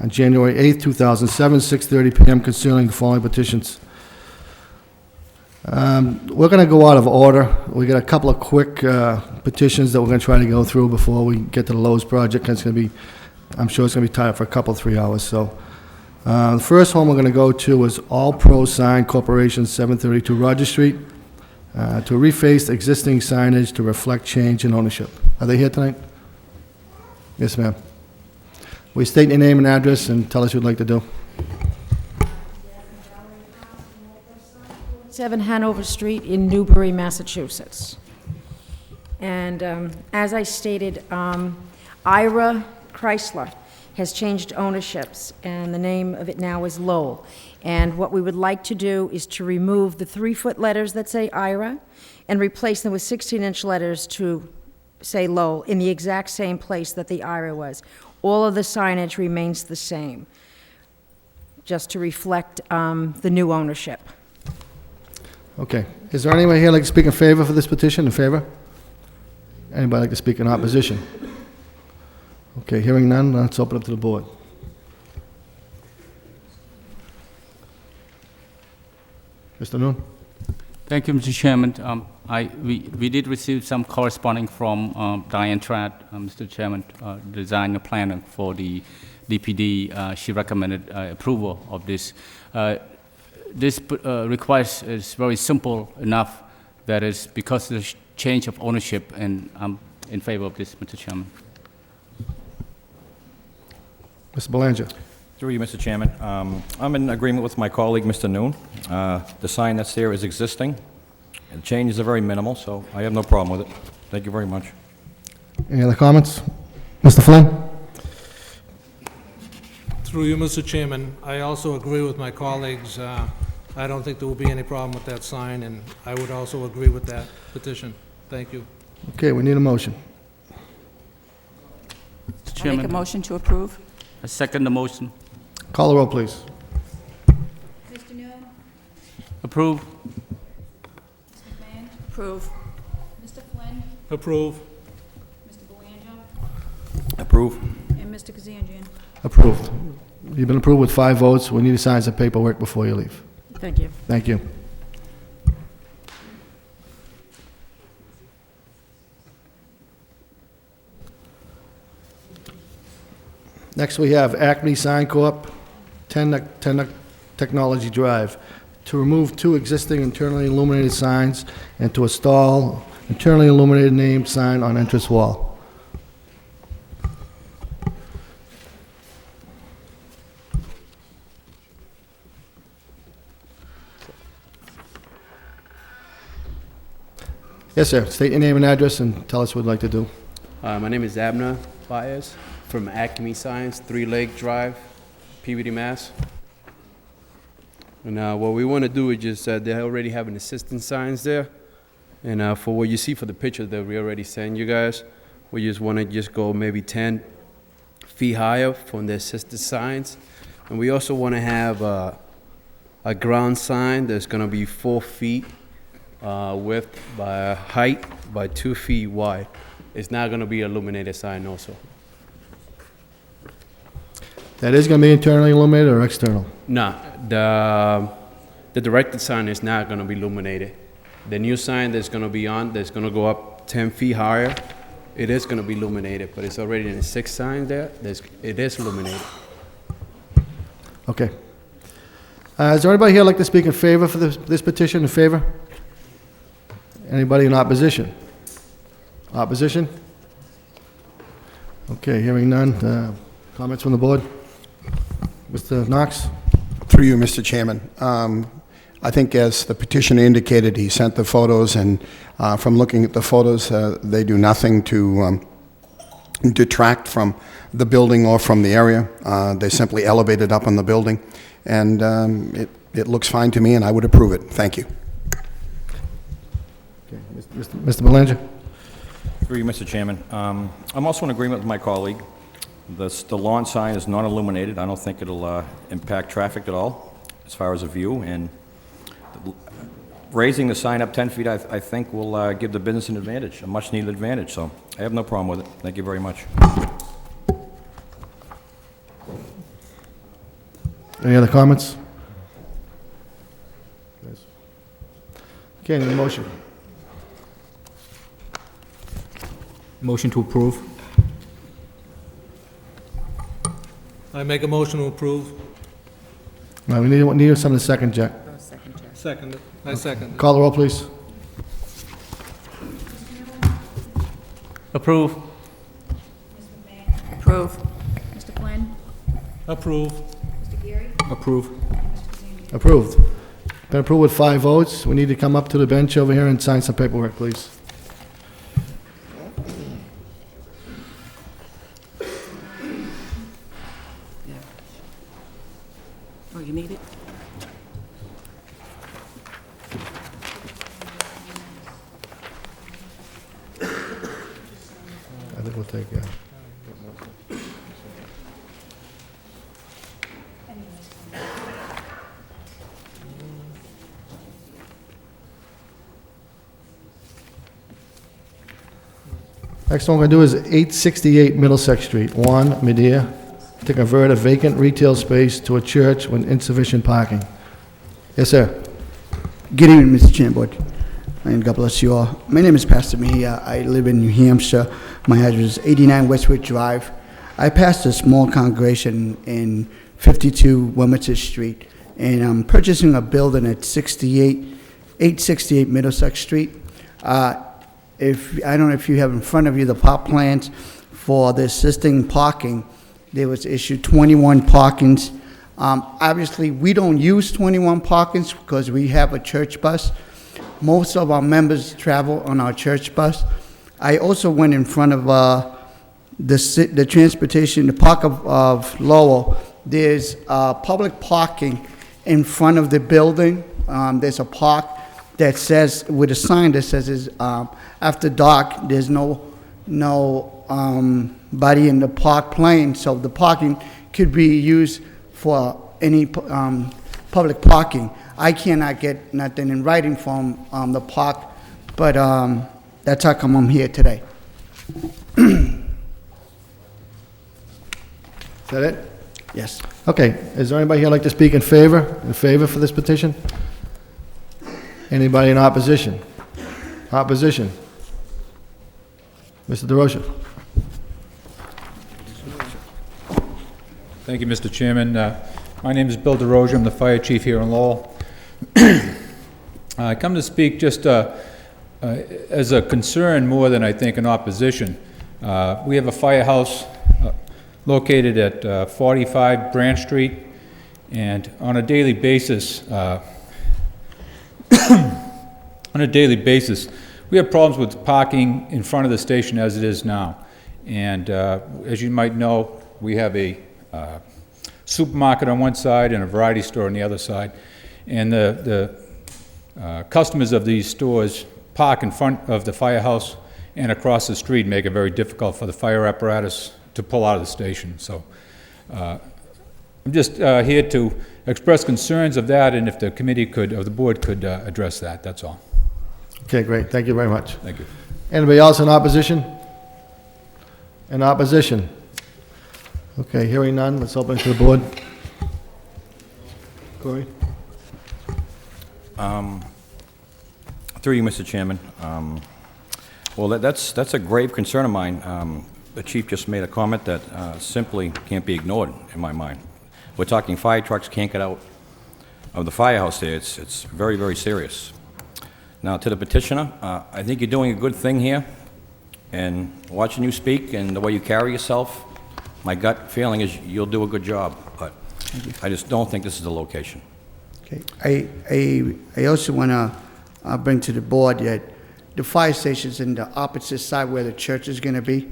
on January 8th, 2007, 6:30 p.m. concerning the following petitions. We're going to go out of order. We got a couple of quick petitions that we're going to try to go through before we get to the Lowe's project. It's going to be, I'm sure it's going to be tied up for a couple, 3 hours. So the first one we're going to go to is All Pro Sign Corporation, 732 Roger Street, to reface existing signage to reflect change in ownership. Are they here tonight? Yes, ma'am. Will you state your name and address and tell us what you'd like to do? 7 Hanover Street in Newbury, Massachusetts. And as I stated, Ira Chrysler has changed ownerships, and the name of it now is Lowell. And what we would like to do is to remove the 3-foot letters that say Ira and replace them with 16-inch letters to say Lowell in the exact same place that the Ira was. All of the signage remains the same, just to reflect the new ownership. Okay. Is there anyone here like to speak in favor for this petition? In favor? Anybody like to speak in opposition? Okay, hearing none, let's open up to the board. Mr. Noon? Thank you, Mr. Chairman. We did receive some corresponding from Diane Tratt, Mr. Chairman, designer planner for the DPD. She recommended approval of this. This request is very simple enough that is because of the change of ownership, and I'm in favor of this, Mr. Chairman. Mr. Belanger? Through you, Mr. Chairman. I'm in agreement with my colleague, Mr. Noon. The sign that's there is existing, and changes are very minimal, so I have no problem with it. Thank you very much. Any other comments? Mr. Flynn? Through you, Mr. Chairman, I also agree with my colleagues. I don't think there will be any problem with that sign, and I would also agree with that petition. Thank you. Okay, we need a motion. Mr. I'll Chairman, make a motion to approve. I second the motion. Call the roll, please. Mr. Noon? Approve. Ms. McMahon? Approve. Mr. Flynn? Approve. Mr. Belanger? Approve. And Mr. Kazanjian? Approved. You've been approved with 5 votes. We need to sign some paperwork before you leave. Thank you. Thank you. Next, we have Acme Sign Corp., 10 Technology Drive, to remove 2 existing internally illuminated signs and to install internally illuminated name sign on entrance wall. Yes, sir. State your name and address and tell us what you'd like to do. My name is Abner Baez from Acme Signs, 3 Lake Drive, Peabody, Mass. And what we want to do is just, they already have an assistant signs there. And for what you see for the picture that we already sent you guys, we just want to just go maybe 10 feet higher from the assisted signs. And we also want to have a ground sign that's going to be 4 feet width by height by 2 feet wide. It's not going to be illuminated sign also. That is going to be internally illuminated or external? No, the directed sign is not going to be illuminated. The new sign that's going to be on, that's going to go up 10 feet higher, it is going to be illuminated, but it's already in the 6 sign there. It is illuminated. Okay. Is there anybody here like to speak in favor for this petition? In favor? Anybody in opposition? Opposition? Okay, hearing none. Comments from the board? Mr. Knox? Through you, Mr. Chairman. I think as the petitioner indicated, he sent the photos, and from looking at the photos, they do nothing to detract from the building or from the area. They simply elevated up on the building, and it looks fine to me, and I would approve it. Thank you. Okay. Mr. Belanger? Through you, Mr. Chairman. I'm also in agreement with my colleague. The lawn sign is not illuminated. I don't think it'll impact traffic at all as far as a view, and raising the sign up 10 feet, I think, will give the business an advantage, a much-needed advantage, so I have no problem with it. Thank you very much. Any other comments? Okay, need a motion. Motion to approve. I make a motion to approve. All right, we need something to second, Jack. Second. I second. it. Call the roll, please. Approve. Approve. Mr. Flynn? Approve. Mr. Geary? Approve. Mr. Kazarian? Approved. Been approved with 5 votes. We need to come up to the bench over here and sign some paperwork, please. Oh, you need it? I think we'll take that. Next one we're going to do is 868 Middlesex Street, 1, Medea, to convert a vacant retail space to a church with insufficient parking. Yes, sir. Good evening, Mr. Chairman, and God bless you all. My name is Pastor Mejia. I live in New Hampshire. My address is 89 Westwood Drive. I pastor a small congregation in 52 Wilmington Street, and I'm purchasing a building at 868 Middlesex Street. I don't know if you have in front of you the plot plans for the existing parking. There was issued 21 parkings. Obviously, we don't use 21 parkings because we have a church bus. Most of our members travel on our church bus. I also went in front of the transportation, the park of Lowell. There's public parking in front of the building. There's a park that says, with a sign that says is after dark, there's no body in the park playing, so the parking could be used for any public parking. I cannot get nothing in writing from the park, but that's how come I'm here today. Is that it? Yes. Okay, is there anybody here like to speak in favor for this petition? Anybody in opposition? Opposition? Mr. DeRosa? Thank you, Mr. Chairman. My name is Bill DeRosa. I'm the fire chief here in Lowell. I come to speak just as a concern more than I think an opposition. We have a firehouse located at 45 Branch Street, and on a daily basis, we have problems with parking in front of the station as it is now. And as you might know, we have a supermarket on one side and a variety store on the other side. And the customers of these stores park in front of the firehouse and across the street, make it very difficult for the fire apparatus to pull out of the station. So I'm just here to express concerns of that, and if the committee could, or the board could address that, that's all. Okay, great, thank you very much. Thank you. Anybody else in opposition? In opposition? Okay, hearing none, let's open it to the board. Corey? Through you, Mr. Chairman. Well, that's a grave concern of mine. The chief just made a comment that simply can't be ignored, in my mind. We're talking fire trucks can't get out of the firehouse there. It's very, very serious. Now, to the petitioner, I think you're doing a good thing here, and watching you speak and the way you carry yourself, my gut feeling is you'll do a good job, but I just don't think this is the location. Okay. I also want to bring to the board that the fire station's in the opposite side where the church is going to be.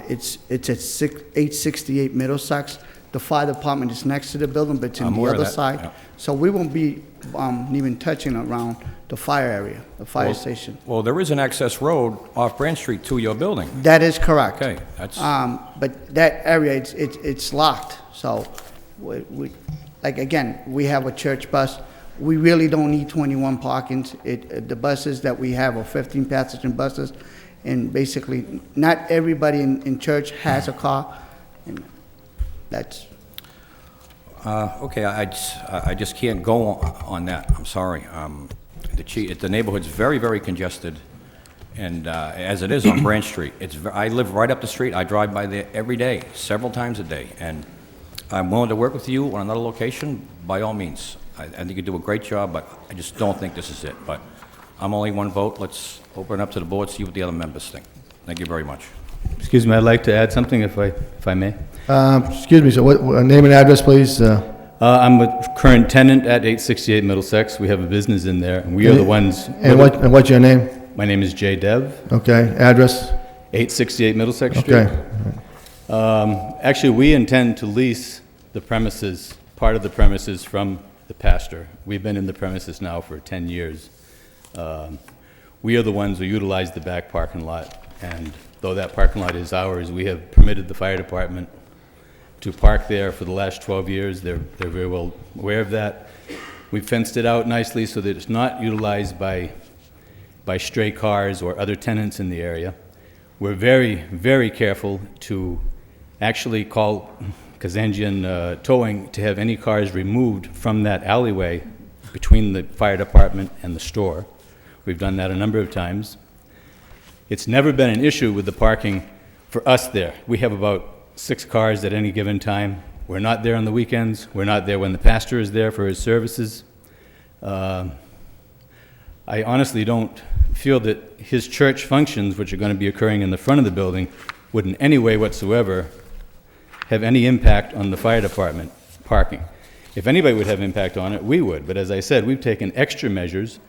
It's at 868 Middlesex. The fire department is next to the building, but it's on the other side. Yeah. So we won't be even touching around the fire area, the fire station. Well, there is an access road off Branch Street to your building. That is correct. Okay, that's... But that area, it's locked. So, like, again, we have a church bus. We really don't need 21 parkings. The buses that we have are 15-passenger buses, and basically, not everybody in church has a car, and that's... Okay, I just can't go on that. I'm sorry. The neighborhood's very, very congested, and as it is on Branch Street. I live right up the street. I drive by there every day, several times a day, and I'm willing to work with you on another location, by all means. I think you do a great job, but I just don't think this is it. But I'm only one vote. Let's open it up to the board, see what the other members think. Thank you very much. Excuse me, I'd like to add something if I may. Excuse me, so what, name and address, please? I'm a current tenant at 868 Middlesex. We have a business in there, and we are the ones... And what's your name? My name is Jay Dev, Okay, address? 868 Middlesex Street. Okay. Actually, we intend to lease the premises, part of the premises from the pastor. We've been in the premises now for 10 years. We are the ones who utilize the back parking lot, and though that parking lot is ours, we have permitted the fire department to park there for the last 12 years. They're very well aware of that. We've fenced it out nicely so that it's not utilized by stray cars or other tenants in the area. We're very, very careful to actually call Kazanjian Towing to have any cars removed from that alleyway between the fire department and the store. We've done that a number of times. It's never been an issue with the parking for us there. We have about 6 cars at any given time. We're not there on the weekends. We're not there when the pastor is there for his services. I honestly don't feel that his church functions, which are going to be occurring in the front of the building, would in any way whatsoever have any impact on the fire department parking. If anybody would have impact on it, we would. But as I said, we've taken extra measures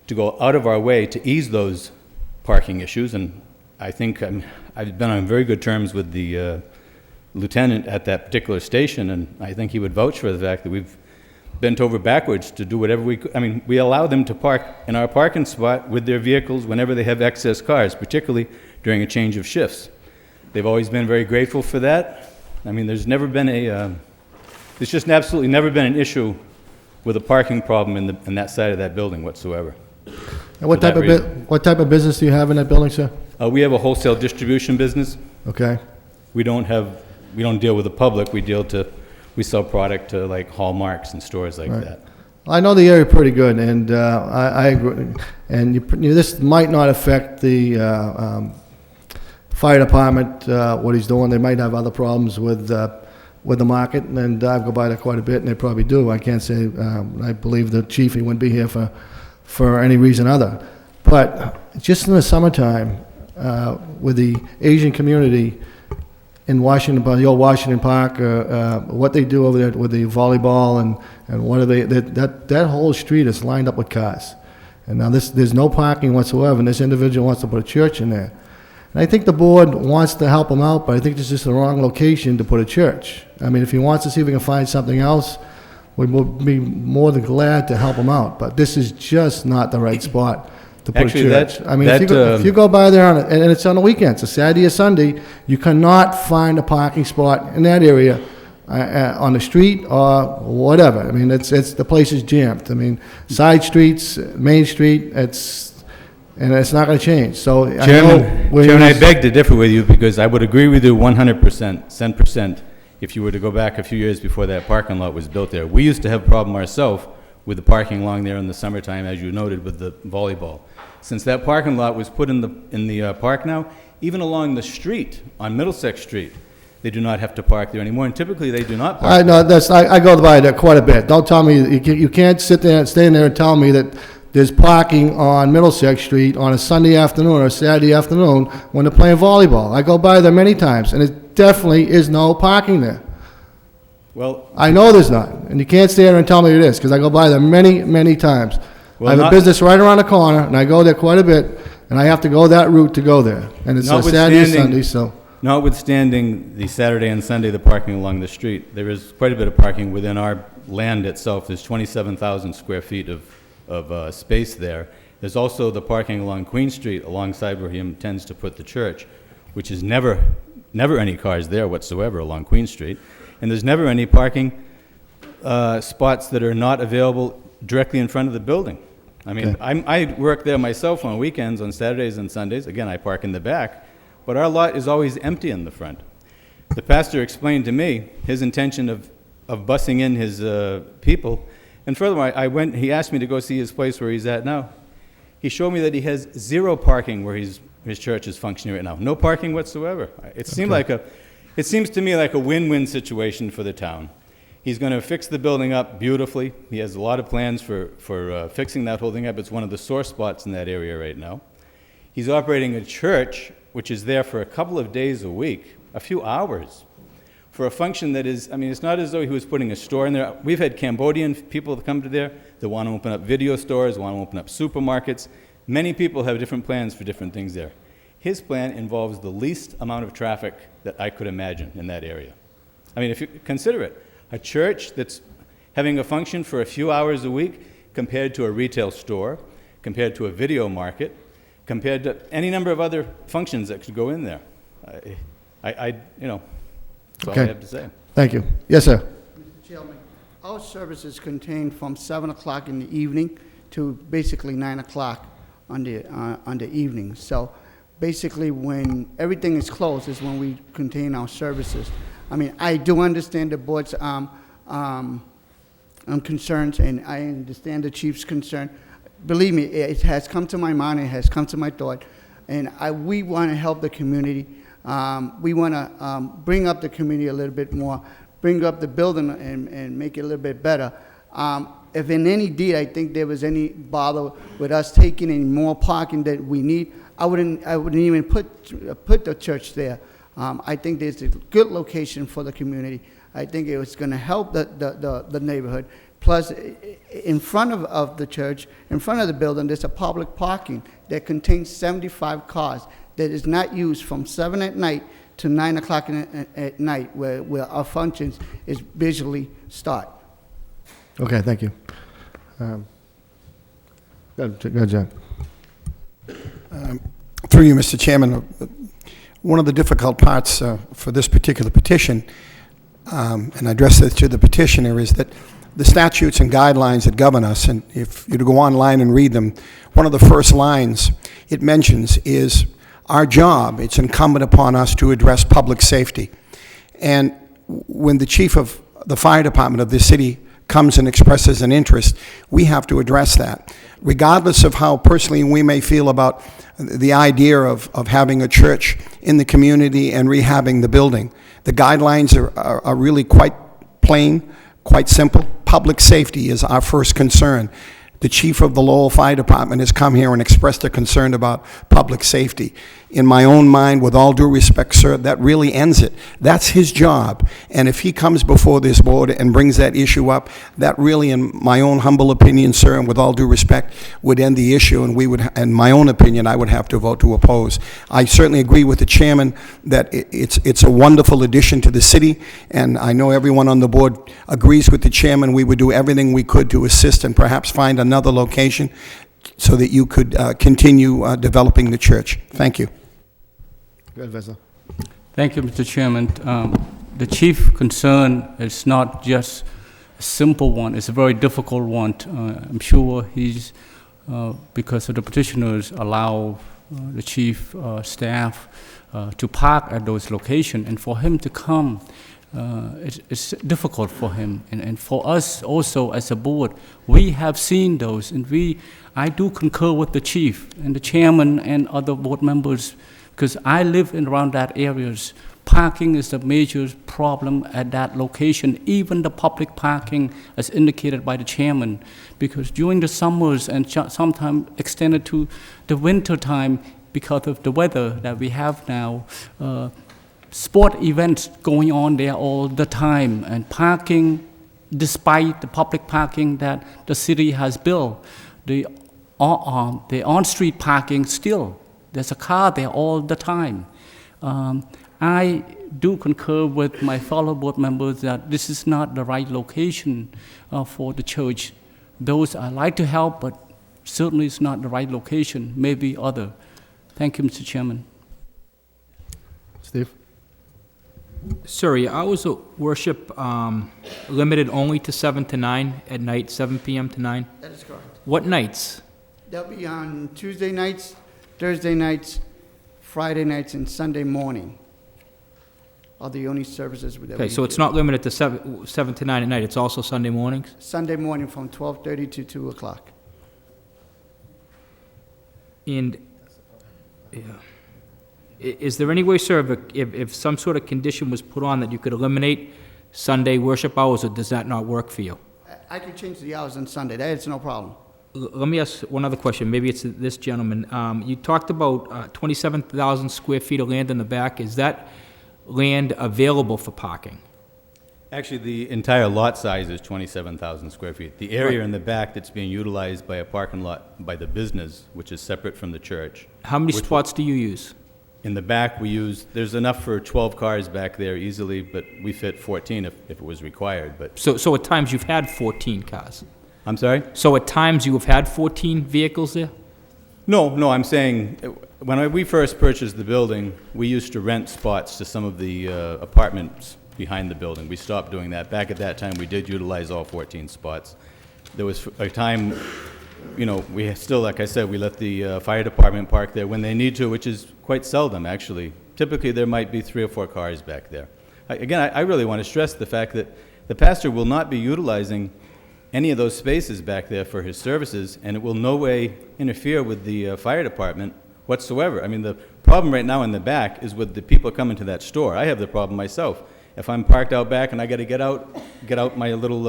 to go out of our way to ease those parking issues, and I think I've been on very good terms with the lieutenant at that particular station, and I think he would vouch for the fact that we've bent over backwards to do whatever we could. I mean, we allow them to park in our parking spot with their vehicles whenever they have excess cars, particularly during a change of shifts. They've always been very grateful for that. I mean, there's just absolutely never been an issue with a parking problem in that side of that building whatsoever. And what type of business do you have in that building, sir? We have a wholesale distribution business. Okay. We don't deal with the public. We sell product to like Hallmarks and stores like that. I know the area pretty good, and I agree. And this might not affect the fire department, what he's doing. They might have other problems with the market, and I go by there quite a bit, and they probably do. I can't say, I believe the chief, he wouldn't be here for any reason other. But just in the summertime, with the Asian community in Washington, the old Washington Park, what they do over there with the volleyball and what are they, that whole street is lined up with cars. And now there's no parking whatsoever, and this individual wants to put a church in there. And I think the board wants to help him out, but I think this is the wrong location to put a church. I mean, if he wants to see if we can find something else, we would be more than glad to help him out. But this is just not the right spot to put Actually, a church. that- I mean, that, if you go by there, and it's on the weekends, a Saturday or Sunday, you cannot find a parking spot in that area on the street or whatever. I mean, it's the place is jammed. I mean, side streets, Main Street, and it's not going to change. So Chairman, I beg to differ with you because I would agree with you 100%, 10%, if you were to go back a few years before that parking lot was built there. We used to have a problem ourselves with the parking along there in the summertime, as you noted, with the volleyball. Since that parking lot was put in the park now, even along the street, on Middlesex Street, they do not have to park there anymore, and typically they do not park there. I go by there quite a bit. Don't tell me, you can't sit there and stay there and tell me that there's parking on Middlesex Street on a Sunday afternoon or a Saturday afternoon when they're playing volleyball. I go by there many times, and it definitely is no parking there. Well, I know there's not, and you can't stay there and tell me it is, because I go by there many, many times. Well, I have a business right around the corner, and I go there quite a bit, and I have to go that route to go there. And it's a Saturday and Sunday, so. notwithstanding the Saturday and Sunday, the parking along the street, there is quite a bit of parking within our land itself. There's 27,000 square feet of space there. There's also the parking along Queen Street, alongside where he intends to put the church, which is never any cars there whatsoever along Queen Street. And there's never any parking spots that are not available directly in front of the building. I mean, Okay. I work there myself on weekends, on Saturdays and Sundays. Again, I park in the back, but our lot is always empty in the front. The pastor explained to me his intention of of bussing in his people. And furthermore, he asked me to go see his place where he's at now. He showed me that he has 0 parking where his church is functioning right now. No parking whatsoever. It seems to me like a win-win situation for the town. He's going to fix the building up beautifully. He has a lot of plans for fixing that whole thing up. It's one of the sore spots in that area right now. He's operating a church which is there for a couple of days a week, a few hours, for a function that is, I mean, it's not as though he was putting a store in there. We've had Cambodian people that come to there that want to open up video stores, want to open up supermarkets. Many people have different plans for different things there. His plan involves the least amount of traffic that I could imagine in that area. I mean, if you consider it, a church that's having a function for a few hours a week compared to a retail store, compared to a video market, compared to any number of other functions that could go in there. You know, that's all I have to say. Thank you. Yes, sir. Mr. Chairman, our services contain from 7 o'clock in the evening to basically 9 o'clock on the evening. So basically when everything is closed is when we contain our services. I mean, I do understand the board's concerns, and I understand the chief's concern. Believe me, it has come to my mind, it has come to my thought, and we want to help the community. We want to bring up the community a little bit more, bring up the building and make it a little bit better. If in any deed I think there was any bother with us taking any more parking that we need, I wouldn't even put the church there. I think there's a good location for the community. I think it was going to help the neighborhood. Plus, in front of the church, in front of the building, there's a public parking that contains 75 cars that is not used from 7 at night to 9 o'clock at night, where our functions is visually start. Okay, thank you. Go ahead, John. Through you, Mr. Chairman, one of the difficult parts for this particular petition, and I address this to the petitioner, is that the statutes and guidelines that govern us, and if you to go online and read them, one of the first lines it mentions is our job. It's incumbent upon us to address public safety. And when the chief of the fire department of this city comes and expresses an interest, we have to address that. Regardless of how personally we may feel about the idea of having a church in the community and rehabbing the building, the guidelines are really quite plain, quite simple. Public safety is our first concern. The chief of the Lowell Fire Department has come here and expressed a concern about public safety. In my own mind, with all due respect, sir, that really ends it. That's his job. And if he comes before this board and brings that issue up, that really, in my own humble opinion, sir, and with all due respect, would end the issue, and we would, in my own opinion, I would have to vote to oppose. I certainly agree with the chairman that it's a wonderful addition to the city, and I know everyone on the board agrees with the chairman. We would do everything we could to assist and perhaps find another location so that you could continue developing the church. Thank you. Go ahead, Vesa. Thank you, Mr. Chairman. The chief concern is not just a simple one, it's a very difficult one. I'm sure he's, because of the petitioners allow the chief staff to park at those locations, and for him to come, it's difficult for him. And for us also as a board, we have seen those, and I do concur with the chief and the chairman and other board members, because I live in around that areas. Parking is the major problem at that location, even the public parking as indicated by the chairman, because during the summers and sometimes extended to the winter time because of the weather that we have now, sport events going on there all the time, and parking, despite the public parking that the city has built, the on-street parking still, there's a car there all the time. I do concur with my fellow board members that this is not the right location for the church. Those I like to help, but certainly it's not the right location, maybe other. Thank you, Mr. Chairman. Steve? Sir, your hours of worship limited only to 7 to 9 at night, 7 p.m. to 9? That is correct. What nights? They'll be on Tuesday nights, Thursday nights, Friday nights, and Sunday morning. are the only services that we Okay, so it's do. not limited to 7 to 9 at night, it's also Sunday mornings? Sunday morning from 12:30 to 2 o'clock. And, yeah. Is there any way, sir, if some sort of condition was put on that you could eliminate Sunday worship hours, or does that not work for you? I could change the hours on Sunday, that's no problem. Let me ask one other question, maybe it's this gentleman. You talked about 27,000 square feet of land in the back. Is that land available for parking? Actually, the entire lot size is 27,000 square feet. The area in the back that's being utilized by a parking lot by the business, which is separate from the church. How many spots do you use? In the back, there's enough for 12 cars back there easily, but we fit 14 if it was required, but, So at times you've had 14 cars? I'm sorry? So at times you have had 14 vehicles there? No, I'm saying, when we first purchased the building, we used to rent spots to some of the apartments behind the building. We stopped doing that. Back at that time, we did utilize all 14 spots. There was a time, we still, like I said, we let the fire department park there when they need to, which is quite seldom, actually. Typically, there might be 3 or 4 cars back there. Again, I really want to stress the fact that the pastor will not be utilizing any of those spaces back there for his services, and it will no way interfere with the fire department whatsoever. I mean, the problem right now in the back is with the people coming to that store. I have the problem myself. If I'm parked out back and I got to get out my little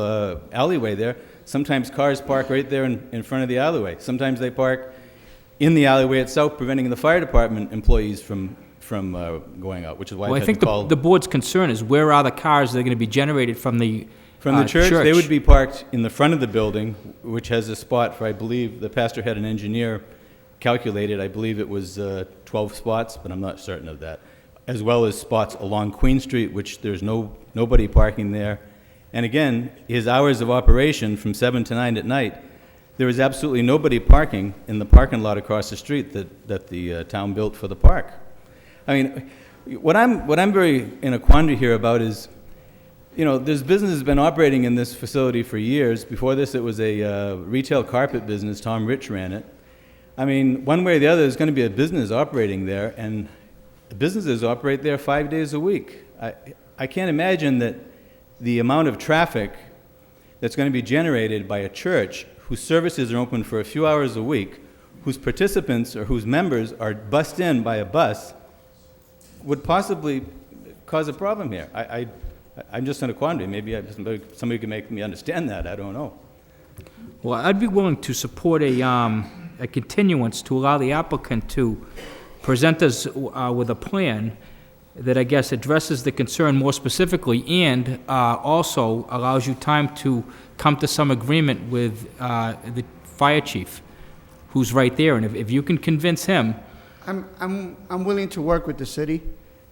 alleyway there, sometimes cars park right there in front of the alleyway. Sometimes they park in the alleyway itself, preventing the fire department employees from going out, which is why Well, I I've had think to call. the board's concern is where are the cars that are going to be generated from the Church, they would be parked in the front of the building, which has a spot for, I believe, the pastor had an engineer calculated, I believe it was 12 spots, but I'm not certain of that, as well as spots along Queen Street, which there's nobody parking there. And again, his hours of operation from 7 to 9 at night, there is absolutely nobody parking in the parking lot across the street that the town built for the park. I mean, what I'm very in a quandary here about is, this business has been operating in this facility for years. Before this, it was a retail carpet business. Tom Rich ran it. I mean, one way or the other, there's going to be a business operating there, and the businesses operate there 5 days a week. I can't imagine that the amount of traffic that's going to be generated by a church whose services are open for a few hours a week, whose participants or whose members are bussed in by a bus, would possibly cause a problem here. I'm just in a quandary. Maybe somebody can make me understand that. I don't know. Well, I'd be willing to support a continuance to allow the applicant to present us with a plan that I guess addresses the concern more specifically and also allows you time to come to some agreement with the fire chief, who's right there. And if you can convince him. I'm willing to work with the city.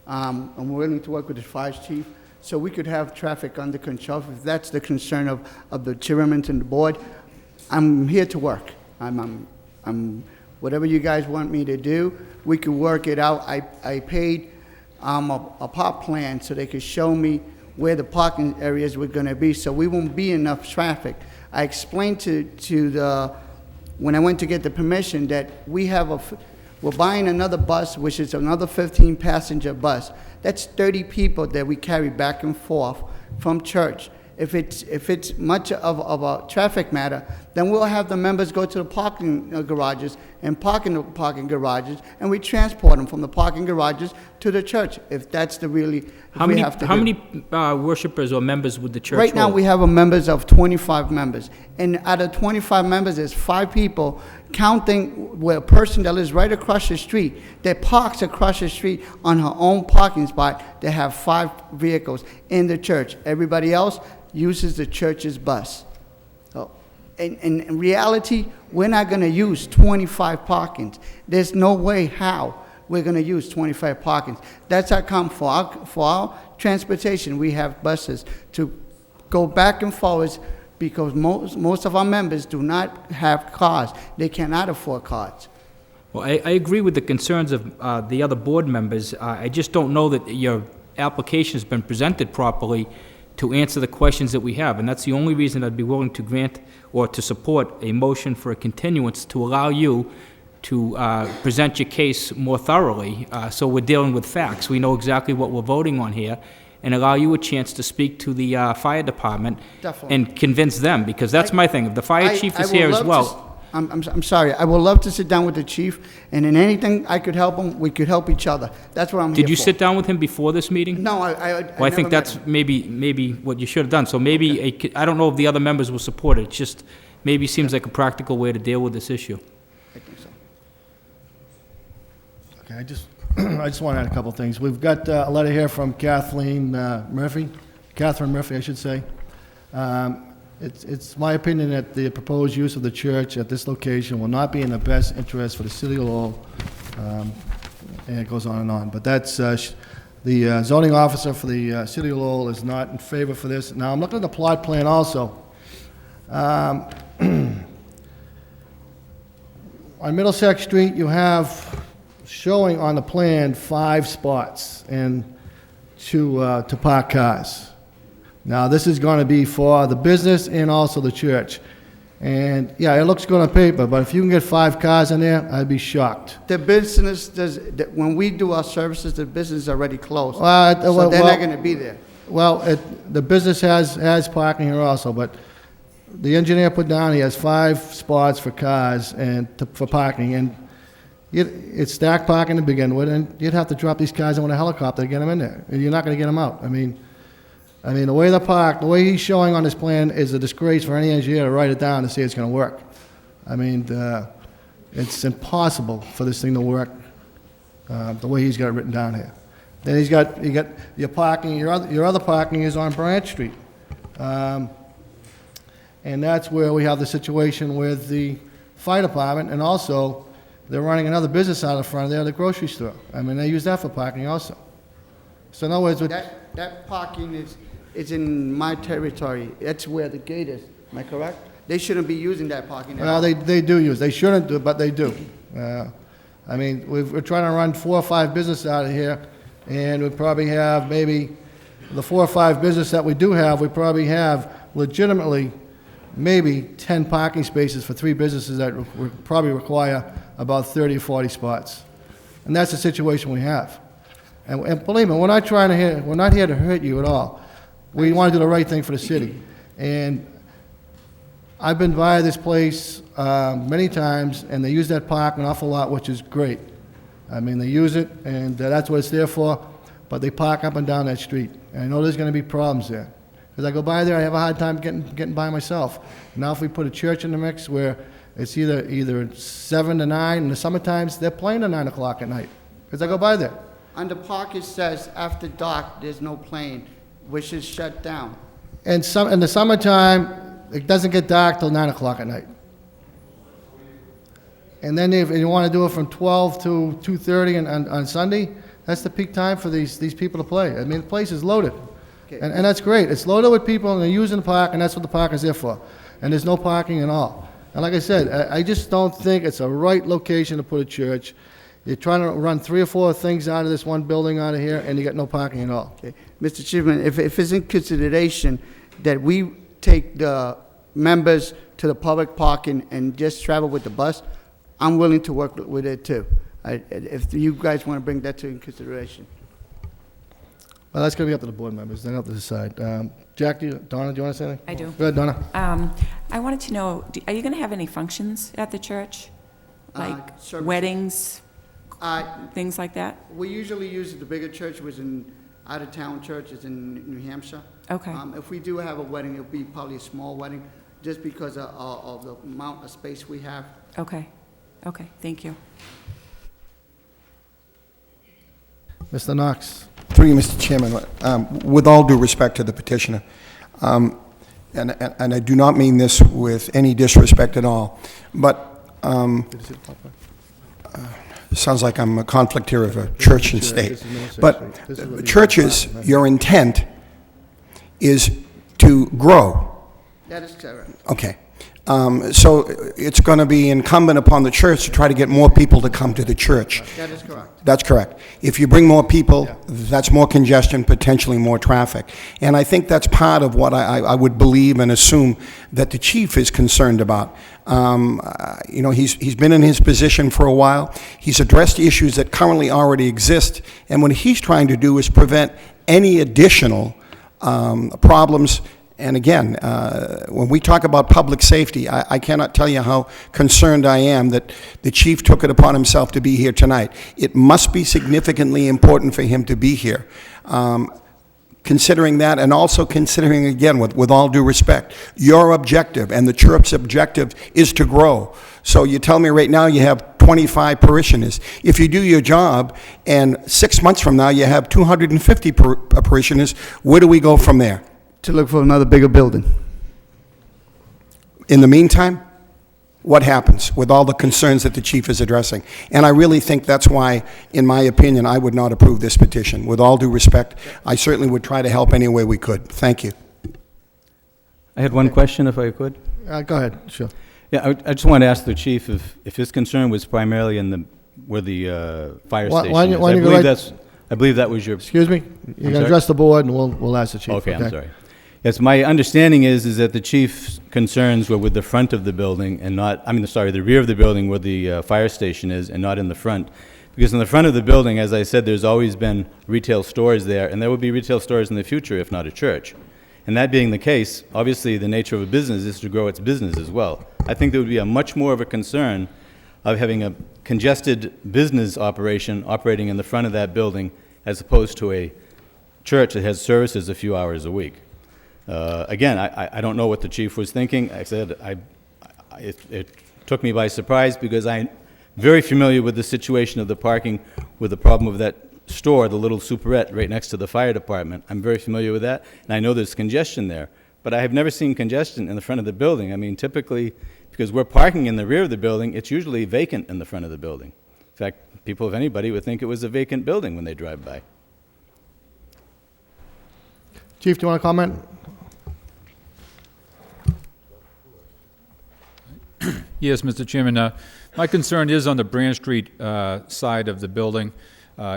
I'm willing to work with the fire chief, so we could have traffic under control. If that's the concern of the chairman and the board, I'm here to work. I'm whatever you guys want me to do, we could work it out. I paid a park plan so they could show me where the parking areas were going to be, so we won't be enough traffic. I explained when I went to get the permission that we're buying another bus, which is another 15-passenger bus. That's 30 people that we carry back and forth from church. If it's much of a traffic matter, then we'll have the members go to the parking garages and park in the parking garages, and we transport them from the parking garages to the church, if that's the really, How many worshipers or members would the church Right now, hold? we have a members of 25 members. And out of 25 members, there's 5 people, counting where a person that lives right across the street, that parks across the street on her own parking spot, they have 5 vehicles in the church. Everybody else uses the church's bus. So, in reality, we're not going to use 25 parkings. There's no way how we're going to use 25 parkings. That's our come for our transportation. We have buses to go back and forwards because most of our members do not have cars. They cannot afford cars. Well, I agree with the concerns of the other board members. I just don't know that your application has been presented properly to answer the questions that we have, and that's the only reason I'd be willing to grant or to support a motion for a continuance to allow you present your case more thoroughly, so we're dealing with facts. We know exactly what we're voting on here, and allow you a chance to speak to the fire department Definitely. and convince them, because that's my thing. If the fire chief I is would here as love to well, I'm sorry, I would love to sit down with the chief, and in anything I could help him, we could help each other. That's what I'm here for. did you sit down with him before this meeting? No, I Well, I never think met that's him. maybe what you should have done. So maybe, I don't know if the other members will support it. It's just, maybe seems like a practical way to deal with this issue. I think so. Okay, I just want to add a couple things. We've got a letter here from Catherine Murphy, I should say. It's my opinion that the proposed use of the church at this location will not be in the best interest for the city of Lowell, and it goes on and on. But that's, the zoning officer for the city of Lowell is not in favor for this. Now, I'm looking at the plot plan also. On Middlesex Street, you have showing on the plan 5 spots and to park cars. Now, this is going to be for the business and also the church. And, yeah, it looks good on paper, but if you can get 5 cars in there, I'd be shocked. The business when we do our services, the business is already closed. Well, So they're not gonna be there. Well, the business has parking here also, but the engineer put down, he has 5 spots for cars and for parking, and it's stacked parking to begin with, and you'd have to drop these cars in with a helicopter to get them in there, and you're not gonna get them out. I mean, the way they're parked, the way he's showing on this plan is a disgrace for any engineer to write it down and say it's gonna work. I mean, it's impossible for this thing to work, the way he's got it written down here. Then you got your parking, your other parking is on Branch Street. And that's where we have the situation with the fire department, and also, they're running another business out of front of there, the grocery store. I mean, they use that for parking also. So in other words, That parking is in my territory. That's where the gate is. Am I correct? They shouldn't be using that parking at well, all. they do use, they shouldn't do, but they do. I mean, we're trying to run 4 or 5 businesses out of here, and we probably have maybe, the 4 or 5 businesses that we do have, we probably have legitimately maybe 10 parking spaces for 3 businesses that would probably require about 30 or 40 spots. And that's the situation we have. And believe me, we're not here to hurt you at all. We want to do the right thing for the city. And I've been by this place many times, and they use that park an awful lot, which is great. I mean, they use it, and that's what it's there for, but they park up and down that street. And I know there's going to be problems there. As I go by there, I have a hard time getting by myself. Now, if we put a church in the mix where it's either 7 to 9, in the summer times, they're playing at 9 o'clock at night, as I go by there. On the park, it says after dark, there's no playing, which is shut down. And in the summertime, it doesn't get dark till 9 o'clock at night. And then if you want to do it from 12 to 2:30 on Sunday, that's the peak time for these people to play. I mean, the place is loaded. Okay. And that's great. It's loaded with people, and they're using the park, and that's what the park is there for. And there's no parking at all. And like I said, I just don't think it's a right location to put a church. You're trying to run 3 or 4 things out of this one building out of here, and you got no parking at all. Okay. Mr. Chairman, if it's in consideration that we take the members to the public parking and just travel with the bus, I'm willing to work with it too. If you guys want to bring that in consideration. Well, that's going to be up to the board members. They have to decide. Jack, Donna, do you want to say anything? I do. Go ahead, Donna. I wanted to know, are you going to have any functions at the church? Like services. weddings, things like that? We usually use the bigger church, which is in out-of-town churches in New Hampshire. Okay. If we do have a wedding, it'll be probably a small wedding, just because of the amount of space we have. Okay. Okay, thank you. Mr. Knox. Through you, Mr. Chairman, with all due respect to the petitioner, and I do not mean this with any disrespect at all, but it sounds like I'm a conflict here of a church and state. But churches, your intent is to grow. That is correct. Okay. So it's going to be incumbent upon the church to try to get more people to come to the church. That is correct. That's correct. If you bring more people, that's more congestion, potentially more traffic. And I think that's part of what I would believe and assume that the chief is concerned about. You know, he's been in his position for a while. He's addressed issues that currently already exist. And what he's trying to do is prevent any additional problems. And again, when we talk about public safety, I cannot tell you how concerned I am that the chief took it upon himself to be here tonight. It must be significantly important for him to be here. Considering that, and also considering, again, with all due respect, your objective and the church's objective is to grow. So you tell me right now you have 25 parishioners. If you do your job, and 6 months from now you have 250 parishioners, where do we go from there? To look for another bigger building. In the meantime, what happens with all the concerns that the chief is addressing? And I really think that's why, in my opinion, I would not approve this petition. With all due respect, I certainly would try to help any way we could. Thank you. I had one question, if I could. Go ahead, sure. Yeah, I just wanted to ask the chief if his concern was primarily in where the fire Why- station why don't you- is. why don't you go right- I believe that was your... Excuse me? You're going to address the board, and we'll ask the chief. Okay, I'm sorry. Yes, my understanding is that the chief's concerns were with the front of the building and not, the rear of the building where the fire station is and not in the front. Because in the front of the building, as I said, there's always been retail stores there, and there will be retail stores in the future, if not a church. And that being the case, obviously the nature of a business is to grow its business as well. I think there would be a much more of a concern of having a congested business operation operating in the front of that building as opposed to a church that has services a few hours a week. Again, I don't know what the chief was thinking. I said it took me by surprise because I'm very familiar with the situation of the parking with the problem of that store, the little superette right next to the fire department. I'm very familiar with that, and I know there's congestion there. But I have never seen congestion in the front of the building. I mean, typically, because we're parking in the rear of the building, it's usually vacant in the front of the building. In fact, people, if anybody, would think it was a vacant building when they drive by. Chief, do you want to comment? Yes, Mr. Chairman. My concern is on the Branch Street side of the building,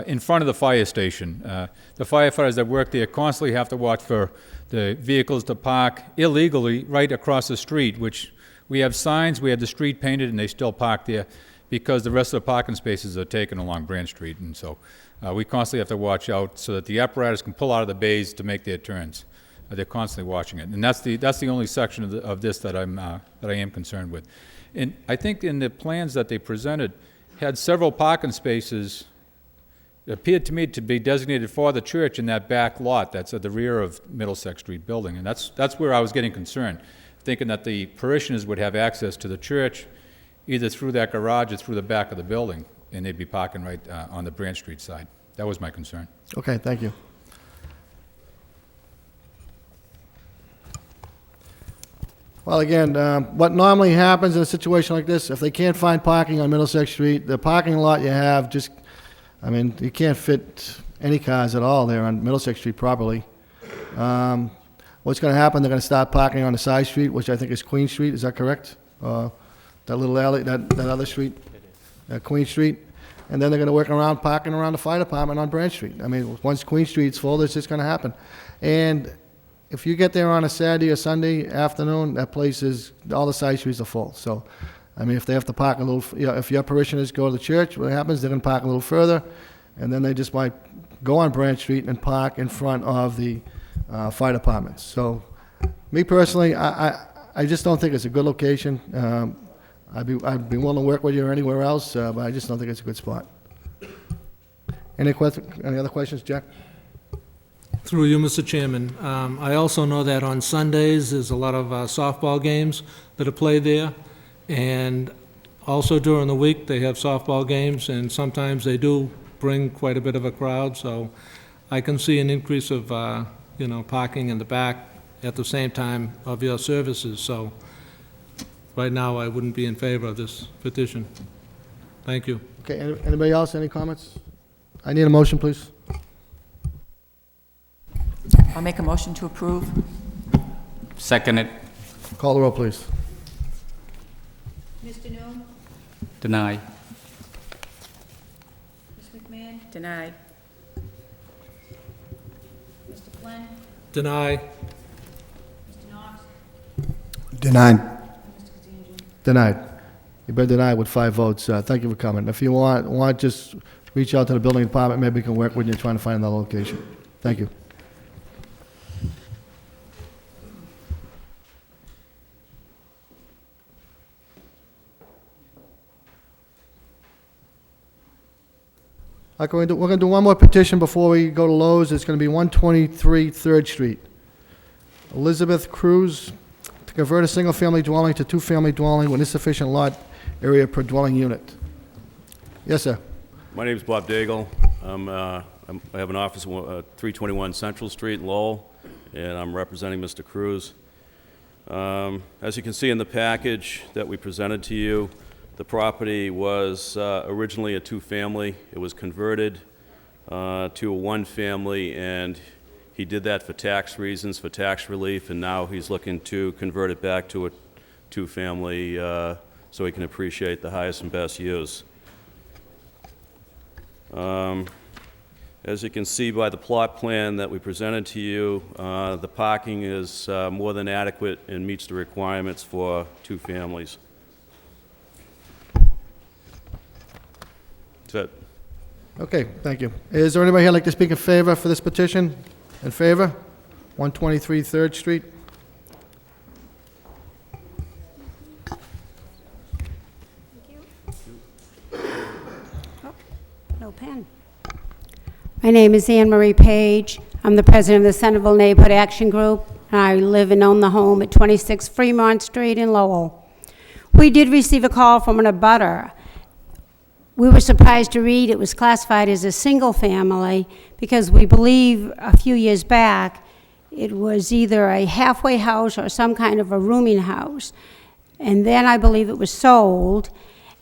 in front of the fire station. The firefighters that work there constantly have to watch for the vehicles to park illegally right across the street, which we have signs, we have the street painted, and they still park there because the rest of the parking spaces are taken along Branch Street. And so we constantly have to watch out so that the apparatus can pull out of the bays to make their turns. They're constantly watching it. And that's the only section of this that I am concerned with. And I think in the plans that they presented had several parking spaces that appeared to me to be designated for the church in that back lot that's at the rear of Middlesex Street building. And that's where I was getting concerned, thinking that the parishioners would have access to the church either through that garage or through the back of the building, and they'd be parking right on the Branch Street side. That was my concern. Okay, thank you. Well, again, what normally happens in a situation like this, if they can't find parking on Middlesex Street, the parking lot you have you can't fit any cars at all there on Middlesex Street properly. What's going to happen, they're going to start parking on the side street, which I think is Queen Street, is that correct? That little alley, that other street? Queen Street. And then they're going to work around parking around the fire department on Branch Street. I mean, once Queen Street's full, that's just going to happen. And if you get there on a Saturday or Sunday afternoon, that place all the side streets are full. So, I mean, if they have to park a little, if your parishioners go to the church, what happens, they're going to park a little further, and then they just might go on Branch Street and park in front of the fire departments. So, me personally, I just don't think it's a good location. I'd be willing to work with you or anywhere else, but I just don't think it's a good spot. Any other questions, Jack? Through you, Mr. Chairman, I also know that on Sundays, there's a lot of softball games that are played there, and also during the week, they have softball games, and sometimes they do bring quite a bit of a crowd, so I can see an increase of, parking in the back at the same time of your services, so right now, I wouldn't be in favor of this petition. Thank you. Okay, anybody else, any comments? I need a motion, please. I'll make a motion to approve. Second it. Call the roll, please. Mr. Noon? Deny. Ms. McMahon? Denied. Mr. Flynn? Deny. Mr. Knox? Denied. And Mr. Kazinga? Denied. You've been denied with 5 votes. Thank you for coming. If you want, just reach out to the building department. Maybe we can work with you trying to find another location. Thank you. Okay, we're going to do one more petition before we go to Lowe's. It's going to be 123 3rd Street. Elizabeth Cruz, to convert a single-family dwelling to two-family dwelling with insufficient lot area per dwelling unit. Yes, sir. My name is Bob Daigle. I have an office at 321 Central Street in Lowell, and I'm representing Mr. Cruz. As you can see in the package that we presented to you, the property was originally a two-family. It was converted to a one-family, and he did that for tax reasons, for tax relief, and now he's looking to convert it back to a two-family so he can appreciate the highest and best use. As you can see by the plot plan that we presented to you, the parking is more than adequate and meets the requirements for two families. That's it. Okay, thank you. Is there anybody here like to speak in favor for this petition? In favor? 123 3rd Street? No pen. My name is Anne Marie Page. I'm the president of the Centerville Neighborhood Action Group. I live and own the home at 26 Fremont Street in Lowell. We did receive a call from an abutter. We were surprised to read it was classified as a single family because we believe a few years back it was either a halfway house or some kind of a rooming house. And then I believe it was sold.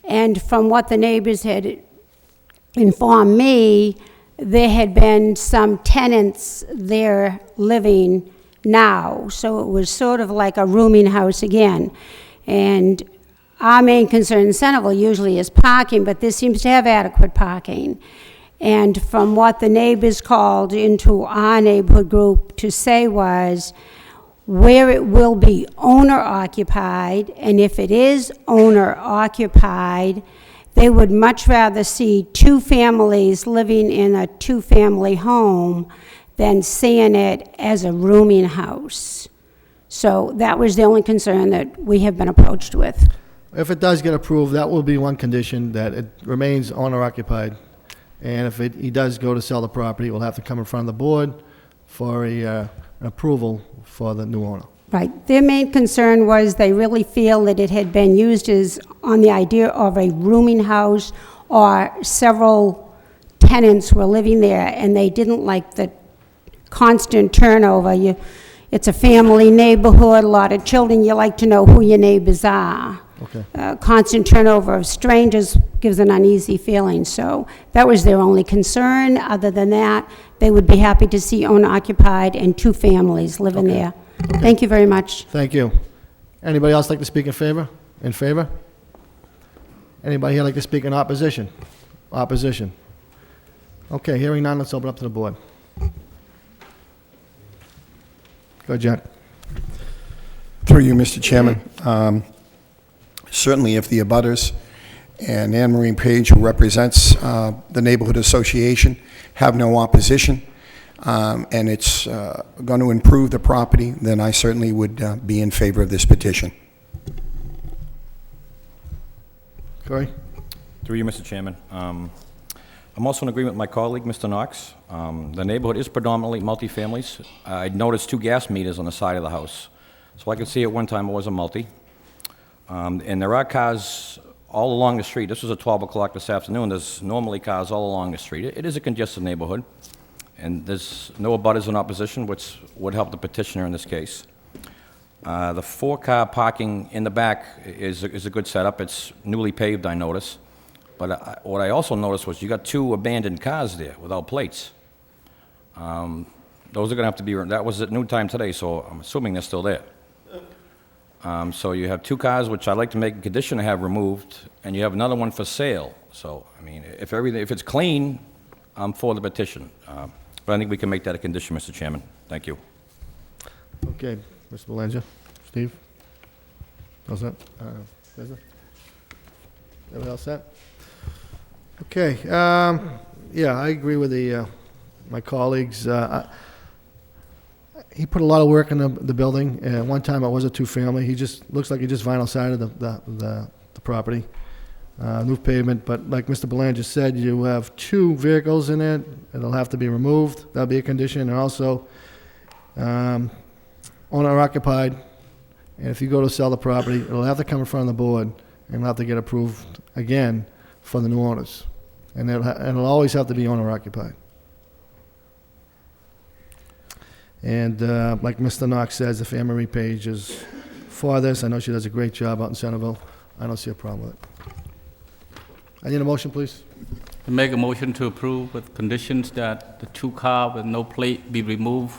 And from what the neighbors had informed me, there had been some tenants there living now. So it was sort of like a rooming house again. And our main concern in Centerville usually is parking, but this seems to have adequate parking. And from what the neighbors called into our neighborhood group to say was, where it will be owner-occupied, and if it is owner-occupied, they would much rather see two families living in a two-family home than seeing it as a rooming house. So that was the only concern that we have been approached with. If it does get approved, that will be one condition, that it remains owner-occupied. And if he does go to sell the property, we'll have to come in front of the board for an approval for the new owner. Right. Their main concern was they really feel that it had been used as on the idea of a rooming house, or several tenants were living there, and they didn't like the constant turnover. It's a family neighborhood, a lot of children. You like to know who your neighbors are. Okay. Constant turnover of strangers gives an uneasy feeling. So that was their only concern. Other than that, they would be happy to see owner-occupied and two families living there. Okay. Thank you very much. Thank you. Anybody else like to speak in favor? In favor? Anybody here like to speak in opposition? Opposition. Okay, hearing none, let's open up to the board. Go, Jack. Through you, Mr. Chairman. Certainly, if the abutters and Anne Marie Page, who represents the Neighborhood Association, have no opposition, and it's going to improve the property, then I certainly would be in favor of this petition. Corey? Through you, Mr. Chairman. I'm also in agreement with my colleague, Mr. Knox. The neighborhood is predominantly multifamilies. I noticed 2 gas meters on the side of the house. So I could see at one time it was a multi. And there are cars all along the street. This was at 12 o'clock this afternoon. There's normally cars all along the street. It is a congested neighborhood, and there's no abutters in opposition, which would help the petitioner in this case. The 4-car parking in the back is a good setup. It's newly paved, I noticed. But what I also noticed was you got 2 abandoned cars there without plates. Those are going to have to be, that was at noon time today, so I'm assuming they're still there. So you have 2 cars, which I'd like to make a condition to have removed, and you have another one for sale. So, I mean, if it's clean, I'm for the petition. But I think we can make that a condition, Mr. Chairman. Thank you. Okay, Mr. Belanger, Steve? All set? Liza? Everybody all set? Okay, yeah, I agree with my colleagues. He put a lot of work in the building, and one time it was a 2-family. He just, looks like he just vinyl sided the property. New pavement, but like Mr. Belanger said, you have 2 vehicles in it, it'll have to be removed. That'll be a condition, and also, owner occupied, and if you go to sell the property, it'll have to come in front of the board, and it'll have to get approved again for the new owners. And it'll always have to be owner occupied. And like Mr. Knox says, if Anne Marie Page is for this, I know she does a great job out in Centerville, I don't see a problem with it. I need a motion, please. I make a motion to approve with conditions that the 2 car with no plate be removed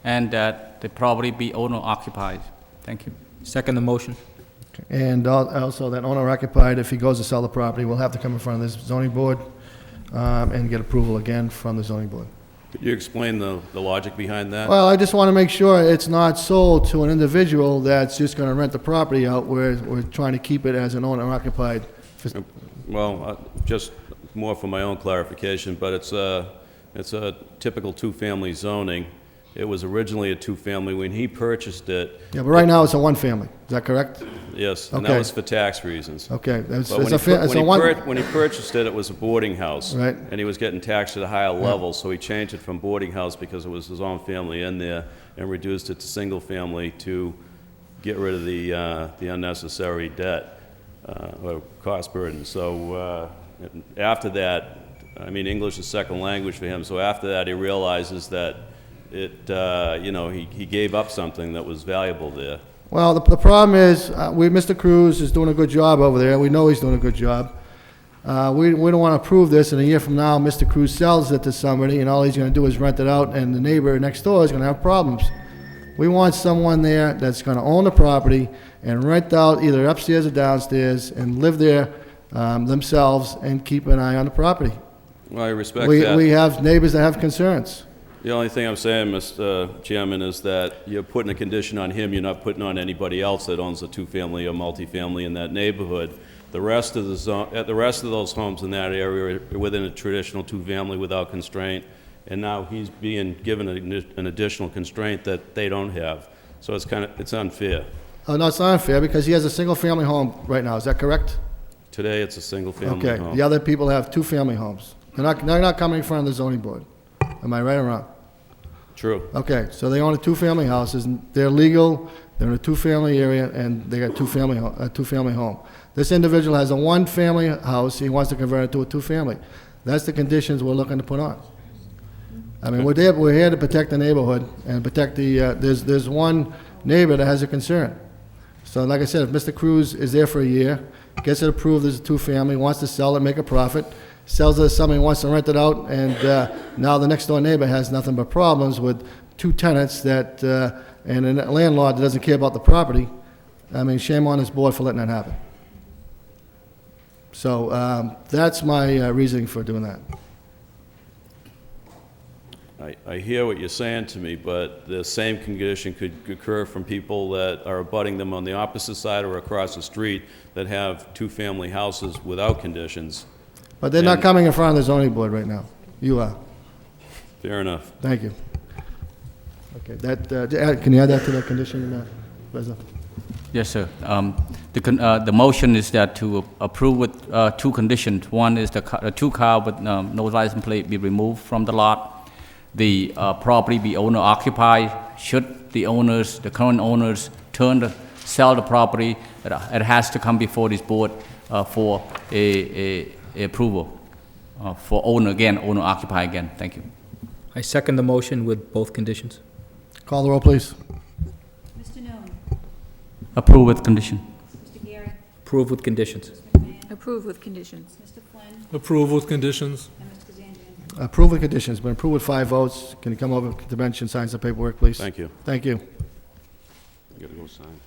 and that the property be owner occupied. Thank you. Second the motion. And also that owner occupied, if he goes to sell the property, will have to come in front of this zoning board and get approval again from the zoning board. Could you explain the logic behind that? Well, I just want to make sure it's not sold to an individual that's just going to rent the property out. We're trying to keep it as an owner occupied. Well, just more for my own clarification, but it's a typical 2-family zoning. It was originally a 2-family when he purchased it. Yeah, but right now it's a 1-family. Is that correct? Yes, and that Okay. was for tax reasons. Okay. When he purchased it, it was a boarding house. Right. And he was getting taxed at a higher level, so he changed it from boarding house because it was his own family in there and reduced it to single family to get rid of the unnecessary debt or cost burden. So after that, I mean, English is second language for him, so after that he realizes that he gave up something that was valuable there. Well, the problem is, Mr. Cruz is doing a good job over there. We know he's doing a good job. We don't want to approve this, and a year from now, Mr. Cruz sells it to somebody, and all he's going to do is rent it out, and the neighbor next door is going to have problems. We want someone there that's going to own the property and rent out either upstairs or downstairs and live there themselves and keep an eye on the property. Well, I respect that. We have neighbors that have concerns. The only thing I'm saying, Mr. Chairman, is that you're putting a condition on him, you're not putting on anybody else that owns a 2-family or multifamily in that neighborhood. The rest of those homes in that area are within a traditional 2-family without constraint, and now he's being given an additional constraint that they don't have. So it's unfair. Oh, no, it's not unfair, because he has a single-family home right now. Is that correct? Today, it's a single-family Okay. home. The other people have 2-family homes. They're not coming in front of the zoning board. Am I right or wrong? True. Okay, so they own a 2-family houses, and they're legal, they're in a 2-family area, and they got a 2-family home. This individual has a 1-family house, he wants to convert it to a 2-family. That's the conditions we're looking to put on. I mean, we're here to protect the neighborhood and protect there's one neighbor that has a concern. So like I said, if Mr. Cruz is there for a year, gets it approved as a 2-family, wants to sell it, make a profit, sells it to somebody who wants to rent it out, and now the next door neighbor has nothing but problems with 2 tenants and a landlord that doesn't care about the property. I mean, shame on this board for letting that happen. So that's my reasoning for doing that. I hear what you're saying to me, but the same condition could occur from people that are abutting them on the opposite side or across the street that have 2-family houses without conditions. But they're not coming in front of the zoning board right now. You are. Fair enough. Thank you. Okay, can you add that to the condition, Reza? Yes, sir. The motion is that to approve with 2 conditions. One is the 2 car with no license plate be removed from the lot. The property be owner occupied. Should the current owners sell the property, it has to come before this board for a approval for owner occupy again. Thank you. I second the motion with both conditions. Call the roll, please. Mr. Noon. Approve with condition. Mr. Gary. Approve with conditions. Approve with conditions. Mr. Flynn. Approve with conditions. And Mr. Kazanjian. Approve with conditions, been approved with 5 votes. Can you come over to the bench and sign some paperwork, please? Thank you. Thank you. I gotta go sign.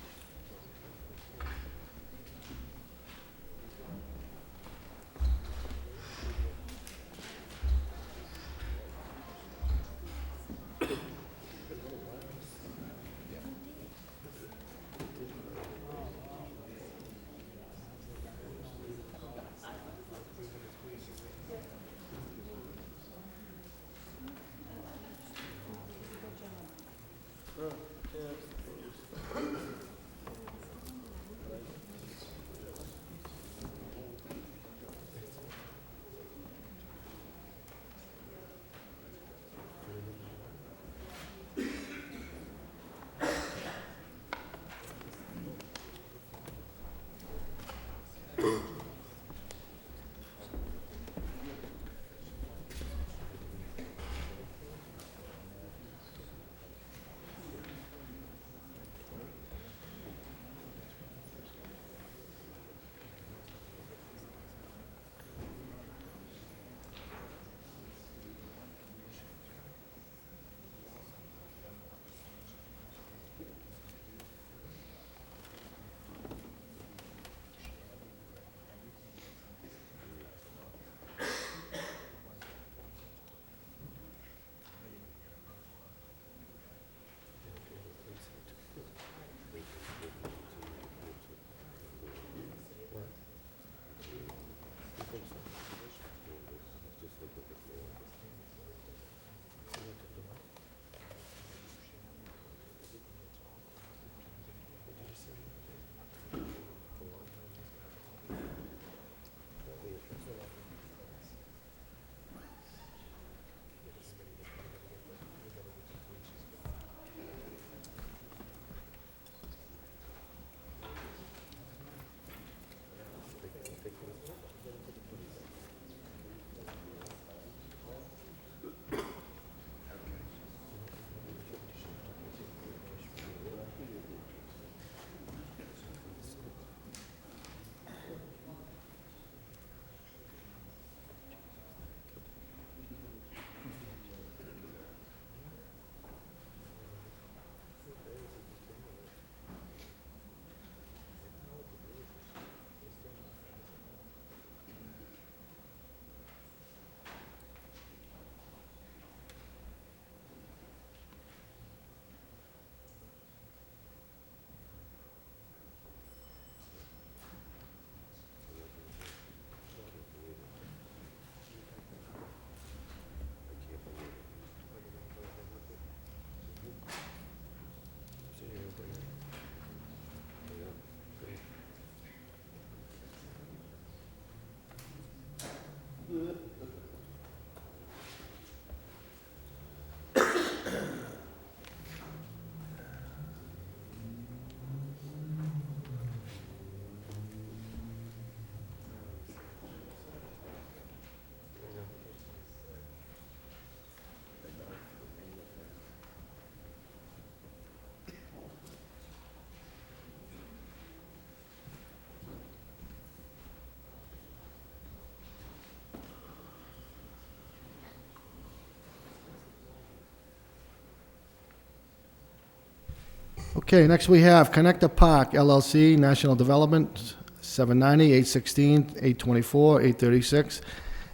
Okay, next we have Connector Park LLC, National Development, 790, 816, 824, 836,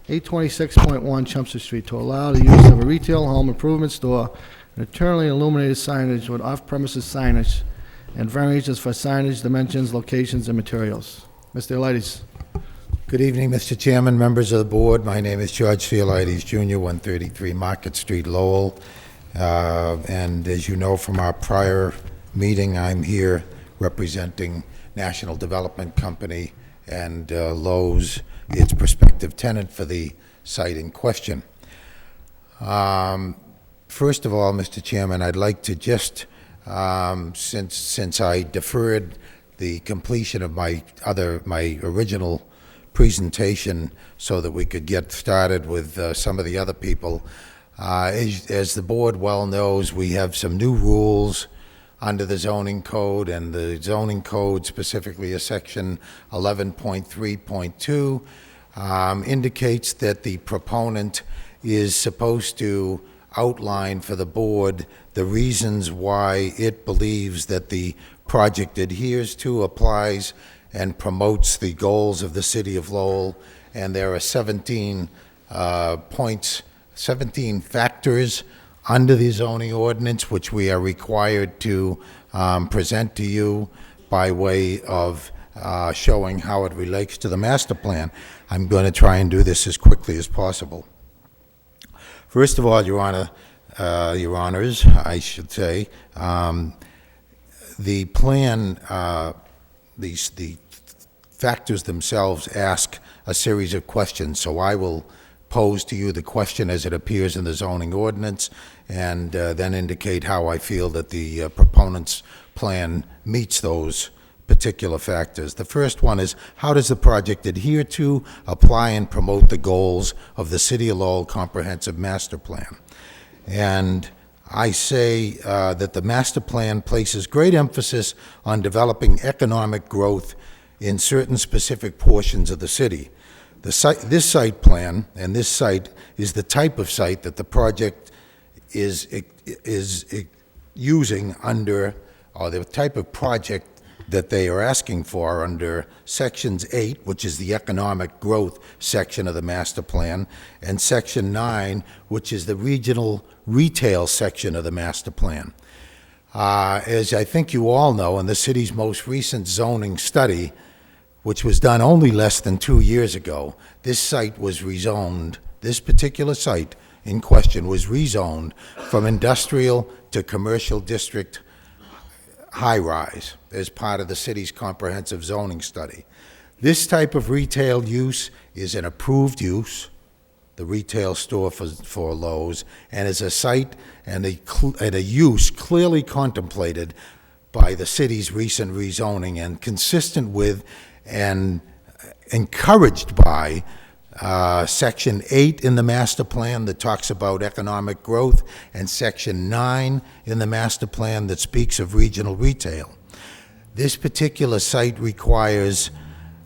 826.1 Chelmsford Street, to allow the use of a retail home improvement store and internally illuminated signage with off-premises signage and variances for signage, dimensions, locations, and materials. Mr. Elides. Good evening, Mr. Chairman, members of the board. My name is George Theolides Jr., 133 Market Street, Lowell. And as you know from our prior meeting, I'm here representing National Development Company and Lowe's, its prospective tenant for the site in question. First of all, Mr. Chairman, I'd like to just, since I deferred the completion of my original presentation so that we could get started with some of the other people, as the board well knows, we have some new rules under the zoning code, and the zoning code, specifically a section 11.3.2, indicates that the proponent is supposed to outline for the board the reasons why it believes that the project adheres to, applies, and promotes the goals of the city of Lowell. And there are 17 factors under the zoning ordinance which we are required to present to you by way of showing how it relates to the master plan. I'm going to try and do this as quickly as possible. First of all, Your Honor, Your Honors, I should say, the plan, the factors themselves ask a series of questions, so I will pose to you the question as it appears in the zoning ordinance, and then indicate how I feel that the proponent's plan meets those particular factors. The first one is, how does the project adhere to, apply, and promote the goals of the City of Lowell Comprehensive Master Plan? And I say that the master plan places great emphasis on developing economic growth in certain specific portions of the city. This site plan, and this site, is the type of site that the project is using under, or the type of project that they are asking for under Sections 8, which is the economic growth section of the master plan, and Section 9, which is the regional retail section of the master plan. As I think you all know, in the city's most recent zoning study, which was done only less than 2 years ago, this site was rezoned, this particular site in question was rezoned from industrial to commercial district high-rise as part of the city's comprehensive zoning study. This type of retail use is an approved use, the retail store for Lowe's, and is a site and a use clearly contemplated by the city's recent rezoning and consistent with and encouraged by Section 8 in the master plan that talks about economic growth, and Section 9 in the master plan that speaks of regional retail. This particular site requires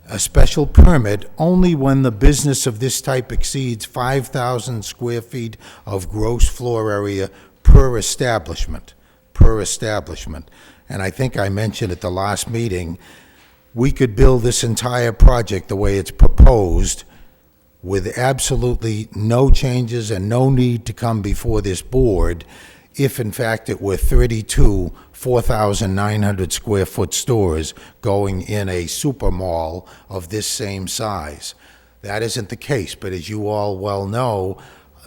a special permit only when the business of this type exceeds 5,000 square feet of gross floor area per establishment. And I think I mentioned at the last meeting, we could build this entire project the way it's proposed with absolutely no changes and no need to come before this board if, in fact, it were 32 4,900 square foot stores going in a super mall of this same size. That isn't the case, but as you all well know,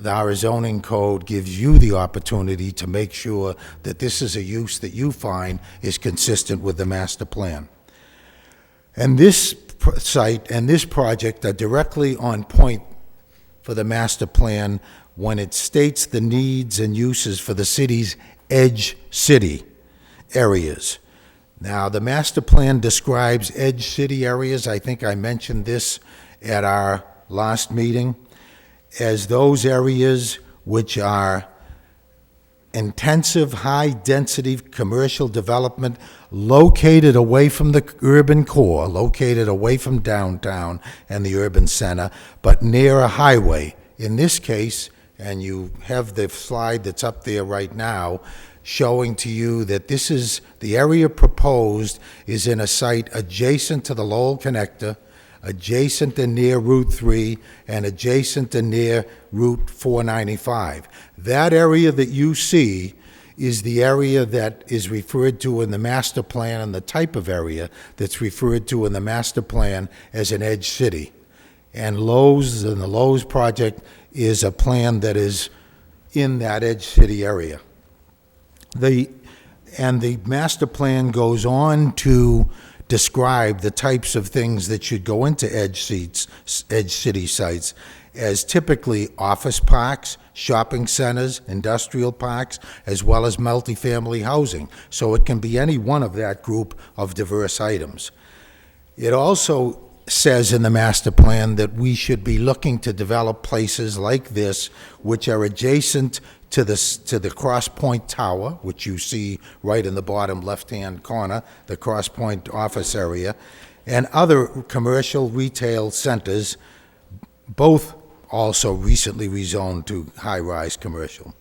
our zoning code gives you the opportunity to make sure that this is a use that you find is consistent with the master plan. And this site and this project are directly on point for the master plan when it states the needs and uses for the city's edge city areas. Now, the master plan describes edge city areas, I think I mentioned this at our last meeting, as those areas which are intensive, high-density commercial development located away from the urban core, located away from downtown and the urban center, but near a highway. In this case, and you have the slide that's up there right now, showing to you that this is, the area proposed is in a site adjacent to the Lowell Connector, adjacent and near Route 3, and adjacent and near Route 495. That area that you see is the area that is referred to in the master plan, and the type of area that's referred to in the master plan as an edge city. And Lowe's, and the Lowe's project is a plan that is in that edge city area. The master plan goes on to describe the types of things that should go into edge city sites as typically office parks, shopping centers, industrial parks, as well as multifamily housing. So it can be any one of that group of diverse items. It also says in the master plan that we should be looking to develop places like this, which are adjacent to the Cross Point Tower, which you see right in the bottom left-hand corner, the Cross Point office area, and other commercial retail centers, both also recently rezoned to high-rise commercial.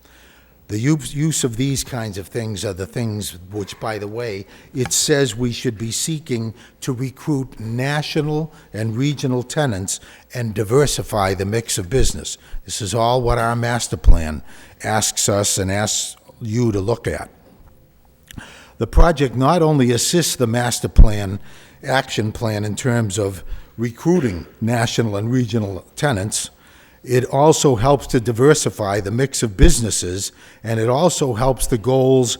The use of these kinds of things are the things which, by the way, it says we should be seeking to recruit national and regional tenants and diversify the mix of business. This is all what our master plan asks us and asks you to look at. The project not only assists the master plan, action plan in terms of recruiting national and regional tenants, it also helps to diversify the mix of businesses, and it also helps the goals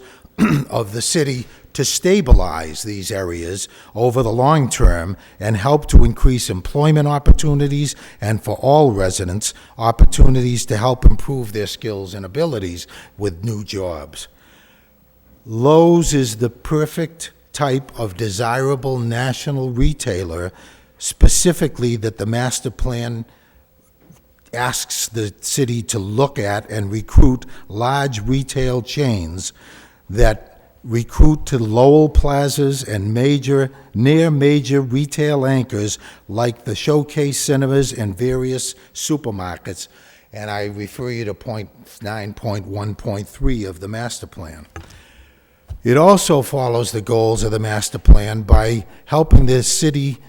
of the city to stabilize these areas over the long term and help to increase employment opportunities, and for all residents, opportunities to help improve their skills and abilities with new jobs. Lowe's is the perfect type of desirable national retailer, specifically that the master plan asks the city to look at and recruit large retail chains that recruit to Lowell plazas and near major retail anchors like the Showcase Cinemas and various supermarkets. And I refer you to point 9.1.3 of the master plan. It also follows the goals of the master plan by helping the city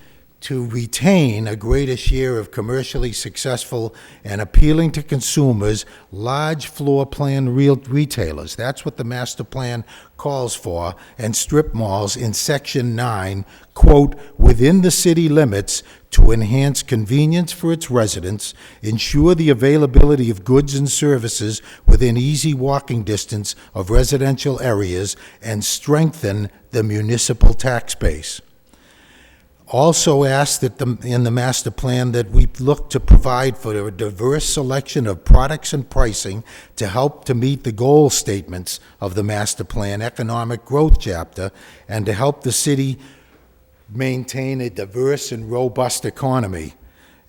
to retain a greater share of commercially successful and appealing to consumers large floor plan retailers. That's what the master plan calls for, and strip malls in Section 9, quote, within the city limits to enhance convenience for its residents, ensure the availability of goods and services within easy walking distance of residential areas, and strengthen the municipal tax base. Also asked that in the master plan that we look to provide for a diverse selection of products and pricing to help to meet the goal statements of the master plan economic growth chapter, and to help the city maintain a diverse and robust economy,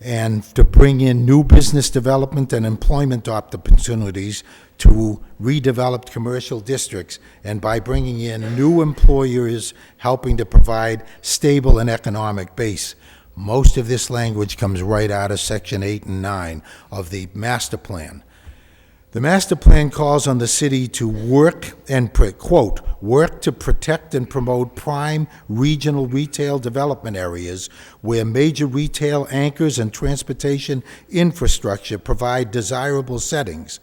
and to bring in new business development and employment opportunities to redeveloped commercial districts, and by bringing in new employers, helping to provide stable and economic base. Most of this language comes right out of Section 8 and 9 of the master plan. The master plan calls on the city to work and, quote, work to protect and promote prime regional retail development areas where major retail anchors and transportation infrastructure provide desirable settings.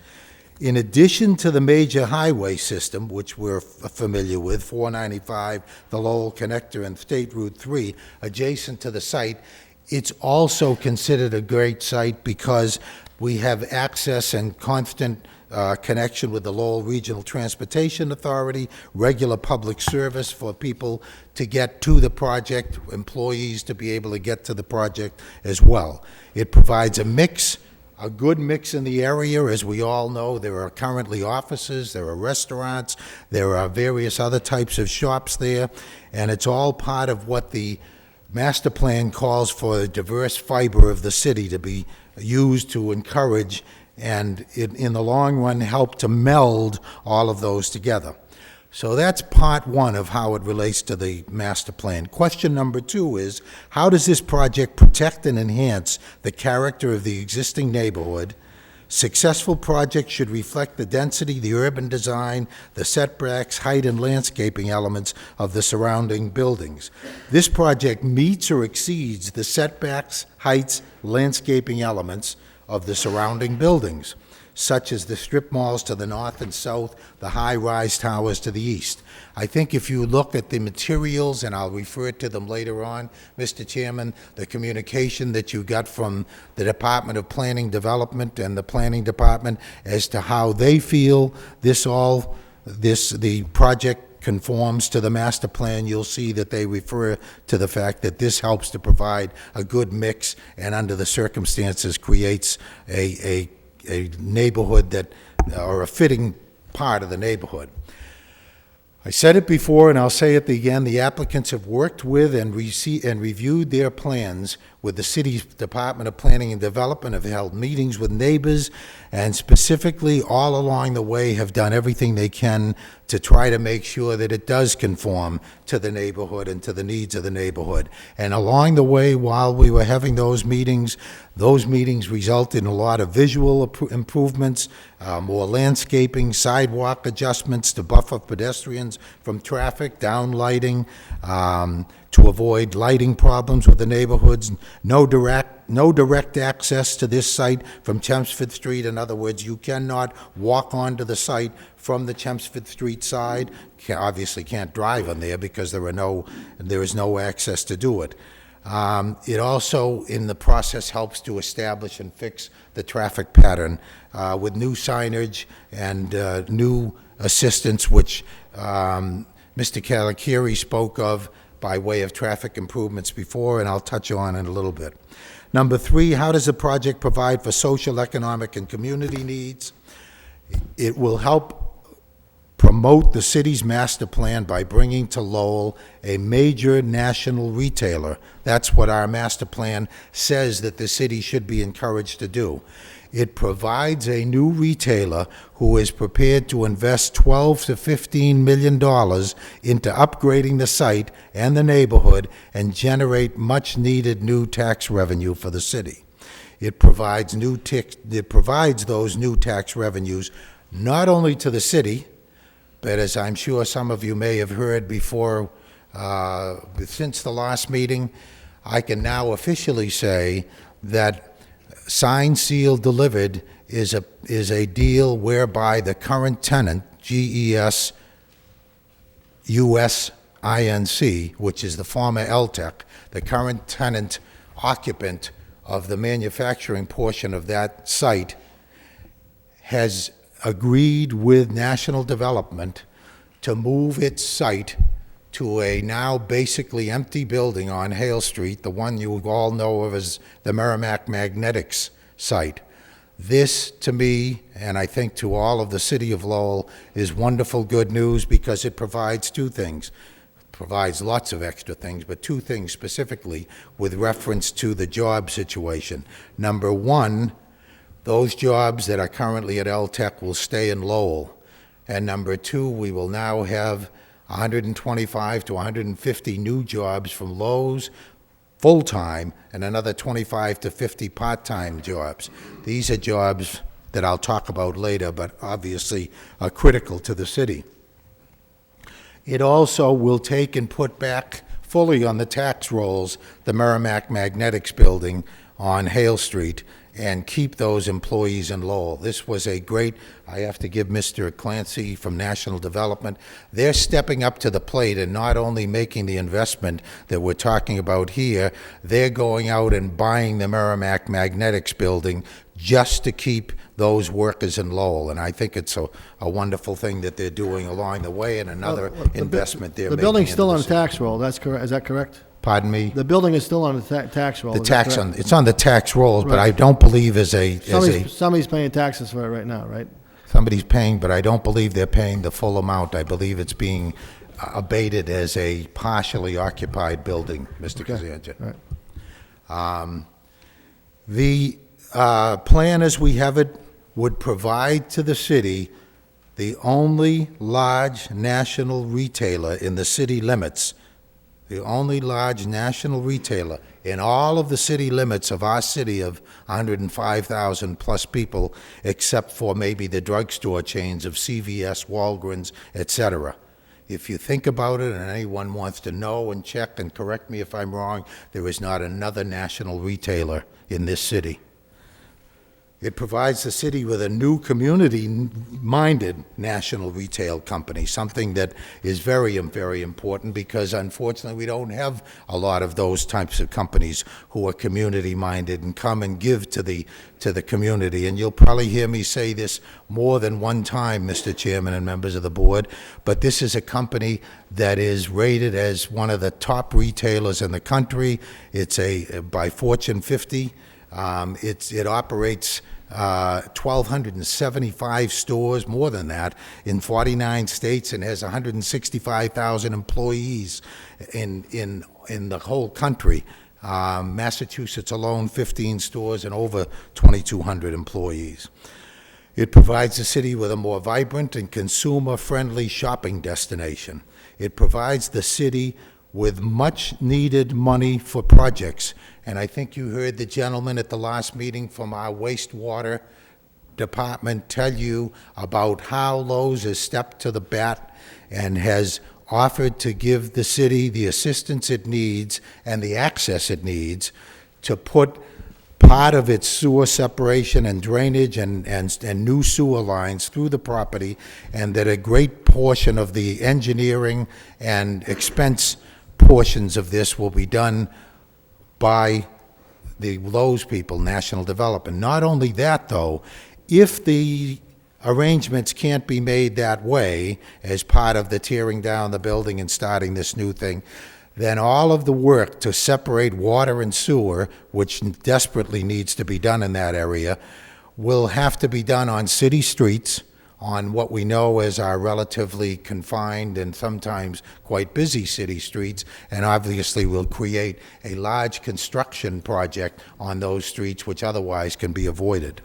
In addition to the major highway system, which we're familiar with, 495, the Lowell Connector, and State Route 3, adjacent to the site, it's also considered a great site because we have access and constant connection with the Lowell Regional Transportation Authority, regular public service for people to get to the project, employees to be able to get to the project as well. It provides a good mix in the area. As we all know, there are currently offices, there are restaurants, there are various other types of shops there, and it's all part of what the master plan calls for a diverse fiber of the city to be used to encourage and, in the long run, help to meld all of those together. So that's part one of how it relates to the master plan. Question number 2 is, how does this project protect and enhance the character of the existing neighborhood, Successful projects should reflect the density, the urban design, the setbacks, height, and landscaping elements of the surrounding buildings. This project meets or exceeds the setbacks, heights, landscaping elements of the surrounding buildings, such as the strip malls to the north and south, the high-rise towers to the east. I think if you look at the materials, and I'll refer to them later on, Mr. Chairman, the communication that you got from the Department of Planning Development and the Planning Department as to how they feel the project conforms to the master plan, you'll see that they refer to the fact that this helps to provide a good mix and under the circumstances creates a neighborhood that, or a fitting part of the neighborhood. I said it before and I'll say it again, the applicants have worked with and reviewed their plans with the city's Department of Planning and Development, have held meetings with neighbors, and specifically all along the way have done everything they can to try to make sure that it does conform to the neighborhood and to the needs of the neighborhood. And along the way, while we were having those meetings resulted in a lot of visual improvements, more landscaping, sidewalk adjustments to buffer pedestrians from traffic, down lighting, to avoid lighting problems with the neighborhoods, no direct access to this site from Chelmsford Street. In other words, you cannot walk onto the site from the Chelmsford Street side. Obviously can't drive on there because there is no access to do it. It also, in the process, helps to establish and fix the traffic pattern with new signage and new assistance, which Mr. Kalikiri spoke of by way of traffic improvements before, and I'll touch on in a little bit. Number 3, how does the project provide for social, economic, and community needs? It will help promote the city's master plan by bringing to Lowell a major national retailer. That's what our master plan says that the city should be encouraged to do. It provides a new retailer who is prepared to invest $12 to $15 million into upgrading the site and the neighborhood and generate much-needed new tax revenue for the city. It provides those new tax revenues not only to the city, but as I'm sure some of you may have heard before, since the last meeting, I can now officially say that signed, sealed, delivered is a deal whereby the current tenant, GES US INC, which is the former LTC, the current tenant occupant of the manufacturing portion of that site, has agreed with National Development to move its site to a now basically empty building on Hale Street, the one you all know of as the Merrimack Magnetics site. This, to me, and I think to all of the city of Lowell, is wonderful good news because it provides two things. It provides lots of extra things, but two things specifically with reference to the job situation. Number 1, those jobs that are currently at LTC will stay in Lowell. And number 2, we will now have 125 to 150 new jobs from Lowe's, full-time, and another 25 to 50 part-time jobs. These are jobs that I'll talk about later, but obviously are critical to the city. It also will take and put back fully on the tax rolls the Merrimack Magnetics building on Hale Street and keep those employees in Lowell. This was a great, I have to give Mr. Clancy from National Development, they're stepping up to the plate and not only making the investment that we're talking about here, they're going out and buying the Merrimack Magnetics building just to keep those workers in Lowell. And I think it's a wonderful thing that they're doing along the way and another investment they're making. The building's still on the the tax roll, that's correct, is that correct? Pardon me? The building is still on the tax roll. The is that tax correct? it's on the tax rolls, but Right. I don't believe Somebody's paying taxes for it right now, right? somebody's paying, but I don't believe they're paying the full amount. I believe it's being abated as a partially occupied building, Mr. Kazanjian. Right. The plan as we have it would provide to the city the only large national retailer in the city limits, the only large national retailer in all of the city limits of our city of 105,000 plus people, except for maybe the drugstore chains of CVS, Walgreens, etc. If you think about it, and anyone wants to know and check and correct me if I'm wrong, there is not another national retailer in this city. It provides the city with a new community-minded national retail company, something that is very, very important because unfortunately we don't have a lot of those types of companies who are community-minded and come and give to the community. And you'll probably hear me say this more than one time, Mr. Chairman and members of the board, but this is a company that is rated as one of the top retailers in the country. It's by Fortune 50. It operates 1,275 stores, more than that, in 49 states and has 165,000 employees in the whole country. Massachusetts alone, 15 stores and over 2,200 employees. It provides the city with a more vibrant and consumer-friendly shopping destination. It provides the city with much-needed money for projects. And I think you heard the gentleman at the last meeting from our wastewater department tell you about how Lowe's has stepped to the bat and has offered to give the city the assistance it needs and the access it needs to put part of its sewer separation and drainage and new sewer lines through the property, and that a great portion of the engineering and expense portions of this will be done by the Lowe's people, National Development. Not only that, though, if the arrangements can't be made that way as part of the tearing down the building and starting this new thing, then all of the work to separate water and sewer, which desperately needs to be done in that area, will have to be done on city streets, on what we know as our relatively confined and sometimes quite busy city streets, and obviously will create a large construction project on those streets which otherwise can be avoided.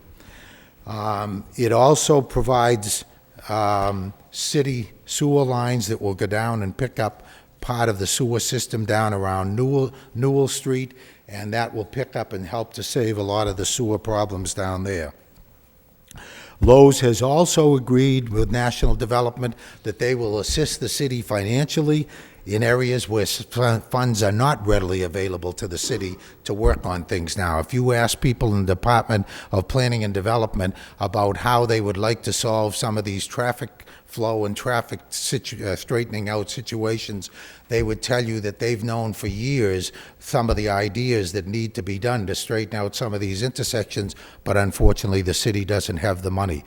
It also provides city sewer lines that will go down and pick up part of the sewer system down around Newell Street, and that will pick up and help to save a lot of the sewer problems down there. Lowe's has also agreed with National Development that they will assist the city financially in areas where funds are not readily available to the city to work on things now. If you ask people in the Department of Planning and Development about how they would like to solve some of these traffic flow and traffic straightening out situations, they would tell you that they've known for years some of the ideas that need to be done to straighten out some of these intersections, but unfortunately the city doesn't have the money.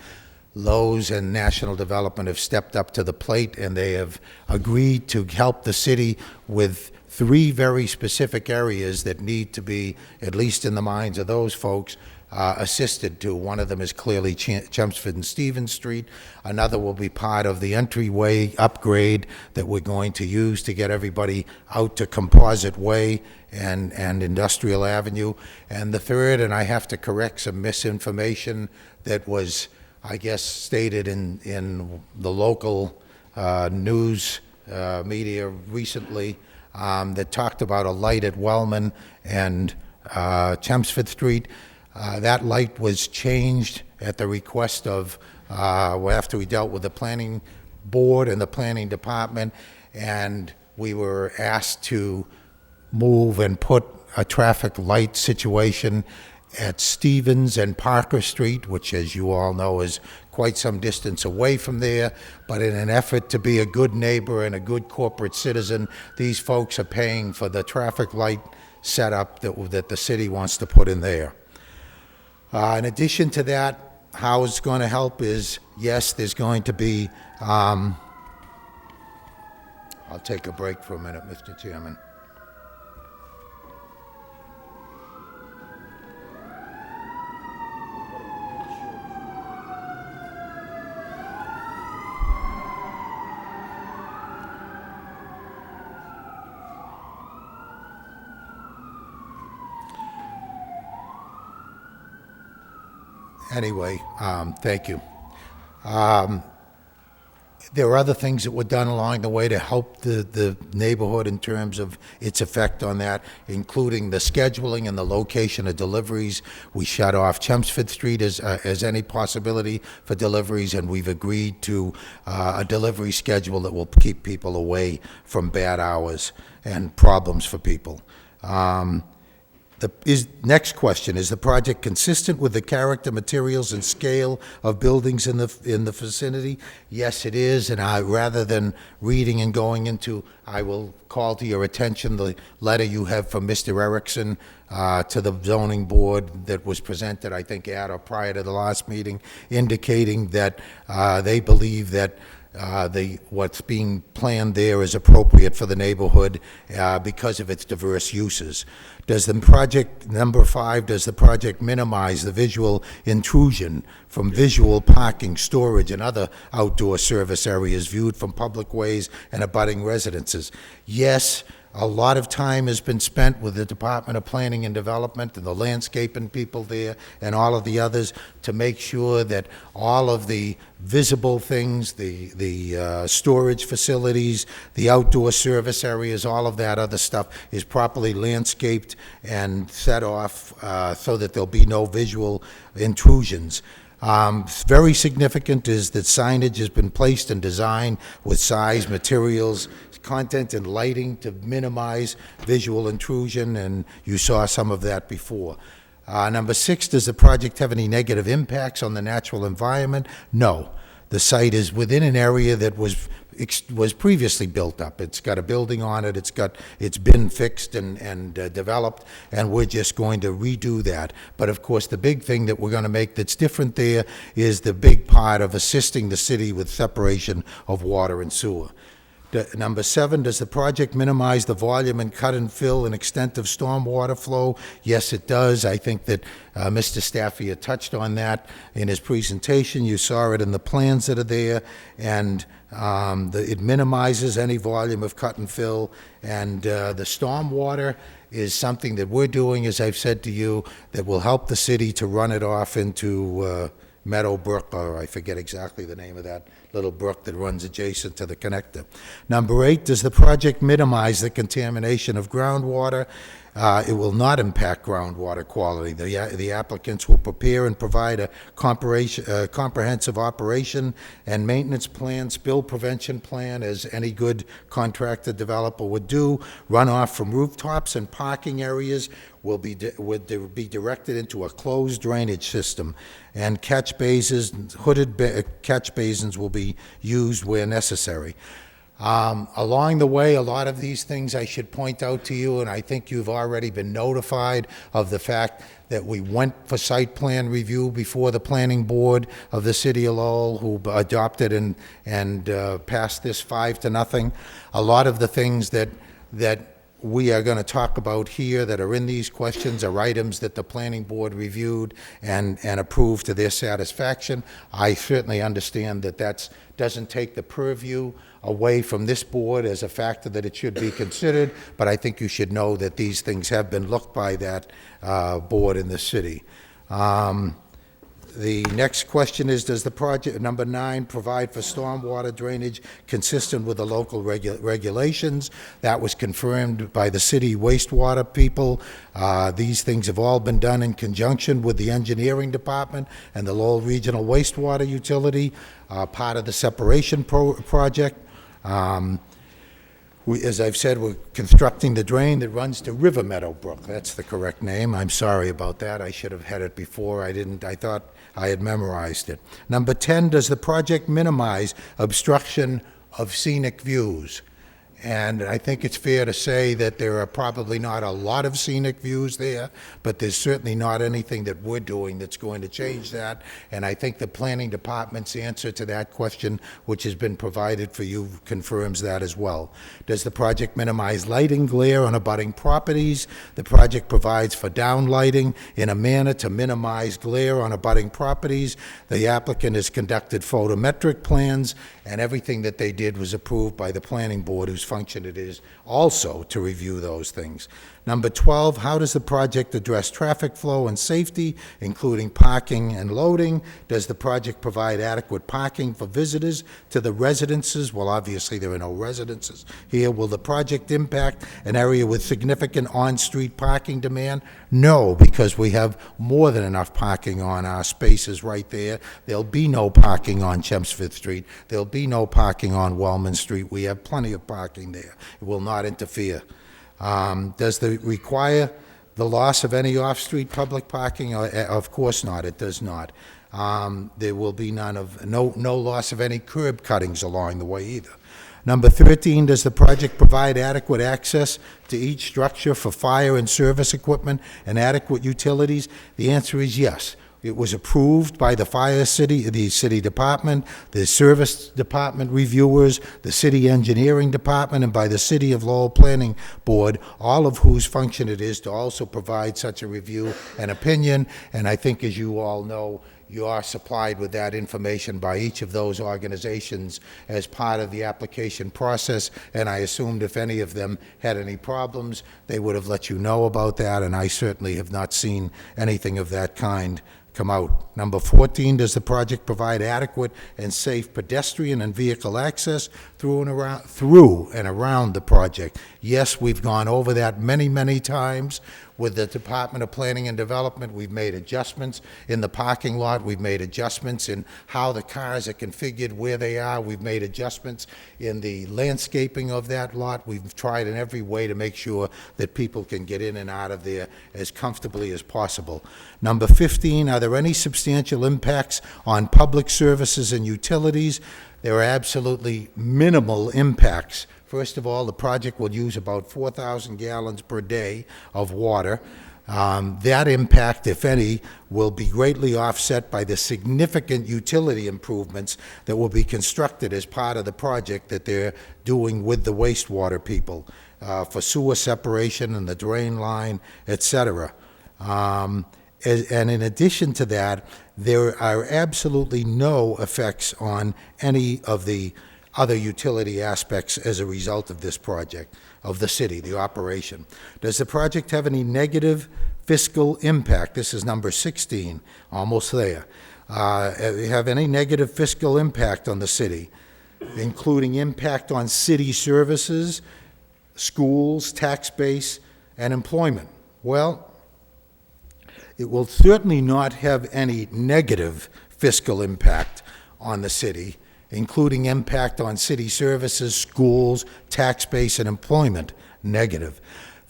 Lowe's and National Development have stepped up to the plate, and they have agreed to help the city with 3 very specific areas that need to be, at least in the minds of those folks, assisted to. One of them is clearly Chelmsford and Stevens Street. Another will be part of the entryway upgrade that we're going to use to get everybody out to Composite Way and Industrial Avenue. And the third, and I have to correct some misinformation that was, I guess, stated in the local news media recently, that talked about a light at Wellman and Chelmsford Street. That light was changed at the request of, after we dealt with the planning board and the planning department, and we were asked to move and put a traffic light situation at Stevens and Parker Street, which, as you all know, is quite some distance away from there. But in an effort to be a good neighbor and a good corporate citizen, these folks are paying for the traffic light setup that the city wants to put in there. In addition to that, how it's going to help is, yes, there's going to be, I'll take a break for a minute, Mr. Chairman. Anyway, thank you. There are other things that were done along the way to help the neighborhood in terms of its effect on that, including the scheduling and the location of deliveries. We shut off Chelmsford Street as any possibility for deliveries, and we've agreed to a delivery schedule that will keep people away from bad hours and problems for people. Next question, is the project consistent with the character, materials, and scale of buildings in the vicinity? Yes, it is, and rather than reading and going into, I will call to your attention the letter you have from Mr. Erickson to the zoning board that was presented, I think, at or prior to the last meeting, indicating that they believe that what's being planned there is appropriate for the neighborhood because of its diverse uses. Does the project, number 5, does the project minimize the visual intrusion from visual parking, storage, and other outdoor service areas viewed from public ways and abutting residences? Yes. A lot of time has been spent with the Department of Planning and Development and the landscaping people there and all of the others to make sure that all of the visible things, the storage facilities, the outdoor service areas, all of that other stuff is properly landscaped and set off so that there'll be no visual intrusions. Very significant is that signage has been placed and designed with size, materials, content, and lighting to minimize visual intrusion, and you saw some of that before. Number 6, does the project have any negative impacts on the natural environment? No. The site is within an area that was previously built up. It's got a building on it, it's been fixed and developed, and we're just going to redo that. But of course, the big thing that we're going to make that's different there is the big part of assisting the city with separation of water and sewer. Number 7, does the project minimize the volume and cut and fill and extent of stormwater flow? Yes, it does. I think that Mr. Staffia touched on that in his presentation. You saw it in the plans that are there, and it minimizes any volume of cut and fill, and the stormwater is something that we're doing, as I've said to you, that will help the city to run it off into Meadowbrook, or I forget exactly the name of that little brook that runs adjacent to the connector. Number 8, does the project minimize the contamination of groundwater? It will not impact groundwater quality. The applicants will prepare and provide a comprehensive operation and maintenance plan, spill prevention plan, as any good contractor developer would do. Runoff from rooftops and parking areas would be directed into a closed drainage system, and catch basins, catch basins will be used where necessary. Along the way, a lot of these things I should point out to you, and I think you've already been notified of the fact that we went for site plan review before the planning board of the city of Lowell, who adopted and passed this 5-0. A lot of the things that we are going to talk about here that are in these questions are items that the planning board reviewed and approved to their satisfaction. I certainly understand that that doesn't take the purview away from this board as a factor that it should be considered, but I think you should know that these things have been looked by that board in the city. The next question is, does the project, number 9, provide for stormwater drainage consistent with the local regulations? That was confirmed by the city wastewater people. These things have all been done in conjunction with the engineering department and the Lowell Regional Wastewater Utility, part of the separation project. As I've said, we're constructing the drain that runs to River Meadowbrook. That's the correct name. I'm sorry about that. I should have had it before. I didn't. I thought I had memorized it. Number 10, does the project minimize obstruction of scenic views? And I think it's fair to say that there are probably not a lot of scenic views there, but there's certainly not anything that we're doing that's going to change that. And I think the planning department's answer to that question, which has been provided for you, confirms that as well. Does the project minimize lighting glare on abutting properties? The project provides for downlighting in a manner to minimize glare on abutting properties. The applicant has conducted photometric plans, and everything that they did was approved by the planning board, whose function it is also to review those things. Number 12, how does the project address traffic flow and safety, including parking and loading? Does the project provide adequate parking for visitors to the residences? Well, obviously, there are no residences here. Will the project impact an area with significant on-street parking demand? No, because we have more than enough parking on our spaces right there. There'll be no parking on Chelmsford Street. There'll be no parking on Wellman Street. We have plenty of parking there. It will not interfere. Does it require the loss of any off-street public parking? Of course not, it does not. There will be no loss of any curb cuttings along the way either. Number 13, does the project provide adequate access to each structure for fire and service equipment and adequate utilities? The answer is yes. It was approved by the the city department, the service department reviewers, the city engineering department, and by the City of Lowell Planning Board, all of whose function it is to also provide such a review and opinion. And I think, as you all know, you are supplied with that information by each of those organizations as part of the application process, and I assumed if any of them had any problems, they would have let you know about that, and I certainly have not seen anything of that kind come out. Number 14, does the project provide adequate and safe pedestrian and vehicle access through and around the project? Yes, we've gone over that many, many times with the Department of Planning and Development. We've made adjustments in the parking lot. We've made adjustments in how the cars are configured, where they are. We've made adjustments in the landscaping of that lot. We've tried in every way to make sure that people can get in and out of there as comfortably as possible. Number 15, are there any substantial impacts on public services and utilities? There are absolutely minimal impacts. First of all, the project will use about 4,000 gallons per day of water. That impact, if any, will be greatly offset by the significant utility improvements that will be constructed as part of the project that they're doing with the wastewater people for sewer separation and the drain line, etc. And in addition to that, there are absolutely no effects on any of the other utility aspects as a result of this project, of the city, the operation. Does the project have any negative fiscal impact? This is number 16, almost there. Have any negative fiscal impact on the city, including impact on city services, schools, tax base, and employment? Well, it will certainly not have any negative fiscal impact on the city, including impact on city services, schools, tax base, and employment. Negative.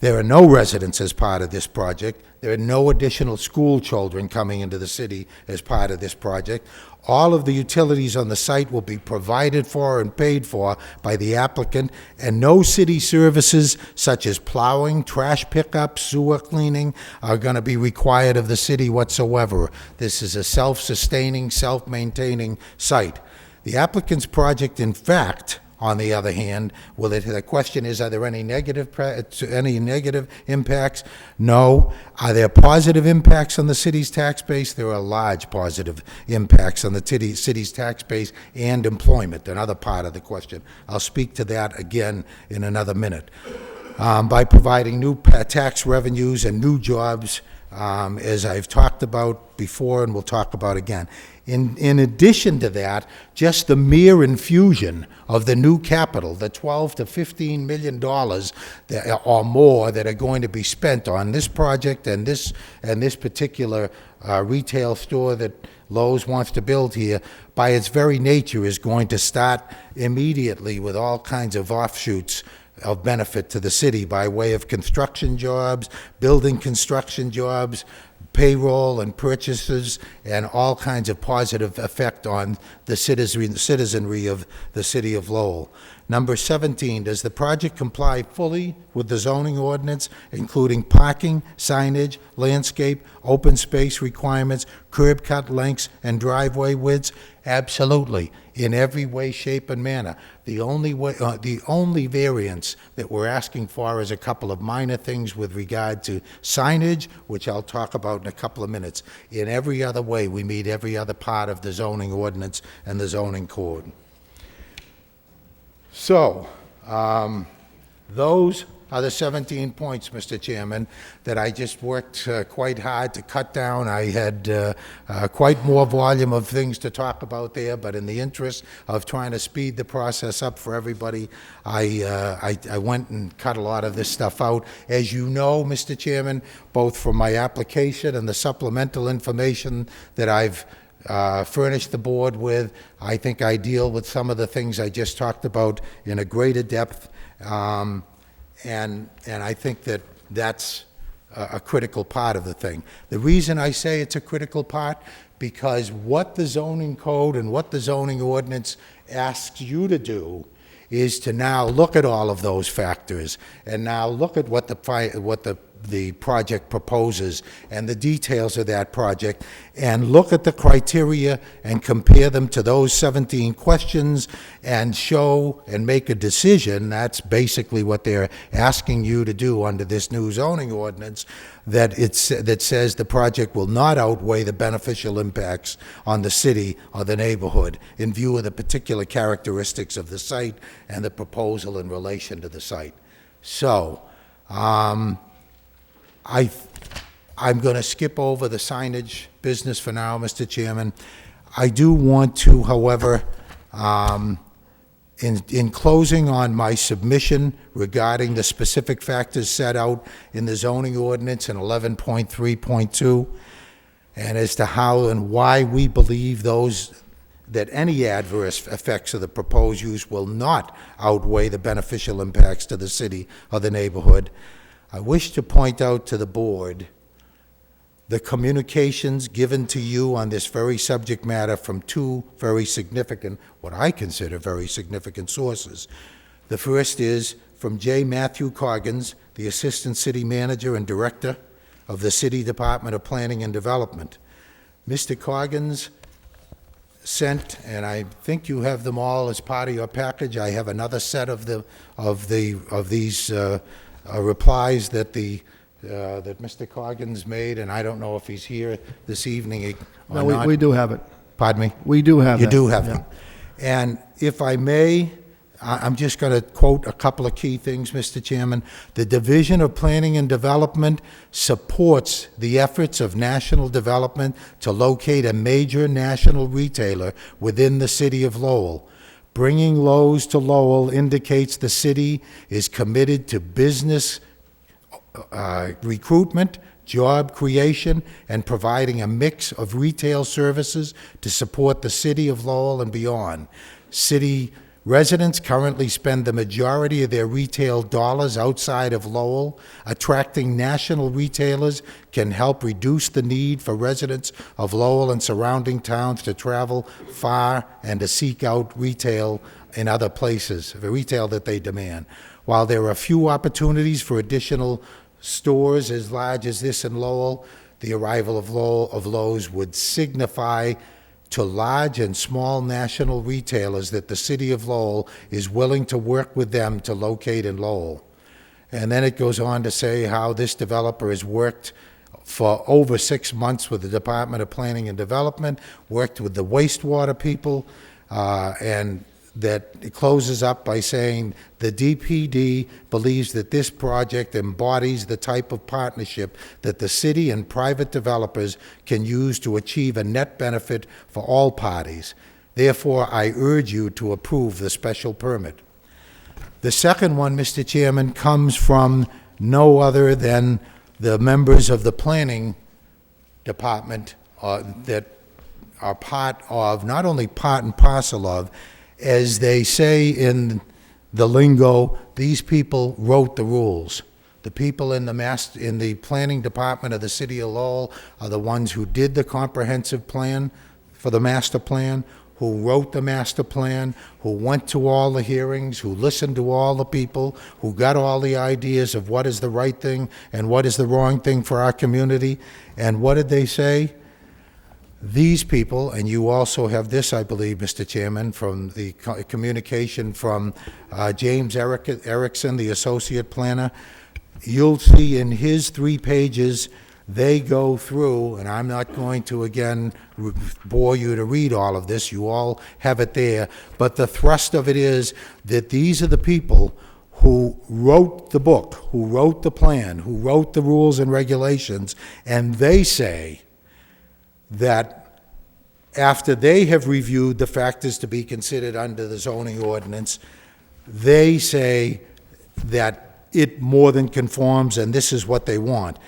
There are no residents as part of this project. There are no additional school children coming into the city as part of this project. All of the utilities on the site will be provided for and paid for by the applicant, and no city services such as plowing, trash pickup, sewer cleaning are going to be required of the city whatsoever. This is a self-sustaining, self-maintaining site. The applicant's project, in fact, on the other hand, the question is, are there any negative impacts? No. Are there positive impacts on the city's tax base? There are large positive impacts on the city's tax base and employment, another part of the question. I'll speak to that again in another minute. By providing new tax revenues and new jobs, as I've talked about before and we'll talk about again. In addition to that, just the mere infusion of the new capital, the $12 to $15 million or more that are going to be spent on this project and this particular retail store that Lowe's wants to build here, by its very nature is going to start immediately with all kinds of offshoots of benefit to the city by way of construction jobs, building construction jobs, payroll and purchases, and all kinds of positive effect on the citizenry of the city of Lowell. Number 17, does the project comply fully with the zoning ordinance, including parking, signage, landscape, open space requirements, curb cut lengths, and driveway widths? Absolutely, in every way, shape, and manner. The only variance that we're asking for is a couple of minor things with regard to signage, which I'll talk about in a couple of minutes. In every other way, we meet every other part of the zoning ordinance and the zoning code. So, those are the 17 points, Mr. Chairman, that I just worked quite hard to cut down. I had quite more volume of things to talk about there, but in the interest of trying to speed the process up for everybody, I went and cut a lot of this stuff out. As you know, Mr. Chairman, both from my application and the supplemental information that I've furnished the board with, I think I deal with some of the things I just talked about in a greater depth, and I think that that's a critical part of the thing. The reason I say it's a critical part, because what the zoning code and what the zoning ordinance asks you to do is to now look at all of those factors and now look at what the project proposes and the details of that project, and look at the criteria and compare them to those 17 questions and show and make a decision. That's basically what they're asking you to do under this new zoning ordinance, that says the project will not outweigh the beneficial impacts on the city or the neighborhood in view of the particular characteristics of the site and the proposal in relation to the site. So, I'm going to skip over the signage business for now, Mr. Chairman. I do want to, however, in closing on my submission regarding the specific factors set out in the zoning ordinance in 11.3.2, and as to how and why we believe that any adverse effects of the proposed use will not outweigh the beneficial impacts to the city or the neighborhood, I wish to point out to the board the communications given to you on this very subject matter from two very significant, what I consider very significant sources. The first is from J. Matthew Coggins, the Assistant City Manager and Director of the City Department of Planning and Development. Mr. Coggins sent, and I think you have them all as part of your package. I have another set of these replies that that Mr. Coggins made, and I don't know if he's here this evening or No, not. we do have it. Pardon me? We do have You that. do have Yeah. them. And if I may, I'm just going to quote a couple of key things, Mr. Chairman. The Division of Planning and Development supports the efforts of national development to locate a major national retailer within the city of Lowell. Bringing Lowe's to Lowell indicates the city is committed to business recruitment, job creation, and providing a mix of retail services to support the city of Lowell and beyond. City residents currently spend the majority of their retail dollars outside of Lowell. Attracting national retailers can help reduce the need for residents of Lowell and surrounding towns to travel far and to seek out retail in other places, the retail that they demand. While there are few opportunities for additional stores as large as this in Lowell, the arrival of Lowe's would signify to large and small national retailers that the city of Lowell is willing to work with them to locate in Lowell. And then it goes on to say how this developer has worked for over 6 months with the Department of Planning and Development, worked with the wastewater people, and that it closes up by saying the DPD believes that this project embodies the type of partnership that the city and private developers can use to achieve a net benefit for all parties. Therefore, I urge you to approve the special permit. The second one, Mr. Chairman, comes from no other than the members of the planning department that are part of, not only part and parcel of, as they say in the lingo, these people wrote the rules. The people in the planning department of the city of Lowell are the ones who did the comprehensive plan for the master plan, who wrote the master plan, who went to all the hearings, who listened to all the people, who got all the ideas of what is the right thing and what is the wrong thing for our community. And what did they say? These people, and you also have this, I believe, Mr. Chairman, from the communication from James Erickson, the associate planner, you'll see in his 3 pages, they go through, and I'm not going to, again, bore you to read all of this. You all have it there. But the thrust of it is that these are the people who wrote the book, who wrote the plan, who wrote the rules and regulations, and they say that after they have reviewed the factors to be considered under the zoning ordinance, they say that it more than conforms, and this is what they want.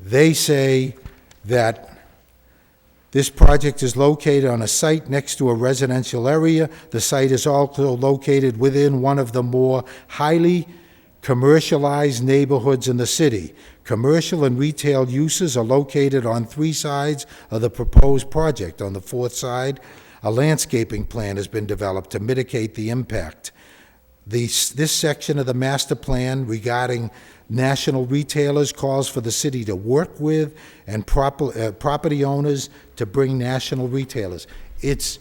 They say that this project is located on a site next to a residential area. The site is also located within one of the more highly commercialized neighborhoods in the city. Commercial and retail uses are located on 3 sides of the proposed project. On the 4th side, a landscaping plan has been developed to mitigate the impact. This section of the master plan regarding national retailers calls for the city to work with and property owners to bring national retailers. It's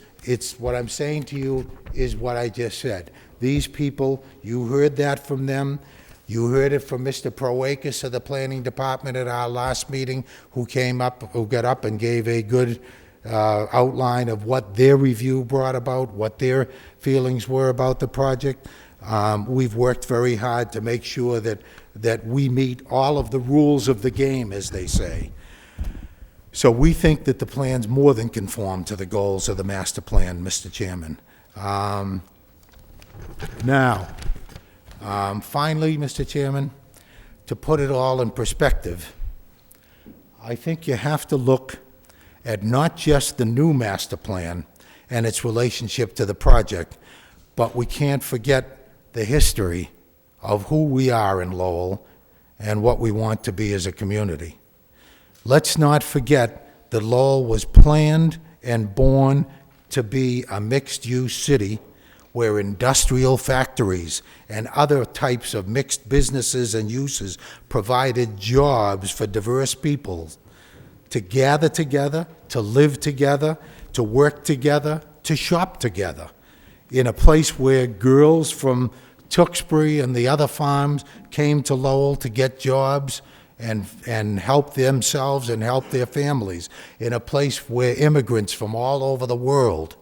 what I'm saying to you is what I just said. These people, you heard that from them. You heard it from Mr. Proakis of the planning department at our last meeting, who got up and gave a good outline of what their review brought about, what their feelings were about the project. We've worked very hard to make sure that we meet all of the rules of the game, as they say. So we think that the plans more than conform to the goals of the master plan, Mr. Chairman. Finally, Mr. Chairman, to put it all in perspective, I think you have to look at not just the new master plan and its relationship to the project, but we can't forget the history of who we are in Lowell and what we want to be as a community. Let's not forget that Lowell was planned and born to be a mixed-use city where industrial factories and other types of mixed businesses and uses provided jobs for diverse people to gather together, to live together, to work together, to shop together, in a place where girls from Tewksbury and the other farms came to Lowell to get jobs and help themselves and help their families, in a place where immigrants from all over the world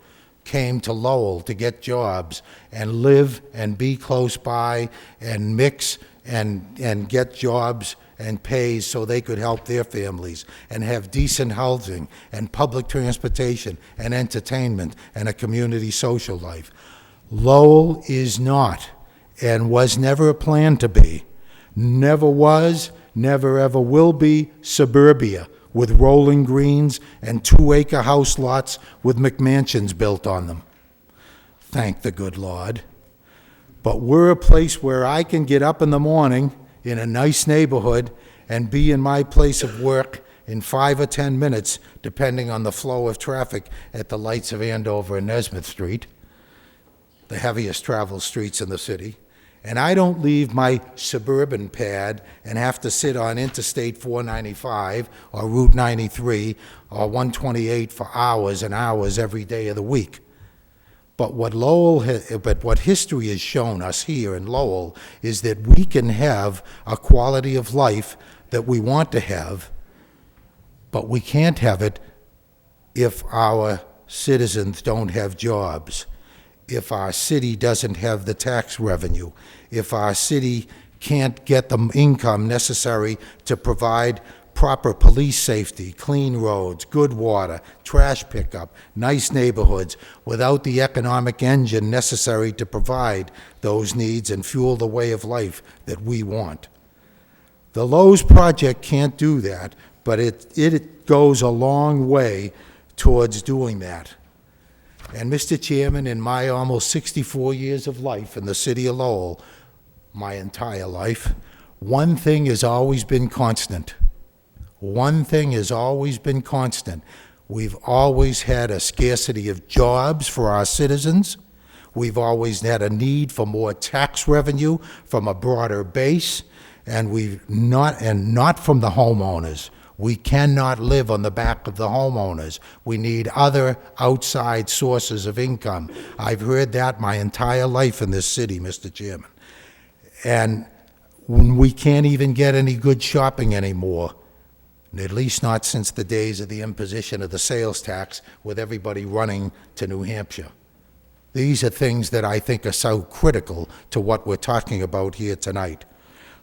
came to Lowell to get jobs and live and be close by and mix and get jobs and pays so they could help their families and have decent housing and public transportation and entertainment and a community social life. Lowell is not and was never planned to be, never was, never ever will be suburbia with rolling greens and 2-acre house lots with McMansions built on them. Thank the good Lord. But we're a place where I can get up in the morning in a nice neighborhood and be in my place of work in 5 or 10 minutes, depending on the flow of traffic at the lights of Andover and Nesmith Street, the heaviest traveled streets in the city. And I don't leave my suburban pad and have to sit on Interstate 495 or Route 93 or 128 for hours and hours every day of the week. But what history has shown us here in Lowell is that we can have a quality of life that we want to have, but we can't have it if our citizens don't have jobs, if our city doesn't have the tax revenue, if our city can't get the income necessary to provide proper police safety, clean roads, good water, trash pickup, nice neighborhoods, without the economic engine necessary to provide those needs and fuel the way of life that we want. The Lowe's project can't do that, but it goes a long way towards doing that. And Mr. Chairman, in my almost 64 years of life in the city of Lowell, my entire life, one thing has always been constant. One thing has always been constant. We've always had a scarcity of jobs for our citizens. We've always had a need for more tax revenue from a broader base, and not from the homeowners. We cannot live on the back of the homeowners. We need other outside sources of income. I've heard that my entire life in this city, Mr. Chairman. And when we can't even get any good shopping anymore, at least not since the days of the imposition of the sales tax with everybody running to New Hampshire. These are things that I think are so critical to what we're talking about here tonight.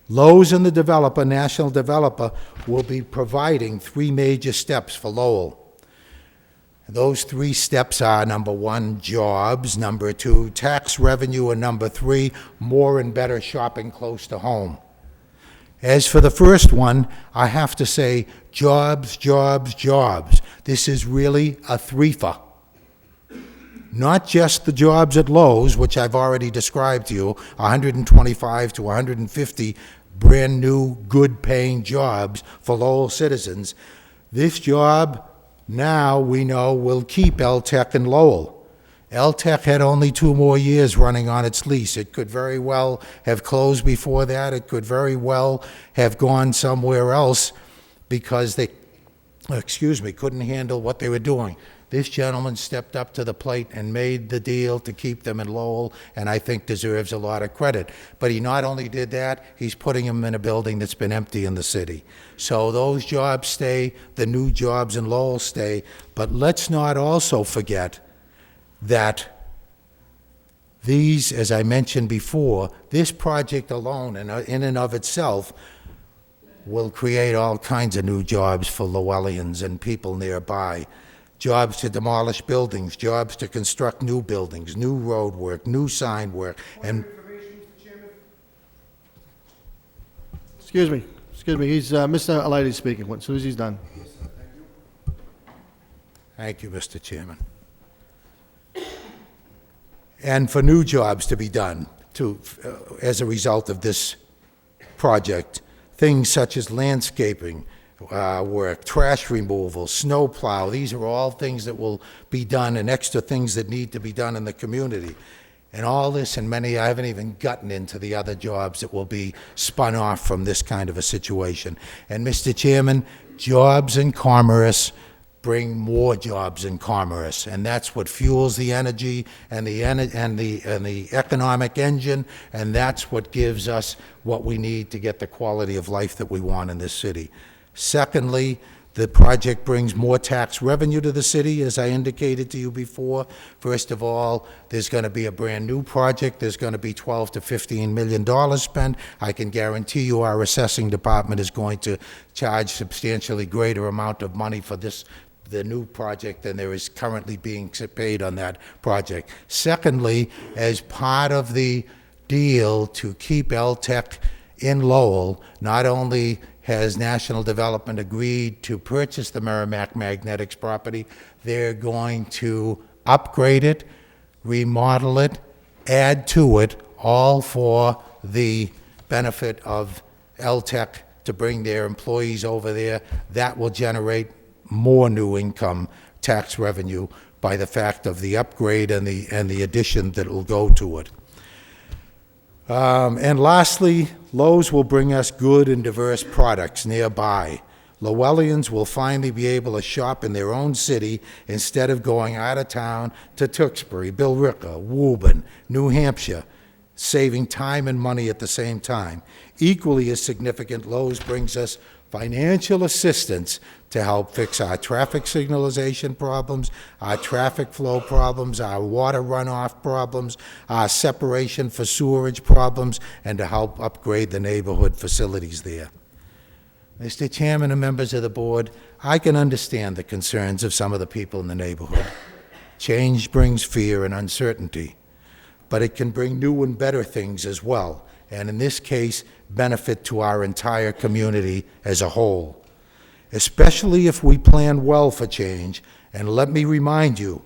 Lowe's and the developer, national developer, will be providing 3 major steps for Lowell. Those 3 steps are, number 1, jobs, number 2, tax revenue, and number 3, more and better shopping close to home. As for the first one, I have to say, jobs, jobs, jobs. This is really a threefer. Not just the jobs at Lowe's, which I've already described to you, 125 to 150 brand new, good-paying jobs for Lowell citizens. This job, now we know, will keep LTC in Lowell. LTC had only 2 more years running on its lease. It could very well have closed before that. It could very well have gone somewhere else because they, couldn't handle what they were doing. This gentleman stepped up to the plate and made the deal to keep them in Lowell, and I think deserves a lot of credit. But he not only did that, he's putting them in a building that's been empty in the city. So those jobs stay, the new jobs in Lowell stay, but let's not also forget that these, as I mentioned before, this project alone in and of itself will create all kinds of new jobs for Lowellians and people nearby. Jobs to demolish buildings, jobs to construct new buildings, new road work, new sign work, and... Excuse me, he's, Mr. Alighty speaking, as soon as he's done. Thank you, Mr. Chairman. And for new jobs to be done as a result of this project, things such as landscaping, work, trash removal, snow plow. These are all things that will be done and extra things that need to be done in the community. And all this and many, I haven't even gotten into the other jobs that will be spun off from this kind of a situation. And Mr. Chairman, jobs and commerce bring more jobs in commerce, and that's what fuels the energy and the economic engine, and that's what gives us what we need to get the quality of life that we want in this city. Secondly, the project brings more tax revenue to the city, as I indicated to you before. First of all, there's going to be a brand new project. There's going to be $12 to $15 million spent. I can guarantee you our assessing department is going to charge substantially greater amount of money for the new project than there is currently being paid on that project. Secondly, as part of the deal to keep LTC in Lowell, not only has National Development agreed to purchase the Merrimack Magnetics property, they're going to upgrade it, remodel it, add to it, all for the benefit of LTC to bring their employees over there. That will generate more new income tax revenue by the fact of the upgrade and the addition that will go to it. And lastly, Lowe's will bring us good and diverse products nearby. Lowellians will finally be able to shop in their own city instead of going out of town to Tewksbury, Billerica, Woburn, New Hampshire, saving time and money at the same time. Equally as significant, Lowe's brings us financial assistance to help fix our traffic signalization problems, our traffic flow problems, our water runoff problems, our separation for sewerage problems, and to help upgrade the neighborhood facilities there. Mr. Chairman and members of the board, I can understand the concerns of some of the people in the neighborhood. Change brings fear and uncertainty, but it can bring new and better things as well, and in this case, benefit to our entire community as a whole, especially if we plan well for change. And let me remind you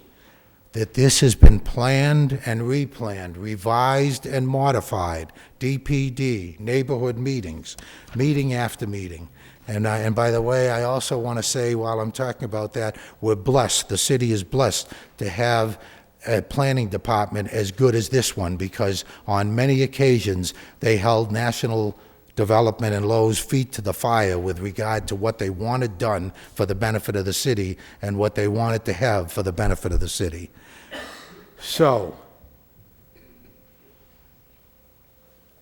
that this has been planned and replanned, revised and modified, DPD, neighborhood meetings, meeting after meeting. And by the way, I also want to say, while I'm talking about that, we're blessed, the city is blessed to have a planning department as good as this one, because on many occasions they held National Development and Lowe's feet to the fire with regard to what they wanted done for the benefit of the city and what they wanted to have for the benefit of the city. So,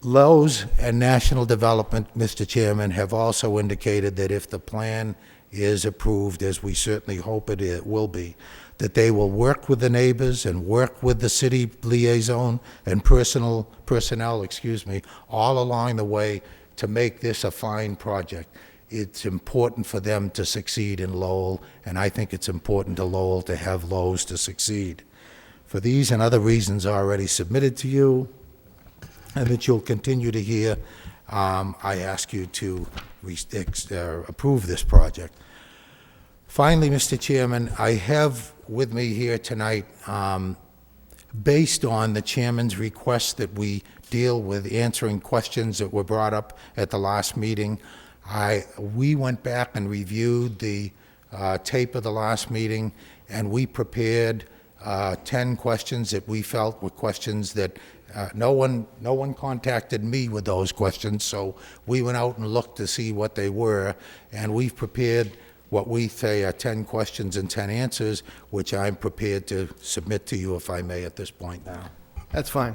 Lowe's and National Development, Mr. Chairman, have also indicated that if the plan is approved, as we certainly hope it will be, that they will work with the neighbors and work with the city liaison and personnel, all along the way to make this a fine project. It's important for them to succeed in Lowell, and I think it's important to Lowell to have Lowe's to succeed. For these and other reasons already submitted to you, and that you'll continue to hear, I ask you to approve this project. Finally, Mr. Chairman, I have with me here tonight, based on the chairman's request that we deal with answering questions that were brought up at the last meeting, we went back and reviewed the tape of the last meeting, and we prepared 10 questions that we felt were questions that no one contacted me with those questions, so we went out and looked to see what they were, and we've prepared what we say are 10 questions and 10 answers, which I'm prepared to submit to you, if I may, at this point now. That's fine.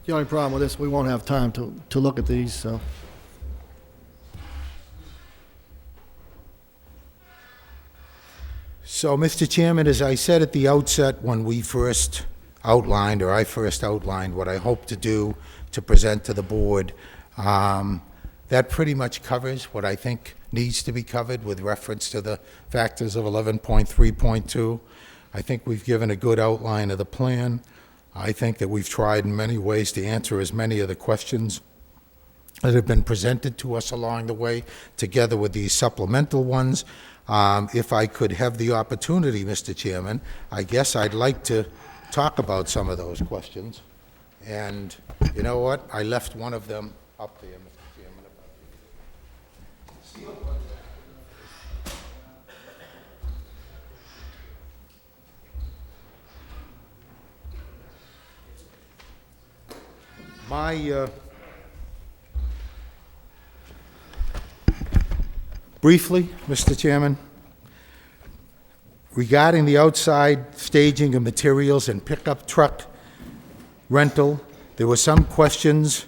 The only problem with this, we won't have time to look at these, so. So, Mr. Chairman, as I said at the outset when we first outlined, or I first outlined what I hope to do to present to the board, that pretty much covers what I think needs to be covered with reference to the factors of 11.3.2. I think we've given a good outline of the plan. I think that we've tried in many ways to answer as many of the questions that have been presented to us along the way, together with these supplemental ones. If I could have the opportunity, Mr. Chairman, I guess I'd like to talk about some of those questions. And you know what? I left one of them up there, Mr. Chairman. Briefly, Mr. Chairman, regarding the outside staging of materials and pickup truck rental, there were some questions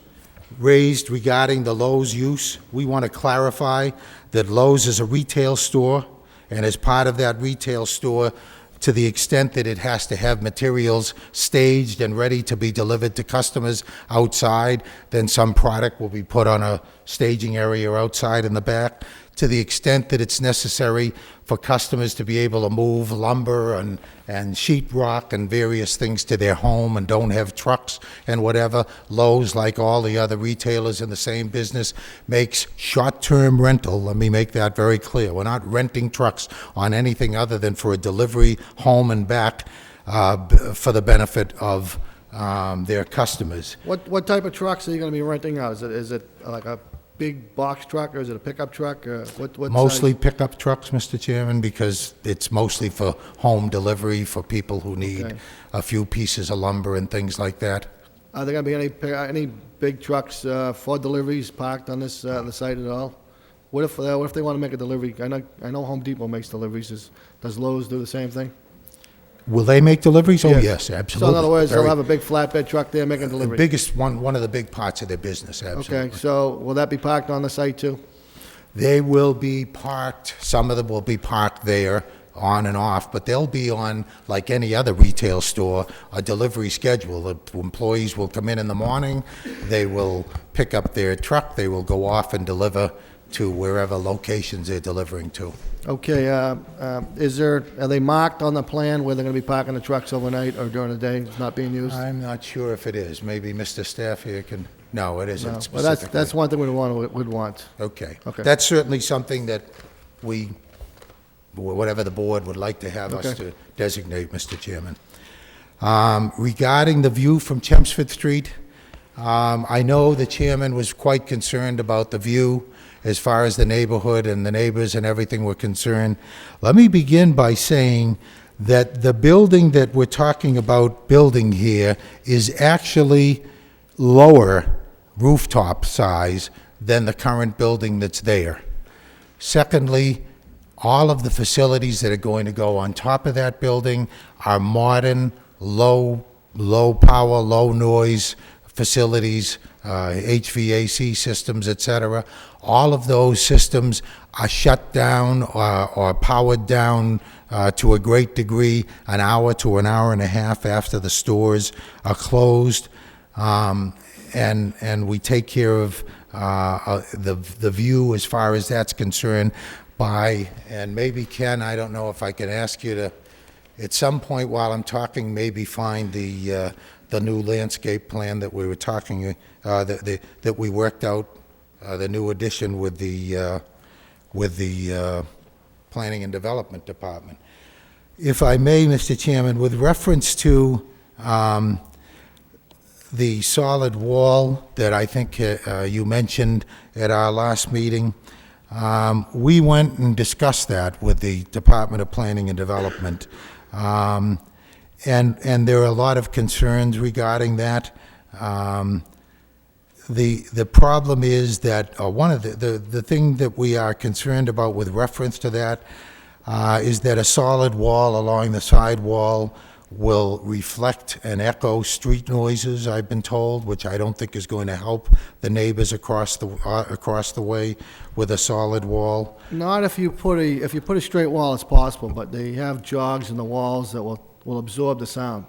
raised regarding the Lowe's use. We want to clarify that Lowe's is a retail store, and as part of that retail store, to the extent that it has to have materials staged and ready to be delivered to customers outside, then some product will be put on a staging area outside in the back. To the extent that it's necessary for customers to be able to move lumber and sheetrock and various things to their home and don't have trucks and whatever, Lowe's, like all the other retailers in the same business, makes short-term rental. Let me make that very clear. We're not renting trucks on anything other than for a delivery home and back for the benefit of their customers. What type of trucks are you going to be renting out? Is it like a big box truck, or is it a pickup truck? What Mostly size? pickup trucks, Mr. Chairman, because it's mostly for home delivery for people who need a few pieces of lumber and things like that. Are there going to be any big trucks for deliveries parked on this the site at all? What if they want to make a delivery? I know Home Depot makes deliveries. Does Lowe's do the same thing? Will they make deliveries? Oh, yes, absolutely. So in other words, they'll have a big flatbed truck there making The deliveries? biggest one of the big parts of their business, absolutely. Okay, so will that be parked on the site too? They will be parked, some of them will be parked there on and off, but they'll be on, like any other retail store, a delivery schedule. The employees will come in the morning, they will pick up their truck, they will go off and deliver to wherever locations they're delivering to. Okay, are they marked on the plan where they're going to be parking the trucks overnight or during the day, it's not being used? I'm not sure if it is. Maybe Mr. Staff here can, no, it isn't No. Well, specifically. that's one thing we'd want. Okay. Okay. That's certainly something that whatever the board would like to have us Okay. to designate, Mr. Chairman. Regarding the view from Chelmsford Street, I know the chairman was quite concerned about the view as far as the neighborhood and the neighbors and everything were concerned. Let me begin by saying that the building that we're talking about building here is actually lower rooftop size than the current building that's there. Secondly, all of the facilities that are going to go on top of that building are modern, low power, low noise facilities, HVAC systems, et cetera. All of those systems are shut down or powered down to a great degree an hour to an hour and a half after the stores are closed. And we take care of the view as far as that's concerned by, and maybe Ken, I don't know if I can ask you to, at some point while I'm talking, maybe find the new landscape plan that we were talking, that we worked out, the new addition with the Planning and Development Department. If I may, Mr. Chairman, with reference to the solid wall that I think you mentioned at our last meeting, we went and discussed that with the Department of Planning and Development. And there are a lot of concerns regarding that. The problem is that one of the thing that we are concerned about with reference to that is that a solid wall along the side wall will reflect and echo street noises, I've been told, which I don't think is going to help the neighbors across the way with a solid wall. Not if you put a straight wall, it's possible, but they have jogs in the walls that will absorb the sound.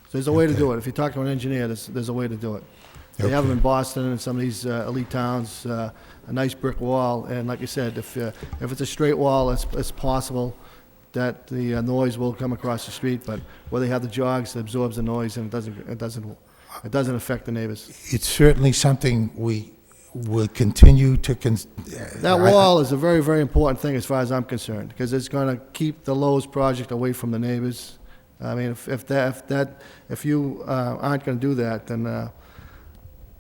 So there's a way to do it. If you talk to an engineer, there's a way to do it. They have them in Boston and some of these elite towns, a nice brick wall, and like you said, if it's a straight wall, it's possible that the noise will come across the street, but where they have the jogs, it absorbs the noise and it doesn't affect the neighbors. It's certainly something we will continue to That wall is a very, very important thing as far as I'm concerned, because it's going to keep the Lowe's project away from the neighbors. I mean, if you aren't going to do that, then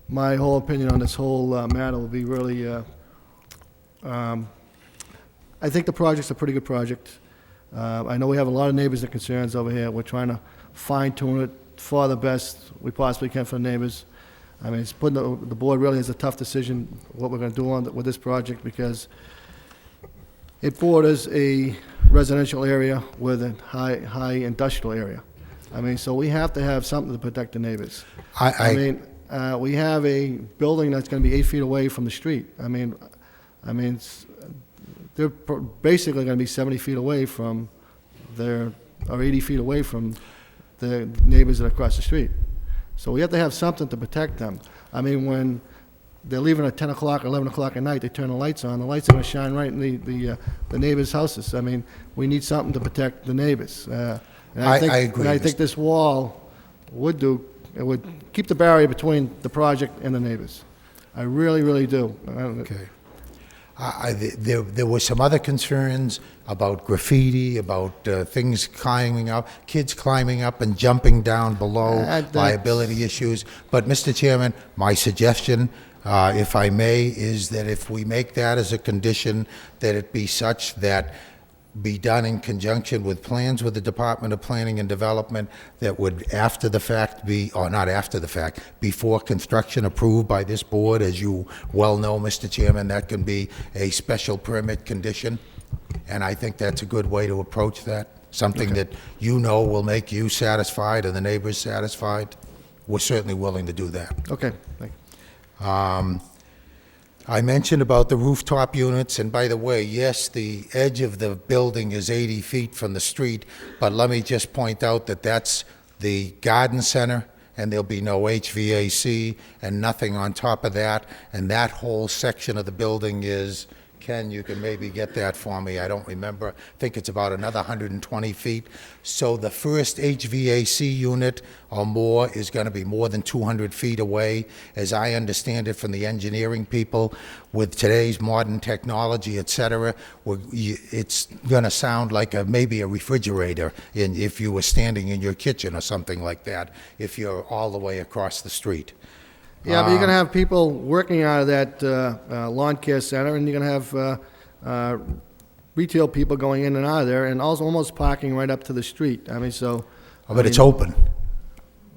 my whole opinion on this whole matter will be really. I think the project's a pretty good project. I know we have a lot of neighbors and concerns over here. We're trying to fine-tune it for the best we possibly can for the neighbors. I mean, it's putting the board really has a tough decision what we're going to do with this project, because it borders a residential area with a high industrial area. I mean, so we have to have something to protect the neighbors. I mean, we have a building that's going to be 8 feet away from the street. I mean, they're basically going to be 70 feet away from or 80 feet away from the neighbors that are across the street. So we have to have something to protect them. I mean, when they're leaving at 10 o'clock or 11 o'clock at night, they turn the lights on. The lights are going to shine right in the neighbors' houses. I mean, we need something to protect the neighbors. And I agree. And I think this wall would keep the barrier between the project and the neighbors. I really, really do. Okay. There were some other concerns about graffiti, about things climbing up, kids climbing up and jumping down below, liability issues. But, Mr. Chairman, my suggestion, if I may, is that if we make that as a condition, that it be such that be done in conjunction with plans with the Department of Planning and Development that would after the fact be, or not after the fact, before construction approved by this board. As you well know, Mr. Chairman, that can be a special permit condition, and I think that's a good way to approach that. Something that you know will make you satisfied and the neighbors satisfied. We're certainly willing to do that. Okay, thank you. I mentioned about the rooftop units, and by the way, yes, the edge of the building is 80 feet from the street, but let me just point out that that's the garden center, and there'll be no HVAC and nothing on top of that, and that whole section of the building is, Ken, you can maybe get that for me, I don't remember, I think it's about another 120 feet. So the first HVAC unit or more is going to be more than 200 feet away. As I understand it from the engineering people, with today's modern technology, et cetera, it's going to sound like maybe a refrigerator if you were standing in your kitchen or something like that, if you're all the way across the street. Yeah, but you're going to have people working out of that lawn care center, and you're going to have retail people going in and out of there, and also almost parking right up to the street. I mean, so... But it's open.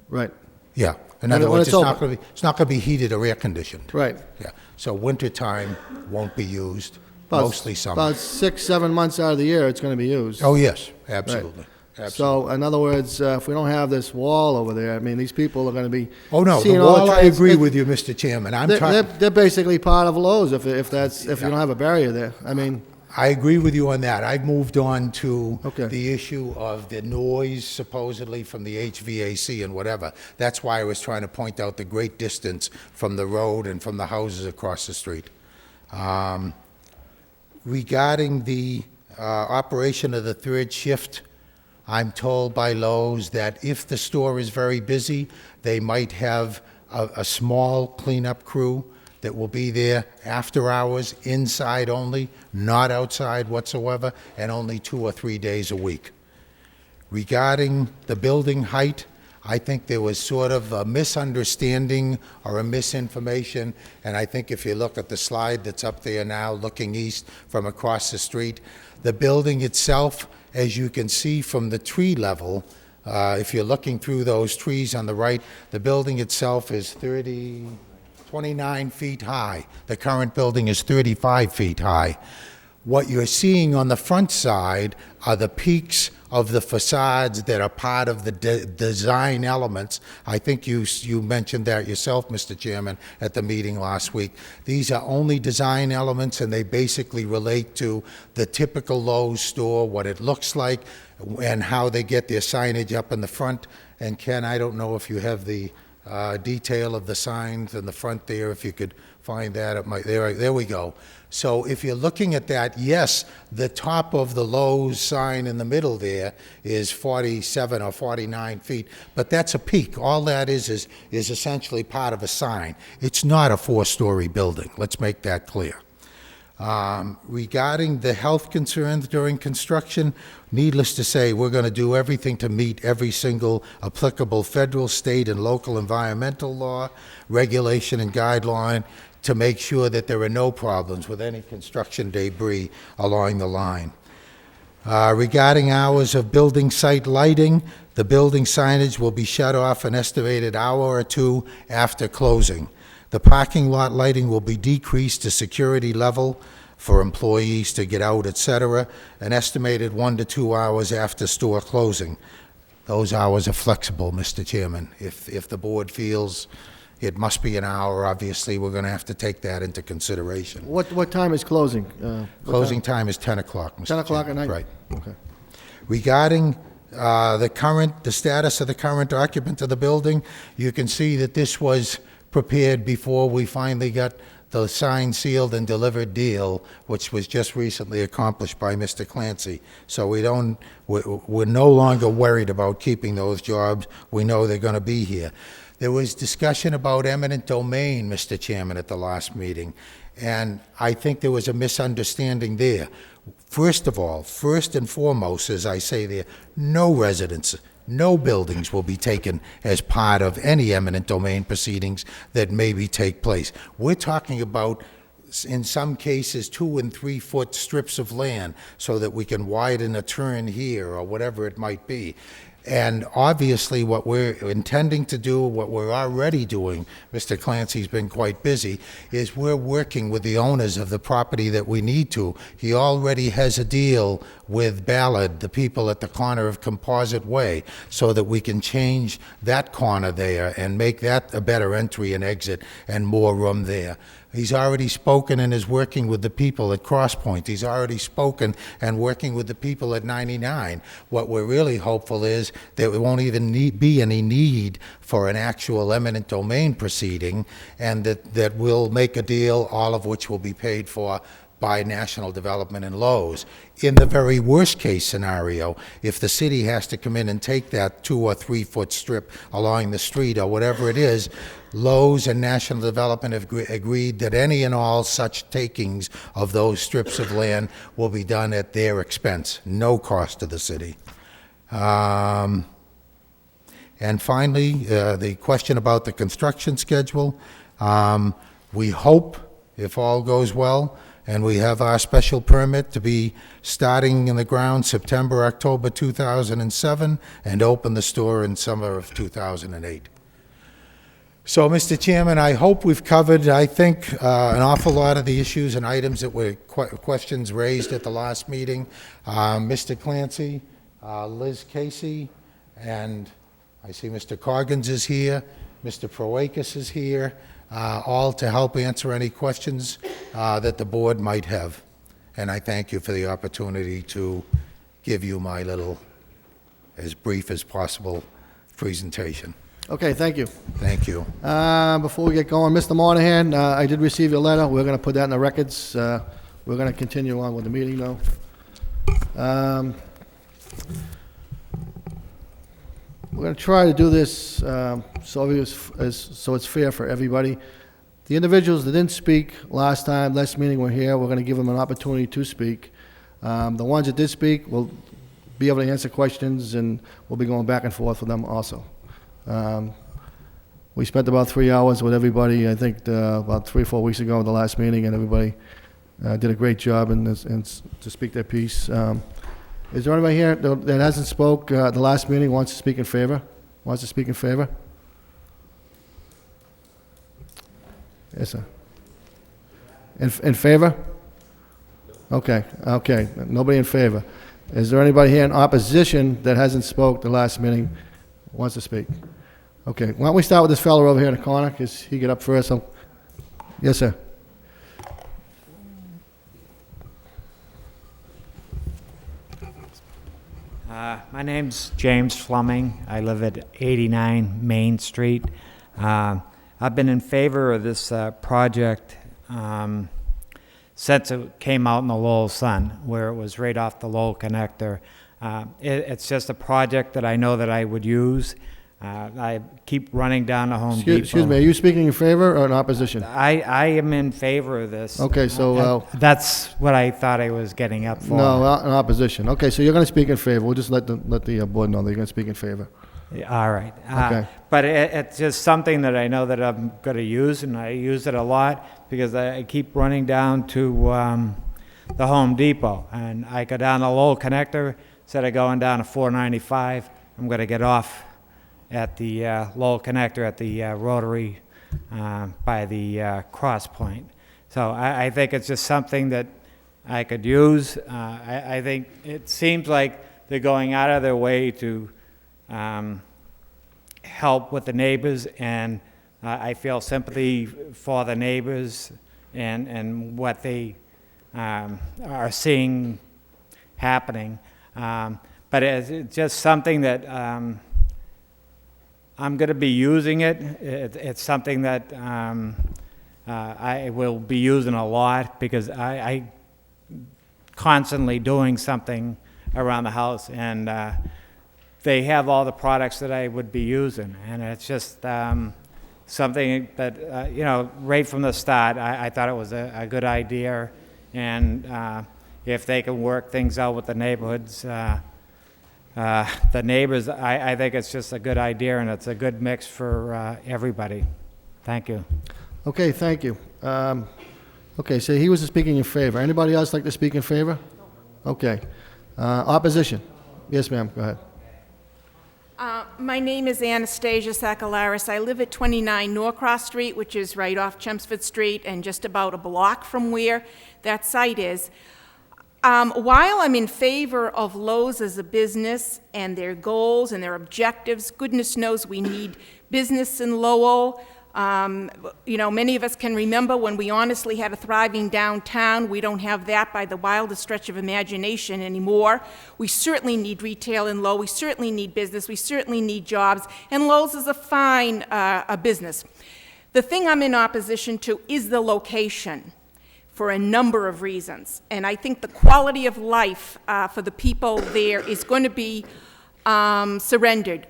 Right. Yeah. In other words, it's not going to be heated or air conditioned. Right. Yeah. So wintertime won't be used, mostly summer. About 6-7 months out of the year, it's going to be used. Oh, yes, absolutely. Right. So, in other words, if we don't have this wall over there, I mean, these people are gonna be Oh, no, the seeing all wall, I trans- agree it- with you, Mr. Chairman. I'm They're, talking... they're basically part of Lowe's if you don't have a barrier there. I mean, I agree with you on that. I've moved on to Okay. the issue of the noise supposedly from the HVAC and whatever. That's why I was trying to point out the great distance from the road and from the houses across the street. Regarding the operation of the third shift, I'm told by Lowe's that if the store is very busy, they might have a small cleanup crew that will be there after hours, inside only, not outside whatsoever, and only 2 or 3 days a week. Regarding the building height, I think there was sort of a misunderstanding or a misinformation, and I think if you look at the slide that's up there now, looking east from across the street, the building itself, as you can see from the tree level, if you're looking through those trees on the right, the building itself is 29 feet high. The current building is 35 feet high. What you're seeing on the front side are the peaks of the facades that are part of the design elements. I think you mentioned that yourself, Mr. Chairman, at the meeting last week. These are only design elements, and they basically relate to the typical Lowe's store, what it looks like, and how they get their signage up in the front. And Ken, I don't know if you have the detail of the signs in the front there. If you could find that, there we go. So if you're looking at that, yes, the top of the Lowe's sign in the middle there is 47 or 49 feet, but that's a peak. All that is essentially part of a sign. It's not a 4-story building. Let's make that clear. Regarding the health concerns during construction, needless to say, we're going to do everything to meet every single applicable federal, state, and local environmental law, regulation, and guideline to make sure that there are no problems with any construction debris along the line. Regarding hours of building site lighting, the building signage will be shut off an estimated hour or 2 after closing. The parking lot lighting will be decreased to security level for employees to get out, etc., an estimated 1 to 2 hours after store closing. Those hours are flexible, Mr. Chairman. If the board feels it must be an hour, obviously, we're going to have to take that into consideration. what time is closing? Closing time is 10 o'clock, Mr. 10 o'clock at Chairman. night? Right. Okay. Regarding the status of the current occupant of the building, you can see that this was prepared before we finally got the signed, sealed, and delivered deal, which was just recently accomplished by Mr. Clancy. So we're no longer worried about keeping those jobs. We know they're going to be here. There was discussion about eminent domain, Mr. Chairman, at the last meeting, and I think there was a misunderstanding there. First of all, first and foremost, as I say there, no residents, no buildings will be taken as part of any eminent domain proceedings that maybe take place. We're talking about, in some cases, 2 and 3 foot strips of land so that we can widen a turn here or whatever it might be. And obviously, what we're intending to do, what we're already doing, Mr. Clancy's been quite busy, is we're working with the owners of the property that we need to. He already has a deal with Ballard, the people at the corner of Composite Way, so that we can change that corner there and make that a better entry and exit and more room there. He's already spoken and is working with the people at Cross Point. He's already spoken and working with the people at 99. What we're really hopeful is that there won't even be any need for an actual eminent domain proceeding, and that we'll make a deal, all of which will be paid for by National Development and Lowe's. In the very worst case scenario, if the city has to come in and take that 2 or 3 foot strip along the street or whatever it is, Lowe's and National Development have agreed that any and all such takings of those strips of land will be done at their expense, no cost to the city. And finally, the question about the construction schedule. We hope, if all goes well, and we have our special permit to be starting in the ground September, October 2007, and open the store in summer of 2008. So, Mr. Chairman, I hope we've covered, I think, an awful lot of the issues and items that were questions raised at the last meeting. Mr. Clancy, Liz Casey, and I see Mr. Coggins is here, Mr. Proakis is here, all to help answer any questions that the board might have. And I thank you for the opportunity to give you my little, as brief as possible, presentation. Okay, thank you. Thank you. Before we get going, Mr. Monahan, I did receive your letter. We're going to put that in the records. We're going to continue on with the meeting, though. We're going to try to do this so it's fair for everybody. The individuals that didn't speak last meeting were here. We're going to give them an opportunity to speak. The ones that did speak will be able to answer questions, and we'll be going back and forth with them also. We spent about 3 hours with everybody, I think, about 3 or 4 weeks ago at the last meeting, and everybody did a great job and to speak their piece. Is there anybody here that hasn't spoke at the last meeting, wants to speak in favor? Wants to speak in favor? Yes, sir. In favor? Okay, okay. Nobody in favor. Is there anybody here in opposition that hasn't spoke the last meeting, wants to speak? Okay, why don't we start with this fellow over here in the corner, because he get up first. Yes, sir. My name's James Fleming. I live at 89 Main Street. I've been in favor of this project since it came out in the Lowell Sun, where it was right off the Lowell connector. It's just a project that I know that I would use. I keep running down to Home Depot. Excuse me, are you speaking in favor or in opposition? I am in favor of this. Okay, so... that's what I thought I was getting up for. No, in opposition. Okay, so you're going to speak in favor. We'll just let the board know that you're going to speak in favor. Yeah, all right. Okay. But it's just something that I know that I'm going to use, and I use it a lot because I keep running down to the Home Depot. And I go down the Lowell connector. Instead of going down to 495, I'm going to get off at the Lowell connector at the rotary by the cross point. So I think it's just something that I could use. I think it seems like they're going out of their way to help with the neighbors, and I feel sympathy for the neighbors and what they are seeing happening. But it's just something that I'm going to be using it. It's something that I will be using a lot because I constantly doing something around the house, and they have all the products that I would be using, and it's just something that, right from the start, I thought it was a good idea, and if they can work things out with the neighborhoods, the neighbors, I think it's just a good idea, and it's a good mix for everybody. Thank you. Okay, thank you. Okay, so he was speaking in favor. Anybody else like to speak in favor? Okay. Opposition? Yes, ma'am, go ahead. My name is Anastasia Sakalaris. I live at 29 Norcross Street, which is right off Chelmsford Street and just about a block from where that site is. While I'm in favor of Lowe's as a business and their goals and their objectives, goodness knows we need business in Lowell. Many of us can remember when we honestly had a thriving downtown. We don't have that by the wildest stretch of imagination anymore. We certainly need retail in Lowell. We certainly need business. We certainly need jobs. And Lowe's is a fine business. The thing I'm in opposition to is the location for a number of reasons. And I think the quality of life for the people there is going to be surrendered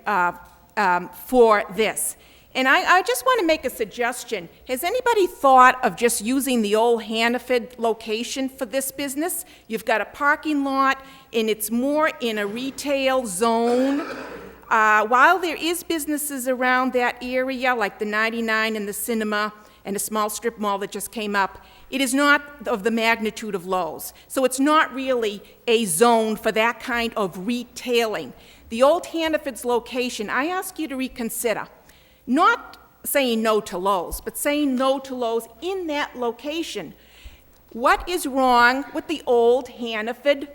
for this. And I just want to make a suggestion. Has anybody thought of just using the old Hannaford location for this business? You've got a parking lot, and it's more in a retail zone. While there is businesses around that area, like the 99 and the cinema and a small strip mall that just came up, it is not of the magnitude of Lowe's. So it's not really a zone for that kind of retailing. The old Hannaford's location, I ask you to reconsider. Not saying no to Lowe's, but saying no to Lowe's in that location. What is wrong with the old Hannaford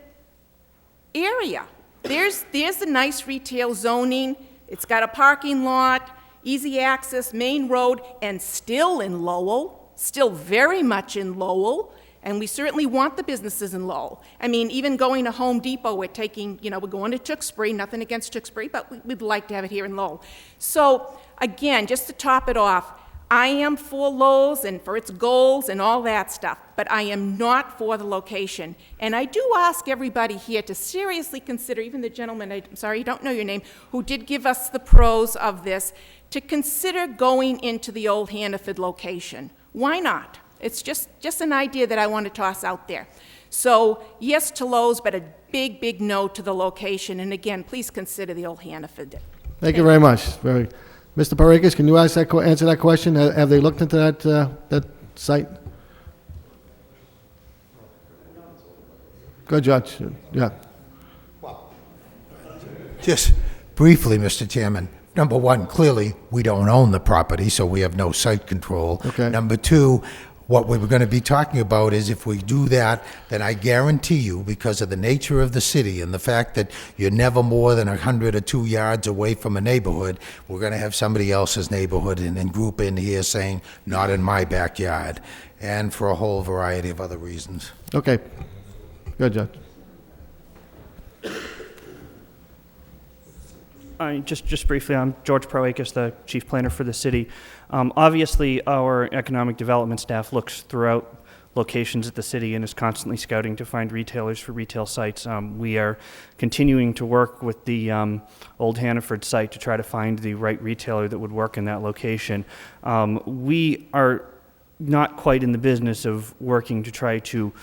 area? There's a nice retail zoning. It's got a parking lot, easy access, main road, and still in Lowell, still very much in Lowell. And we certainly want the businesses in Lowell. I mean, even going to Home Depot, we're going to Tewksbury, nothing against Tewksbury, but we'd like to have it here in Lowell. So, again, just to top it off, I am for Lowe's and for its goals and all that stuff, but I am not for the location. And I do ask everybody here to seriously consider, even the gentleman, I'm sorry, I don't know your name, who did give us the pros of this, to consider going into the old Hannaford location. Why not? It's just an idea that I want to toss out there. So, yes to Lowe's, but a big, big no to the location. And again, please consider the old Hannaford. Thank you very much. Mr. Parekas, can you answer that question? Have they looked into that site? Good, Judge. Yeah. Just briefly, Mr. Chairman. Number one, clearly, we don't own the property, so we have no site control. Okay. Number two, what we were going to be talking about is if we do that, then I guarantee you, because of the nature of the city and the fact that you're never more than 100 or 2 yards away from a neighborhood, we're going to have somebody else's neighborhood and group in here saying, not in my backyard, and for a whole variety of other reasons. Okay. Good, Judge. Just briefly, I'm George Proakis, the chief planner for the city. Obviously, our economic development staff looks throughout locations at the city and is constantly scouting to find retailers for retail sites. We are continuing to work with the Old Hannaford site to try to find the right retailer that would work in that location. We are not quite in the business of working to try to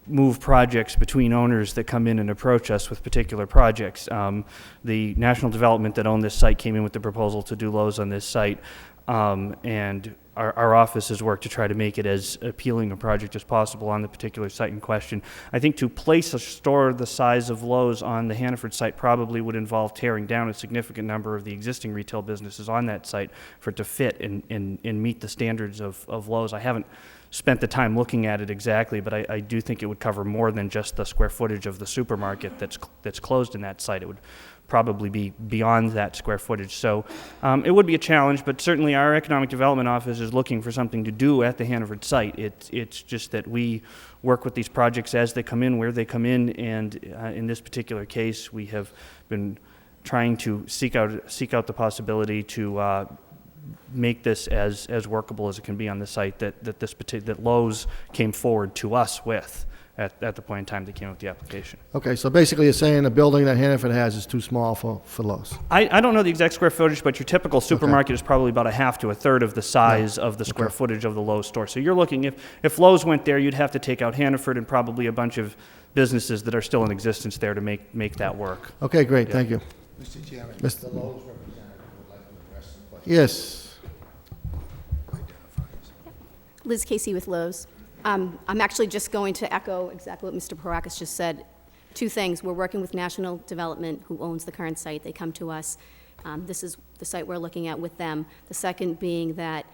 move projects between owners that come in and approach us with particular projects. The national development that owned this site came in with the proposal to do Lowe's on this site, and our office has worked to try to make it as appealing a project as possible on the particular site in question. I think to place a store the size of Lowe's on the Hannaford site probably would involve tearing down a significant number of the existing retail businesses on that site for it to fit and meet the standards of Lowe's. I haven't spent the time looking at it exactly, but I do think it would cover more than just the square footage of the supermarket that's closed in that site. It would probably be beyond that square footage. So it would be a challenge, but certainly our economic development office is looking for something to do at the Hannaford site. It's just that we work with these projects as they come in, where they come in, and in this particular case, we have been trying to seek out the possibility to make this as workable as it can be on the site that Lowe's came forward to us with at the point in time they came up with the application. Okay, so basically you're saying the building that Hannaford has is too small for Lowe's? I don't know the exact square footage, but your typical supermarket is probably about a half to a third of the size of the square footage of the Lowe's store. So you're looking, if Lowe's went there, you'd have to take out Hannaford and probably a bunch of businesses that are still in existence there to make that work. Okay, great, thank you. Mr. Chairman, Mr. the Lowe's representative would like to address some questions. Yes. Liz Casey with Lowe's. I'm actually just going to echo exactly what Mr. Parakis just said. Two things. We're working with National Development, who owns the current site. They come to us. This is the site we're looking at with them. The second being that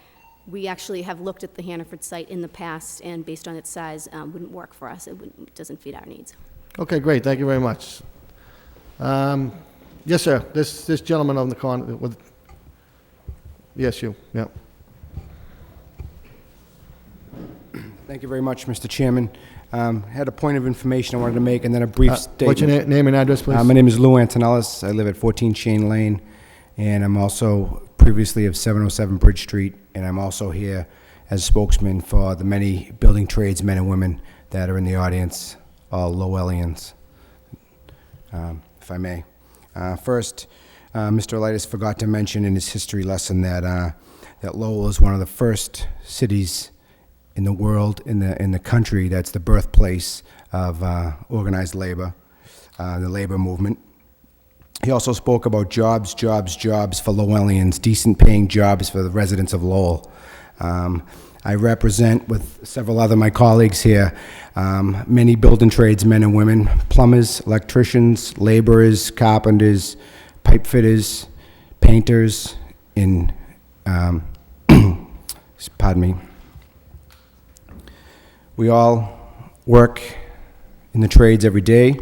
we actually have looked at the Hannaford site in the past, and based on its size, wouldn't work for us. It doesn't feed our needs. Okay, great, thank you very much. Yes, sir, this gentleman on the corner with, yes, you, yeah. Thank you very much, Mr. Chairman. Had a point of information I wanted to make, and then a brief statement. What's your name and address, please? My name is Lou Antonellis. I live at 14 Shane Lane, and I'm also previously of 707 Bridge Street, and I'm also here as spokesman for the many building trades men and women that are in the audience, all Lowellians, if I may. First, Mr. Elitis forgot to mention in his history lesson that Lowell is one of the first cities in the world, in the country, that's the birthplace of organized labor, the labor movement. He also spoke about jobs for Lowellians, decent paying jobs for the residents of Lowell. I represent, with several other my colleagues here, many building trades men and women, plumbers, electricians, laborers, carpenters, pipe fitters, painters, in, pardon me. We all work in the trades every day.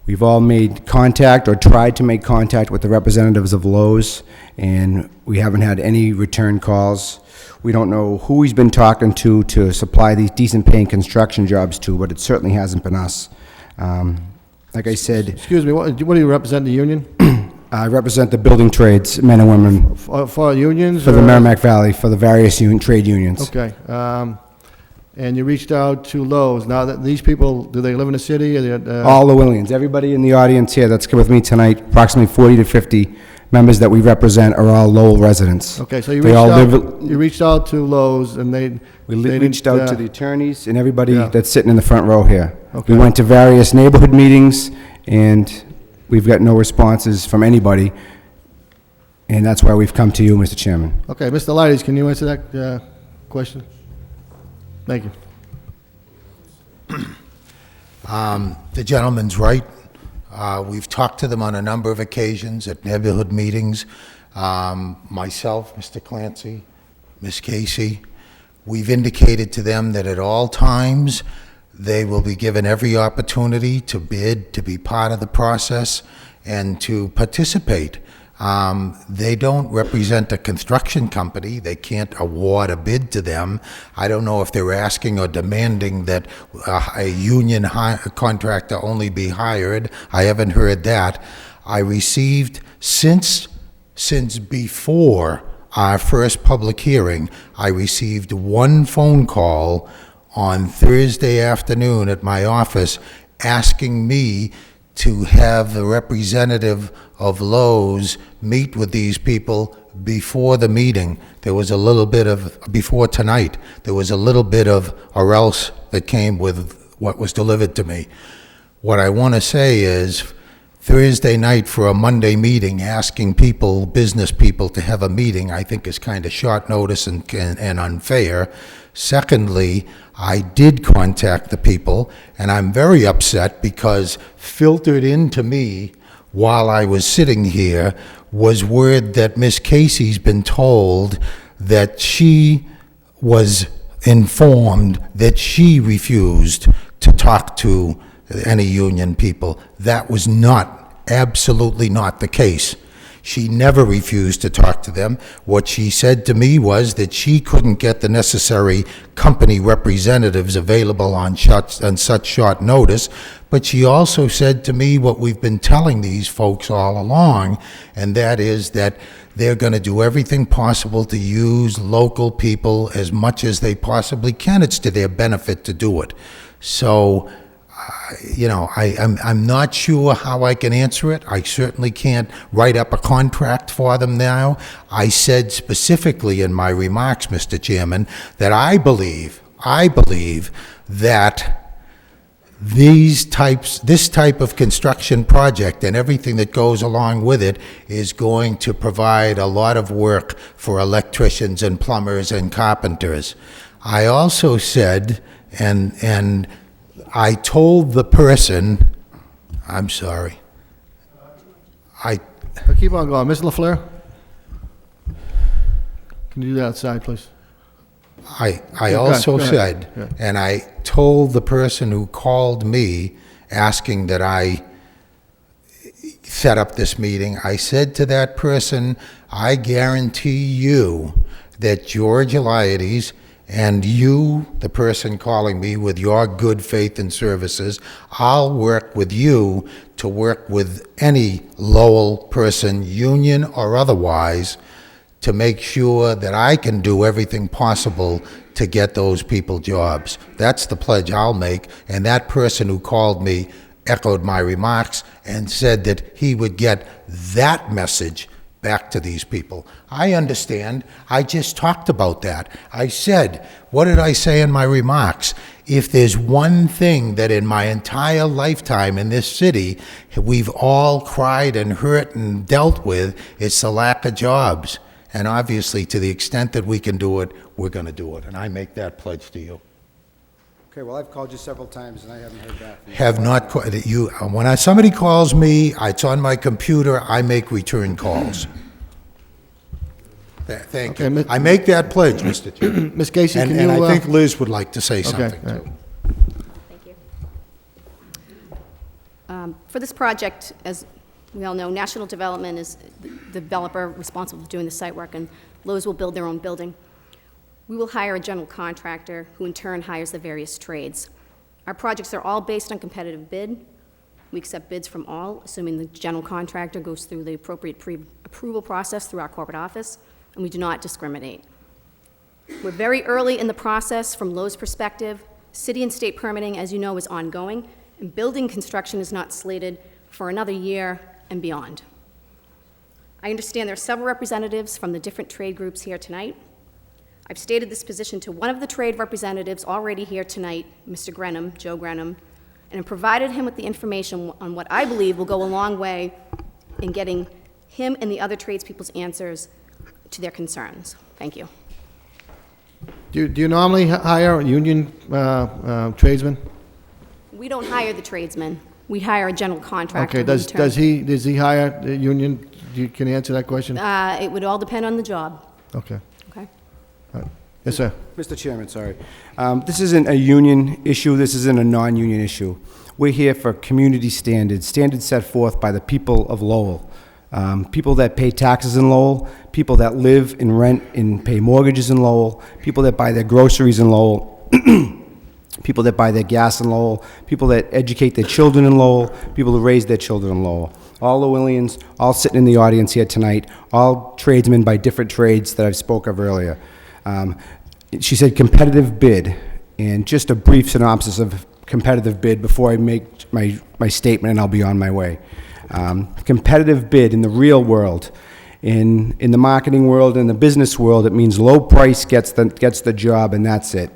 We've all made contact or tried to make contact with the representatives of Lowe's, and we haven't had any return calls. We don't know who he's been talking to supply these decent-paying construction jobs to, but it certainly hasn't been us. Like I said... Excuse me, what do you represent, the union? I represent the building trades, men and women. For unions? For the or- Merrimack Valley, for the various trade unions. Okay. And you reached out to Lowe's. Now, that these people, do they live in the city? Or they, All Lowellians, everybody in the audience here that's with me tonight, approximately 40 to 50 members that we represent are all Lowell residents. Okay, so you They all reached out to Lowe's, and they reached out to the attorneys and everybody Yeah. that's sitting in the front row here. Okay. We went to various neighborhood meetings, and we've got no responses from anybody, and that's why we've come to you, Mr. Chairman. Okay, Mr. Leides, can you answer that question? Thank you. The gentleman's right. We've talked to them on a number of occasions at neighborhood meetings. Myself, Mr. Clancy, Ms. Casey, we've indicated to them that at all times, they will be given every opportunity to bid, to be part of the process, and to participate. They don't represent a construction company. They can't award a bid to them. I don't know if they're asking or demanding that a union contractor only be hired. I haven't heard that. I received, since before our first public hearing, I received one phone call on Thursday afternoon at my office asking me to have the representative of Lowe's meet with these people before the meeting. There was a little bit of, before tonight, there was a little bit of or else that came with what was delivered to me. What I want to say is, Thursday night for a Monday meeting, asking people, business people, to have a meeting, I think is kind of short notice and unfair. Secondly, I did contact the people, and I'm very upset because filtered into me while I was sitting here was word that Miss Casey's been told that she was informed that she refused to talk to any union people. That was not, absolutely not the case. She never refused to talk to them. What she said to me was that she couldn't get the necessary company representatives available on such short notice, but she also said to me what we've been telling these folks all along, and that is that they're going to do everything possible to use local people as much as they possibly can. It's to their benefit to do it. So, you know, I'm not sure how I can answer it. I certainly can't write up a contract for them now. I said specifically in my remarks, Mr. Chairman, that I believe that this type of construction project and everything that goes along with it is going to provide a lot of work for electricians and plumbers and carpenters. I also said, and I told the person, I'm sorry, Keep on going. Ms. LaFleur? Can you do that outside, please? I also said, and I told the person who called me asking that I set up this meeting, I said to that person, I guarantee you that George Eliades and you, the person calling me, with your good faith and services, I'll work with you to work with any Lowell person, union or otherwise, to make sure that I can do everything possible to get those people jobs. That's the pledge I'll make, and that person who called me echoed my remarks and said that he would get that message back to these people. I understand. I just talked about that. I said, what did I say in my remarks? If there's one thing that in my entire lifetime in this city we've all cried and hurt and dealt with, it's the lack of jobs. And obviously, to the extent that we can do it, we're going to do it. And I make that pledge to you. Okay, well, I've called you several times and I haven't heard back from you. Have not, when somebody calls me, it's on my computer, I make return calls. Thank you. I make that pledge, Mr. Chairman. Ms. Casey, can you... And I think Liz would like to say something, too. Thank you. For this project, as we all know, National Development is the developer responsible for doing the site work, and Lowe's will build their own building. We will hire a general contractor, who in turn hires the various trades. Our projects are all based on competitive bid. We accept bids from all, assuming the general contractor goes through the appropriate pre-approval process through our corporate office, and we do not discriminate. We're very early in the process from Lowe's perspective. City and state permitting, as you know, is ongoing, and building construction is not slated for another year and beyond. I understand there are several representatives from the different trade groups here tonight. I've stated this position to one of the trade representatives already here tonight, Mr. Grenham, Joe Grenham, and have provided him with the information on what I believe will go a long way in getting him and the other tradespeople's answers to their concerns. Thank you. Do you normally hire union tradesmen? We don't hire the tradesmen. We hire a general contractor. Okay, does he hire the union? Can you answer that question? It would all depend on the job. Okay. Okay. All right. Yes, sir. Mr. Chairman, sorry. This isn't a union issue, this isn't a non-union issue. We're here for community standards, standards set forth by the people of Lowell. People that pay taxes in Lowell, people that live and rent and pay mortgages in Lowell, people that buy their groceries in Lowell, people that buy their gas in Lowell, people that educate their children in Lowell, people who raise their children in Lowell. All Lowellians, all sitting in the audience here tonight, all tradesmen by different trades that I've spoke of earlier. She said competitive bid, and just a brief synopsis of competitive bid before I make my statement and I'll be on my way. Competitive bid in the real world, in the marketing world, in the business world, it means low price gets the job, and that's it.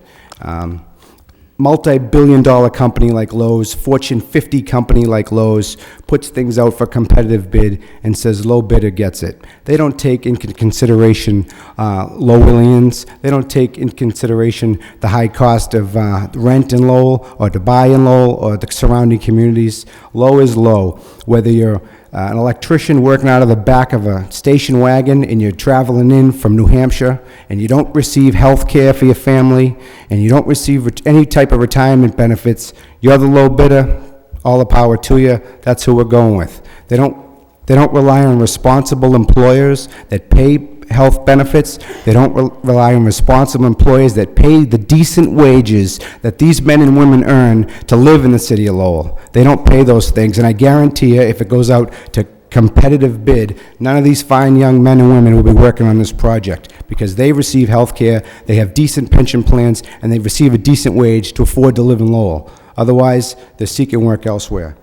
Multi-billion-dollar company like Lowe's, Fortune 50 company like Lowe's, puts things out for competitive bid and says low bidder gets it. They don't take into consideration Lowellians. They don't take into consideration the high cost of rent in Lowell, or to buy in Lowell, or the surrounding communities. Low is low. Whether you're an electrician working out of the back of a station wagon and you're traveling in from New Hampshire and you don't receive health care for your family and you don't receive any type of retirement benefits, you're the low bidder, all the power to you. That's who we're going with. They don't rely on responsible employers that pay health benefits. They don't rely on responsible employers that pay the decent wages that these men and women earn to live in the city of Lowell. They don't pay those things, and I guarantee you, if it goes out to competitive bid, none of these fine young men and women will be working on this project, because they receive health care, they have decent pension plans, and they receive a decent wage to afford to live in Lowell. Otherwise, they're seeking work elsewhere.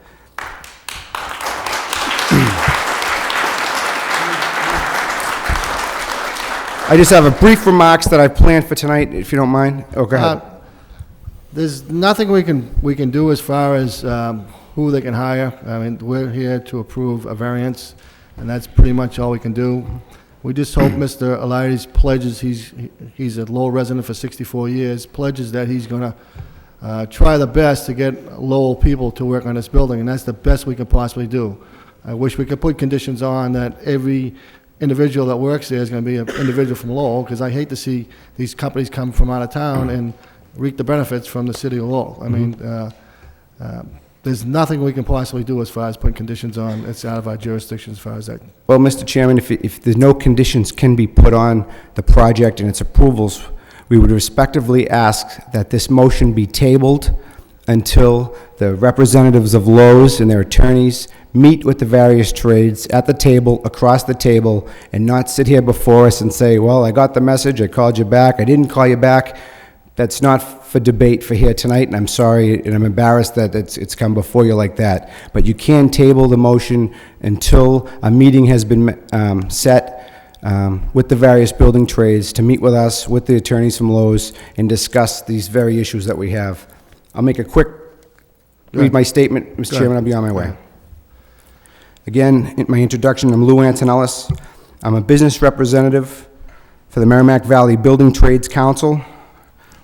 I just have a brief remarks that I've planned for tonight, if you don't mind. Oh, go ahead. There's nothing we can do as far as who they can hire. I mean, we're here to approve a variance, and that's pretty much all we can do. We just hope Mr. Eliades pledges, he's a Lowell resident for 64 years, pledges that he's going to try the best to get Lowell people to work on this building, and that's the best we can possibly do. I wish we could put conditions on that every individual that works there is going to be an individual from Lowell, because I hate to see these companies come from out of town and reap the benefits from the city of Lowell. I mean, there's nothing we can possibly do as far as putting conditions on. It's out of our jurisdiction as far as that. Well, Mr. Chairman, if there's no conditions can be put on the project and its approvals, we would respectively ask that this motion be tabled until the representatives of Lowe's and their attorneys meet with the various trades at the table, across the table, and not sit here before us and say, well, I got the message, I called you back, I didn't call you back. That's not for debate for here tonight, and I'm sorry, and I'm embarrassed that it's come before you like that. But you can table the motion until a meeting has been set with the various building trades to meet with us, with the attorneys from Lowe's, and discuss these very issues that we have. I'll make a quick, read my statement, Mr. Chairman, I'll be on my way. Again, in my introduction, I'm Lou Antonellis. I'm a business representative for the Merrimack Valley Building Trades Council,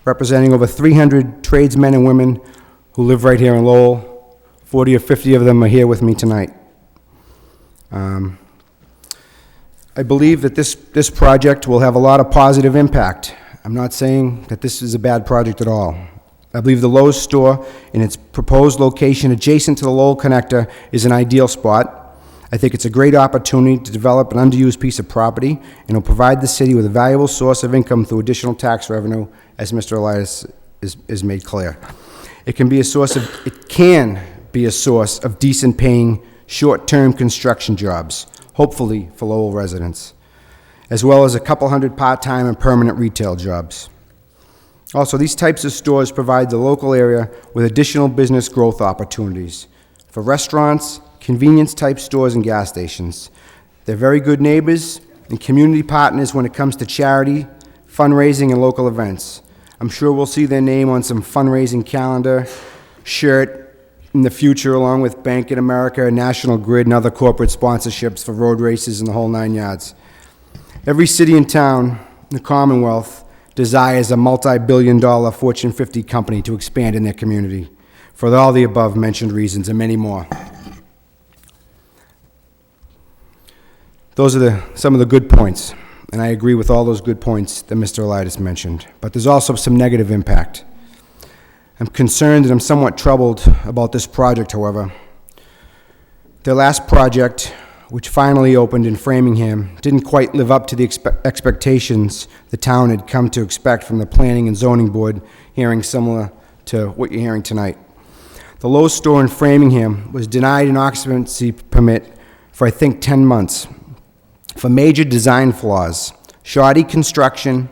representing over 300 tradesmen and women who live right here in Lowell. 40 or 50 of them are here with me tonight. I believe that this project will have a lot of positive impact. I'm not saying that this is a bad project at all. I believe the Lowe's store in its proposed location adjacent to the Lowell connector is an ideal spot. I think it's a great opportunity to develop an underused piece of property and will provide the city with a valuable source of income through additional tax revenue, as Mr. Elias is made clear. It can be a source of decent paying, short-term construction jobs, hopefully for Lowell residents, as well as a couple hundred part-time and permanent retail jobs. Also, these types of stores provide the local area with additional business growth opportunities for restaurants, convenience-type stores, and gas stations. They're very good neighbors and community partners when it comes to charity, fundraising, and local events. I'm sure we'll see their name on some fundraising calendar, shirt in the future, along with Bank of America, National Grid, and other corporate sponsorships for road races and the whole 9 yards. Every city and town in the Commonwealth desires a multi-billion-dollar Fortune 50 company to expand in their community for all the above-mentioned reasons and many more. Those are some of the good points, and I agree with all those good points that Mr. Elias mentioned, but there's also some negative impact. I'm concerned and I'm somewhat troubled about this project, however. Their last project, which finally opened in Framingham, didn't quite live up to the expectations the town had come to expect from the Planning and Zoning Board, hearing similar to what you're hearing tonight. The Lowe's store in Framingham was denied an occupancy permit for, I think, 10 months for major design flaws, shoddy construction,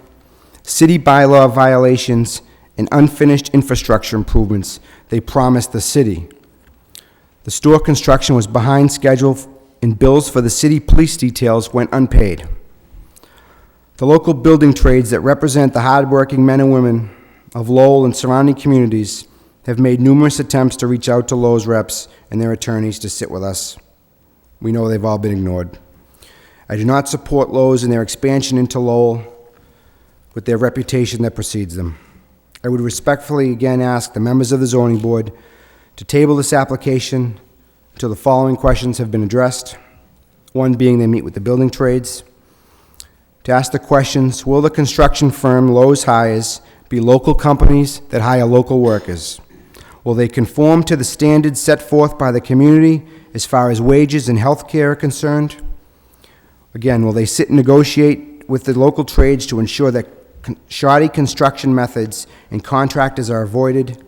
city bylaw violations, and unfinished infrastructure improvements they promised the city. The store construction was behind schedule, and bills for the city police details went unpaid. The local building trades that represent the hardworking men and women of Lowell and surrounding communities have made numerous attempts to reach out to Lowe's reps and their attorneys to sit with us. We know they've all been ignored. I do not support Lowe's in their expansion into Lowell with their reputation that precedes them. I would respectfully again ask the members of the zoning board to table this application until the following questions have been addressed. One being they meet with the building trades. To ask the questions, will the construction firm Lowe's hires be local companies that hire local workers? Will they conform to the standards set forth by the community as far as wages and health care are concerned? Again, will they sit and negotiate with the local trades to ensure that shoddy construction methods and contractors are avoided?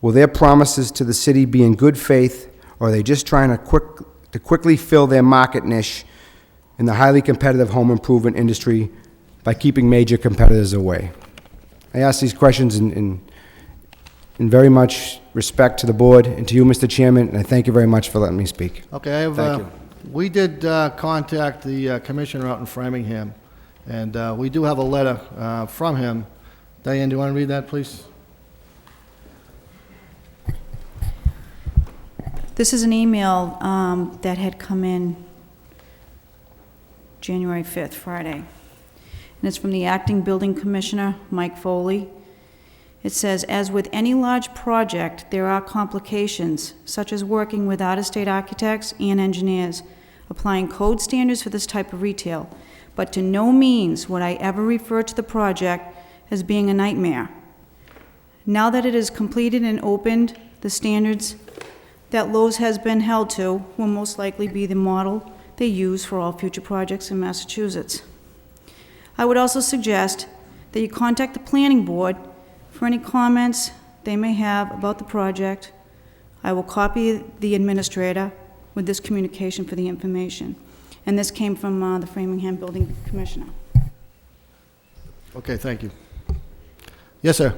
Will their promises to the city be in good faith, or are they just trying to quickly fill their market niche in the highly competitive home improvement industry by keeping major competitors away? I ask these questions in very much respect to the board and to you, Mr. Chairman, and I thank you very much for letting me speak. Okay, Thank you. we did contact the commissioner out in Framingham, and we do have a letter from him. Diane, do you want to read that, please? This is an email that had come in January 5th, Friday. And it's from the Acting Building Commissioner, Mike Foley. It says, as with any large project, there are complications, such as working with out-of-state architects and engineers, applying code standards for this type of retail. But to no means would I ever refer to the project as being a nightmare. Now that it is completed and opened, the standards that Lowe's has been held to will most likely be the model they use for all future projects in Massachusetts. I would also suggest that you contact the planning board for any comments they may have about the project. I will copy the administrator with this communication for the information. And this came from the Framingham Building Commissioner. Okay, thank you. Yes, sir.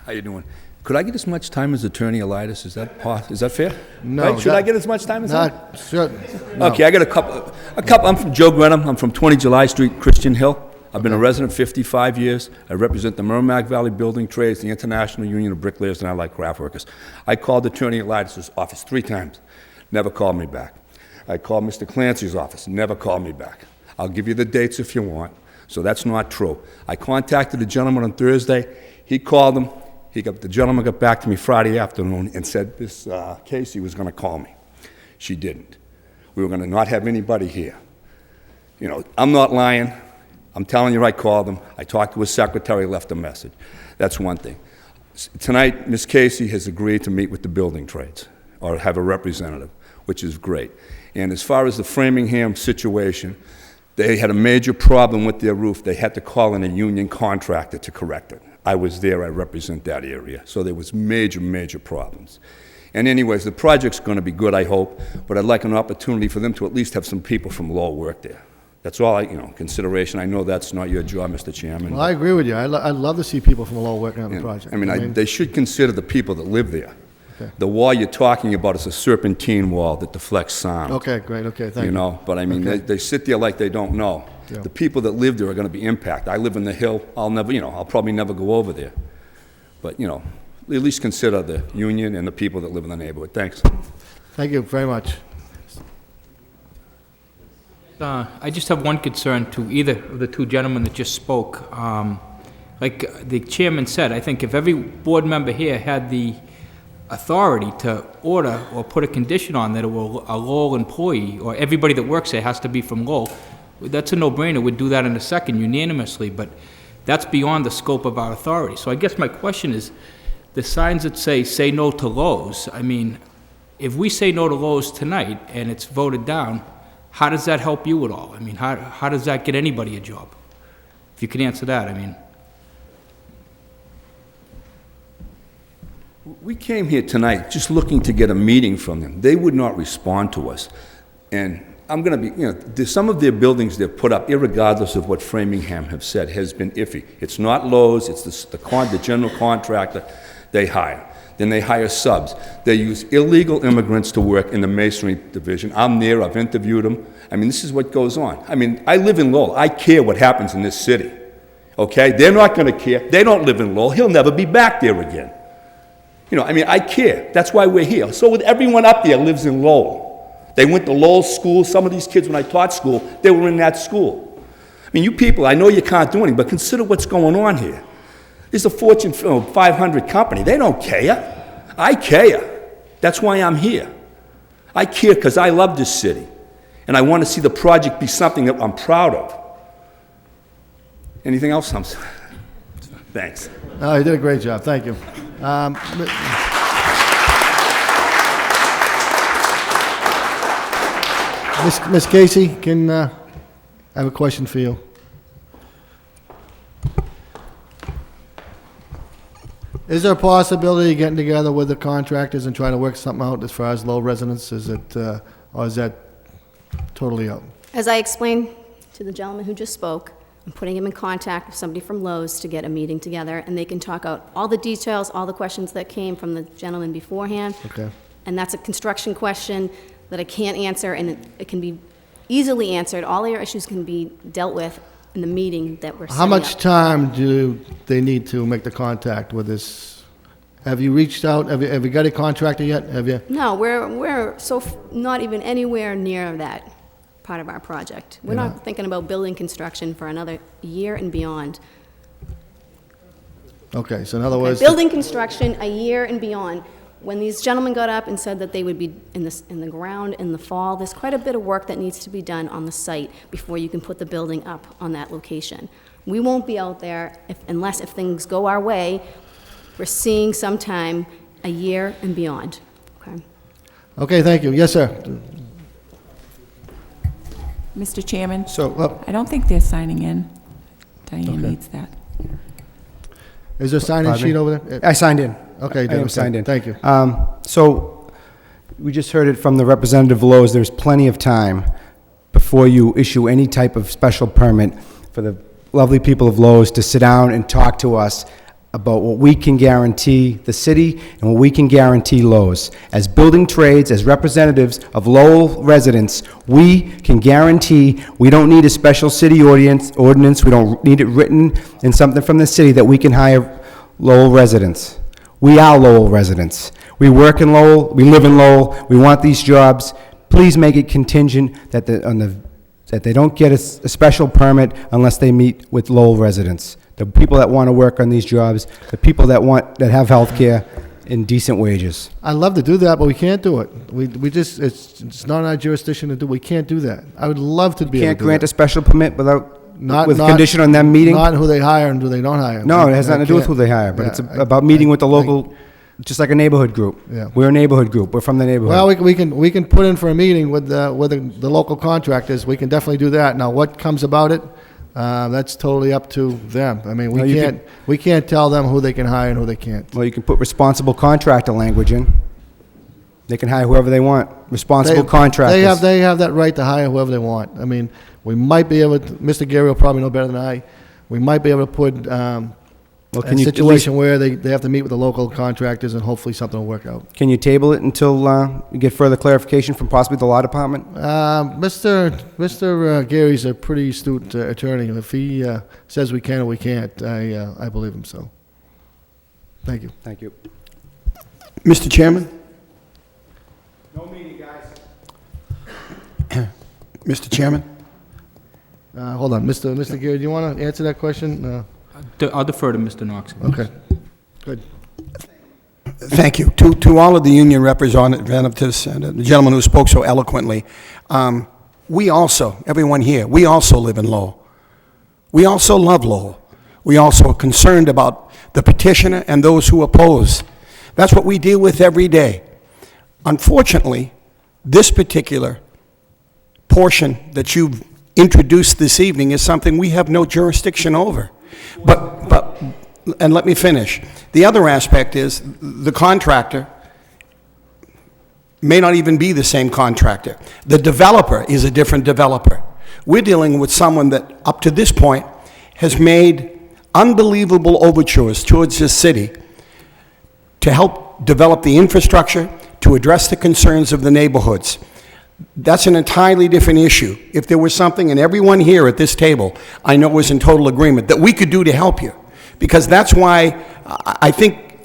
How you doing? Could I get as much time as Attorney Elias? Is that fair? No. Right? Should I get as much time as him? Sure. No. Okay, I got a couple. I'm from Joe Grenham. I'm from 20 July Street, Christian Hill. I've been a resident 55 years. I represent the Merrimack Valley Building Trades, the International Union of Bricklayers, and Allied Craft Workers. I called Attorney Elias' office 3 times. Never called me back. I called Mr. Clancy's office. Never called me back. I'll give you the dates if you want. So that's not true. I contacted the gentleman on Thursday. He called him. The gentleman got back to me Friday afternoon and said this Casey was going to call me. She didn't. We were going to not have anybody here. You know, I'm not lying. I'm telling you, I called him. I talked to his secretary, left a message. That's one thing. Tonight, Ms. Casey has agreed to meet with the building trades, or have a representative, which is great. And as far as the Framingham situation, they had a major problem with their roof. They had to call in a union contractor to correct it. I was there, I represent that area. So there was major, major problems. And anyways, the project's gonna be good, I hope, but I'd like an opportunity for them to at least have some people from Lowell work there. That's all, consideration. I know that's not your job, Mr. Chairman. Well, I agree with you. I'd love to see people from Lowell working on the project. I mean, they should consider the people that live there. Okay. The wall you're talking about is a serpentine wall that deflects sound. Okay, great, okay, thank you. But I mean, Okay. they sit there like they don't know. Yeah. The people that live there are gonna be impacted. I live in the hill, I'll probably never go over there. But, at least consider the union and the people that live in the neighborhood. Thanks. Thank you very much. I just have one concern to either of the two gentlemen that just spoke. Like the chairman said, I think if every board member here had the authority to order or put a condition on that a Lowell employee, or everybody that works there has to be from Lowell, that's a no-brainer. We'd do that in a second unanimously, but that's beyond the scope of our authority. So I guess my question is, the signs that say no to Lowe's, I mean, if we say no to Lowe's tonight and it's voted down, how does that help you at all? I mean, how does that get anybody a job? If you could answer that, I mean. We came here tonight just looking to get a meeting from them. They would not respond to us. And I'm going to be, there's some of their buildings they've put up, irregardless of what Framingham have said, has been iffy. It's not Lowe's, it's the general contractor they hire. Then they hire subs. They use illegal immigrants to work in the masonry division. I'm there, I've interviewed them. I mean, this is what goes on. I mean, I live in Lowell. I care what happens in this city. Okay? They're not going to care. They don't live in Lowell. He'll never be back there again. I care. That's why we're here. So with everyone up there lives in Lowell. They went to Lowell school. Some of these kids, when I taught school, they were in that school. I mean, you people, I know you can't do anything, but consider what's going on here. It's a Fortune 500 company. They don't care. I care. That's why I'm here. I care because I love this city. And I want to see the project be something that I'm proud of. Anything else? Thanks. No, you did a great job. Thank you. Ms. Casey, I have a question for you. Is there a possibility of getting together with the contractors and trying to work something out as far as Lowell residents? Is it, or is that totally out? As I explained to the gentleman who just spoke, I'm putting him in contact with somebody from Lowe's to get a meeting together, and they can talk out all the details, all the questions that came from the gentleman beforehand. Okay. And that's a construction question that I can't answer, and it can be easily answered. All your issues can be dealt with in the meeting that we're setting How much up. time do they need to make the contact with this? Have you reached out? Have you got a contractor yet? Have you? No, we're not even anywhere near that part of our project. We're not thinking about building construction for another year and beyond. Okay, so in other words, Building construction a year and beyond. When these gentlemen got up and said that they would be in the ground in the fall, there's quite a bit of work that needs to be done on the site before you can put the building up on that location. We won't be out there unless if things go our way. We're seeing sometime a year and beyond. Okay. Okay, thank you. Yes, sir. Mr. Chairman? So, I don't think they're signing in. Diane needs that. Is there a sign-in sheet over there? I signed in. Okay, I am signed in. Thank you. So, we just heard it from the representative of Lowe's. There's plenty of time before you issue any type of special permit for the lovely people of Lowe's to sit down and talk to us about what we can guarantee the city and what we can guarantee Lowe's. As building trades, as representatives of Lowell residents, we can guarantee we don't need a special city ordinance. We don't need it written in something from the city that we can hire Lowell residents. We are Lowell residents. We work in Lowell, we live in Lowell, we want these jobs. Please make it contingent that they don't get a special permit unless they meet with Lowell residents. The people that want to work on these jobs, the people that have health care and decent wages. I'd love to do that, but we can't do it. We just, it's not our jurisdiction to do. We can't do that. I would love to be able to do Can't grant that. a special permit without with condition on them meeting? Not who they hire and who they don't hire. No, it has nothing to do with who they hire, but it's about meeting with the local, just like a neighborhood group. Yeah. We're a neighborhood group. We're from the neighborhood. Well, we can put in for a meeting with the local contractors. We can definitely do that. Now, what comes about it, that's totally up to them. I mean, we can't tell them who they can hire and who they can't. Well, you can put responsible contractor language in. They can hire whoever they want. Responsible contractors. They have that right to hire whoever they want. I mean, we might be able to, Mr. Gary will probably know better than I, we might be able to put a situation where they have to meet with the local contractors and hopefully something will work out. Can you table it until you get further clarification from possibly the law department? Mr. Gary's a pretty astute attorney. If he says we can or we can't, I believe him, so. Thank you. Thank you. Mr. Chairman? No meeting, guys. Mr. Chairman? Hold on, Mr. Gary, do you want to answer that question? I'll defer to Mr. Knox. Okay, good. Thank you. To all of the union representatives and the gentleman who spoke so eloquently, we also, everyone here, we also live in Lowell. We also love Lowell. We also are concerned about the petitioner and those who oppose. That's what we deal with every day. Unfortunately, this particular portion that you've introduced this evening is something we have no jurisdiction over. But, and let me finish. The other aspect is the contractor may not even be the same contractor. The developer is a different developer. We're dealing with someone that, up to this point, has made unbelievable overtures towards this city to help develop the infrastructure, to address the concerns of the neighborhoods. That's an entirely different issue. If there was something, and everyone here at this table, I know was in total agreement, that we could do to help you. Because that's why I think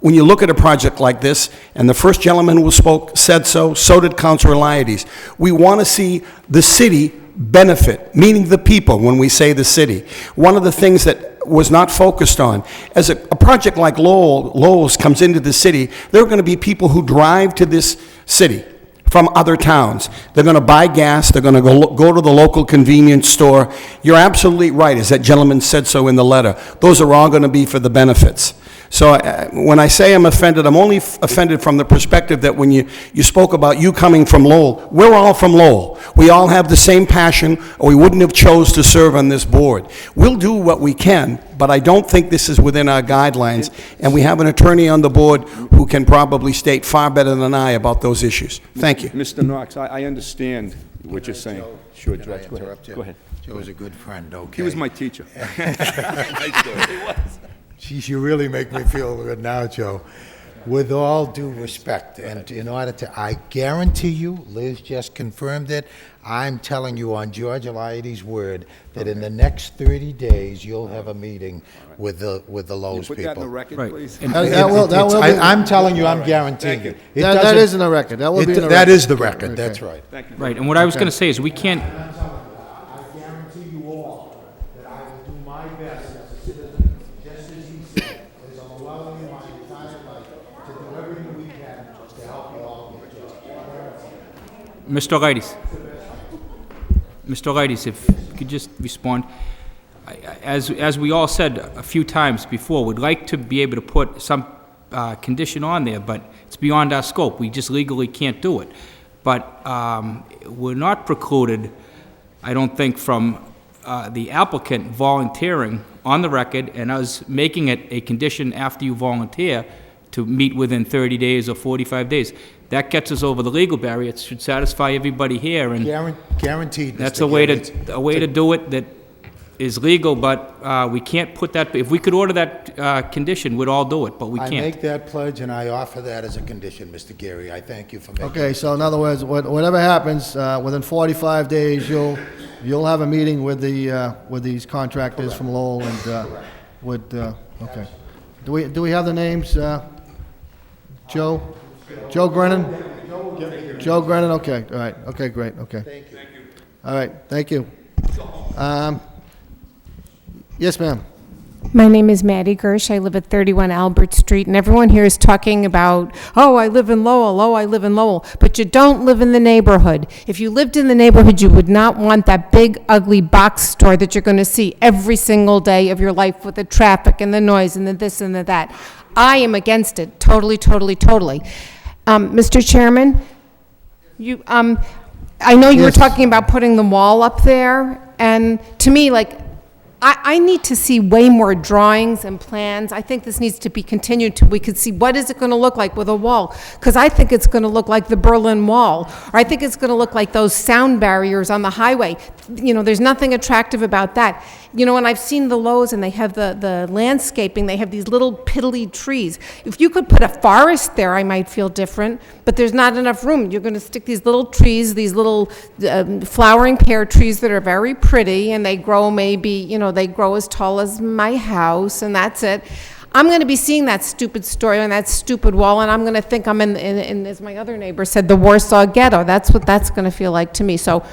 when you look at a project like this, and the first gentleman who spoke said so did Councilor Eliades, we want to see the city benefit, meaning the people when we say the city. One of the things that was not focused on, as a project like Lowell's comes into the city, there are going to be people who drive to this city from other towns. They're going to buy gas. They're going to go to the local convenience store. You're absolutely right, as that gentleman said so in the letter. Those are all going to be for the benefits. So when I say I'm offended, I'm only offended from the perspective that when you spoke about you coming from Lowell, we're all from Lowell. We all have the same passion, or we wouldn't have chose to serve on this board. We'll do what we can, but I don't think this is within our guidelines, and we have an attorney on the board who can probably state far better than I about those issues. Thank you. Mr. Knox, I understand what you're saying. Sure, Judge, go ahead. Go ahead. Joe's a good friend, okay? He was my teacher. Nice guy. He was. Geez, you really make me feel good now, Joe. With all due respect, and in order to, I guarantee you, Liz just confirmed it, I'm telling you on George Eliades' word that in the next 30 days, you'll have a meeting with the Lowe's people. Put that in the record, please. I'm telling you, I'm guaranteeing you. That is in the record. That will be in the record. That is the record, that's right. Thank you. Right, and what I was going to say is we can't, I guarantee you all that I will do my best as a citizen, just as he said, as I'm allowing you my entire life to do everything we can to help you all get jobs. Mr. Eliades, if you could just respond. As we all said a few times before, we'd like to be able to put some condition on there, but it's beyond our scope. We just legally can't do it. But we're not precluded, I don't think, from the applicant volunteering on the record and us making it a condition after you volunteer to meet within 30 days or 45 days. That gets us over the legal barrier. It should satisfy everybody here, and Guaranteed, Mr. that's a way to do it that is legal, but we can't put that, if we could order that condition, we'd all do it, but we can't. I make that pledge, and I offer that as a condition, Mr. Gary. I thank you for making Okay, so in other words, whatever happens, within 45 days, you'll have a meeting with these contractors from Lowell and okay. Do we have the names? Joe Grennan? Joe Grennan, okay, all right, okay, great, okay. Thank you. All right, thank you. Yes, ma'am. My name is Maddie Gersh. I live at 31 Albert Street, and everyone here is talking about, oh, I live in Lowell, oh, I live in Lowell. But you don't live in the neighborhood. If you lived in the neighborhood, you would not want that big, ugly box store that you're going to see every single day of your life with the traffic and the noise and the this and the that. I am against it, totally, totally, totally. Mr. Chairman, you, I know you were talking about putting the wall up there, and to me, like, I need to see way more drawings and plans. I think this needs to be continued till we could see what is it going to look like with a wall. Because I think it's going to look like the Berlin Wall, or I think it's going to look like those sound barriers on the highway. You know, there's nothing attractive about that. You know, and I've seen the Lowe's, and they have the landscaping, they have these little piddly trees. If you could put a forest there, I might feel different, but there's not enough room. You're going to stick these little trees, these little flowering pear trees that are very pretty, and they grow maybe, you know, they grow as tall as my house, and that's it. I'm going to be seeing that stupid story on that stupid wall, and I'm going to think I'm in, as my other neighbor said, the Warsaw Ghetto. That's what that's going to feel like to me. So,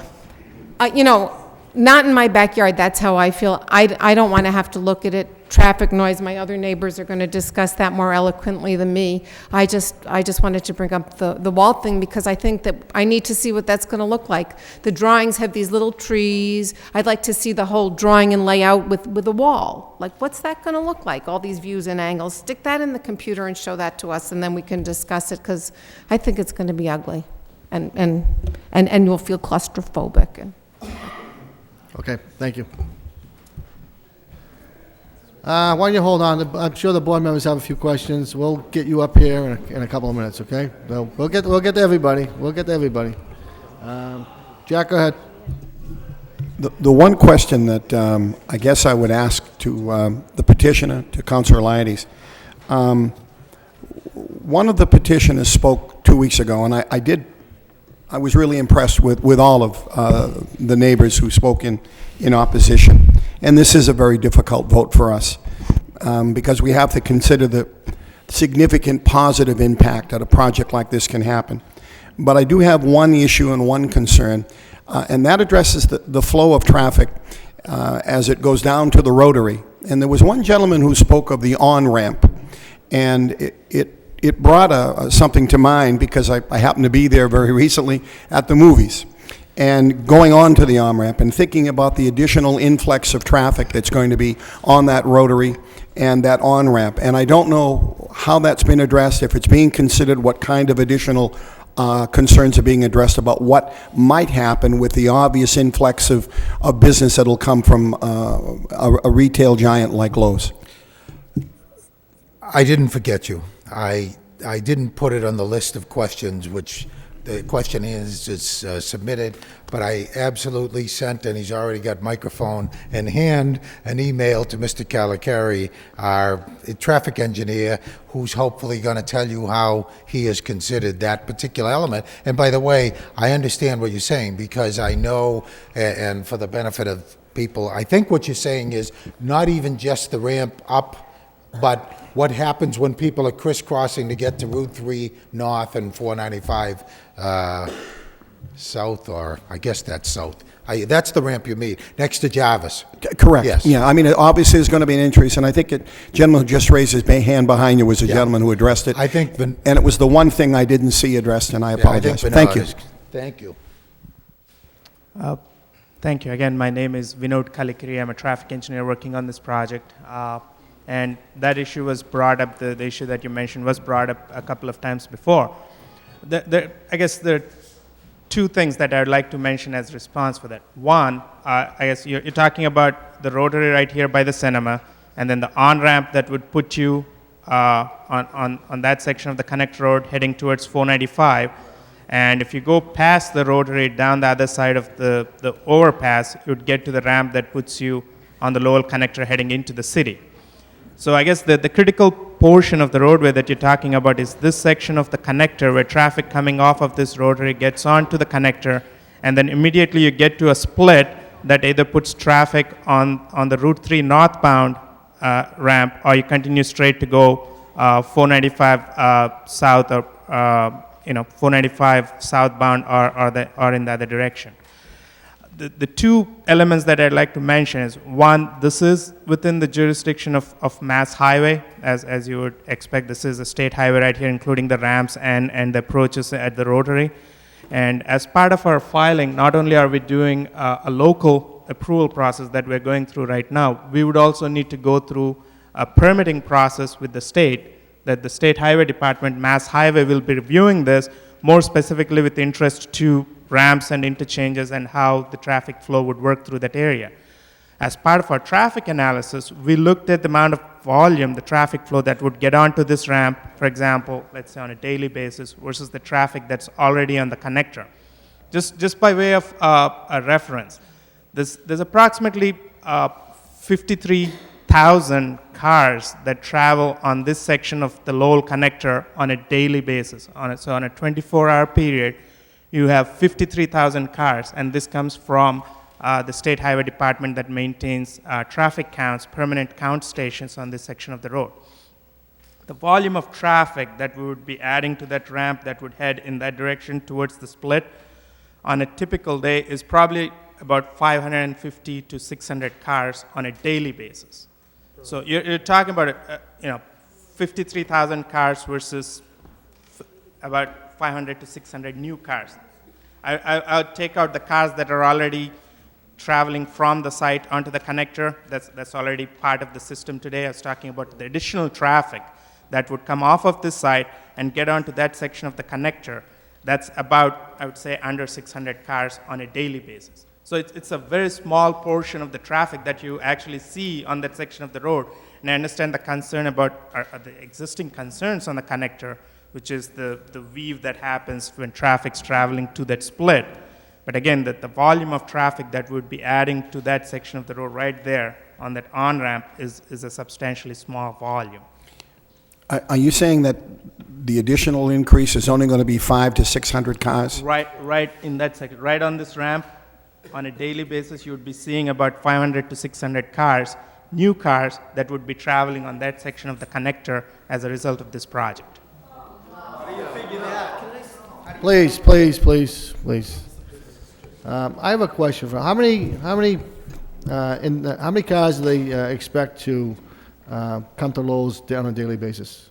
you know, not in my backyard, that's how I feel. I don't want to have to look at it. Traffic noise, my other neighbors are going to discuss that more eloquently than me. I just wanted to bring up the wall thing because I think that I need to see what that's going to look like. The drawings have these little trees. I'd like to see the whole drawing and layout with a wall. Like, what's that going to look like? All these views and angles. Stick that in the computer and show that to us, and then we can discuss it because I think it's going to be ugly, and you'll feel claustrophobic. Okay, thank you. Why don't you hold on? I'm sure the board members have a few questions. We'll get you up here in a couple of minutes, okay? So we'll get to everybody. We'll get to everybody. Jack, go ahead. The one question that I guess I would ask to the petitioner, to Councilor Liades, one of the petitioners spoke 2 weeks ago, and I was really impressed with all of the neighbors who spoke in opposition. And this is a very difficult vote for us because we have to consider the significant positive impact that a project like this can happen. But I do have one issue and one concern, and that addresses the flow of traffic as it goes down to the Rotary. And there was one gentleman who spoke of the on-ramp, and it brought something to mind because I happened to be there very recently at the movies. And going on to the on-ramp and thinking about the additional influx of traffic that's going to be on that Rotary and that on-ramp. And I don't know how that's been addressed, if it's being considered, what kind of additional concerns are being addressed about what might happen with the obvious influx of business that'll come from a retail giant like Lowe's. I didn't forget you. I didn't put it on the list of questions, which the question is submitted, but I absolutely sent, and he's already got microphone in hand, an email to Mr. Calicari, our traffic engineer, who's hopefully going to tell you how he has considered that particular element. And by the way, I understand what you're saying because I know, and for the benefit of people, I think what you're saying is not even just the ramp up, but what happens when people are crisscrossing to get to Route 3 North and 495 South, or I guess that's South. That's the ramp you mean, next to Jarvis. Correct. Yes. Yeah, I mean, obviously there's going to be an increase, and I think the gentleman who just raised his hand behind you was a gentleman who addressed it. I think, and it was the one thing I didn't see addressed, and I apologize. Thank you. Thank you. Thank you. Again, my name is Vinod Kalikiri. I'm a traffic engineer working on this project. And that issue was brought up, the issue that you mentioned was brought up a couple of times before. I guess there are two things that I would like to mention as response for that. One, I guess you're talking about the Rotary right here by the cinema, and then the on-ramp that would put you on that section of the Connect Road heading towards 495. And if you go past the Rotary down the other side of the overpass, you would get to the ramp that puts you on the Lowell connector heading into the city. So I guess the critical portion of the roadway that you're talking about is this section of the connector where traffic coming off of this Rotary gets onto the connector, and then immediately you get to a split that either puts traffic on the Route 3 northbound ramp, or you continue straight to go 495 south, or 495 southbound, or in the other direction. the two elements that I'd like to mention is, one, this is within the jurisdiction of Mass Highway, as you would expect. This is a state highway right here, including the ramps and the approaches at the rotary. And as part of our filing, not only are we doing a local approval process that we're going through right now, we would also need to go through a permitting process with the state, that the State Highway Department, Mass Highway, will be reviewing this more specifically with interest to ramps and interchanges and how the traffic flow would work through that area. As part of our traffic analysis, we looked at the amount of volume, the traffic flow that would get onto this ramp, for example, let's say on a daily basis, versus the traffic that's already on the connector. Just by way of a reference, there's approximately 53,000 cars that travel on this section of the Lowell connector on a daily basis. So on a 24-hour period, you have 53,000 cars, and this comes from the State Highway Department that maintains traffic counts, permanent count stations on this section of the road. The volume of traffic that we would be adding to that ramp that would head in that direction towards the split on a typical day is probably about 550 to 600 cars on a daily basis. So you're talking about 53,000 cars versus about 500 to 600 new cars. I would take out the cars that are already traveling from the site onto the connector. That's already part of the system today. I was talking about the additional traffic that would come off of this site and get onto that section of the connector. That's about, I would say, under 600 cars on a daily basis. So it's a very small portion of the traffic that you actually see on that section of the road. And I understand the concern about the existing concerns on the connector, which is the weave that happens when traffic's traveling to that split. But again, the volume of traffic that would be adding to that section of the road right there on that on-ramp is a substantially small volume. Are you saying that the additional increase is only going to be 500 to 600 cars? Right in that section, right on this ramp, on a daily basis, you would be seeing about 500 to 600 cars, new cars that would be traveling on that section of the connector as a result of this project. Please. I have a question for how many cars do they expect to come to Lowell's on a daily basis?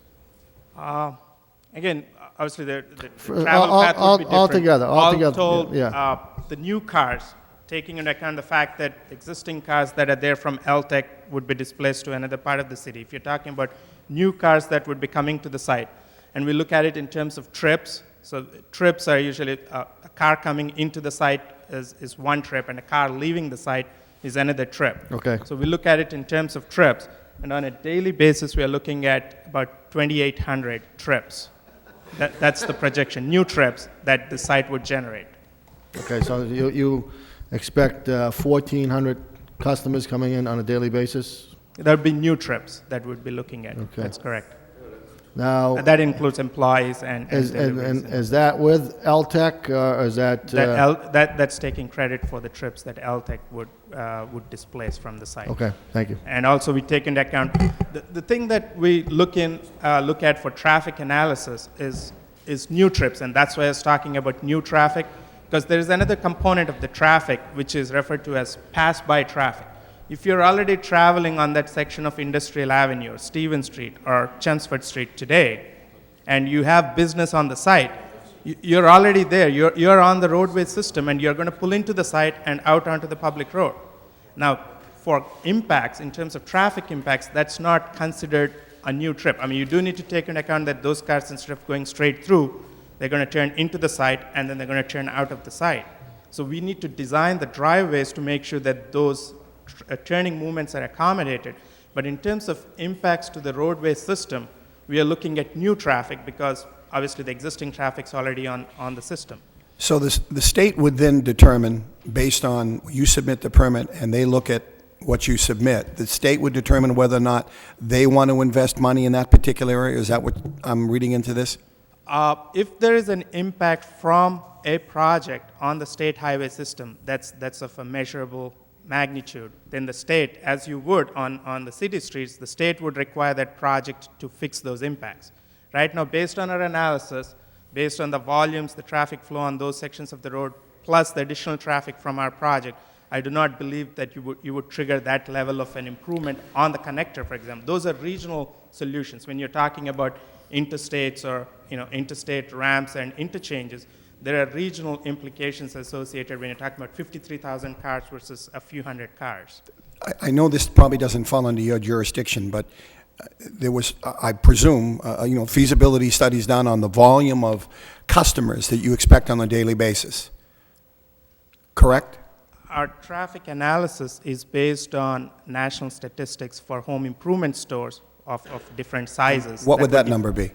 Again, obviously the travel path would be different. Altogether. All told, Yeah. the new cars, taking into account the fact that existing cars that are there from LTC would be displaced to another part of the city. If you're talking about new cars that would be coming to the site, and we look at it in terms of trips, so trips are usually a car coming into the site is one trip, and a car leaving the site is another trip. Okay. So we look at it in terms of trips, and on a daily basis, we are looking at about 2,800 trips. That's the projection, new trips that the site would generate. Okay, so you expect 1,400 customers coming in on a daily basis? There would be new trips that we'd be looking at. Okay. That's correct. Now, that includes employees and is that with LTC or is that? That's taking credit for the trips that LTC would displace from the site. Okay, thank you. And also we take into account the thing that we look at for traffic analysis is new trips, and that's why I was talking about new traffic, because there is another component of the traffic which is referred to as pass-by traffic. If you're already traveling on that section of Industrial Avenue, or Stevens Street, or Chelmsford Street today, and you have business on the site, you're already there. You're on the roadway system, and you're going to pull into the site and out onto the public road. Now, for impacts, in terms of traffic impacts, that's not considered a new trip. I mean, you do need to take into account that those cars, instead of going straight through, they're going to turn into the site, and then they're going to turn out of the site. So we need to design the driveways to make sure that those turning movements are accommodated. But in terms of impacts to the roadway system, we are looking at new traffic because obviously the existing traffic's already on the system. So the state would then determine, based on you submit the permit and they look at what you submit, the state would determine whether or not they want to invest money in that particular area? Is that what I'm reading into this? If there is an impact from a project on the state highway system that's of a measurable magnitude, then the state, as you would on the city streets, the state would require that project to fix those impacts. Right now, based on our analysis, based on the volumes, the traffic flow on those sections of the road, plus the additional traffic from our project, I do not believe that you would trigger that level of an improvement on the connector, for example. Those are regional solutions. When you're talking about interstates or interstate ramps and interchanges, there are regional implications associated when you're talking about 53,000 cars versus a few hundred cars. I know this probably doesn't fall under your jurisdiction, but there was, I presume, feasibility studies done on the volume of customers that you expect on a daily basis. Correct? Our traffic analysis is based on national statistics for home improvement stores of different sizes. What would that number be?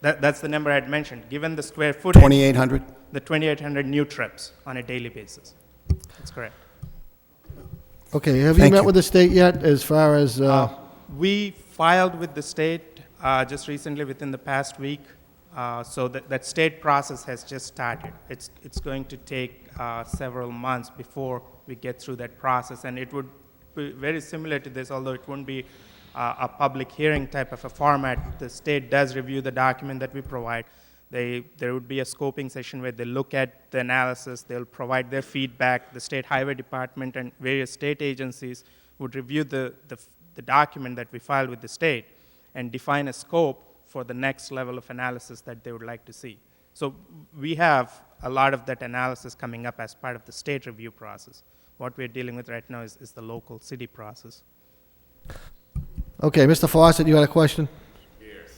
That's the number I had mentioned. Given the square footage, 2,800? The 2,800 new trips on a daily basis. That's correct. Okay, have you met with the state yet as far as... We filed with the state just recently within the past week, so that state process has just started. It's going to take several months before we get through that process, and it would be very similar to this, although it wouldn't be a public hearing type of a format. The state does review the document that we provide. There would be a scoping session where they look at the analysis, they'll provide their feedback. The State Highway Department and various state agencies would review the document that we filed with the state and define a scope for the next level of analysis that they would like to see. So we have a lot of that analysis coming up as part of the state review process. What we're dealing with right now is the local city process. Okay, Mr. Fawcett, you had a question? Yes.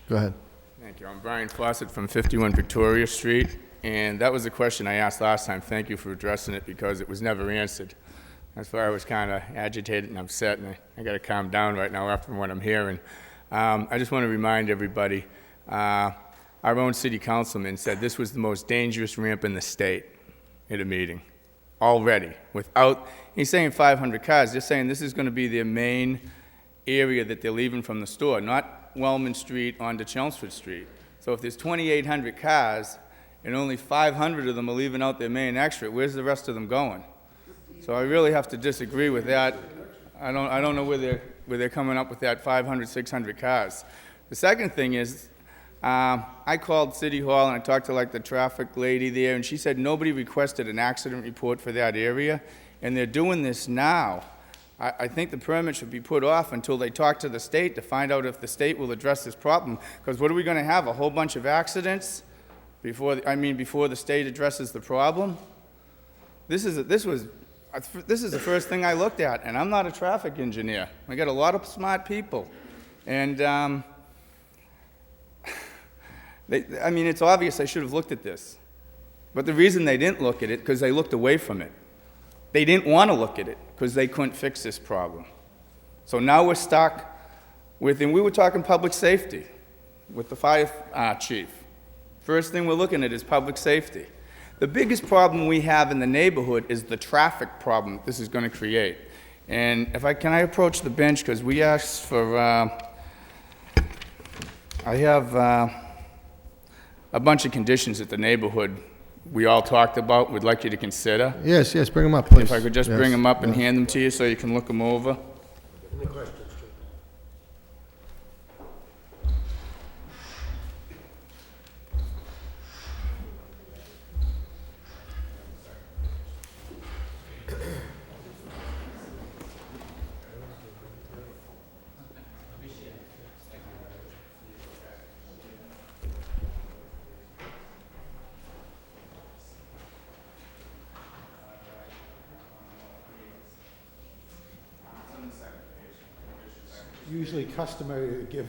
Go ahead. Thank you. I'm Brian Fawcett from 51 Victoria Street, and that was the question I asked last time. Thank you for addressing it because it was never answered. That's why I was kind of agitated and upset, and I got to calm down right now after what I'm hearing. I just want to remind everybody, our own city councilman said this was the most dangerous ramp in the state at a meeting already. He's saying 500 cars. They're saying this is going to be their main area that they're leaving from the store, not Wellman Street onto Chelmsford Street. So if there's 2,800 cars and only 500 of them are leaving out their main exit, where's the rest of them going? So I really have to disagree with that. I don't know where they're coming up with that 500, 600 cars. The second thing is, I called City Hall and I talked to the traffic lady there, and she said nobody requested an accident report for that area, and they're doing this now. I think the permit should be put off until they talk to the state to find out if the state will address this problem. Because what are we going to have, a whole bunch of accidents before the state addresses the problem? This is the first thing I looked at, and I'm not a traffic engineer. I got a lot of smart people, and it's obvious I should have looked at this. But the reason they didn't look at it because they looked away from it. They didn't want to look at it because they couldn't fix this problem. So now we're stuck with, and we were talking public safety with the fire chief. First thing we're looking at is public safety. The biggest problem we have in the neighborhood is the traffic problem this is going to create. And can I approach the bench, because we asked for, I have a bunch of conditions that the neighborhood we all talked about, we'd like you to consider. Yes, bring them up, please. If I could just bring them up and hand them to you so you can look them over. Any questions? Usually customary to give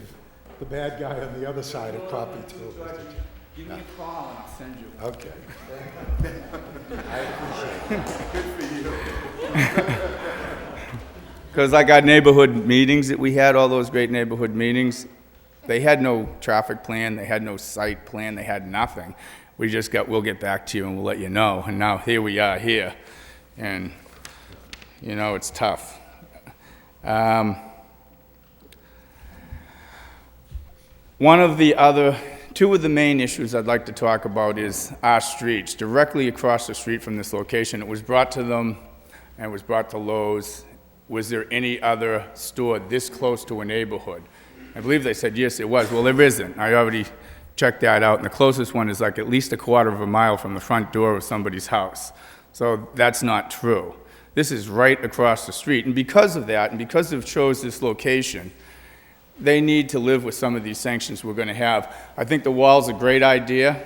the bad guy on the other side a copy too. Give me a call and I'll send you. Okay. I appreciate it. Good for you. Because I got neighborhood meetings that we had, all those great neighborhood meetings. They had no traffic plan, they had no site plan, they had nothing. We just we'll get back to you and we'll let you know. And now here we are here. And, it's tough. Two of the main issues I'd like to talk about is our streets. Directly across the street from this location, it was brought to them, and it was brought to Lowe's. Was there any other store this close to a neighborhood? I believe they said yes, it was. Well, there isn't. I already check that out, and the closest one is like at least a quarter of a mile from the front door of somebody's house. So that's not true. This is right across the street, and because of that, and because they've chose this location, they need to live with some of these sanctions we're going to have. I think the wall's a great idea.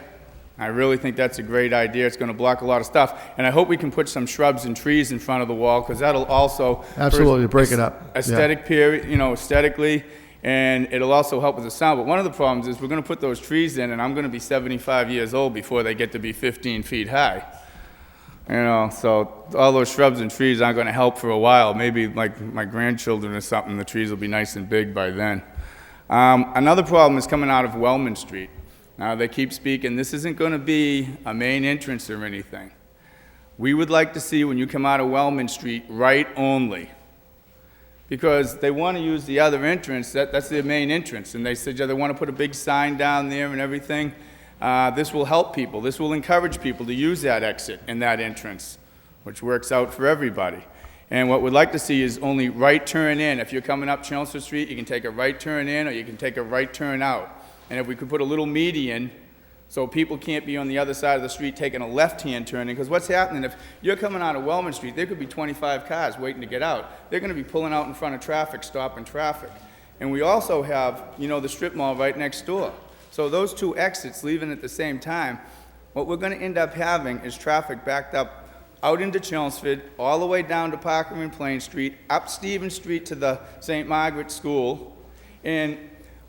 I really think that's a great idea. It's going to block a lot of stuff, and I hope we can put some shrubs and trees in front of the wall, because that'll also Absolutely, break it up. aesthetic period, you know, aesthetically, and it'll also help with the sound. But one of the problems is we're going to put those trees in, and I'm going to be 75 years old before they get to be 15 feet high. You know, so all those shrubs and trees aren't going to help for a while. Maybe like my grandchildren or something, the trees will be nice and big by then. Another problem is coming out of Wellman Street. Now, they keep speaking, this isn't going to be a main entrance or anything. We would like to see, when you come out of Wellman Street, right only. Because they want to use the other entrance, that's their main entrance, and they said, yeah, they want to put a big sign down there and everything. This will help people. This will encourage people to use that exit and that entrance, which works out for everybody. And what we'd like to see is only right turn in. If you're coming up Chelmsford Street, you can take a right turn in or you can take a right turn out. And if we could put a little median so people can't be on the other side of the street taking a left-hand turn in, because what's happening, if you're coming out of Wellman Street, there could be 25 cars waiting to get out. They're going to be pulling out in front of traffic, stopping traffic. And we also have, you know, the strip mall right next door. So those two exits leaving at the same time, what we're going to end up having is traffic backed up out into Chelmsford, all the way down to Parker and Plain Street, up Stevens Street to the St. Margaret School. And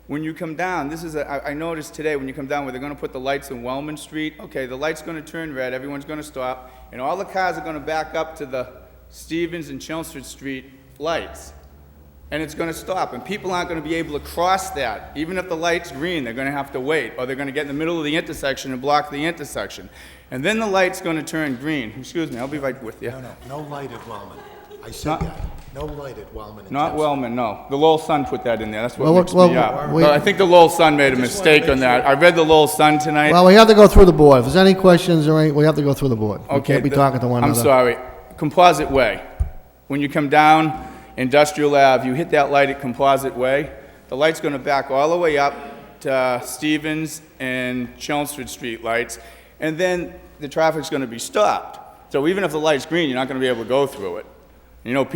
when you come down, this is I noticed today when you come down where they're going to put the lights in Wellman Street, okay, the light's going to turn red, everyone's going to stop, and all the cars are going to back up to the Stevens and Chelmsford Street lights. And it's going to stop, and people aren't going to be able to cross that. Even if the light's green, they're going to have to wait, or they're going to get in the middle of the intersection and block the intersection. And then the light's going to turn green. Excuse me, I'll be right with you. No light at Wellman. I said that. No light at Wellman. Not Wellman, no. The Lowell Sun put that in there. That's what Well, mixed me up. But I think the Lowell Sun made a mistake on that. I read the Lowell Sun tonight. Well, we have to go through the board. If there's any questions or any, we have to go through the board. We Okay, can't be talking to one I'm another. sorry. Composite Way. When you come down Industrial Ave, you hit that light at Composite Way, the light's going to back all the way up to Stevens and Chelmsford Street lights, and then the traffic's going to be stopped. So even if the light's green, you're not going to be able to go through it. You know how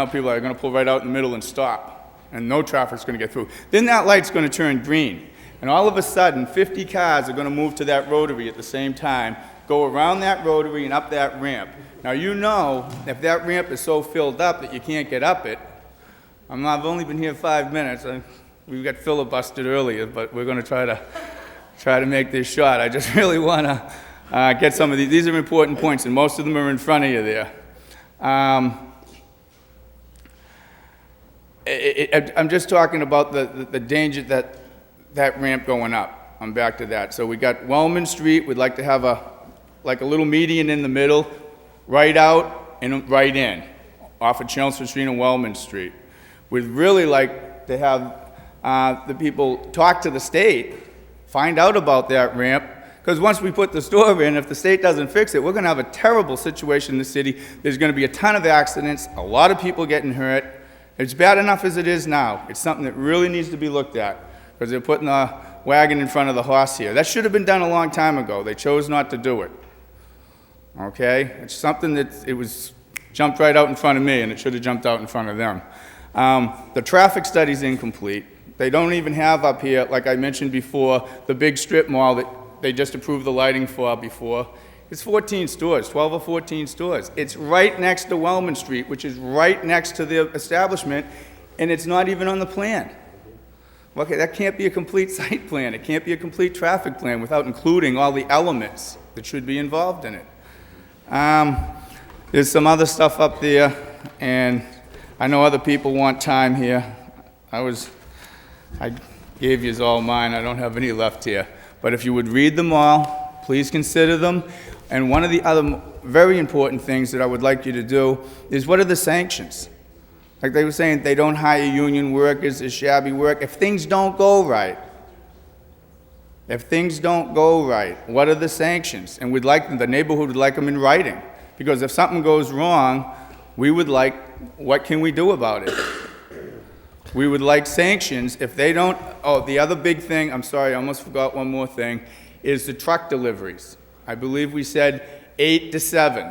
people are going to pull right out in the middle and stop, and no traffic's going to get through. Then that light's going to turn green, and all of a sudden, 50 cars are going to move to that rotary at the same time, go around that rotary and up that ramp. Now, you know, if that ramp is so filled up that you can't get up it, I've only been here 5 minutes. We got filibustered earlier, but we're going to try to make this short. I just really want to get some of these. These are important points, and most of them are in front of you there. I'm just talking about the danger that ramp going up. I'm back to that. So we got Wellman Street. We'd like to have a little median in the middle, right out and right in, off of Chelmsford Street and Wellman Street. We'd really like to have the people talk to the state, find out about that ramp, because once we put the store in, if the state doesn't fix it, we're going to have a terrible situation in the city. There's going to be a ton of accidents, a lot of people getting hurt. It's bad enough as it is now. It's something that really needs to be looked at, because they're putting the wagon in front of the horse here. That should have been done a long time ago. They chose not to do it. Okay? It's something that jumped right out in front of me, and it should have jumped out in front of them. The traffic study's incomplete. They don't even have up here, like I mentioned before, the big strip mall that they just approved the lighting for before. It's 14 stores, 12 or 14 stores. It's right next to Wellman Street, which is right next to the establishment, and it's not even on the plan. Okay, that can't be a complete site plan. It can't be a complete traffic plan without including all the elements that should be involved in it. There's some other stuff up there, and I know other people want time here. I gave you all mine. I don't have any left here. But if you would read them all, please consider them. And one of the other very important things that I would like you to do is, what are the sanctions? Like they were saying, they don't hire union workers, it's shabby work. If things don't go right, what are the sanctions? And we'd like them, the neighborhood would like them in writing. Because if something goes wrong, we would like, what can we do about it? We would like sanctions if they don't, oh, the other big thing, I'm sorry, I almost forgot one more thing, is the truck deliveries. I believe we said 8 to 7.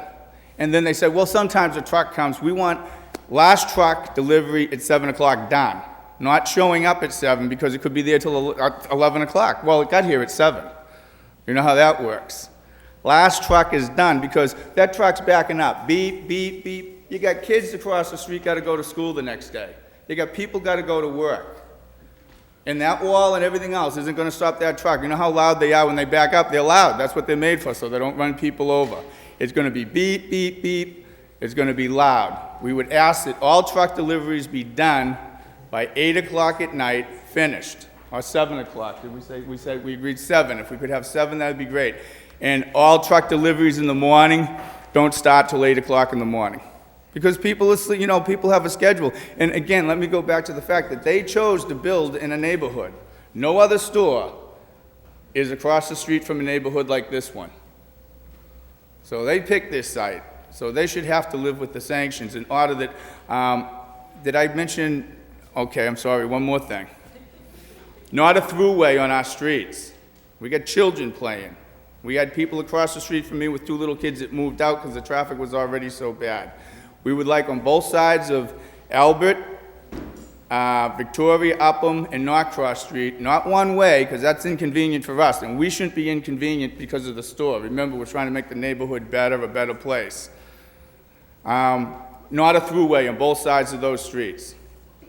And then they said, well, sometimes a truck comes, we want last truck delivery at 7 o'clock done. Not showing up at 7 because it could be there till 11 o'clock. Well, it got here at 7. You know how that works. Last truck is done because that truck's backing up. Beep, beep, beep. You got kids across the street got to go to school the next day. You got people got to go to work. And that wall and everything else isn't going to stop that truck. You know how loud they are when they back up? They're loud. That's what they're made for, so they don't run people over. It's going to be beep, beep, beep. It's going to be loud. We would ask that all truck deliveries be done by 8 o'clock at night, finished. Or 7 o'clock. Did we say? We agreed 7. If we could have 7, that'd be great. And all truck deliveries in the morning don't start till 8 o'clock in the morning. Because people are, you know, people have a schedule. And again, let me go back to the fact that they chose to build in a neighborhood. No other store is across the street from a neighborhood like this one. So they picked this site. So they should have to live with the sanctions in order that, did I mention, okay, I'm sorry, one more thing. Not a throughway on our streets. We got children playing. We had people across the street from me with 2 little kids that moved out because the traffic was already so bad. We would like on both sides of Albert, Victoria, Upham, and Norcross Street, not one way, because that's inconvenient for us, and we shouldn't be inconvenient because of the store. Remember, we're trying to make the neighborhood better, a better place. Not a throughway on both sides of those streets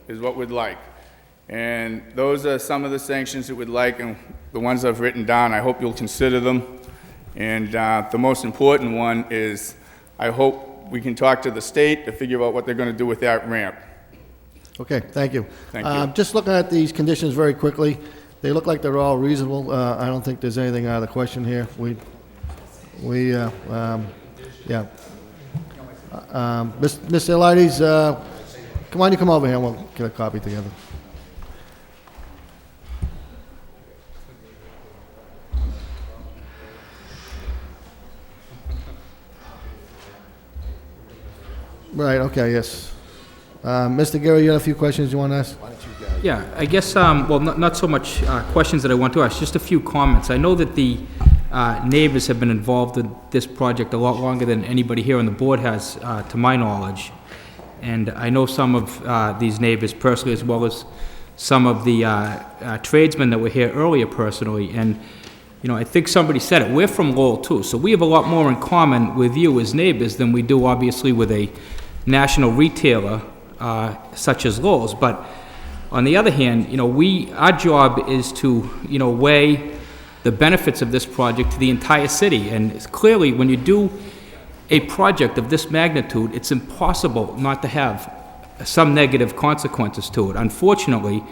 is what we'd like. And those are some of the sanctions that we'd like, and the ones I've written down, I hope you'll consider them. And the most important one is I hope we can talk to the state to figure out what they're going to do with that ramp. Okay, thank you. Thank you. Just looking at these conditions very quickly, they look like they're all reasonable. I don't think there's anything out of the question here. Yeah. Mr. Elides, come on, you come over here, we'll get a copy together. Right, okay, yes. Mr. Gary, you had a few questions you want to ask? Yeah, I guess, well, not so much questions that I want to ask, just a few comments. I know that the neighbors have been involved in this project a lot longer than anybody here on the board has, to my knowledge. And I know some of these neighbors personally, as well as some of the tradesmen that were here earlier personally. And, you know, I think somebody said it, we're from Lowell too, so we have a lot more in common with you as neighbors than we do, obviously, with a national retailer such as Lowell's. But on the other hand, you know, our job is to, you know, weigh the benefits of this project to the entire city. And it's clearly, when you do a project of this magnitude, it's impossible not to have some negative consequences to it. Unfortunately,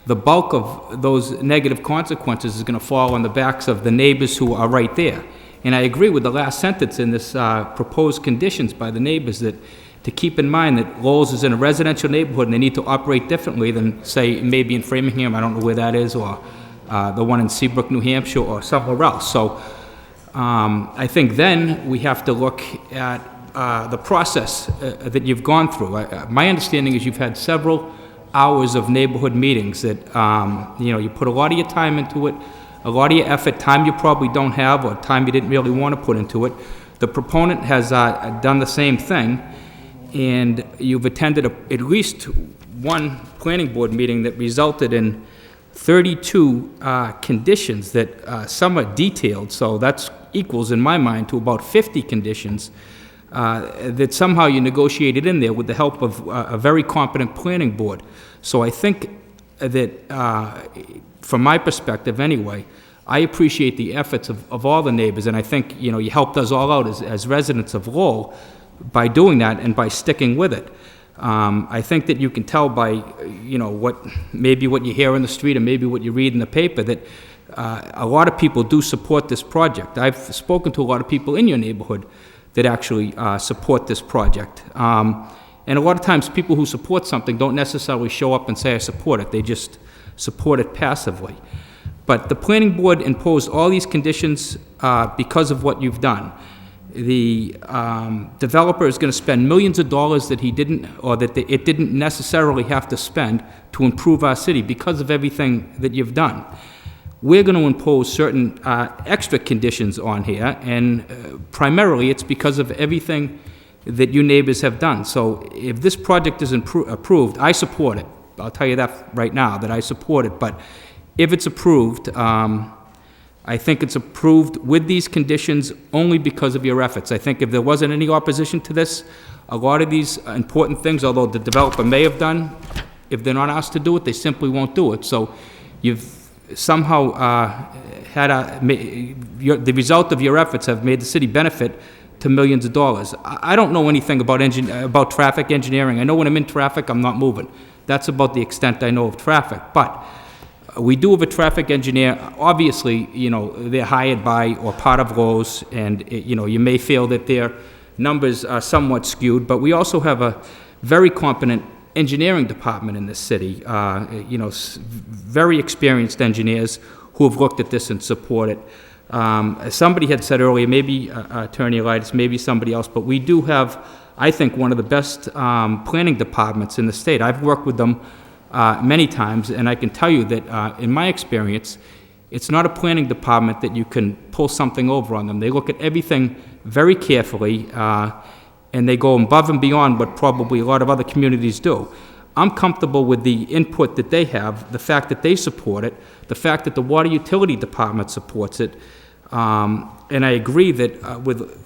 the bulk of those negative consequences is going to fall on the backs of the neighbors who are right there. And I agree with the last sentence in this proposed conditions by the neighbors, that to keep in mind that Lowell's is in a residential neighborhood and they need to operate differently than, say, maybe in Framingham, I don't know where that is, or the one in Seabrook, New Hampshire, or somewhere else. So I think then we have to look at the process that you've gone through. My understanding is you've had several hours of neighborhood meetings that, you know, you put a lot of your time into it, a lot of your effort, time you probably don't have, or time you didn't really want to put into it. The proponent has done the same thing, and you've attended at least one planning board meeting that resulted in 32 conditions that some are detailed, so that's equals in my mind to about 50 conditions that somehow you negotiated in there with the help of a very competent planning board. So I think that, from my perspective anyway, I appreciate the efforts of all the neighbors, and I think, you know, you helped us all out as residents of Lowell by doing that and by sticking with it. I think that you can tell by, you know, maybe what you hear in the street and maybe what you read in the paper, that a lot of people do support this project. I've spoken to a lot of people in your neighborhood that actually support this project. And a lot of times people who support something don't necessarily show up and say, I support it. They just support it passively. But the planning board imposed all these conditions because of what you've done. the developer is going to spend millions of dollars that he didn't, or that it didn't necessarily have to spend to improve our city because of everything that you've done. We're going to impose certain extra conditions on here, and primarily it's because of everything that you neighbors have done. So if this project is approved, I support it. I'll tell you that right now, that I support it. But if it's approved, I think it's approved with these conditions only because of your efforts. I think if there wasn't any opposition to this, a lot of these important things, although the developer may have done, if they're not asked to do it, they simply won't do it. So you've somehow had the result of your efforts have made the city benefit to millions of dollars. I don't know anything about traffic engineering. I know when I'm in traffic, I'm not moving. That's about the extent I know of traffic. But we do have a traffic engineer. Obviously, you know, they're hired by or part of Lowe's, and you know, you may feel that their numbers are somewhat skewed, but we also have a very competent engineering department in this city, you know, very experienced engineers who have looked at this and support it. Somebody had said earlier, maybe Attorney Elias, maybe somebody else, but we do have, I think, one of the best planning departments in the state. I've worked with them many times, and I can tell you that in my experience, it's not a planning department that you can pull something over on them. They look at everything very carefully, and they go above and beyond what probably a lot of other communities do. I'm comfortable with the input that they have, the fact that they support it, the fact that the water utility department supports it, and I agree that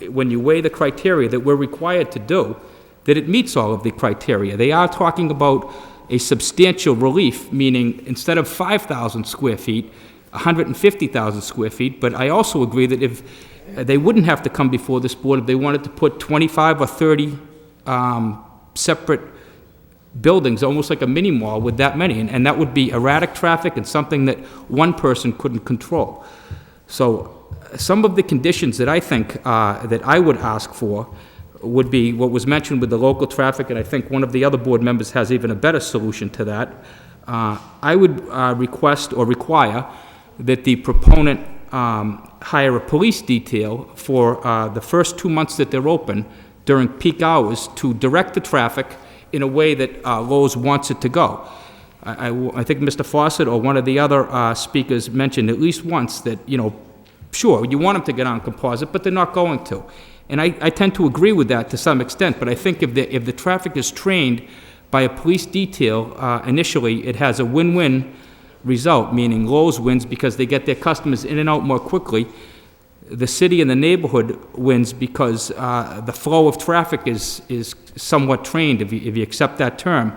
when you weigh the criteria that we're required to do, that it meets all of the criteria. They are talking about a substantial relief, meaning instead of 5,000 square feet, 150,000 square feet, but I also agree that if they wouldn't have to come before this board if they wanted to put 25 or 30 separate buildings, almost like a mini mall with that many, and that would be erratic traffic and something that one person couldn't control. So some of the conditions that I think that I would ask for would be what was mentioned with the local traffic, and I think one of the other board members has even a better solution to that. I would request or require that the proponent hire a police detail for the first 2 months that they're open during peak hours to direct the traffic in a way that Lowe's wants it to go. I think Mr. Fawcett or one of the other speakers mentioned at least once that, you know, sure, you want them to get on composite, but they're not going to. And I tend to agree with that to some extent, but I think if the traffic is trained by a police detail initially, it has a win-win result, meaning Lowe's wins because they get their customers in and out more quickly. The city and the neighborhood wins because the flow of traffic is somewhat trained, if you accept that term,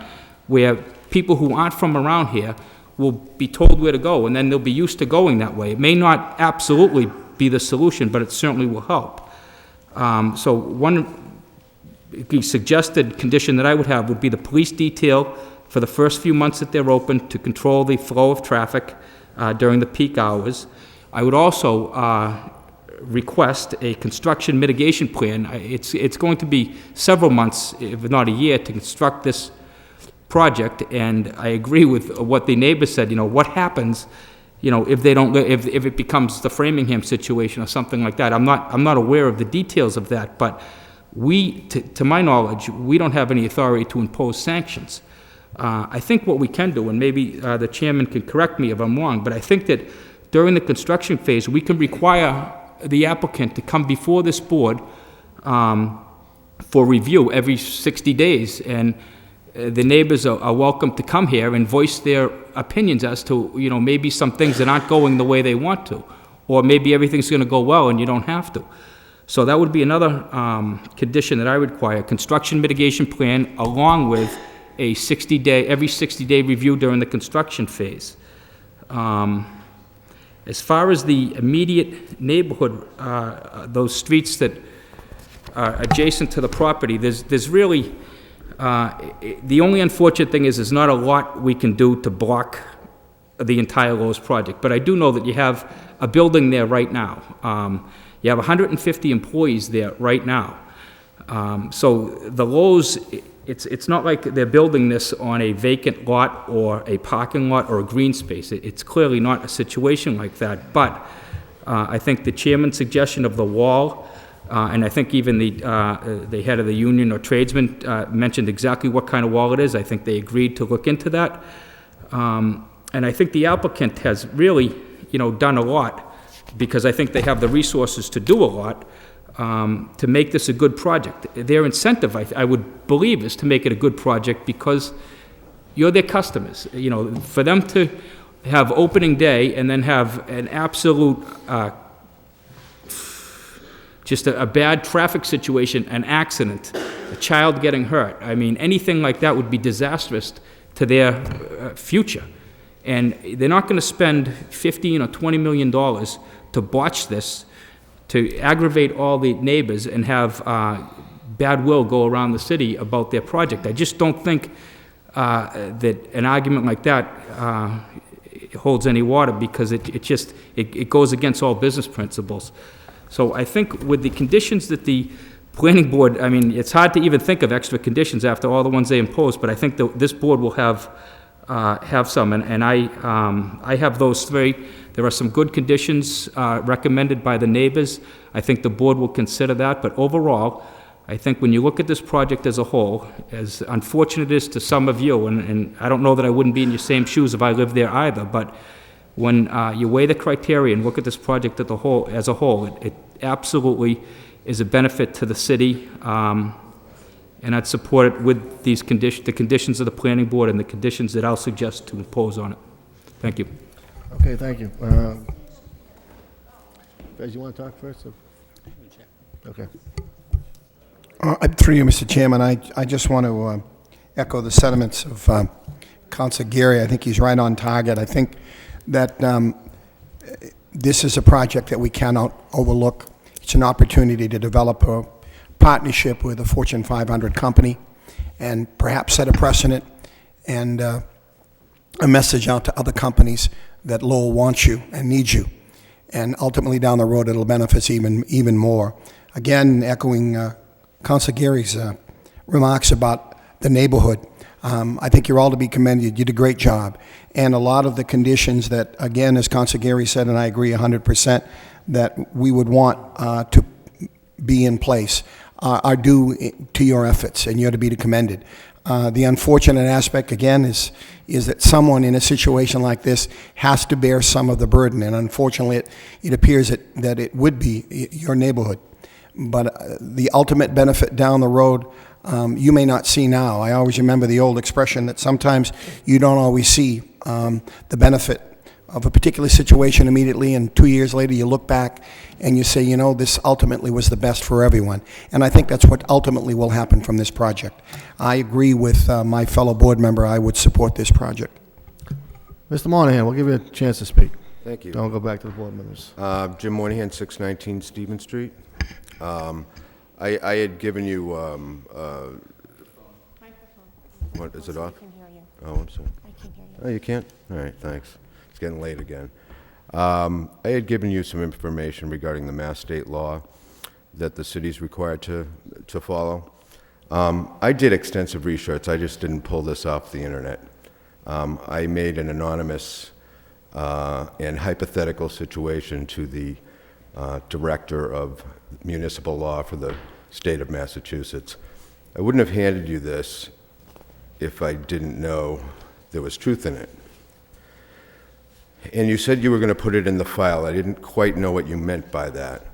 where people who aren't from around here will be told where to go, and then they'll be used to going that way. It may not absolutely be the solution, but it certainly will help. So one suggested condition that I would have would be the police detail for the first few months that they're open to control the flow of traffic during the peak hours. I would also request a construction mitigation plan. It's going to be several months, if not a year, to construct this project, and I agree with what the neighbor said. You know, what happens, you know, if they don't, if it becomes the Framingham situation or something like that. I'm not aware of the details of that, but to my knowledge, we don't have any authority to impose sanctions. I think what we can do, and maybe the chairman can correct me if I'm wrong, but I think that during the construction phase, we can require the applicant to come before this board for review every 60 days, and the neighbors are welcome to come here and voice their opinions as to, you know, maybe some things that aren't going the way they want to, or maybe everything's going to go well and you don't have to. So that would be another condition that I would require, construction mitigation plan along with a every 60-day review during the construction phase. As far as the immediate neighborhood, those streets that are adjacent to the property, there's really, the only unfortunate thing is there's not a lot we can do to block the entire Lowe's project. But I do know that you have a building there right now. You have 150 employees there right now. So the Lowe's, it's not like they're building this on a vacant lot or a parking lot or a green space. It's clearly not a situation like that. But I think the chairman's suggestion of the wall And I think even the head of the union or tradesman mentioned exactly what kind of wall it is. I think they agreed to look into that. And I think the applicant has really, done a lot, because I think they have the resources to do a lot to make this a good project. Their incentive, I would believe, is to make it a good project because you're their customers. For them to have opening day and then have an absolute, just a bad traffic situation, an accident, a child getting hurt. I mean, anything like that would be disastrous to their future. And they're not going to spend $15 or $20 million to botch this, to aggravate all the neighbors and have bad will go around the city about their project. I just don't think that an argument like that holds any water, because it goes against all business principles. So I think with the conditions that the planning board, I mean, it's hard to even think of extra conditions after all the ones they impose, but I think that this board will have some, and I have those three. There are some good conditions recommended by the neighbors. I think the board will consider that, but overall, I think when you look at this project as a whole, as unfortunate it is to some of you, and I don't know that I wouldn't be in your same shoes if I lived there either, but when you weigh the criteria and look at this project as a whole, it absolutely is a benefit to the city, and I'd support it with these the conditions of the planning board and the conditions that I'll suggest to impose on it. Thank you. Okay, thank you. Guys, you want to talk first? Okay. Through you, Mr. Chairman, I just want to echo the sentiments of Councilor Gary. I think he's right on target. I think that this is a project that we cannot overlook. It's an opportunity to develop a partnership with a Fortune 500 company and perhaps set a precedent and a message out to other companies that Lowell wants you and needs you. And ultimately down the road, it'll benefit even more. Again, echoing Councilor Gary's remarks about the neighborhood, I think you're all to be commended. You did a great job. And a lot of the conditions that, again, as Councilor Gary said, and I agree 100%, that we would want to be in place are due to your efforts, and you're to be commended. The unfortunate aspect, again, is that someone in a situation like this has to bear some of the burden, and unfortunately it appears that it would be your neighborhood. But the ultimate benefit down the road, you may not see now. I always remember the old expression that sometimes you don't always see the benefit of a particular situation immediately, and 2 years later you look back and you say, this ultimately was the best for everyone. And I think that's what ultimately will happen from this project. I agree with my fellow board member. I would support this project. Mr. Monahan, we'll give you a chance to speak. Thank you. Then we'll go back to the board members. Jim Monahan, 619 Stevens Street. I had given you, what, is it off? I can hear you. Oh, I'm sorry. I can hear you. Oh, you can't? All right, thanks. It's getting late again. I had given you some information regarding the Mass State law that the city's required to follow. I did extensive research. I just didn't pull this off the internet. I made an anonymous and hypothetical situation to the Director of Municipal Law for the state of Massachusetts. I wouldn't have handed you this if I didn't know there was truth in it. And you said you were going to put it in the file. I didn't quite know what you meant by that.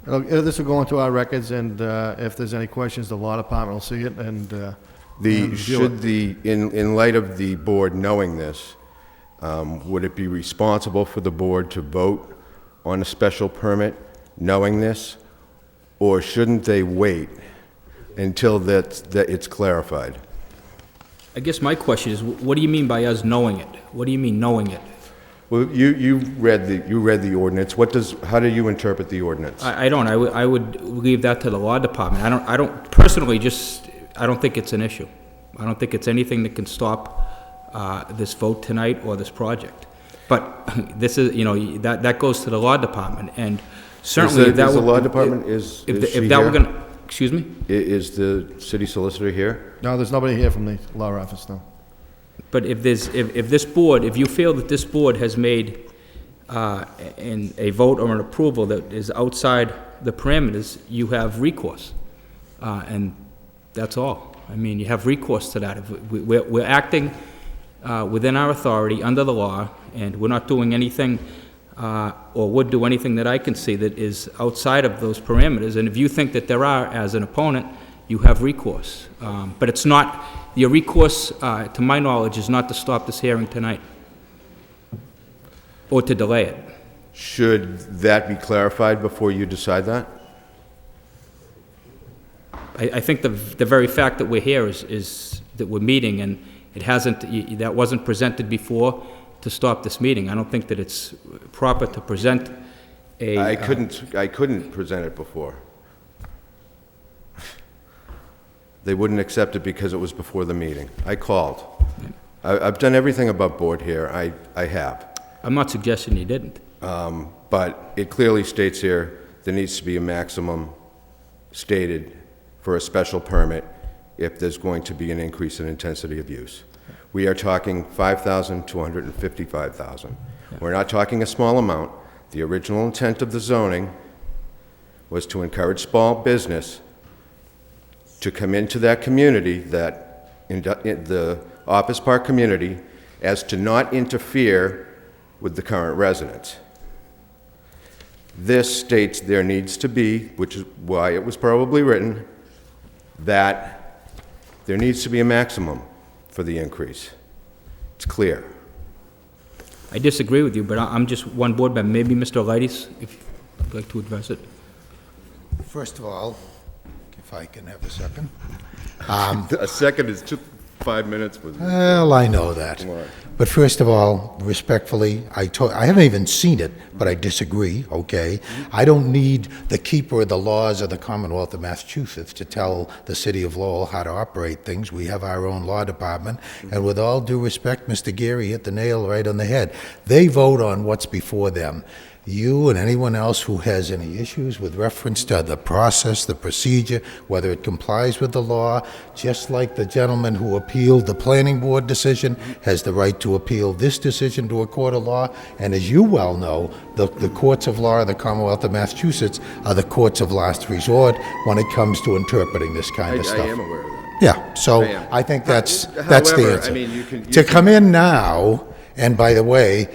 This will go into our records, and if there's any questions, the law department will see it and in light of the board knowing this, would it be responsible for the board to vote on a special permit knowing this, or shouldn't they wait until that it's clarified? I guess my question is, what do you mean by us knowing it? What do you mean knowing it? Well, you read the ordinance. How do you interpret the ordinance? I don't. I would leave that to the law department. I don't personally I don't think it's an issue. I don't think it's anything that can stop this vote tonight or this project. But this is, that goes to the law department, and certainly the law department is if that were going to, excuse me? Is the city solicitor here? No, there's nobody here from the law office, no. But if you feel that this board has made a vote or an approval that is outside the parameters, you have recourse. And that's all. I mean, you have recourse to that. If we're acting within our authority, under the law, and we're not doing anything, or would do anything that I can see that is outside of those parameters. And if you think that there are, as an opponent, you have recourse. But it's not, your recourse, to my knowledge, is not to stop this hearing tonight, or to delay it. Should that be clarified before you decide that? I think the very fact that we're here is that we're meeting, and it hasn't, that wasn't presented before to stop this meeting. I don't think that it's proper to present a... I couldn't present it before. They wouldn't accept it because it was before the meeting. I called. I've done everything above board here. I have. I'm not suggesting you didn't. But it clearly states here there needs to be a maximum stated for a special permit if there's going to be an increase in intensity of use. We are talking 5,000 to 155,000. We're not talking a small amount. The original intent of the zoning was to encourage small business to come into that community, in the Office Park community, as to not interfere with the current residents. This states there needs to be, which is why it was probably written, that there needs to be a maximum for the increase. It's clear. I disagree with you, but I'm just one board member. Maybe Mr. Lighties, if you'd like to address it. First of all, if I can have a second. A second is just 5 minutes. Well, I know that. But first of all, respectfully, I haven't even seen it, but I disagree, okay? I don't need the keeper of the laws of the Commonwealth of Massachusetts to tell the city of Lowell how to operate things. We have our own law department, and with all due respect, Mr. Geary hit the nail right on the head. They vote on what's before them. You and anyone else who has any issues with reference to the process, the procedure, whether it complies with the law, just like the gentleman who appealed the planning board decision has the right to appeal this decision to a court of law. And as you well know, the courts of law of the Commonwealth of Massachusetts are the courts of last resort when it comes to interpreting this kind of stuff. I am aware of that. Yeah, so I think that's the However, answer. I mean, you can come in now, and by the way,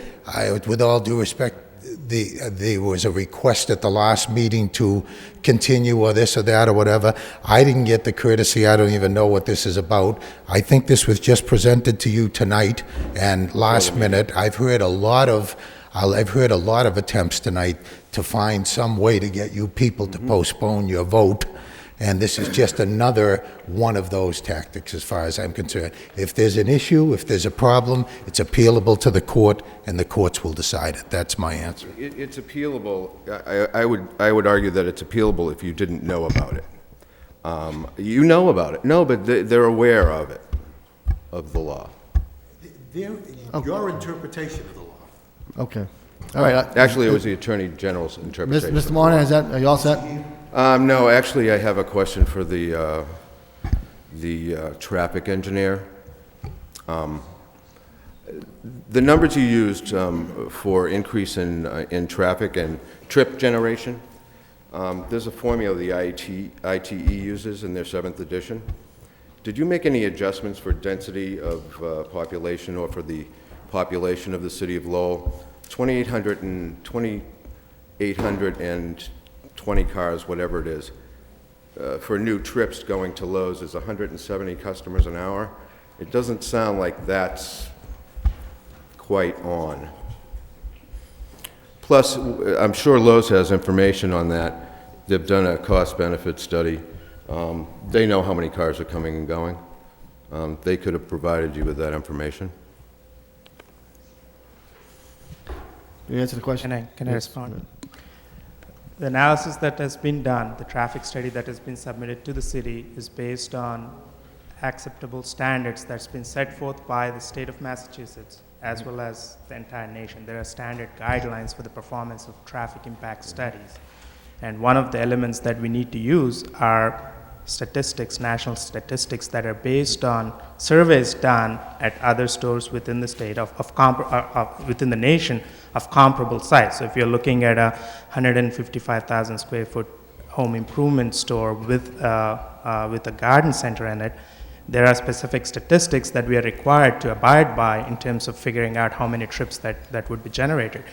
with all due respect, there was a request at the last meeting to continue or this or that or whatever. I didn't get the courtesy. I don't even know what this is about. I think this was just presented to you tonight and last minute. I've heard a lot of attempts tonight to find some way to get you people to postpone your vote. And this is just another one of those tactics as far as I'm concerned. If there's an issue, if there's a problem, it's appealable to the court, and the courts will decide it. That's my answer. It's appealable. I would argue that it's appealable if you didn't know about it. You know about it. No, but they're aware of it, of the law. Your interpretation of the law. Okay. All right. Actually, it was the Attorney General's interpretation. Mr. Monahan, are you all set? No, actually, I have a question for the traffic engineer. The numbers you used for increase in traffic and trip generation, there's a formula the ITE uses in their 7th edition. Did you make any adjustments for density of population or for the population of the city of Lowell? 2,820 cars, whatever it is, for new trips going to Lowe's is 170 customers an hour. It doesn't sound like that's quite on. Plus, I'm sure Lowe's has information on that. They've done a cost-benefit study. They know how many cars are coming and going. They could have provided you with that information. You answer the question? Can I respond? The analysis that has been done, the traffic study that has been submitted to the city, is based on acceptable standards that's been set forth by the state of Massachusetts as well as the entire nation. There are standard guidelines for the performance of traffic impact studies. And one of the elements that we need to use are statistics, national statistics that are based on surveys done at other stores within the state within the nation of comparable size. So if you're looking at a 155,000 square foot home improvement store with a garden center in it, there are specific statistics that we are required to abide by in terms of figuring out how many trips that would be generated.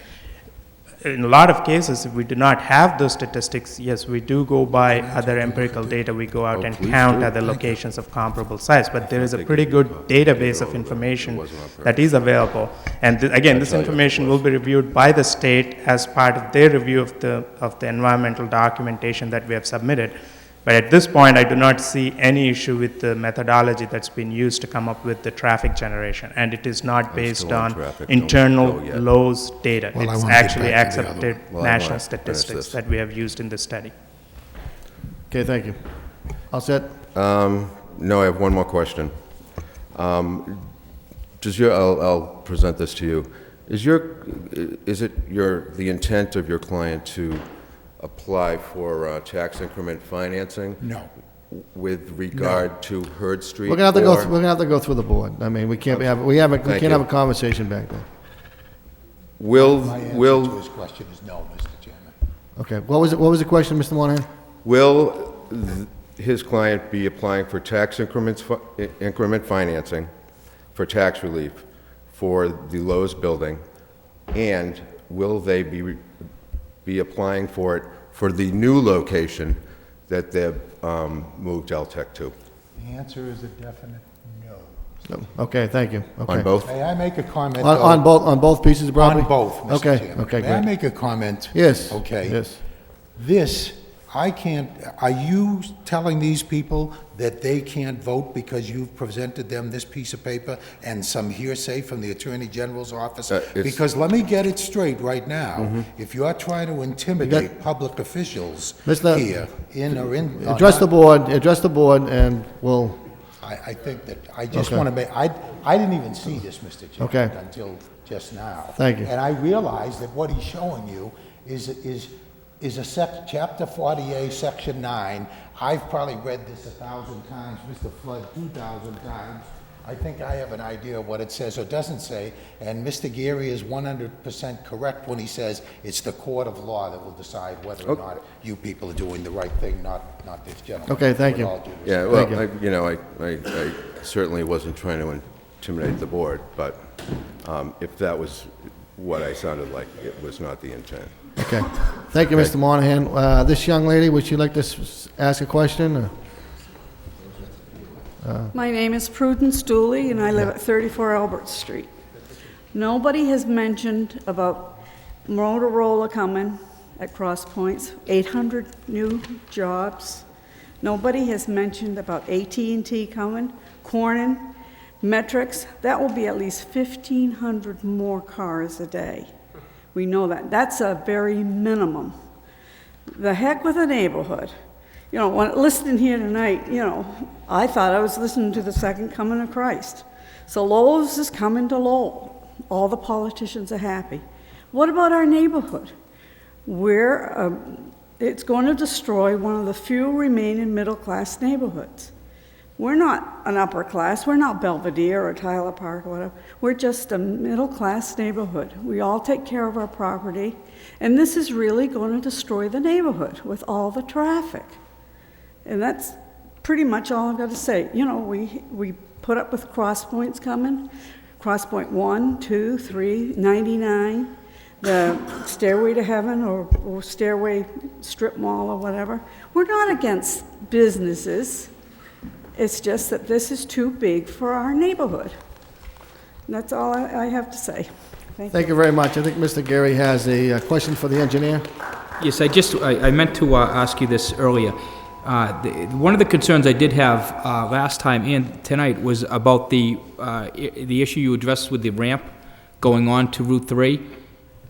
In a lot of cases, if we do not have those statistics, yes, we do go by other empirical data. We go out and count other locations of comparable size, but there is a pretty good database of information that is available. And again, this information will be reviewed by the state as part of their review of the environmental documentation that we have submitted. But at this point, I do not see any issue with the methodology that's been used to come up with the traffic generation. And it is not based on internal Lowe's data. It's actually accepted national statistics that we have used in this study. Okay, thank you. All set? No, I have one more question. I'll present this to you. Is it the intent of your client to apply for tax increment financing? No. With regard to Hurd Street? We're gonna have to go through the board. I mean, we can't have a conversation back there. My answer to his question is no, Mr. Chairman. Okay, what was the question, Mr. Monahan? Will his client be applying for tax increment financing for tax relief for the Lowe's building, and will they be applying for it for the new location that they've moved LTEC to? The answer is a definite no. No. Okay, thank you. Okay. On both? May I make a comment? On both pieces of property? On both, Mr. Okay, Chairman. okay, May I great. make a comment? Yes. Okay. Yes. This, I can't, are you telling these people that they can't vote because you've presented them this piece of paper and some hearsay from the Attorney General's office? Because let me get it straight right now. If you are trying to intimidate public officials here, Address the board, and we'll... I think that, I just want to make, I didn't even see this, Mr. Chairman, until just now. Thank you. And I realize that what he's showing you is chapter 48, section 9. I've probably read this 1,000 times, Mr. Flood 2,000 times. I think I have an idea of what it says or doesn't say, and Mr. Geary is 100% correct when he says it's the court of law that will decide whether or not you people are doing the right thing, not this gentleman. Okay, thank you. Yeah, well, I certainly wasn't trying to intimidate the board, but if that was what I sounded like, it was not the intent. Okay. Thank you, Mr. Monahan. This young lady, would you like to ask a question? Or? My name is Prudence Dooley, and I live at 34 Albert Street. Nobody has mentioned about Motorola coming at Cross Points, 800 new jobs. Nobody has mentioned about AT&T coming, Corning, Metrics. That will be at least 1,500 more cars a day. We know that. That's a very minimum. The heck with the neighborhood. You know, when listening here tonight, you know, I thought I was listening to the second coming of Christ. So Lowe's is coming to Lowell. All the politicians are happy. What about our neighborhood? It's going to destroy one of the few remaining middle-class neighborhoods. We're not an upper class. We're not Belvedere or Tyler Park or whatever. We're just a middle-class neighborhood. We all take care of our property, and this is really going to destroy the neighborhood with all the traffic. And that's pretty much all I've got to say. You know, we put up with Cross Points coming, Cross Point 1, 2, 3, 99, the Stairway to Heaven or Stairway Strip Mall or whatever. We're not against businesses. It's just that this is too big for our neighborhood. And that's all I have to say. Thank you very much. I think Mr. Gary has a question for the engineer. Yes, I meant to ask you this earlier. One of the concerns I did have last time and tonight was about the issue you addressed with the ramp going on to Route 3.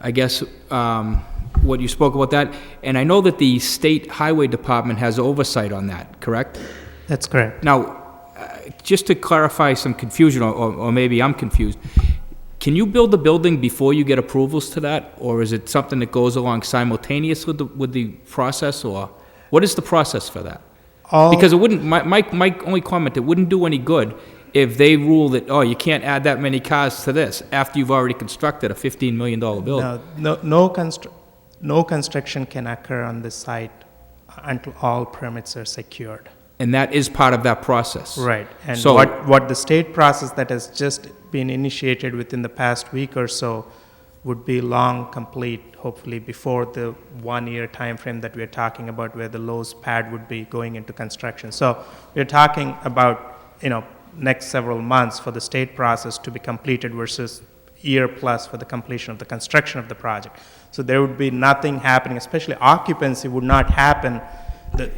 I guess what you spoke about that. And I know that the State Highway Department has oversight on that, correct? That's correct. Now, just to clarify some confusion, or maybe I'm confused, can you build the building before you get approvals to that? Or is it something that goes along simultaneous with the process? Or what is the process for that? Because it wouldn't, my only comment, it wouldn't do any good if they rule that, oh, you can't add that many cars to this after you've already constructed a $15 million building. No construction can occur on this site until all permits are secured. And that is part of that process. Right. And So- what the state process that has just been initiated within the past week or so would be long complete, hopefully before the 1-year time frame that we're talking about, where the Lowe's pad would be going into construction. So we're talking about, next several months for the state process to be completed versus year plus for the completion of the construction of the project. So there would be nothing happening, especially occupancy would not happen.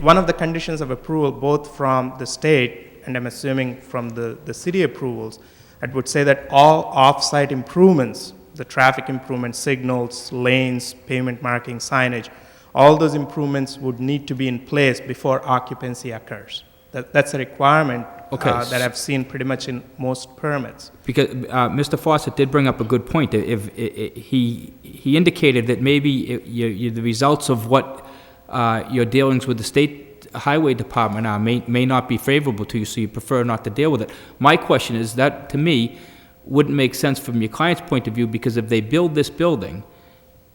One of the conditions of approval, both from the state and I'm assuming from the city approvals, it would say that all off-site improvements, the traffic improvements, signals, lanes, pavement marking, signage, all those improvements would need to be in place before occupancy occurs. That's a requirement that I've seen pretty much in most permits. Because Mr. Fawcett did bring up a good point. If he indicated that maybe the results of what your dealings with the state highway department are may not be favorable to you, so you prefer not to deal with it. My question is that, to me, wouldn't make sense from your client's point of view, because if they build this building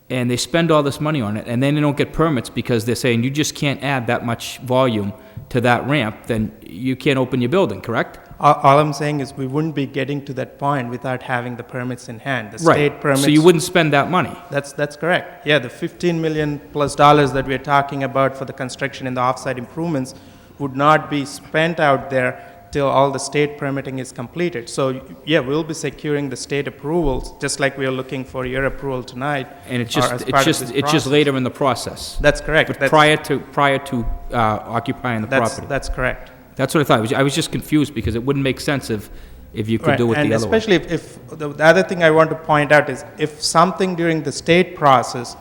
and they spend all this money on it and then they don't get permits because they're saying you just can't add that much volume to that ramp, then you can't open your building, correct? All I'm saying is we wouldn't be getting to that point without having the permits in hand. The state permits. So you wouldn't spend that money. That's correct. Yeah, the $15 million plus that we're talking about for the construction and the offsite improvements would not be spent out there till all the state permitting is completed. So yeah, we'll be securing the state approvals, just like we are looking for your approval tonight. And it's just later in the process. That's correct. But prior to occupying the property. That's correct. That's what I thought. I was just confused because it wouldn't make sense if you could do it the other way. And especially if the other thing I want to point out is if something during the state process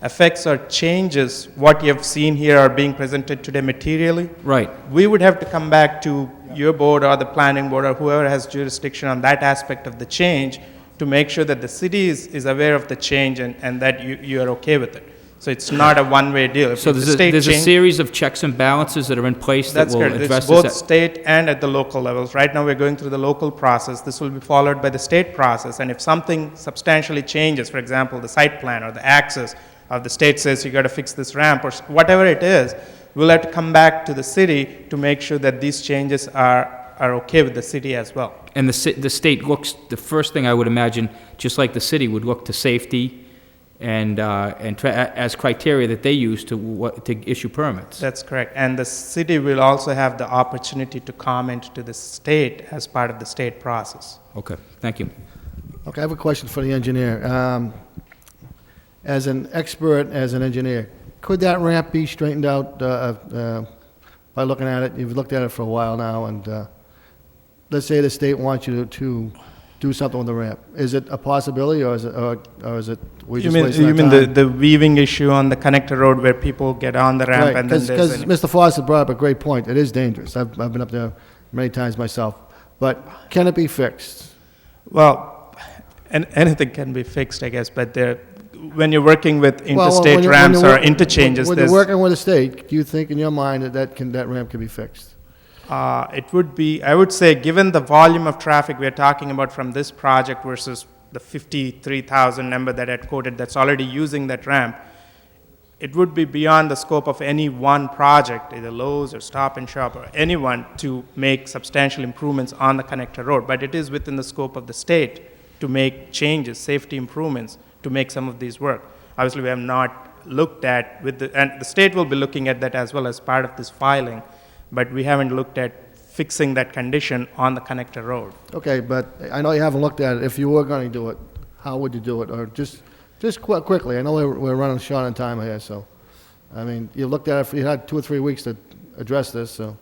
affects or changes what you have seen here are being presented today materially, right, we would have to come back to your board or the planning board or whoever has jurisdiction on that aspect of the change to make sure that the city is aware of the change and that you are okay with it. So it's not a one-way deal. If So there's a series of checks and balances that are in place that will address this. That's correct. It's both state and at the local levels. Right now we're going through the local process. This will be followed by the state process. And if something substantially changes, for example, the site plan or the access of the state says you got to fix this ramp or whatever it is, we'll have to come back to the city to make sure that these changes are okay with the city as well. And the state looks, the first thing I would imagine, just like the city, would look to safety and as criteria that they use to issue permits. That's correct. And the city will also have the opportunity to comment to the state as part of the state process. Okay, thank you. Okay, I have a question for the engineer. As an expert, as an engineer, could that ramp be straightened out by looking at it? You've looked at it for a while now, and let's say the state wants you to do something with the ramp. Is it a possibility, or is it we just wasting our time? You mean the weaving issue on the connector road where people get on the ramp and then there's because Mr. Fawcett brought up a great point. It is dangerous. I've been up there many times myself. But can it be fixed? Well, anything can be fixed, I guess, but when you're working with interstate ramps or interchanges, when you're working with the state, do you think in your mind that ramp can be fixed? It would be, I would say, given the volume of traffic we're talking about from this project versus the 53,000 number that I had quoted that's already using that ramp, it would be beyond the scope of any one project, either Lowe's or Stop and Shop or anyone, to make substantial improvements on the connector road. But it is within the scope of the state to make changes, safety improvements, to make some of these work. Obviously, we have not looked at, and the state will be looking at that as well as part of this filing, but we haven't looked at fixing that condition on the connector road. Okay, but I know you haven't looked at it. If you were going to do it, how would you do it? Or just quickly. I know we're running short on time here, so, I mean, you looked at it, you had 2 or 3 weeks to address this, so.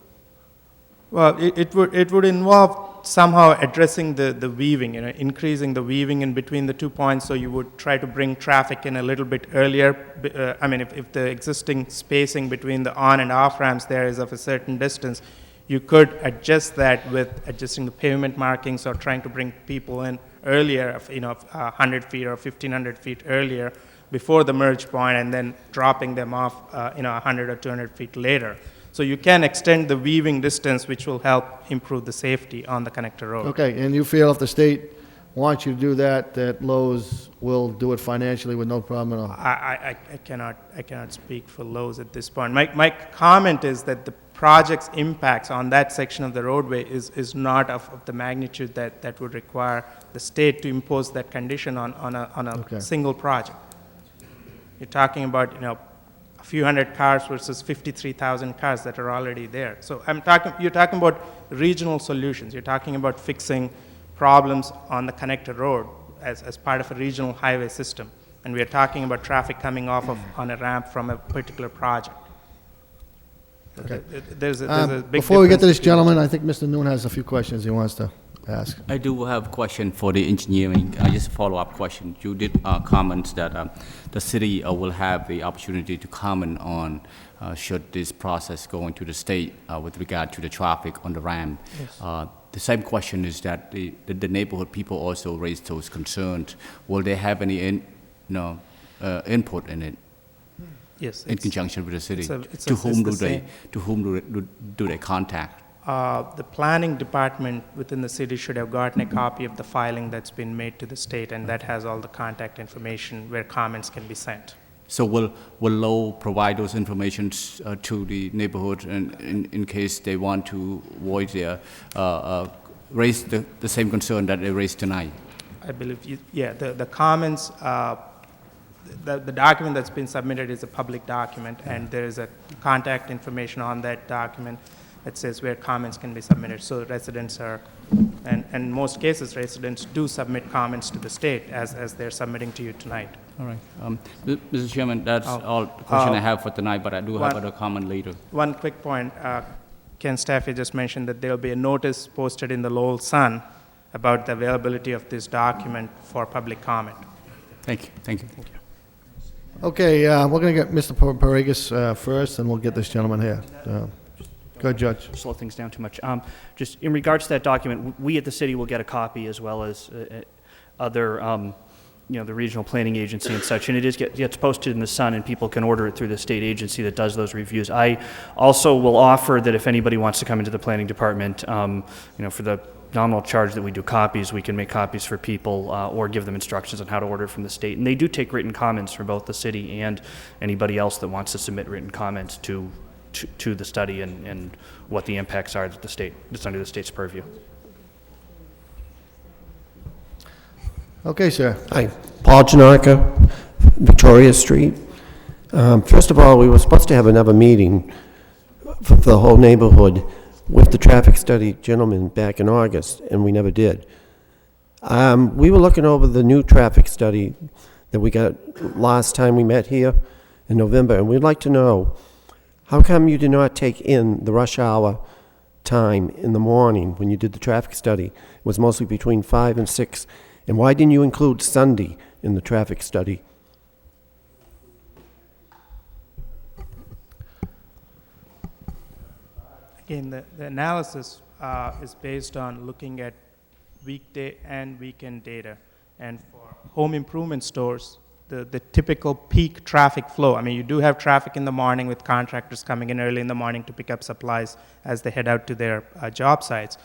Well, it would involve somehow addressing the weaving, increasing the weaving in between the 2 points, so you would try to bring traffic in a little bit earlier. I mean, if the existing spacing between the on and off ramps there is of a certain distance, you could adjust that with adjusting the pavement markings or trying to bring people in earlier, 100 feet or 1,500 feet earlier before the merge point, and then dropping them off, 100 or 200 feet later. So you can extend the weaving distance, which will help improve the safety on the connector road. Okay, and you feel if the state want you to do that, that Lowe's will do it financially with no problem at all. I cannot speak for Lowe's at this point. My comment is that the project's impacts on that section of the roadway is not of the magnitude that would require the state to impose that condition on a single project. You're talking about, a few hundred cars versus 53,000 cars that are already there. So you're talking about regional solutions. You're talking about fixing problems on the connected road as part of a regional highway system. And we are talking about traffic coming off on a ramp from a particular project. Okay. There's a big Before we get to this difference gentleman, I think Mr. Noon has a few questions he wants to ask. I do have a question for the engineering, just a follow-up question. You did comment that the city will have the opportunity to comment on should this process go into the state with regard to the traffic on the ramp. Yes. The same question is that the neighborhood people also raised those concerns. Will they have any input in it? Yes. In conjunction with the city? It's to whom the do they contact? The planning department within the city should have gotten a copy of the filing that's been made to the state, and that has all the contact information where comments can be sent. So will Lowell provide those informations to the neighborhood in case they want to voice their, raise the same concern that they raised tonight? I believe, the comments, the document that's been submitted is a public document, and there is a contact information on that document that says where comments can be submitted. So residents are, and in most cases, residents do submit comments to the state as they're submitting to you tonight. All right. Mr. Chairman, that's all the question I have for tonight, but I do have other comment later. One quick point. Ken Stafford just mentioned that there will be a notice posted in the Lowell Sun about the availability of this document for public comment. Thank you. Thank you. Thank you. Okay, we're going to get Mr. Paragas first, and we'll get this gentleman here. Go ahead, Judge. Slow things down too much. Just in regards to that document, we at the city will get a copy as well as other, the regional planning agency and such, and it gets posted in the Sun, and people can order it through the state agency that does those reviews. I also will offer that if anybody wants to come into the planning department, for the nominal charge that we do copies, we can make copies for people or give them instructions on how to order it from the state. And they do take written comments from both the city and anybody else that wants to submit written comments to the study and what the impacts are that that's under the state's purview. Okay, sir. Hi, Paul Janaka, Victoria Street. First of all, we were supposed to have another meeting for the whole neighborhood with the traffic study gentleman back in August, and we never did. We were looking over the new traffic study that we got last time we met here in November, and we'd like to know, how come you did not take in the rush hour time in the morning when you did the traffic study? It was mostly between 5 and 6. And why didn't you include Sunday in the traffic study? Again, the analysis is based on looking at weekday and weekend data. And for home improvement stores, the typical peak traffic flow, you do have traffic in the morning with contractors coming in early in the morning to pick up supplies as they head out to their job sites.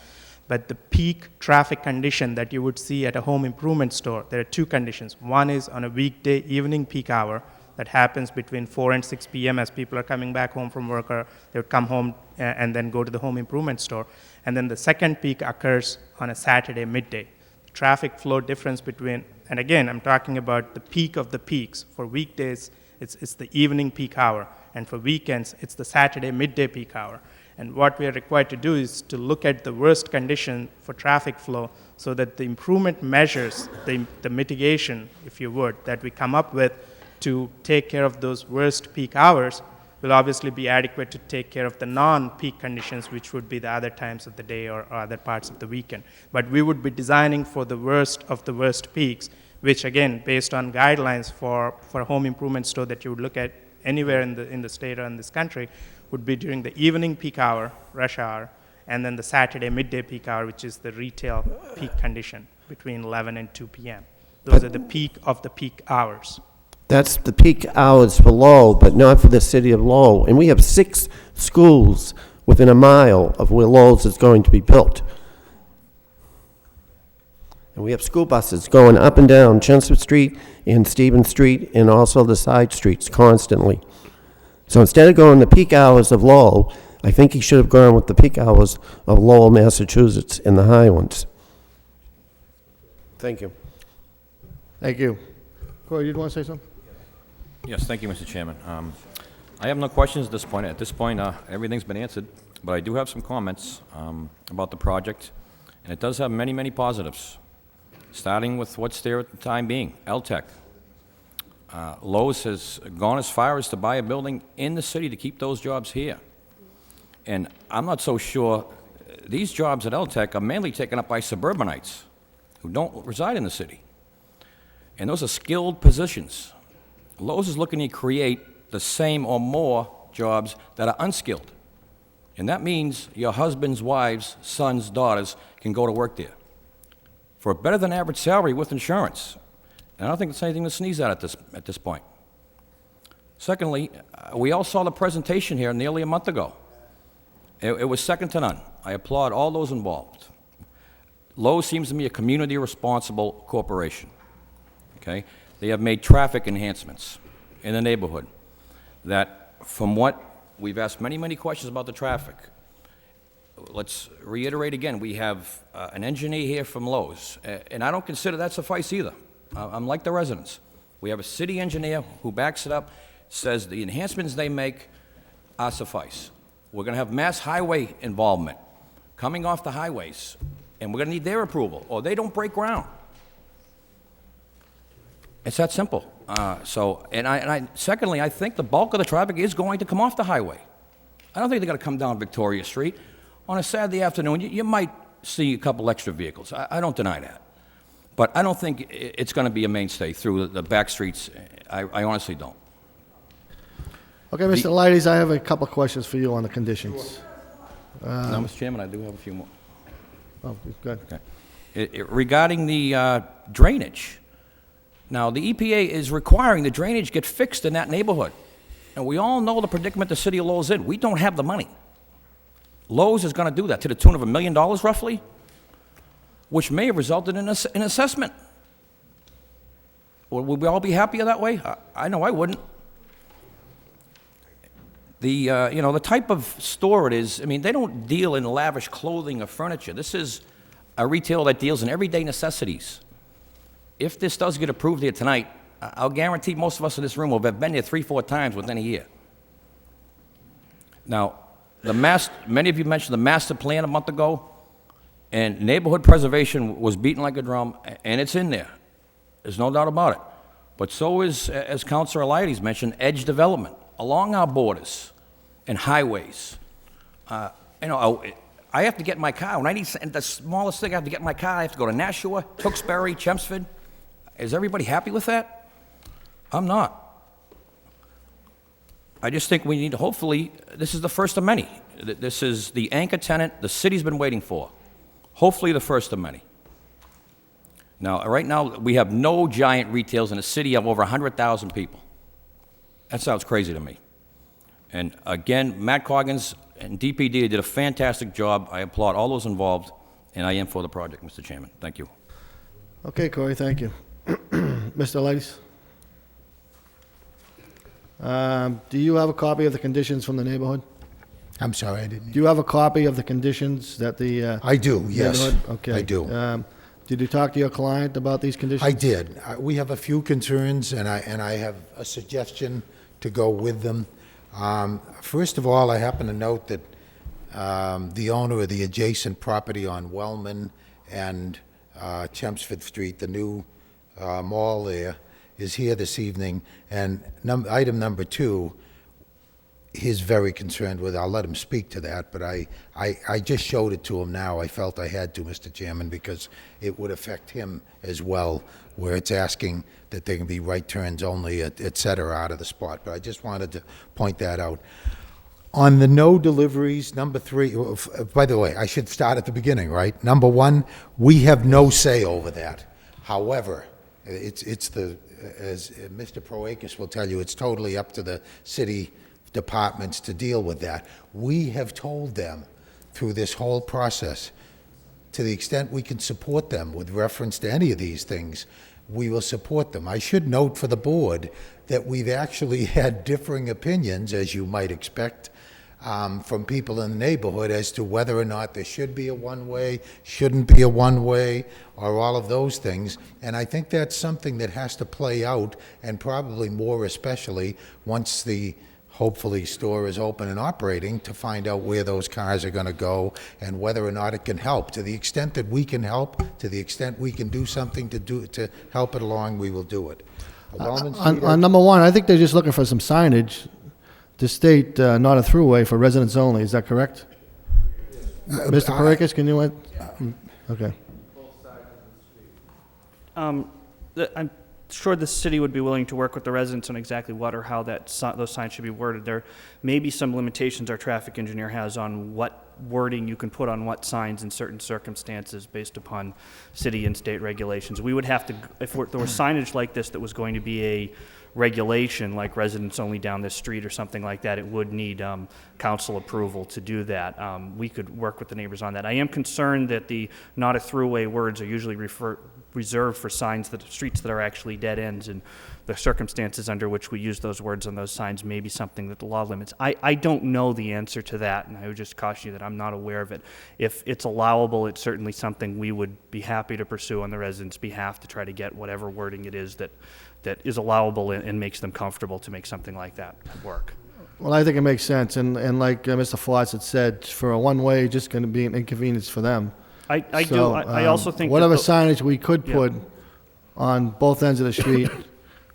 But the peak traffic condition that you would see at a home improvement store, there are two conditions. One is on a weekday evening peak hour that happens between 4 and 6 p.m. as people are coming back home from work, or they would come home and then go to the home improvement store. And then the second peak occurs on a Saturday midday. The traffic flow difference between, and again, I'm talking about the peak of the peaks. For weekdays, it's the evening peak hour. And for weekends, it's the Saturday midday peak hour. And what we are required to do is to look at the worst condition for traffic flow so that the improvement measures, the mitigation, if you would, that we come up with to take care of those worst peak hours will obviously be adequate to take care of the non-peak conditions, which would be the other times of the day or other parts of the weekend. But we would be designing for the worst of the worst peaks, which again, based on guidelines for a home improvement store that you would look at anywhere in the state or in this country, would be during the evening peak hour, rush hour, and then the Saturday midday peak hour, which is the retail peak condition between 11 and 2 p.m. Those are the peak of the peak hours. That's the peak hours for Lowell, but not for the city of Lowell. And we have 6 schools within a mile of where Lowell's is going to be built. And we have school buses going up and down Chelmsford Street and Stevens Street and also the side streets constantly. So instead of going the peak hours of Lowell, I think he should have gone with the peak hours of Lowell, Massachusetts and the Highlands. Thank you. Thank you. Corey, you'd want to say something? Yes, thank you, Mr. Chairman. I have no questions at this point. At this point, everything's been answered, but I do have some comments about the project, and it does have many, many positives, starting with what's there at the time being, LTC. Lowe's has gone as far as to buy a building in the city to keep those jobs here. And I'm not so sure, these jobs at LTC are mainly taken up by suburbanites who don't reside in the city. And those are skilled positions. Lowe's is looking to create the same or more jobs that are unskilled. And that means your husband's wives, sons, daughters can go to work there for a better than average salary with insurance. And I don't think it's anything to sneeze at this point. Secondly, we all saw the presentation here nearly a month ago. It was second to none. I applaud all those involved. Lowe's seems to me a community responsible corporation. Okay? They have made traffic enhancements in the neighborhood that, from what we've asked many, many questions about the traffic. Let's reiterate again, we have an engineer here from Lowe's, and I don't consider that suffice either. I'm like the residents. We have a city engineer who backs it up, says the enhancements they make are suffice. We're going to have mass highway involvement coming off the highways, and we're going to need their approval, or they don't break ground. It's that simple. Secondly, I think the bulk of the traffic is going to come off the highway. I don't think they're going to come down Victoria Street. On a Saturday afternoon, you might see a couple extra vehicles. I don't deny that. But I don't think it's going to be a mainstay through the back streets. I honestly don't. Okay, Mr. Leides, I have a couple of questions for you on the conditions. No, Mr. Chairman, I do have a few more. Oh, good. Okay. Regarding the drainage, now the EPA is requiring the drainage get fixed in that neighborhood. And we all know the predicament the city of Lowell's in. We don't have the money. Lowe's is going to do that to the tune of $1 million roughly, which may have resulted in an assessment. Would we all be happier that way? I know I wouldn't. The type of store it is, I mean, they don't deal in lavish clothing or furniture. This is a retailer that deals in everyday necessities. If this does get approved here tonight, I'll guarantee most of us in this room will have been there 3-4 times within a year. Now, many of you mentioned the master plan a month ago, and neighborhood preservation was beaten like a drum, and it's in there. There's no doubt about it. But so is, as Councilor Eliades mentioned, edge development along our borders and highways. I have to get in my car. When I need the smallest thing, I have to get in my car. I have to go to Nashua, Tewksbury, Chelmsford. Is everybody happy with that? I'm not. I just think we need to, hopefully, this is the first of many. This is the anchor tenant the city's been waiting for. Hopefully the first of many. Now, right now, we have no giant retails in a city of over 100,000 people. That sounds crazy to me. And again, Matt Coggins and DPD did a fantastic job. I applaud all those involved, and I am for the project, Mr. Chairman. Thank you. Okay, Corey, thank you. Mr. Leides? Do you have a copy of the conditions from the neighborhood? I'm sorry, I didn't. Do you have a copy of the conditions that the... I do, yes. Okay. I do. Did you talk to your client about these conditions? I did. We have a few concerns, and I have a suggestion to go with them. First of all, I happen to note that the owner of the adjacent property on Wellman and Chelmsford Street, the new mall there, is here this evening. And item number 2, he's very concerned with. I'll let him speak to that, but I just showed it to him now. I felt I had to, Mr. Chairman, because it would affect him as well, where it's asking that there can be right turns only, et cetera, out of the spot. But I just wanted to point that out. On the no deliveries, number 3, by the way, I should start at the beginning, right? Number 1, we have no say over that. However, it's as Mr. Proakis will tell you, it's totally up to the city departments to deal with that. We have told them through this whole process to the extent we can support them with reference to any of these things, we will support them. I should note for the board that we've actually had differing opinions, as you might expect, from people in the neighborhood as to whether or not there should be a one-way, shouldn't be a one-way, or all of those things. And I think that's something that has to play out, and probably more especially once the hopefully store is open and operating, to find out where those cars are going to go and whether or not it can help. To the extent that we can help, to the extent we can do something to help it along, we will do it. Wellman Street, On number one, I think they're just looking for some signage to state not a throughway for residents only. Is that correct? Mr. Parekas, can you? Okay. I'm sure the city would be willing to work with the residents on exactly what or how those signs should be worded. There may be some limitations our traffic engineer has on what wording you can put on what signs in certain circumstances based upon city and state regulations. We would have to, if there was signage like this that was going to be a regulation, like residents only down this street or something like that, it would need council approval to do that. We could work with the neighbors on that. I am concerned that the not a throughway words are usually reserved for streets that are actually dead ends, and the circumstances under which we use those words on those signs may be something that the law limits. I don't know the answer to that, and I would just caution you that I'm not aware of it. If it's allowable, it's certainly something we would be happy to pursue on the residents' behalf to try to get whatever wording it is that is allowable and makes them comfortable to make something like that work. Well, I think it makes sense, and like Mr. Fawcett said, for a one-way, just going to be an inconvenience for them. I also think whatever that signage we could put on both ends of the street,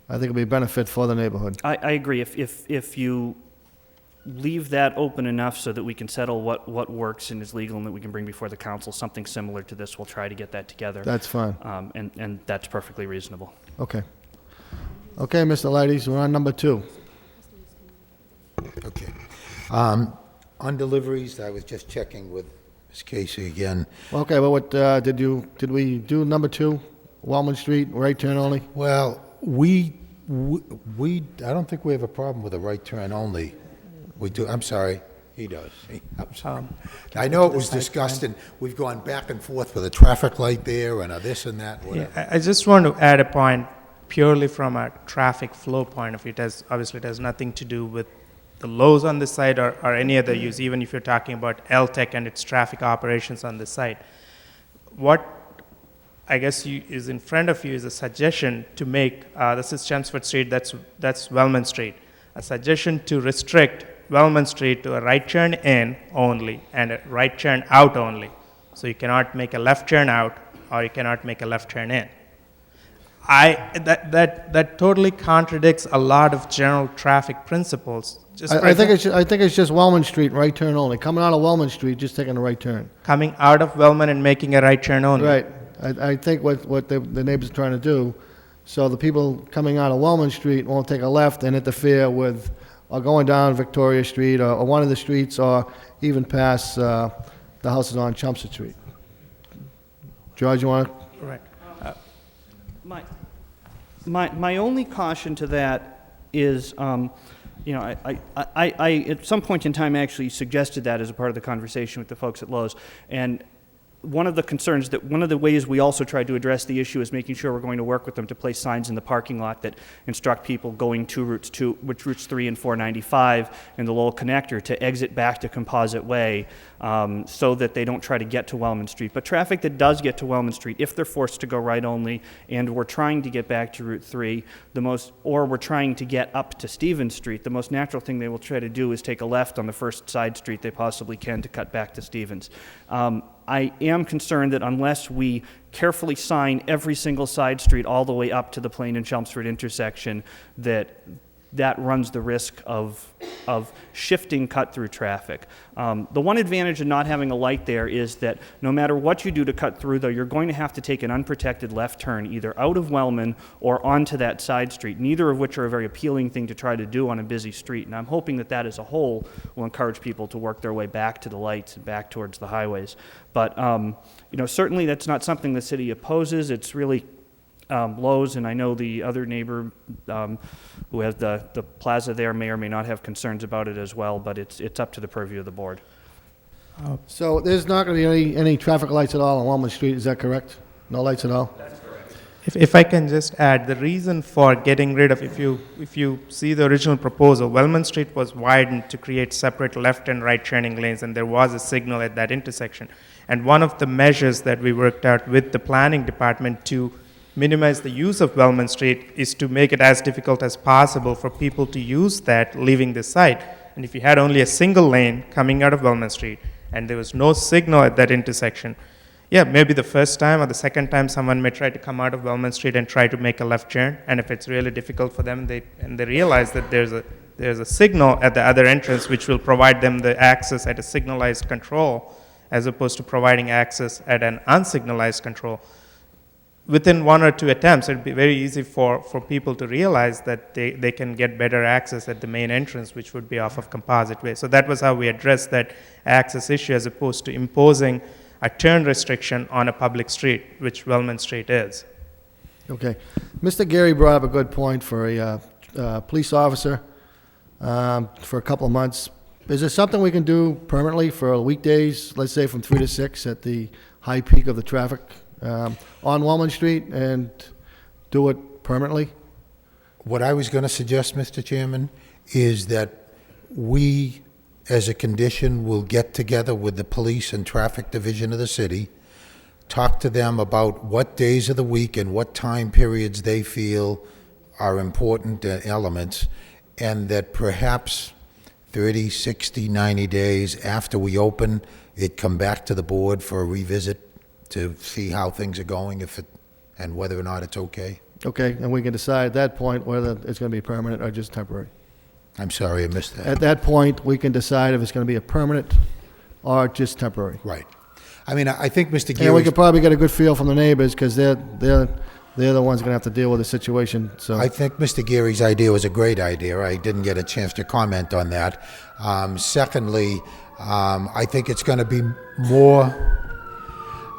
I think it'll be a benefit for the neighborhood. I agree. If you leave that open enough so that we can settle what works and is legal and that we can bring before the council something similar to this, we'll try to get that together. That's fine. And that's perfectly reasonable. Okay. Okay, Mr. Leidy, we're on number 2. Okay. On deliveries, I was just checking with Ms. Casey again. Okay, well, what did we do number 2, Wellman Street, right turn only? Well, I don't think we have a problem with a right turn only. We do. I'm sorry. He does. I'm sorry. I know it was discussed, and we've gone back and forth with a traffic light there and a this and that. Whatever. Yeah, I just want to add a point purely from a traffic flow point of view. Obviously, it has nothing to do with the Lowe's on this site or any other use, even if you're talking about LTC and its traffic operations on this site. What I guess is in front of you is a suggestion to make, this is Chelmsford Street, that's Wellman Street, a suggestion to restrict Wellman Street to a right turn in only and a right turn out only. So you cannot make a left turn out or you cannot make a left turn in. That totally contradicts a lot of general traffic principles. I think it's just Wellman Street, right turn only. Coming out of Wellman Street, just taking a right turn. Coming out of Wellman and making a right turn only. Right. I think what the neighbors are trying to do, so the people coming out of Wellman Street won't take a left and interfere with, or going down Victoria Street or one of the streets, or even past the houses on Chelmsford Street. George, you want to? Right. My only caution to that is, I at some point in time actually suggested that as a part of the conversation with the folks at Lowe's, and one of the ways we also tried to address the issue is making sure we're going to work with them to place signs in the parking lot that instruct people going to routes 3 and 495 and the Lowell connector to exit back to Composite Way, so that they don't try to get to Wellman Street. But traffic that does get to Wellman Street, if they're forced to go right only and we're trying to get back to Route 3, or we're trying to get up to Stevens Street, the most natural thing they will try to do is take a left on the first side street they possibly can to cut back to Stevens. I am concerned that unless we carefully sign every single side street all the way up to the Plain and Chelmsford intersection, that runs the risk of shifting cut-through traffic. The one advantage of not having a light there is that no matter what you do to cut through, though, you're going to have to take an unprotected left turn either out of Wellman or onto that side street, neither of which are a very appealing thing to try to do on a busy street. And I'm hoping that as a whole will encourage people to work their way back to the lights and back towards the highways. But certainly that's not something the city opposes. It's really Lowe's, and I know the other neighbor who has the plaza there may or may not have concerns about it as well, but it's up to the purview of the board. So there's not going to be any traffic lights at all on Walnut Street, is that correct? No lights at all? If I can just add, the reason for getting rid of, if you see the original proposal, Wellman Street was widened to create separate left and right turning lanes, and there was a signal at that intersection. And one of the measures that we worked out with the planning department to minimize the use of Wellman Street is to make it as difficult as possible for people to use that leaving the site. And if you had only a single lane coming out of Wellman Street, and there was no signal at that intersection, yeah, maybe the first time or the second time someone may try to come out of Wellman Street and try to make a left turn, and if it's really difficult for them, they realize that there's a signal at the other entrance which will provide them the access at a signalized control, as opposed to providing access at an unsignalized control. Within 1 or 2 attempts, it'd be very easy for people to realize that they can get better access at the main entrance, which would be off of Composite Way. So that was how we addressed that access issue, as opposed to imposing a turn restriction on a public street, which Wellman Street is. Okay. Mr. Gary brought up a good point for a police officer for a couple of months. Is there something we can do permanently for weekdays, let's say from 3 to 6 at the high peak of the traffic on Walnut Street, and do it permanently? What I was going to suggest, Mr. Chairman, is that we, as a condition, will get together with the police and traffic division of the city, talk to them about what days of the week and what time periods they feel are important elements, and that perhaps 30, 60, 90 days after we open, it come back to the board for a revisit to see how things are going, and whether or not it's okay. Okay, and we can decide at that point whether it's going to be permanent or just temporary. I'm sorry, I missed that. At that point, we can decide if it's going to be a permanent or just temporary. Right. I mean, I think Mr. Geary... And we could probably get a good feel from the neighbors, because they're the ones going to have to deal with the situation, so... I think Mr. Geary's idea was a great idea. I didn't get a chance to comment on that. Secondly, I think it's going to be more...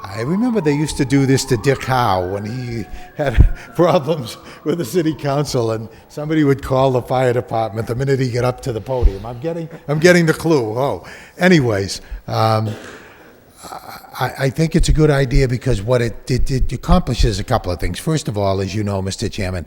I remember they used to do this to Dick Howe when he had problems with the city council, and somebody would call the fire department the minute he got up to the podium. I'm getting the clue. Oh, anyways, I think it's a good idea, because what it accomplishes a couple of things. First of all, as you know, Mr. Chairman,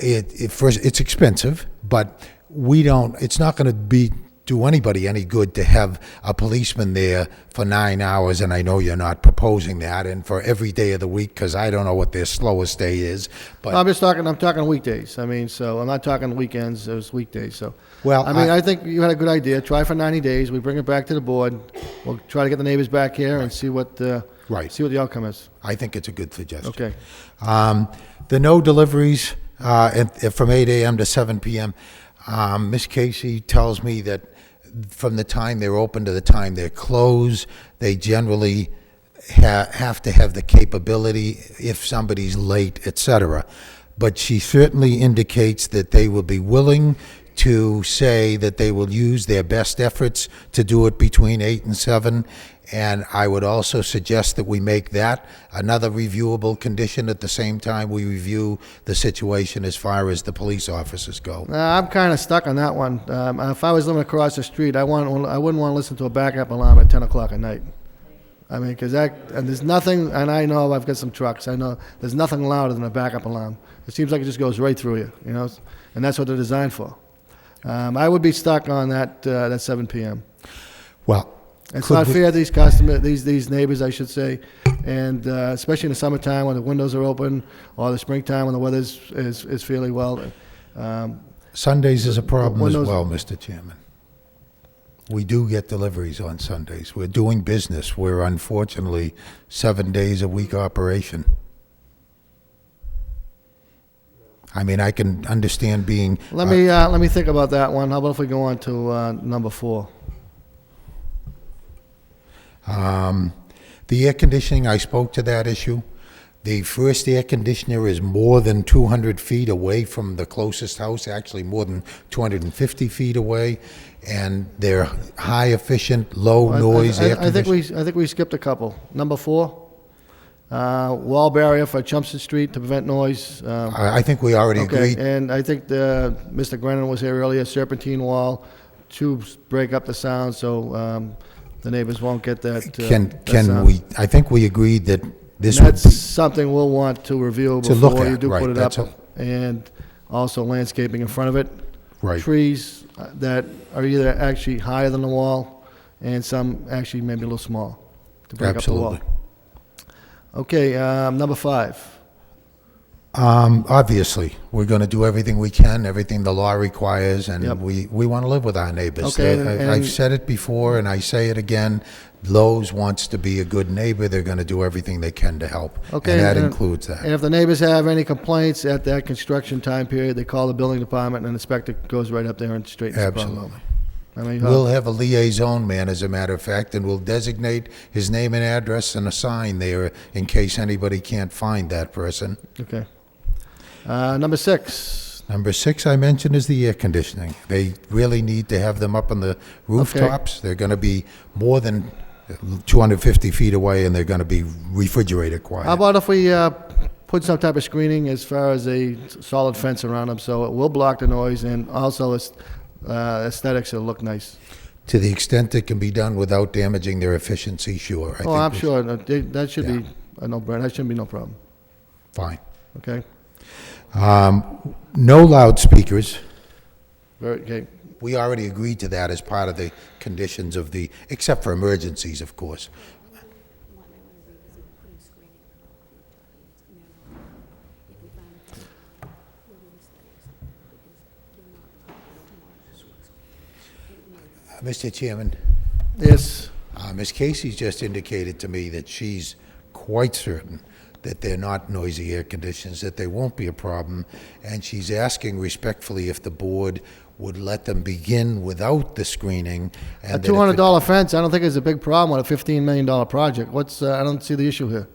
it's expensive, but it's not going to do anybody any good to have a policeman there for 9 hours, and I know you're not proposing that, and for every day of the week, because I don't know what their slowest day is. But I'm talking weekdays. I mean, so I'm not talking weekends, it was weekdays, so. Well, I mean, I think you had a good idea. Try for 90 days, we bring it back to the board, we'll try to get the neighbors back here and see what the outcome is. I think it's a good suggestion. Okay. The no deliveries from 8 a.m. to 7 p.m., Ms. Casey tells me that from the time they're open to the time they're closed, they generally have to have the capability if somebody's late, etc. But she certainly indicates that they will be willing to say that they will use their best efforts to do it between 8 and 7. And I would also suggest that we make that another reviewable condition at the same time we review the situation as far as the police officers go. I'm kind of stuck on that one. If I was living across the street, I wouldn't want to listen to a backup alarm at 10 o'clock at night. I mean, because there's nothing, and I know I've got some trucks, I know there's nothing louder than a backup alarm. It seems like it just goes right through you, and that's what they're designed for. I would be stuck on that 7 p.m. Well, it's not fair to these customers, these neighbors, I should say, and especially in the summertime when the windows are open, or the springtime when the weather is fairly well. Sundays is a problem as well, Mr. Chairman. We do get deliveries on Sundays. We're doing business. We're unfortunately 7 days a week operation. I mean, I can understand being... Let me think about that one. How about if we go on to number 4? The air conditioning, I spoke to that issue. The first air conditioner is more than 200 feet away from the closest house, actually more than 250 feet away, and they're high efficient, low noise air conditioning. I think we skipped a couple. Number 4, wall barrier for Chumsted Street to prevent noise. I think we already agreed. And I think Mr. Grennan was here earlier, serpentine wall to break up the sound, so The neighbors won't get that. that Can sound. we, I think we agreed that this And would that's be, something we'll want to review To look before you at, do right, put it that's up. And also landscaping in front of it. Right. Trees that are either actually higher than the wall, and some actually maybe a little small to break up the wall. Absolutely. Okay, number 5. Obviously, we're going to do everything we can, everything the law requires, and Yep. we want to live with our neighbors. Okay, and- I've said it before, and I say it again, Lowe's wants to be a good neighbor. They're going to do everything they can to help. Okay. And that includes that. And if the neighbors have any complaints at that construction time period, they call the building department, and the inspector goes right up there and straightens the problem out. Absolutely. I mean, We'll have a liaison man, as a matter of fact, and we'll designate his name and address and a sign there in case anybody can't find that person. Okay. Number 6. Number 6 I mentioned is the air conditioning. They really need to have them up on the rooftops. They're going to be more than 250 feet away, and they're going to be refrigerator quiet. How about if we put some type of screening as far as a solid fence around them, so it will block the noise, and also it's aesthetics will look nice. To the extent it can be done without damaging their efficiency, sure. I Oh, think I'm we sure, that should be a no-brainer, that shouldn't be no problem. Fine. Okay? No loudspeakers. Okay. We already agreed to that as part of the conditions of the, except for emergencies, of course. Mr. Chairman? Yes. Ms. Casey's just indicated to me that she's quite certain that they're not noisy air conditions, that they won't be a problem, and she's asking respectfully if the board would let them begin without the screening. And A that if it- $200 fence, I don't think is a big problem with a $15 million project. I don't see the issue here.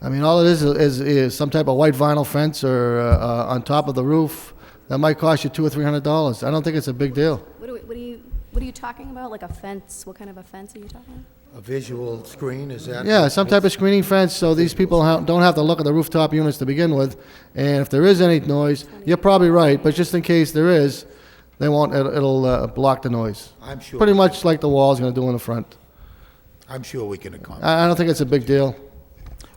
I mean, all it is some type of white vinyl fence or on top of the roof. That might cost you $200 or $300. I don't think it's a big deal. What are you talking about? Like a fence? What kind of a fence are you talking about? A visual screen, is that? Yeah, some type of screening fence, so these people don't have to look at the rooftop units to begin with. And if there is any noise, you're probably right, but just in case there is, they won't, it'll block the noise. I'm sure. Pretty much like the wall's gonna do in the front. I'm sure we can accommodate. I don't think it's a big deal.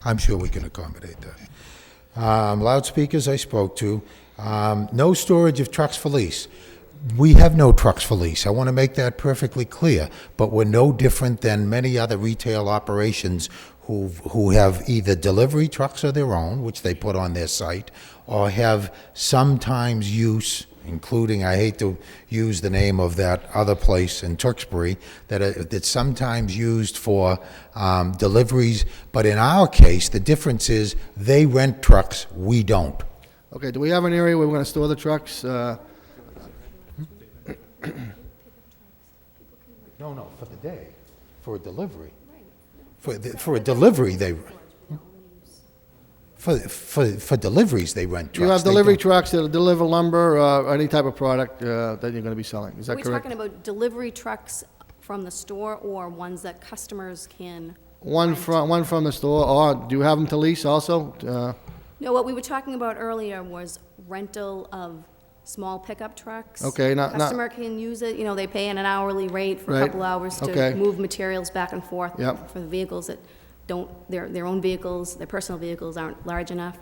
I'm sure we can accommodate that. Loudspeakers I spoke to. No storage of trucks for lease. We have no trucks for lease. I want to make that perfectly clear. But we're no different than many other retail operations who have either delivery trucks of their own, which they put on their site, or have sometimes use, including, I hate to use the name of that other place in Tewksbury, that's sometimes used for deliveries. But in our case, the difference is they rent trucks, we don't. Okay, do we have an area where we're gonna store the trucks? No, for the day, for a delivery. For a delivery, for deliveries, they rent trucks. You have They delivery don't. trucks that'll deliver lumber or any type of product that you're gonna be selling. Is Are that we correct? talking about delivery trucks from the store or ones that customers can? One from the store, or do you have them to lease also? No, what we were talking about earlier was rental of small pickup trucks. Okay, not- Customer can use it, they pay an hourly rate for a Right, couple hours okay. to move materials back and forth. Yep. For the vehicles that don't, their own vehicles, their personal vehicles aren't large enough.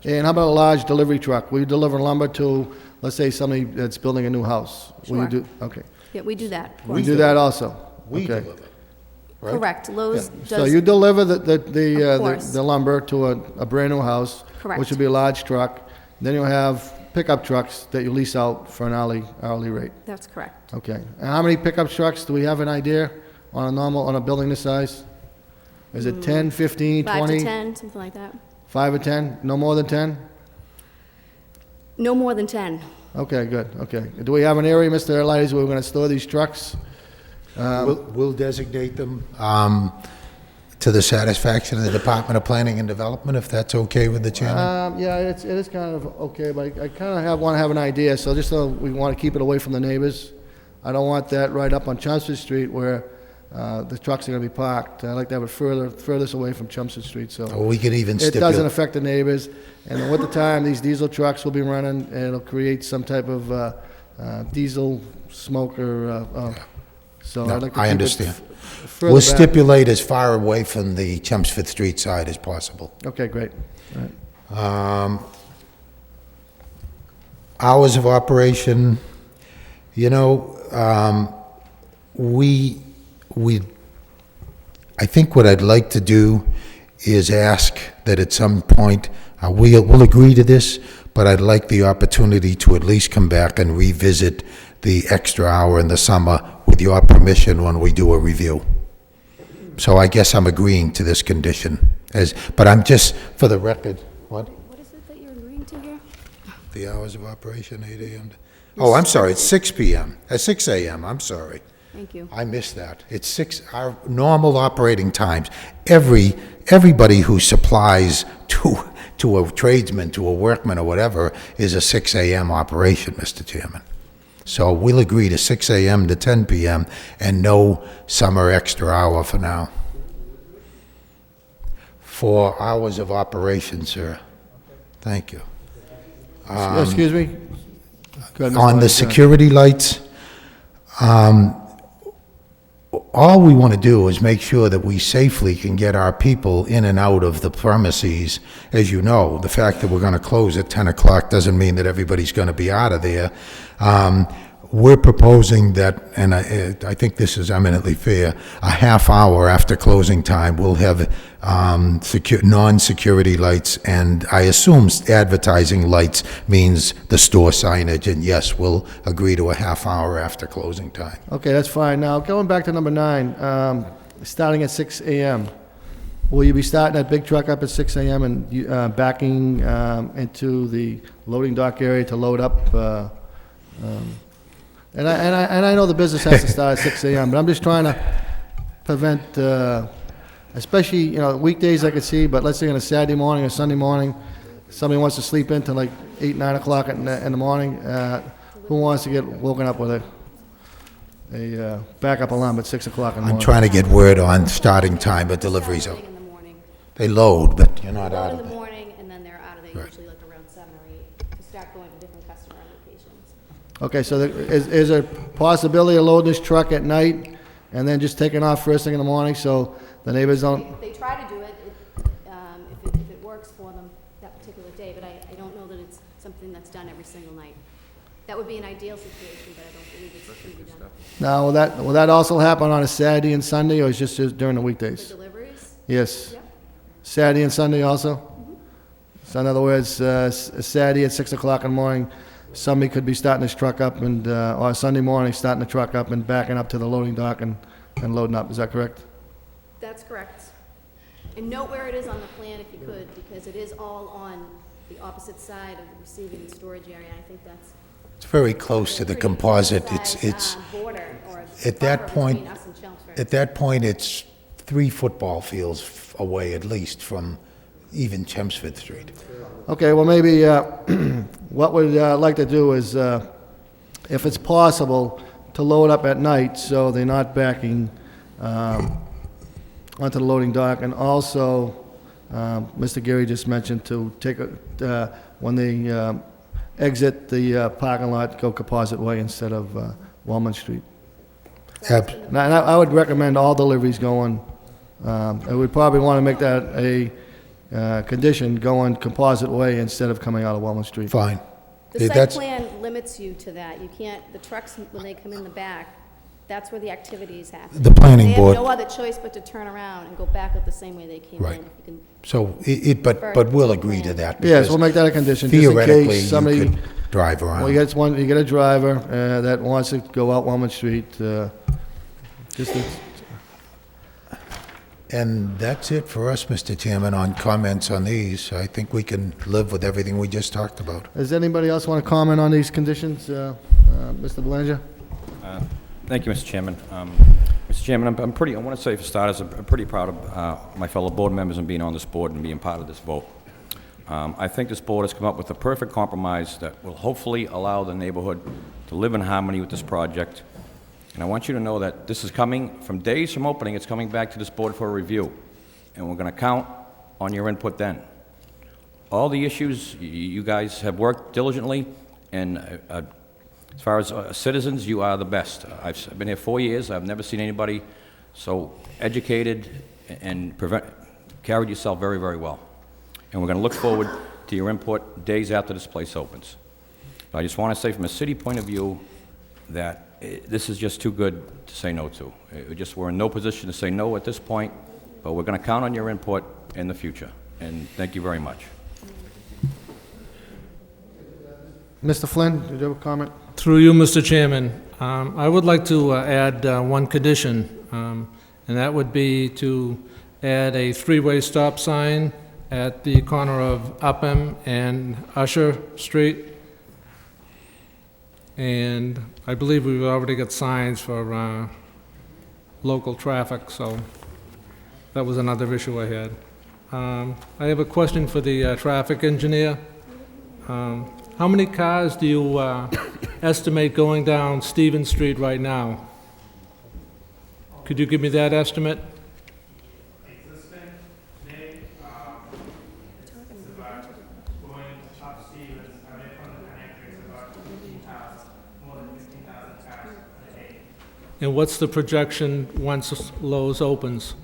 And how about a large delivery truck? Will you deliver lumber to, let's say, somebody that's building a new house? Will you Sure. do? Okay. Yeah, we do that. We do that also? We Okay. deliver, right? Correct, Lowe's does. So you deliver Of course. the lumber to a brand-new house? Correct. Which would be a large truck. Then you'll have pickup trucks that you lease out for an hourly rate? That's correct. Okay. And how many pickup trucks, do we have an idea on a building this size? Is it 10, 15, 20? 5 to 10, something like that. 5 or 10? No more than 10? No more than 10. Okay, good, okay. Do we have an area, Mr. Elias, where we're gonna store these trucks? We'll designate them to the satisfaction of the Department of Planning and Development, if that's okay with the chairman. Yeah, it is kind of okay, but I kind of want to have an idea, so just so we want to keep it away from the neighbors. I don't want that right up on Chelmsford Street where the trucks are going to be parked. I like to have it furthest away from Chelmsford Street, so. Or we could even It doesn't stipulate, affect the neighbors, and in the wintertime, these diesel trucks will be running, and it'll create some type of diesel smoke or So No, I'd like to I keep it understand. further We'll back. stipulate as far away from the Chelmsford Street side as possible. Okay, great. All right. Hours of operation, you know, I think what I'd like to do is ask that at some point, we'll agree to this, but I'd like the opportunity to at least come back and revisit the extra hour in the summer with your permission when we do a review. So I guess I'm agreeing to this condition, but I'm just, for the record, what? What is it that you're agreeing to here? The hours of operation, 8 a.m. Oh, I'm sorry, it's 6 p.m., 6 a.m., I'm sorry. Thank you. I missed that. It's 6, our normal operating times. Everybody who supplies to a tradesman, to a workman or whatever, is a 6 a.m. operation, Mr. Chairman. So we'll agree to 6 a.m. to 10 p.m. and no summer extra hour for now. 4 hours of operation, sir. Thank you. Excuse me? Go ahead, Mr. On the Lane. security lights, all we want to do is make sure that we safely can get our people in and out of the premises. As you know, the fact that we're going to close at 10 o'clock doesn't mean that everybody's going to be out of there. We're proposing that, and I think this is eminently fair, a half hour after closing time, we'll have non-security lights, and I assume advertising lights means the store signage, and yes, we'll agree to a half hour after closing time. Okay, that's fine. Now, going back to number 9, starting at 6 a.m., will you be starting that big truck up at 6 a.m. and backing into the loading dock area to load up? And I know the business has to start at 6 a.m., but I'm just trying to prevent, especially, weekdays I could see, but let's say on a Saturday morning or Sunday morning, somebody wants to sleep in till like 8, 9 o'clock in the morning, who wants to get woken up with a backup alarm at 6 o'clock in the I'm morning? trying to get word on starting time, but deliveries are, they load, but you're not out In of the it. morning, and then they're out of there usually like around 7 or 8 to start going to different customer locations. Okay, so is there a possibility of loading this truck at night and then just taking off first thing in the morning so the neighbors don't? They try to do it if it works for them that particular day, but I don't know that it's something that's done every single night. That would be an ideal situation, but I don't believe it's going to be done. Now, will that also happen on a Saturday and Sunday, or is just during the For weekdays? deliveries? Yes. Yep. Saturday and Sunday also? So in other words, Saturday at 6 o'clock in the morning, somebody could be starting his truck up and, or Sunday morning, starting the truck up and backing up to the loading dock and loading up. Is that correct? That's correct. And note where it is on the plan if you could, because it is all on the opposite side of the receiving and storage area. I think that's It's very close to the composite. It's border or at that buffer point. between us and Chelmsford. At that point, it's 3 football fields away at least from even Chelmsford Street. Okay, well, maybe what we'd like to do is, if it's possible, to load up at night so they're not backing onto the loading dock. And also, Mr. Gary just mentioned to take, when they exit the parking lot, go Composite Way instead of Walnut Street. And I would recommend all deliveries going, and we'd probably want to make that a condition, going Composite Way instead of coming out of Walnut Street. Fine. The site plan limits you to that. You can't, the trucks, when they come in the back, that's where the activities happen. The planning board- They have no other choice but to turn around and go back up the same way they came Right. in. If you can So, refer but we'll to the agree to plan. that. Yes, because we'll make that a condition, just in Theoretically, case you somebody. could drive around. Well, you get a driver that wants to go out Walnut Street, just to. And that's it for us, Mr. Chairman, on comments on these. I think we can live with everything we just talked about. Does anybody else want to comment on these conditions? Mr. Belanger? Thank you, Mr. Chairman. Mr. Chairman, I want to say for starters, I'm pretty proud of my fellow board members and being on this board and being part of this vote. I think this board has come up with a perfect compromise that will hopefully allow the neighborhood to live in harmony with this project. And I want you to know that this is coming, from days from opening, it's coming back to this board for a review. And we're going to count on your input then. All the issues, you guys have worked diligently, and As far as citizens, you are the best. I've been here 4 years. I've never seen anybody so educated and carried yourself very, very well. And we're going to look forward to your input days after this place opens. But I just want to say from a city point of view that this is just too good to say no to. We're in no position to say no at this point, but we're going to count on your input in the future. And thank you very much. Mr. Flynn, did you have a comment? Through you, Mr. Chairman, I would like to add one condition, and that would be to add a three-way stop sign at the corner of Upham and Usher Street. And I believe we've already got signs for local traffic, so that was another issue I had. I have a question for the traffic engineer. How many cars do you estimate going down Stevens Street right now? Could you give me that estimate? And what's the projection once Lowe's opens?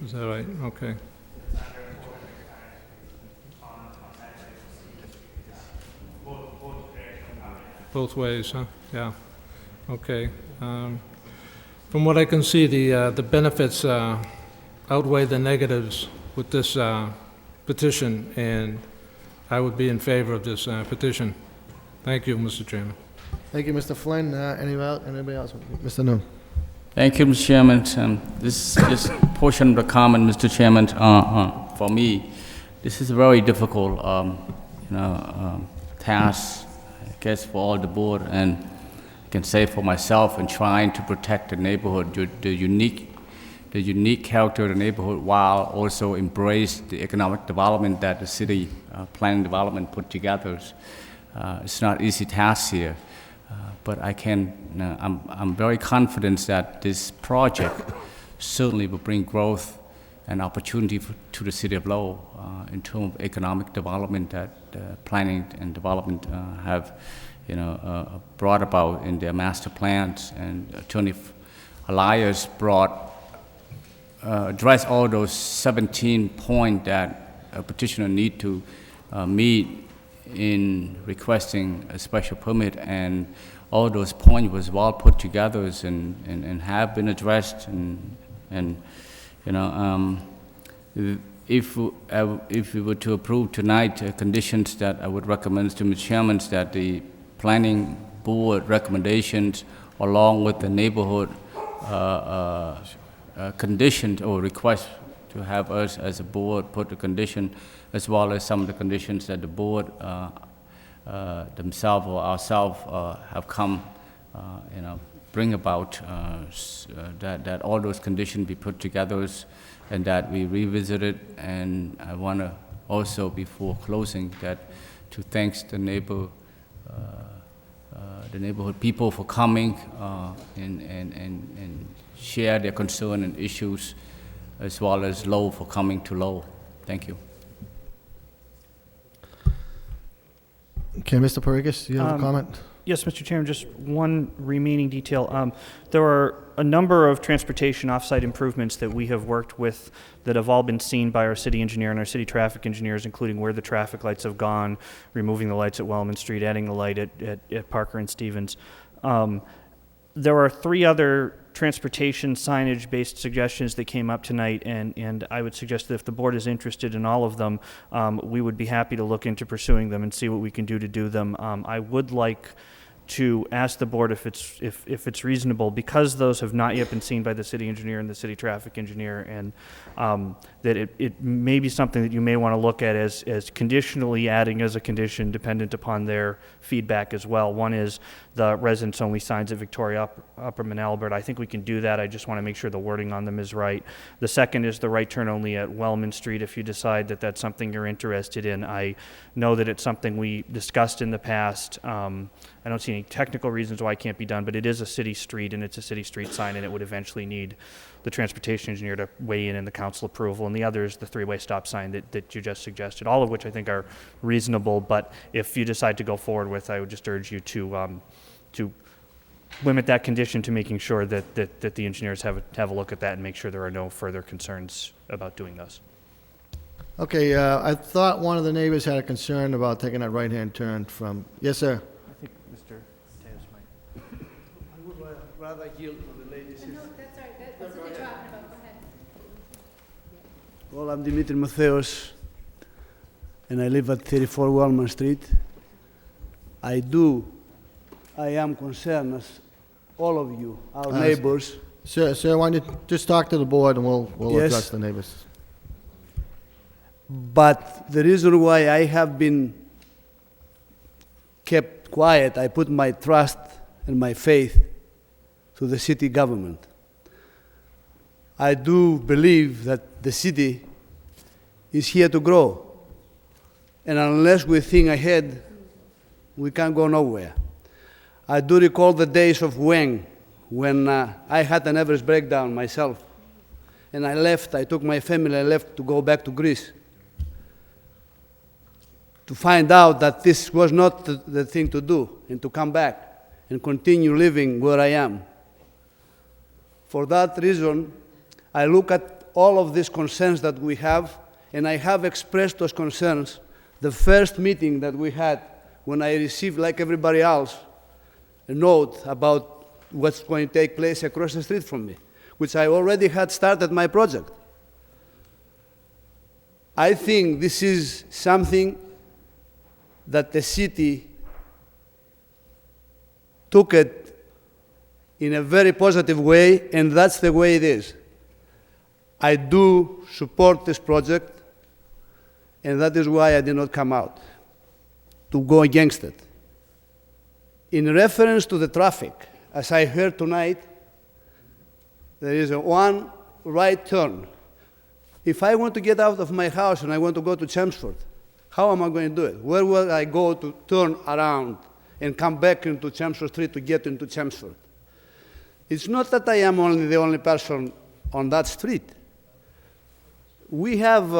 Is that right? Okay. Both ways, huh? Yeah. Okay. From what I can see, the benefits outweigh the negatives with this petition, and I would be in favor of this petition. Thank you, Mr. Chairman. Thank you, Mr. Flynn. Anybody else? Mr. Noon. Thank you, Mr. Chairman. This portion of the comment, Mr. Chairman, for me, this is a very difficult, task, I guess, for all the board, and I can say for myself in trying to protect the neighborhood, the unique character of the neighborhood, while also embrace the economic development that the city planning development put together. It's not easy task here. But I'm very confident that this project certainly will bring growth and opportunity to the city of Lowell in terms of economic development that planning and development have, brought about in their master plans. And Attorney Elias addressed all those 17 points that a petitioner need to meet in requesting a special permit, and all those points was well put together and have been addressed, if we were to approve tonight conditions that I would recommend to Mr. Chairman that the planning board recommendations along with the neighborhood conditions or request to have us as a board put the condition, as well as some of the conditions that the board themselves or ourselves have come, bring about, that all those conditions be put together and that we revisit it. And I want to also, before closing, to thank the neighborhood people for coming and share their concern and issues, as well as Lowell for coming to Lowell. Thank you. Okay, Mr. Parikis, do you have a comment? Yes, Mr. Chairman, just one remaining detail. There are a number of transportation offsite improvements that we have worked with that have all been seen by our city engineer and our city traffic engineers, including where the traffic lights have gone, removing the lights at Wellman Street, adding the light at Parker and Stevens. There are 3 other transportation signage-based suggestions that came up tonight, and I would suggest that if the board is interested in all of them, we would be happy to look into pursuing them and see what we can do to do them. I would like to ask the board if it's reasonable, because those have not yet been seen by the city engineer and the city traffic engineer, and that it may be something that you may want to look at as conditionally adding as a condition dependent upon their feedback as well. One is the residents-only signs at Victoria Upperman Albert. I think we can do that. I just want to make sure the wording on them is right. The second is the right turn only at Wellman Street, if you decide that that's something you're interested in. I know that it's something we discussed in the past. I don't see any technical reasons why it can't be done, but it is a city street, and it's a city street sign, and it would eventually need the transportation engineer to weigh in and the council approval. And the other is the three-way stop sign that you just suggested, all of which I think are reasonable. But if you decide to go forward with, I would just urge you to limit that condition to making sure that the engineers have a look at that and make sure there are no further concerns about doing those. Okay, I thought one of the neighbors had a concern about taking that right-hand turn from, yes, sir? I think Mr. Teos might. I would rather yield to the ladies. No, that's all right. That's what they're talking about. Go ahead. Well, I'm Dimitri Matheos, and I live at 34 Wellman Street. I am concerned, as all of you, our neighbors. Sir, why don't you just talk to the board and we'll Yes. address the neighbors. But the reason why I have been kept quiet, I put my trust and my faith to the city government. I do believe that the city is here to grow. And unless we think ahead, we can't go nowhere. I do recall the days of when I had a nervous breakdown myself. And I left, I took my family, I left to go back to Greece, to find out that this was not the thing to do, and to come back and continue living where I am. For that reason, I look at all of these concerns that we have, and I have expressed those concerns the first meeting that we had, when I received, like everybody else, a note about what's going to take place across the street from me, which I already had started my project. I think this is something that the city took it in a very positive way, and that's the way it is. I do support this project, and that is why I did not come out to go against it. In reference to the traffic, as I heard tonight, there is a one right turn. If I want to get out of my house and I want to go to Chelmsford, how am I going to do it? Where will I go to turn around and come back into Chelmsford Street to get into Chelmsford? It's not that I am the only person on that street. We have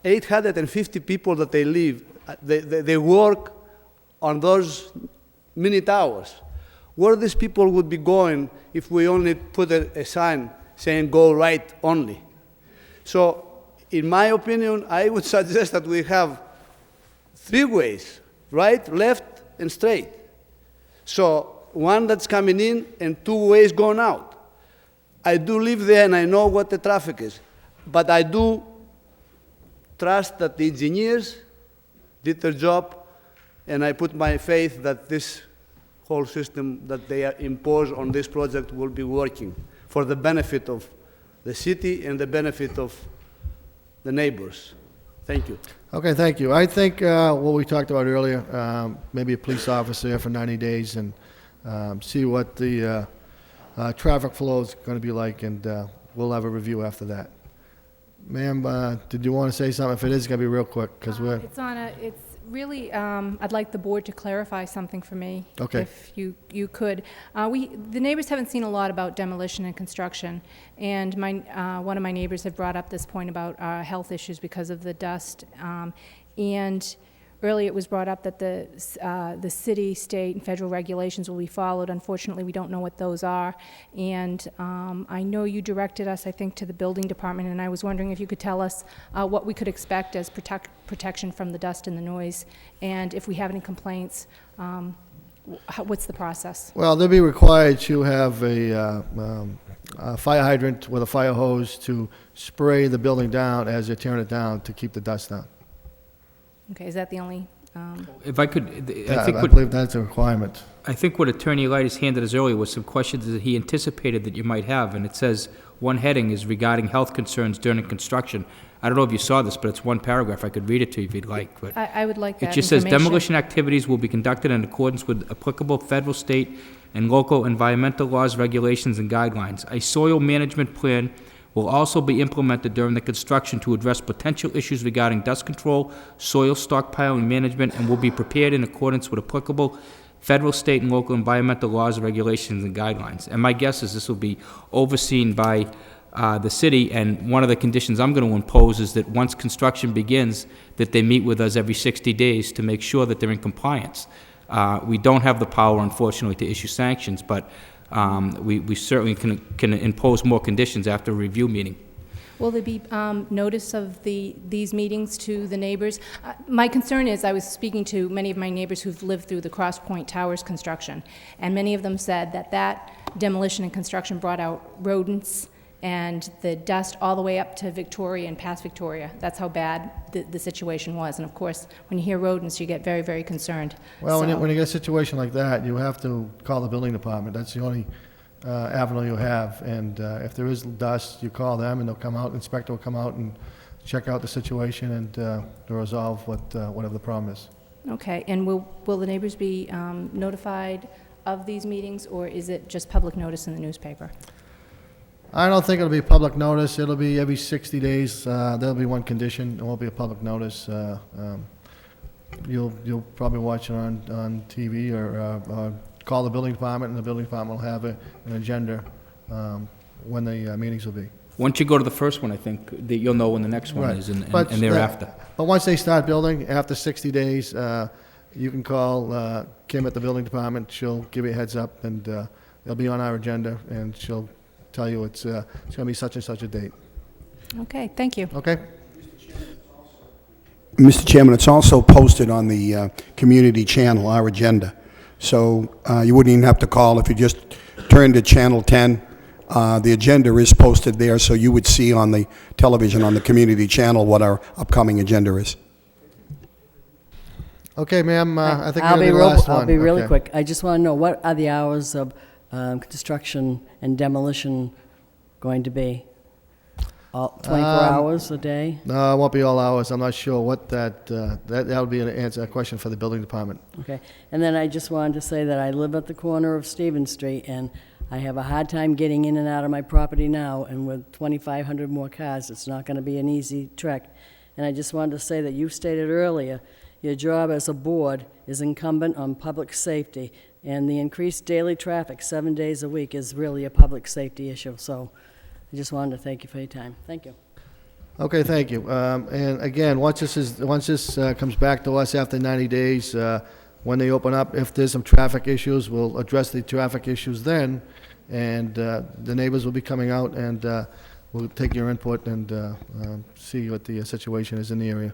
850 people that they work on those mini towers. Where these people would be going if we only put a sign saying go right only. So, in my opinion, I would suggest that we have three ways: right, left, and straight. So, one that's coming in and two ways going out. I do live there and I know what the traffic is. But I do trust that the engineers did their job, and I put my faith that this whole system that they impose on this project will be working for the benefit of the city and the benefit of the neighbors. Thank you. Okay, thank you. I think what we talked about earlier, maybe a police officer for 90 days and see what the traffic flow is going to be like, and we'll have a review after that. Ma'am, did you want to say something? If it is, it's going to be real quick, because we're... It's really, I'd like the board to clarify something for me. Okay. If you could. The neighbors haven't seen a lot about demolition and construction, and one of my neighbors had brought up this point about health issues because of the dust. And earlier it was brought up that the city, state, and federal regulations will be followed. Unfortunately, we don't know what those are. And I know you directed us, I think, to the building department, and I was wondering if you could tell us what we could expect as protection from the dust and the noise, and if we have any complaints, what's the process? Well, they'll be required to have a fire hydrant with a fire hose to spray the building down as they're tearing it down to keep the dust down. Okay, is that the only If I could, I think I what, believe that's a requirement. I think what Attorney Lightis handed us earlier was some questions that he anticipated that you might have, and it says, one heading is regarding health concerns during construction. I don't know if you saw this, but it's one paragraph. I could read it to you if you'd like, but. I would like that It just says information. demolition activities will be conducted in accordance with applicable federal, state, and local environmental laws, regulations, and guidelines. A soil management plan will also be implemented during the construction to address potential issues regarding dust control, soil stockpiling management, and will be prepared in accordance with applicable federal, state, and local environmental laws, regulations, and guidelines. And my guess is this will be overseen by the city, and one of the conditions I'm going to impose is that once construction begins, that they meet with us every 60 days to make sure that they're in compliance. We don't have the power, unfortunately, to issue sanctions, but we certainly can impose more conditions after a review meeting. Will there be notice of these meetings to the neighbors? My concern is, I was speaking to many of my neighbors who've lived through the Cross Point Towers construction, and many of them said that demolition and construction brought out rodents and the dust all the way up to Victoria and past Victoria. That's how bad the situation was. And of course, when you hear rodents, you get very, very concerned. Well, So- when you get a situation like that, you have to call the building department. That's the only avenue you have. And if there is dust, you call them and they'll come out, inspector will come out and check out the situation and to resolve whatever the problem is. Okay, and will the neighbors be notified of these meetings, or is it just public notice in the newspaper? I don't think it'll be public notice. It'll be every 60 days. There'll be one condition. It won't be a public notice. You'll probably watch it on TV or call the building department, and the building department will have an agenda when the meetings will be. Once you go to the first one, I think that you'll know when the next one Right. is, and But, thereafter. But once they start building, after 60 days, you can call Kim at the building department. She'll give you a heads up, and it'll be on our agenda, and she'll tell you it's going to be such and such a date. Okay, thank you. Okay? Mr. Chairman, it's also posted on the community channel, our agenda. So you wouldn't even have to call if you just turn to Channel 10. The agenda is posted there, so you would see on the television, on the community channel, what our upcoming agenda is. Okay, ma'am, I think I'll you're be the last one. I'll be really Okay. quick. I just want to know, what are the hours of construction and demolition going to be? All 24 hours a day? No, it won't be all hours. I'm not sure what that'll be a question for the building department. Okay. And then I just wanted to say that I live at the corner of Stevens Street, and I have a hard time getting in and out of my property now, and with 2,500 more cars, it's not going to be an easy trek. And I just wanted to say that you stated earlier, your job as a board is incumbent on public safety, and the increased daily traffic 7 days a week is really a public safety issue. So I just wanted to thank you for your time. Thank you. Okay, thank you. And again, once this comes back to us after 90 days, when they open up, if there's some traffic issues, we'll address the traffic issues then, and the neighbors will be coming out, and we'll take your input and see what the situation is in the area.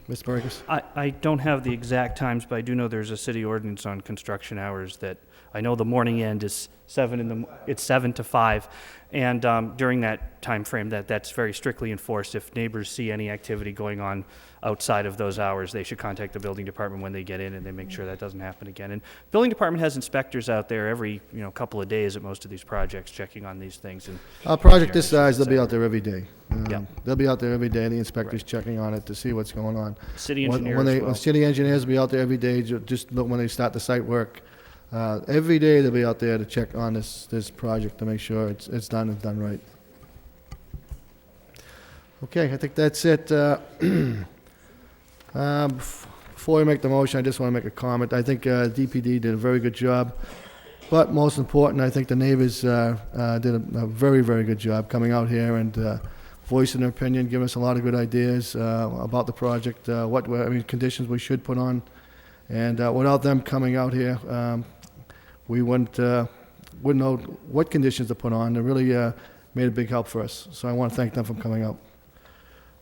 Mr. Burgess? I don't have the exact times, but I do know there's a city ordinance on construction hours that, I know the morning end is 7 to 5, and during that time frame, that's very strictly enforced. If neighbors see any activity going on outside of those hours, they should contact the building department when they get in, and they make sure that doesn't happen again. And building department has inspectors out there every couple of days at most of these projects, checking on these things. And A project this size, they'll be out there every day. Yeah. They'll be out there every day, the inspector's checking on it to see what's going on. City engineer as well. City engineers will be out there every day, just when they start the site work. Every day they'll be out there to check on this project to make sure it's done right. Okay, I think that's it. Before I make the motion, I just want to make a comment. I think DPD did a very good job, but most important, I think the neighbors did a very, very good job coming out here and voicing their opinion, giving us a lot of good ideas about the project, conditions we should put on. And without them coming out here, we wouldn't know what conditions to put on. They really made a big help for us. So I want to thank them for coming out.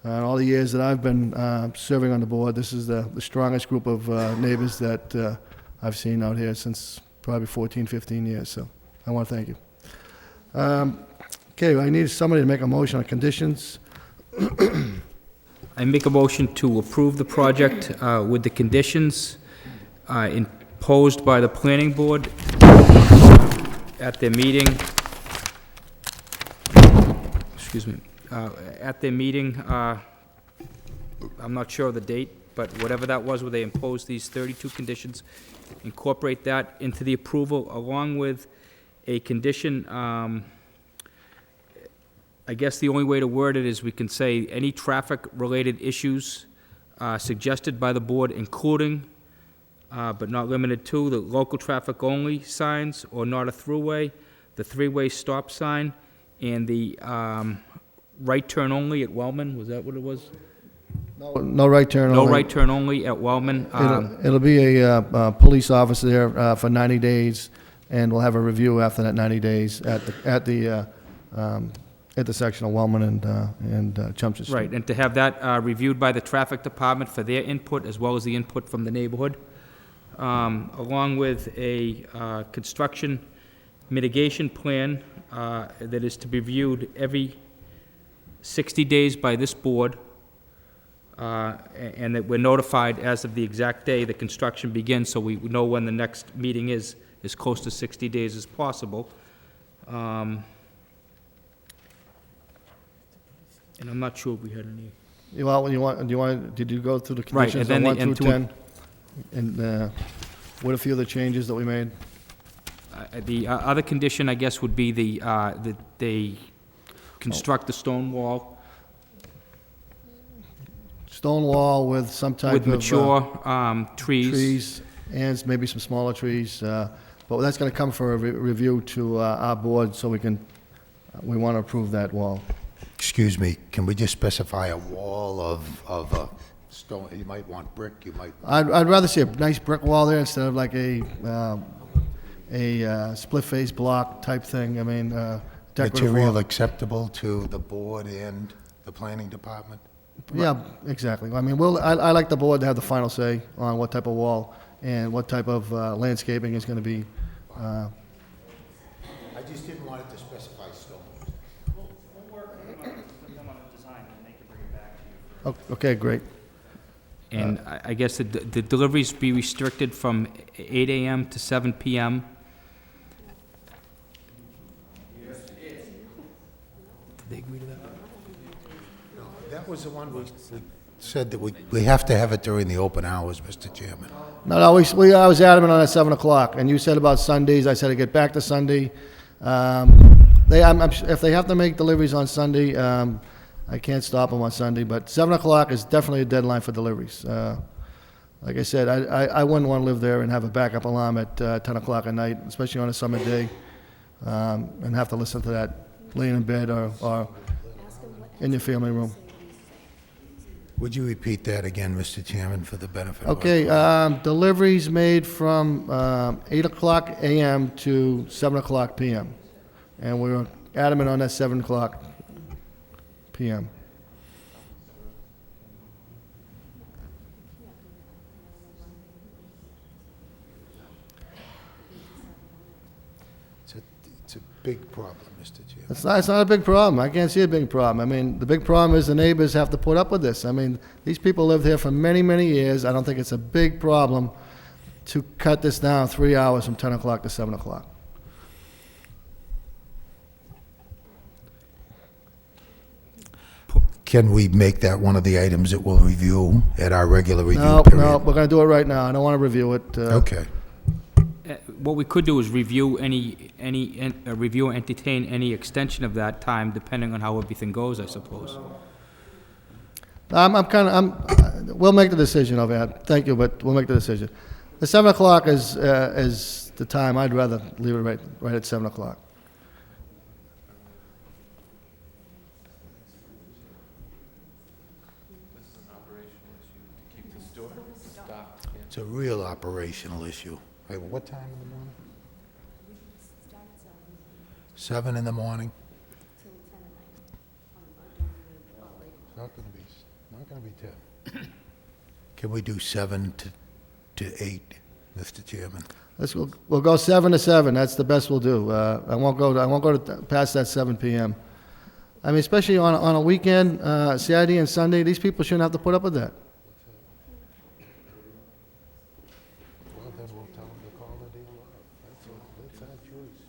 All the years that I've been serving on the board, this is the strongest group of neighbors that I've seen out here since probably 14, 15 years. So I want to thank you. Okay, I need somebody to make a motion on conditions. I make a motion to approve the project with the conditions imposed by the planning board at their meeting. Excuse me. At their meeting, I'm not sure of the date, but whatever that was where they imposed these 32 conditions, incorporate that into the approval along with a condition, I guess the only way to word it is we can say any traffic-related issues suggested by the board, including, but not limited to, the local traffic-only signs or not a throughway, the three-way stop sign, and the right turn only at Wellman. Was that what it was? No right turn only. No right turn only at Wellman. It'll be a police officer there for 90 days, and we'll have a review after that 90 days at the section of Wellman and Chumsted Street. Right, and to have that reviewed by the traffic department for their input, as well as the input from the neighborhood, along with a construction mitigation plan that is to be reviewed every 60 days by this board, and that we're notified as of the exact day the construction begins, so we know when the next meeting is as close to 60 days as possible. And I'm not sure if we had any. Did you go through the Right, conditions and on then 1 through 10? And what a few of the changes that we made? The other condition, I guess, would be that they construct the stone wall. Stone wall with some type of... With mature trees. Trees, and maybe some smaller trees. But that's going to come for a review to our board, so we want to approve that wall. Excuse me, can we just specify a wall of stone? You might want brick, you might... I'd rather see a nice brick wall there instead of like a split-face block type thing. I mean, decorative Material wall. acceptable to the board and the planning department? Yeah, exactly. I mean, I like the board to have the final say on what type of wall and what type of landscaping is going to be. I just didn't want it to specify stone. We'll work with them on a design, and they can bring it back to you. Okay, great. And I guess the deliveries be restricted from 8 a.m. to 7 p.m. Yes, it is. Did they agree to that? No, that was the one we said that we have to have it during the open hours, Mr. Chairman. No, I was adamant on at 7 o'clock, and you said about Sundays. I said I'd get back to Sunday. If they have to make deliveries on Sunday, I can't stop them on Sunday, but 7 o'clock is definitely a deadline for deliveries. Like I said, I wouldn't want to live there and have a backup alarm at 10 o'clock at night, especially on a summer day, and have to listen to that laying in bed or in your family room. Would you repeat that again, Mr. Chairman, for the benefit of... Okay, deliveries made from 8 o'clock a.m. to 7 o'clock p.m. And we were adamant on that 7 o'clock p.m. It's a big problem, Mr. Chairman. It's not a big problem. I can't see a big problem. I mean, the big problem is the neighbors have to put up with this. I mean, these people lived here for many, many years. I don't think it's a big problem to cut this down 3 hours from 10 o'clock to 7 o'clock. Can we make that one of the items that we'll review at our regular review No, period? we're going to do it right now. I don't want to review it. Okay. What we could do is review review and entertain any extension of that time, depending on how everything goes, I suppose. We'll make the decision over here. Thank you, but we'll make the decision. The 7 o'clock is the time. I'd rather leave it right at 7 o'clock. It's a real operational issue. Wait, what time in the morning? 7 in the morning? It's not going to be 10. Can we do 7 to 8, Mr. Chairman? We'll go 7 to 7. That's the best we'll do. I won't go past that 7 p.m. I mean, especially on a weekend, Saturday and Sunday, these people shouldn't have to put up with that. Well, then we'll tell them to call the deal off. That's our choice.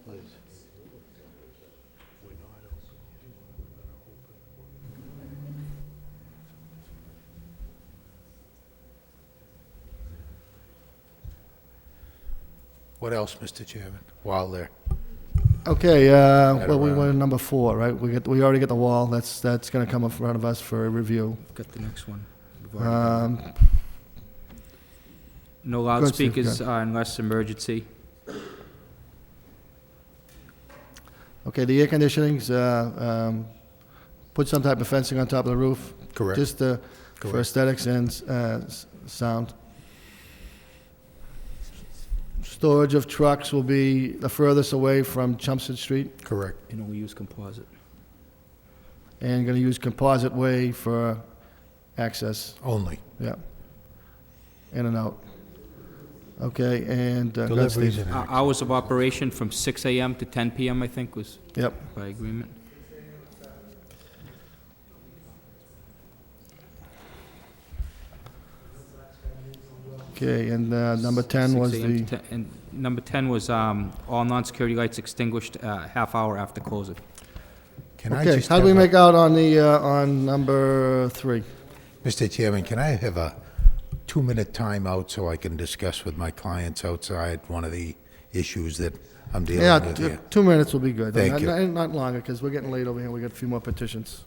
Please. What else, Mr. Chairman, while they're... Okay, well, we around. were number 4, right? We already got the wall. That's gonna come in front of us for a review. Got the next one. We've already done that. No Go ahead, Steve, loudspeakers go ahead. unless emergency. Okay, the air conditioning's, put some type of fencing on top of the roof. Correct. Just for Correct. aesthetics and sound. Storage of trucks will be the furthest away from Chelmsford Street, Correct. And we'll use composite. and gonna use composite way for access. Only. Yeah. In and out. Okay, and, go ahead, Deliveries Steve. and access. Hours of operation from 6 AM to 10 PM, I think, was Yep. by agreement. Okay, and, number 10 was 6 a.m. the, to 10 And number 10 was all non-security lights extinguished half hour after closing. Can I okay, just how do we have a- make out on the, on number 3? Mr. Chairman, can I have a 2-minute timeout so I can discuss with my clients outside one of the issues that I'm dealing Yeah, with here? 2 minutes will be good. Thank Not- you. Not longer, because we're getting late over here. We got a few more petitions.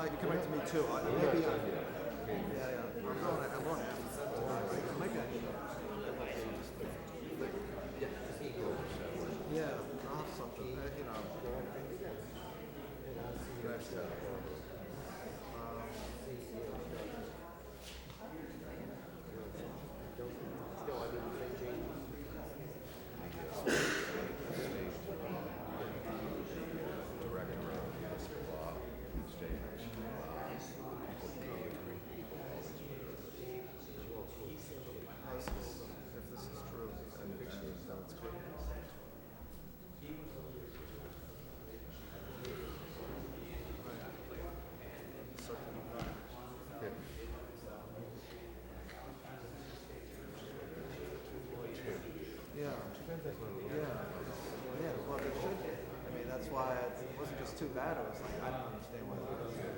You can write to me too. Maybe I'm going, I won't ask. Maybe I need Yeah, I'll have something, you know. If this is true, that's good. Yeah, well, it should be. I mean, that's why it wasn't just too bad, it was like, I don't understand why.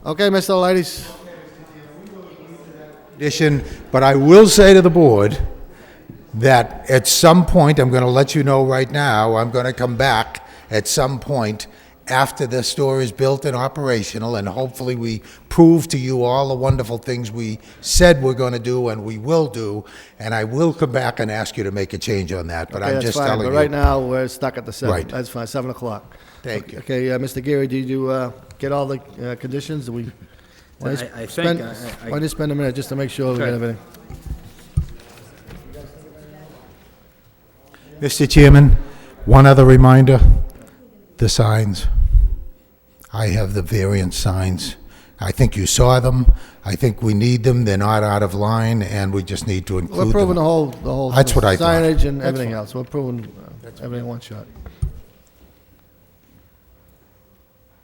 Okay, Mr. Ladies. Addition, but I will say to the board that at some point, I'm going to let you know right now, I'm going to come back at some point after the store is built and operational, and hopefully we prove to you all the wonderful things we said we're going to do and we will do, and I will come back and ask you to make a change on that, but Okay, I'm that's just fine, telling but you. right now, we're stuck at the 7. Right. That's fine, 7 o'clock. Thank you. Okay, Mr. Geary, did you get all the conditions? Why don't you spend a minute just to make sure we got Okay. everything? Mr. Chairman, one other reminder, the signs. I have the variance signs. I think you saw them. I think we need them. They're not out of line, and we just need to include them. We're proving the whole That's what I thought. signage and That's everything fine. else. We're proving everything in one shot.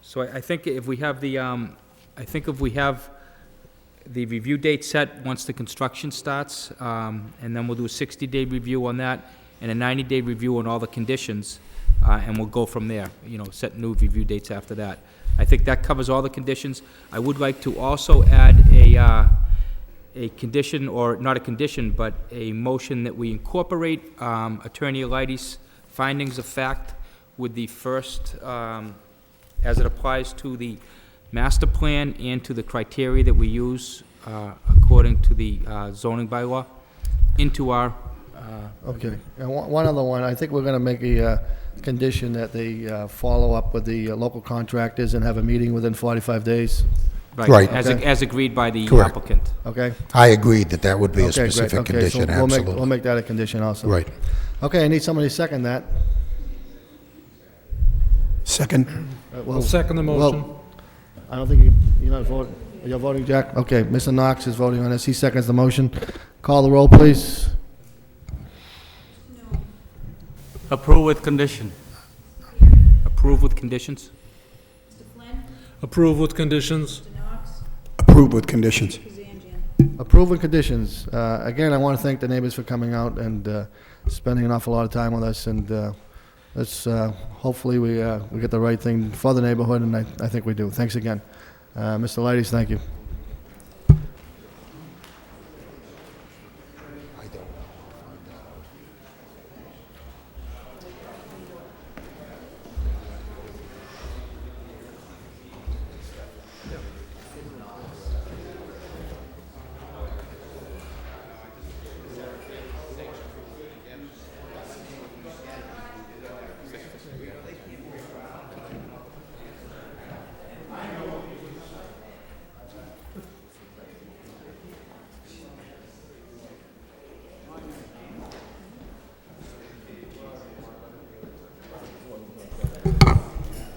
So I think if we have the review date set once the construction starts, and then we'll do a 60-day review on that, and a 90-day review on all the conditions, and we'll go from there, set new review dates after that. I think that covers all the conditions. I would like to also add a condition, or not a condition, but a motion that we incorporate Attorney Alighty's findings of fact with the first, as it applies to the master plan and to the criteria that we use according to the zoning bylaw into our... Okay, and one other one, I think we're gonna make a condition that they follow up with the local contractors and have a meeting within 45 days. Right. As agreed by the Correct. applicant. Okay? I agreed that that would be a Okay, great. specific Okay, condition, so absolutely. we'll make that a condition also. Right. Okay, I need somebody to second that. Second. I'll second the motion. Well, I don't think you're not voting. You're voting, Jack? Okay, Mr. Knox is voting on this. He seconds the motion. Call the roll, please. Approve with condition. Approve with conditions? Approve with conditions. Approve with conditions. Approve with conditions. Again, I want to thank the neighbors for coming out and spending an awful lot of time with us, and let's hopefully we get the right thing for the neighborhood, and I think we do. Thanks again. Mr. Leighty, thank you.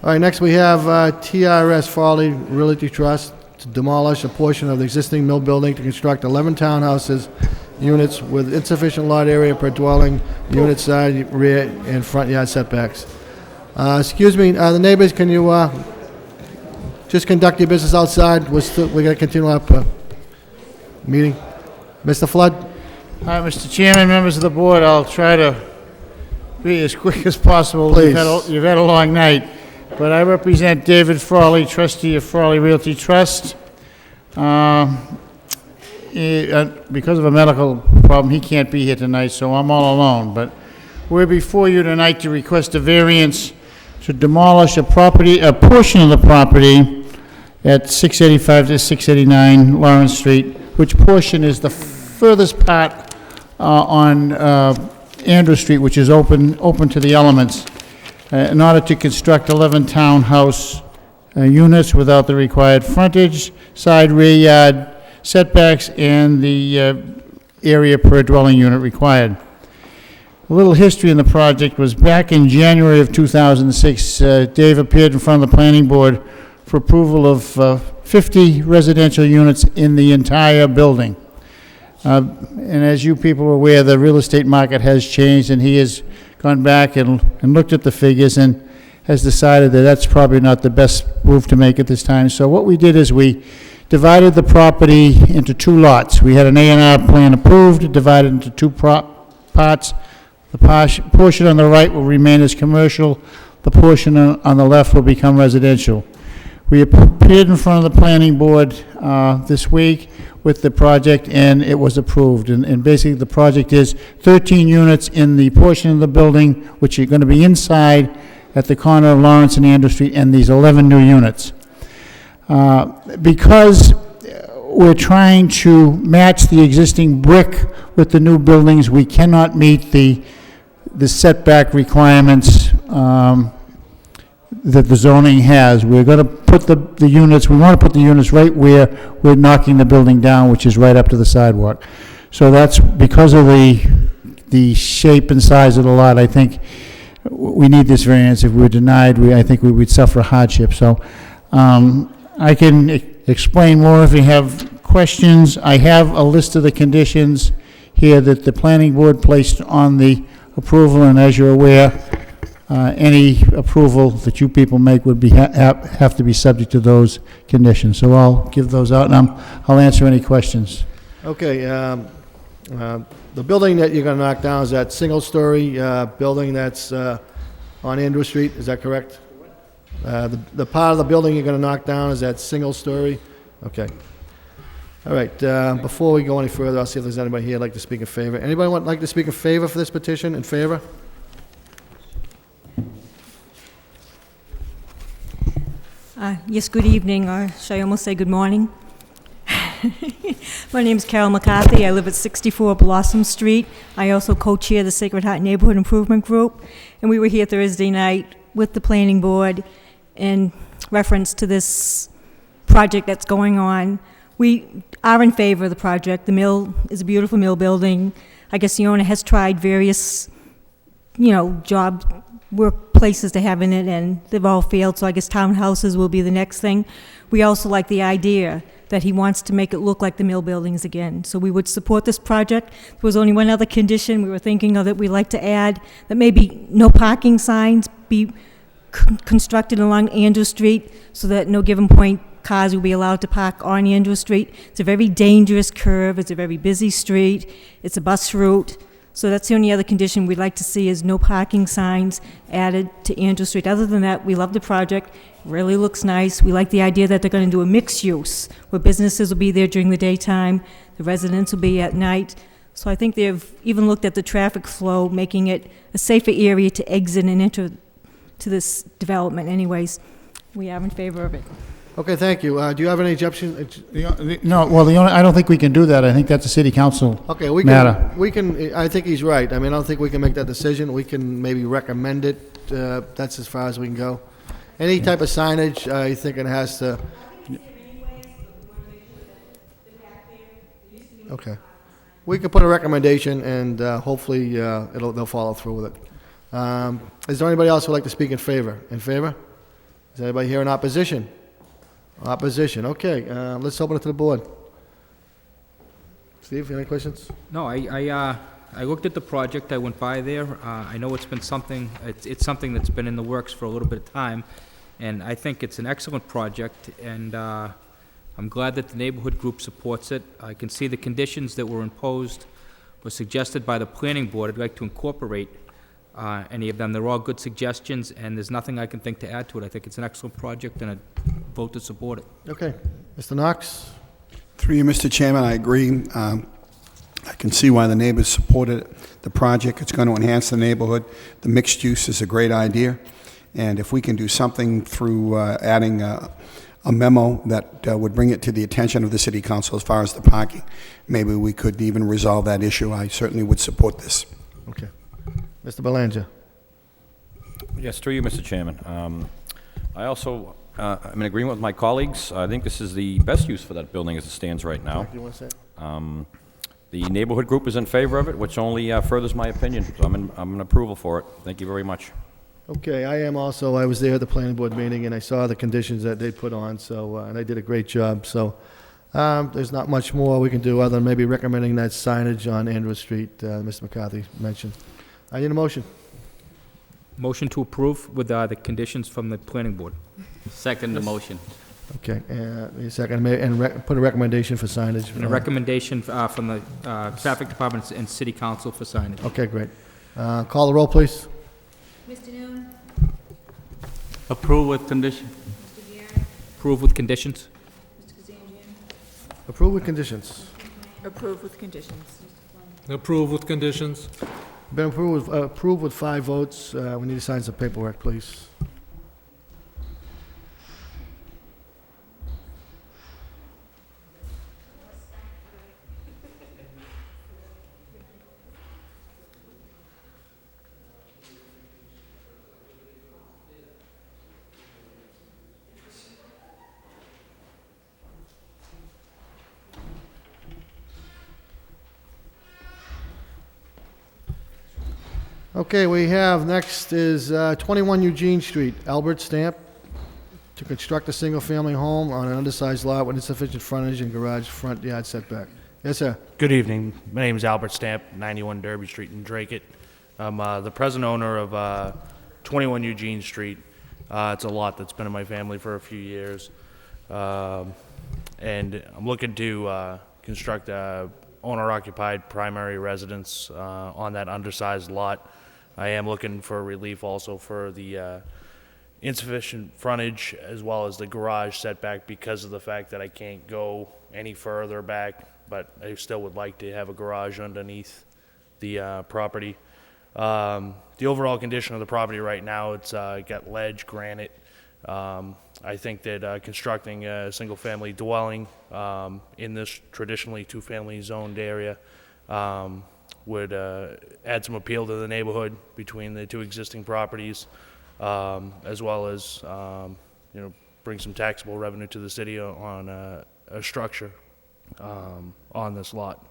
All right, next we have TRS Farley Realty Trust to demolish a portion of the existing mill building to construct 11 townhouses, units with insufficient lot area per dwelling, unit side, rear, and front yard setbacks. Excuse me, the neighbors, can you just conduct your business outside? We're going to continue our meeting. Mr. Flood? Hi, Mr. Chairman, members of the board, I'll try to be as quick as possible. Please. You've had a long night, but I represent David Frawley, trustee of Frawley Realty Trust. Because of a medical problem, he can't be here tonight, so I'm all alone. But we're before you tonight to request a variance to demolish a portion of the property at 685 to 689 Lawrence Street, which portion is the furthest part on Andrew Street, which is open to the elements, in order to construct 11 townhouse units without the required frontage, side, rear yard setbacks, and the area per dwelling unit required. A little history in the project was back in January of 2006, Dave appeared in front of the planning board for approval of 50 residential units in the entire building. And as you people are aware, the real estate market has changed, and he has gone back and looked at the figures and has decided that that's probably not the best move to make at this time. So what we did is we divided the property into 2 lots. We had an A&R plan approved, divided into 2 parts. The portion on the right will remain as commercial. The portion on the left will become residential. We appeared in front of the planning board this week with the project, and it was approved. And basically, the project is 13 units in the portion of the building which are going to be inside at the corner of Lawrence and Andrew Street, and these 11 new units. Because we're trying to match the existing brick with the new buildings, we cannot meet the setback requirements that the zoning has. We're going to put the units, we want to put the units right where we're knocking the building down, which is right up to the sidewalk. So that's because of the shape and size of the lot. I think we need this variance. If we were denied, I think we would suffer hardship. So I can explain more if you have questions. I have a list of the conditions here that the planning board placed on the approval, and as you're aware, any approval that you people make would be have to be subject to those conditions. So I'll give those out, and I'll answer any questions. Okay, the building that you're going to knock down is that single-story building that's on Andrew Street, is that correct? The part of the building you're going to knock down is that single-story? Okay. All right, before we go any further, I'll see if there's anybody here who'd like to speak in favor. Anybody like to speak in favor for this petition? In favor? Yes, good evening, or should I almost say good morning? My name is Carol McCarthy. I live at 64 Blossom Street. I also co-chair the Sacred Heart Neighborhood Improvement Group, and we were here Thursday night with the planning board in reference to this project that's going on. We are in favor of the project. The mill is a beautiful mill building. I guess the owner has tried various, job workplaces to have in it, and they've all failed, so I guess townhouses will be the next thing. We also like the idea that he wants to make it look like the mill buildings again. So we would support this project. There was only one other condition we were thinking of that we'd like to add, that maybe no parking signs be constructed along Andrew Street, so that no given point cars will be allowed to park on Andrew Street. It's a very dangerous curve. It's a very busy street. It's a bus route. So that's the only other condition we'd like to see, is no parking signs added to Andrew Street. Other than that, we love the project. It really looks nice. We like the idea that they're going to do a mixed use, where businesses will be there during the daytime, the residents will be at night. So I think they've even looked at the traffic flow, making it a safer area to exit and enter to this development anyways. We are in favor of it. Okay, thank you. Do you have any objections? No, well, I don't think we can do that. I think that's a city council Okay, we matter. can, I think he's right. I mean, I don't think we can make that decision. We can maybe recommend it. That's as far as we can go. Any type of signage, I think it has to... Okay. We can put a recommendation, and hopefully they'll follow through with it. Is there anybody else who would like to speak in favor? In favor? Is anybody here in opposition? Opposition, okay. Let's open it to the board. Steve, any questions? No, I looked at the project, I went by there. I know it's been something, it's something that's been in the works for a little bit of time, and I think it's an excellent project, and I'm glad that the neighborhood group supports it. I can see the conditions that were imposed were suggested by the planning board. I'd like to incorporate any of them. They're all good suggestions, and there's nothing I can think to add to it. I think it's an excellent project, and I'd vote to support it. Okay. Mr. Knox? Through you, Mr. Chairman, I agree. I can see why the neighbors supported the project. It's going to enhance the neighborhood. The mixed use is a great idea. And if we can do something through adding a memo that would bring it to the attention of the city council as far as the parking, maybe we could even resolve that issue. I certainly would support this. Okay. Mr. Belanger? Yes, through you, Mr. Chairman. I also I'm in agreement with my colleagues. I think this is the best use for that building as it stands right now. Do you want to say it? The neighborhood group is in favor of it, which only furthers my opinion. So I'm in approval for it. Thank you very much. Okay, I am also. I was there at the planning board meeting, and I saw the conditions that they put on, so, and they did a great job. So there's not much more we can do other than maybe recommending that signage on Andrew Street, Mr. McCarthy mentioned. I need a motion. Motion to approve with the conditions from the planning board. Second the motion. Okay, second, and put a recommendation for signage. And a recommendation from the traffic department and city council for signage. Okay, great. Call the roll, please. Mr. Noon? Approve with condition. Mr. Viera? approve with conditions? Approved with conditions. Approve with conditions. Approve with conditions. Been approved with 5 votes. We need to sign some paperwork, please. Okay, we have next is 21 Eugene Street, Albert Stamp, to construct a single-family home on an undersized lot with insufficient frontage and garage front yard setback. Yes, sir. Good evening. My name is Albert Stamp, 91 Derby Street in Dracut. I'm the present owner of 21 Eugene Street. It's a lot that's been in my family for a few years. And I'm looking to construct a owner-occupied primary residence on that undersized lot. I am looking for relief also for the insufficient frontage as well as the garage setback because of the fact that I can't go any further back, but I still would like to have a garage underneath the property. The overall condition of the property right now, it's got ledge, granite. I think that constructing a single-family dwelling in this traditionally two-family zoned area would add some appeal to the neighborhood between the two existing properties, as well as bring some taxable revenue to the city on a structure on this lot.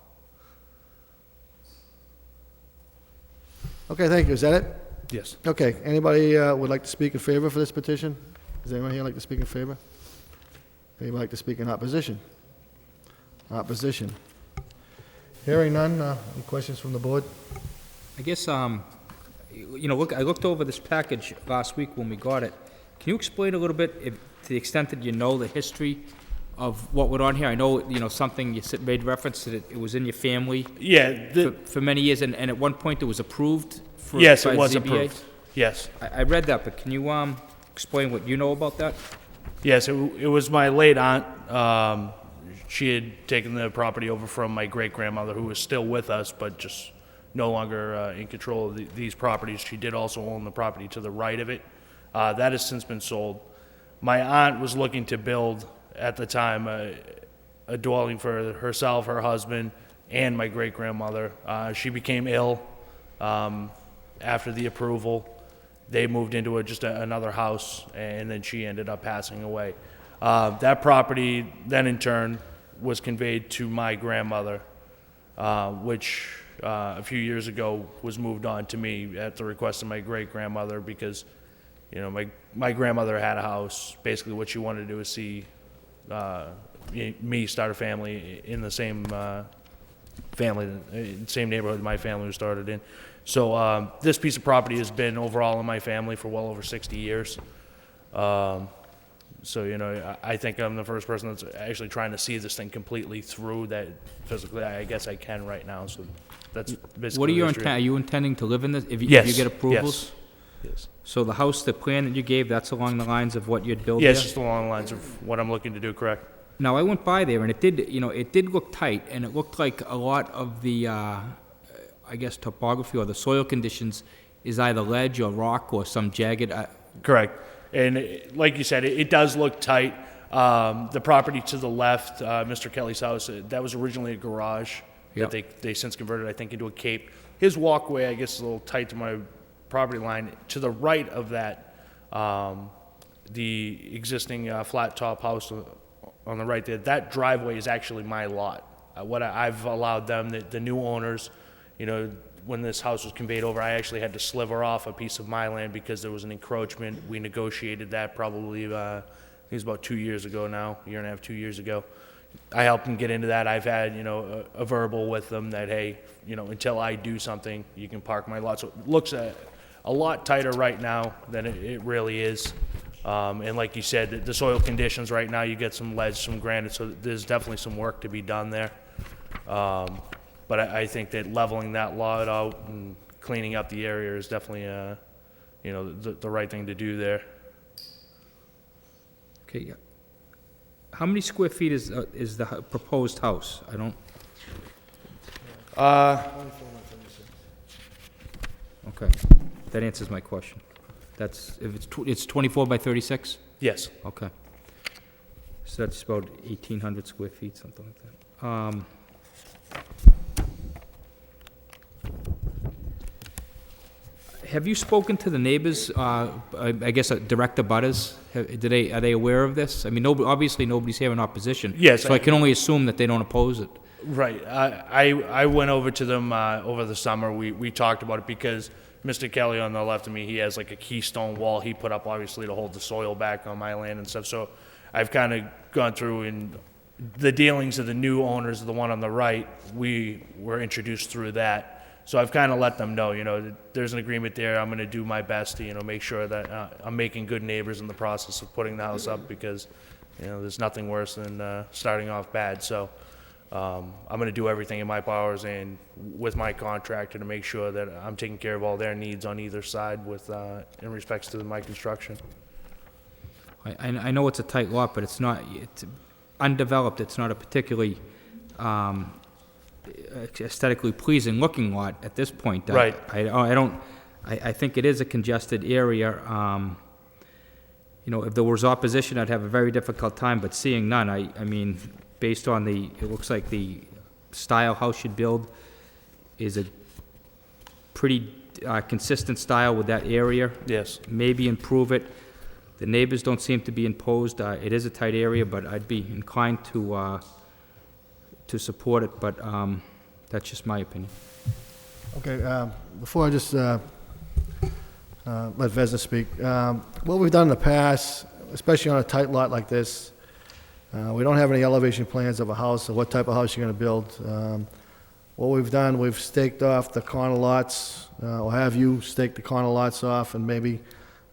Okay, thank you. Is that it? Yes. Okay, anybody would like to speak in favor for this petition? Does anyone here like to speak in favor? Anybody like to speak in opposition? Opposition. Hearing none, any questions from the board? I guess, look, I looked over this package last week when we got it. Can you explain a little bit, to the extent that you know the history of what went on here? I know, something you made reference to, that it was in your family. Yeah. For many years, and at one point it was approved for Yes, by it was ZBA? approved. Yes. I read that, but can you explain what you know about that? Yes, it was my late aunt. She had taken the property over from my great-grandmother, who was still with us, but just no longer in control of these properties. She did also own the property to the right of it. That has since been sold. My aunt was looking to build, at the time, a dwelling for herself, her husband, and my great-grandmother. She became ill after the approval. They moved into another house, and then she ended up passing away. That property then, in turn, was conveyed to my grandmother, which a few years ago was moved on to me at the request of my great-grandmother because, my grandmother had a house. Basically, what she wanted to do was see me start a family in the same same neighborhood my family was started in. So this piece of property has been overall in my family for well over 60 years. So, I think I'm the first person that's actually trying to see this thing completely through. That physically, I guess I can right now. So that's basically What are the your history. intent? Are you intending to live in this if you get approvals? Yes. So the house, the plan that you gave, that's along the lines of what you'd build Yes, there? just along the lines of what I'm looking to do, correct? Now, I went by there, and it did look tight, and it looked like a lot of the, topography or the soil conditions is either ledge or rock or some jagged. Correct. And like you said, it does look tight. The property to the left, Mr. Kelly's house, that was originally a garage that they since converted, I think, into a cape. His walkway, I guess, is a little tight to my property line. To the right of that, the existing flat top house on the right there, that driveway is actually my lot. I've allowed them, the new owners, when this house was conveyed over, I actually had to sliver off a piece of my land because there was an encroachment. We negotiated that probably, I think it was about 2 years ago now, a year and a half, 2 years ago. I helped them get into that. I've had, a verbal with them that, hey, until I do something, you can park my lot. So it looks a lot tighter right now than it really is. And like you said, the soil conditions right now, you get some ledge, some granite, so there's definitely some work to be done there. But I think that leveling that lot out and cleaning up the area is definitely, the right thing to do there. Okay, yeah. how many square feet is the proposed house? I don't, okay, that answers my question. That's, if it's 24 by 36? Yes. Okay. So that's about 1,800 square feet, something like that. Have you spoken to the neighbors, I guess direct abutters? Are they aware of this? I mean, obviously nobody's here in opposition. Yes, So I can only assume that they don't oppose it. Right. I went over to them over the summer. We talked about it because Mr. Kelly on the left of me, he has like a keystone wall he put up, obviously, to hold the soil back on my land and stuff. So I've kind of gone through and the dealings of the new owners, the one on the right, we were introduced through that. So I've kind of let them know, there's an agreement there. I'm going to do my best to, make sure that I'm making good neighbors in the process of putting the house up because, there's nothing worse than starting off bad. So I'm going to do everything in my powers and with my contractor to make sure that I'm taking care of all their needs on either side with in respects to my construction. I know it's a tight lot, but it's undeveloped. It's not a particularly aesthetically pleasing looking lot at this point. Right. I think it is a congested area. If there was opposition, I'd have a very difficult time, but seeing none, I mean, based on it looks like the style house should build is a pretty consistent style with that area. Yes. Maybe improve it. The neighbors don't seem to be imposed. It is a tight area, but I'd be inclined to support it, but that's just my opinion. Okay, before I just let Vesna speak, what we've done in the past, especially on a tight lot like this, we don't have any elevation plans of a house or what type of house you're going to build. What we've done, we've staked off the corner lots, or have you stake the corner lots off and maybe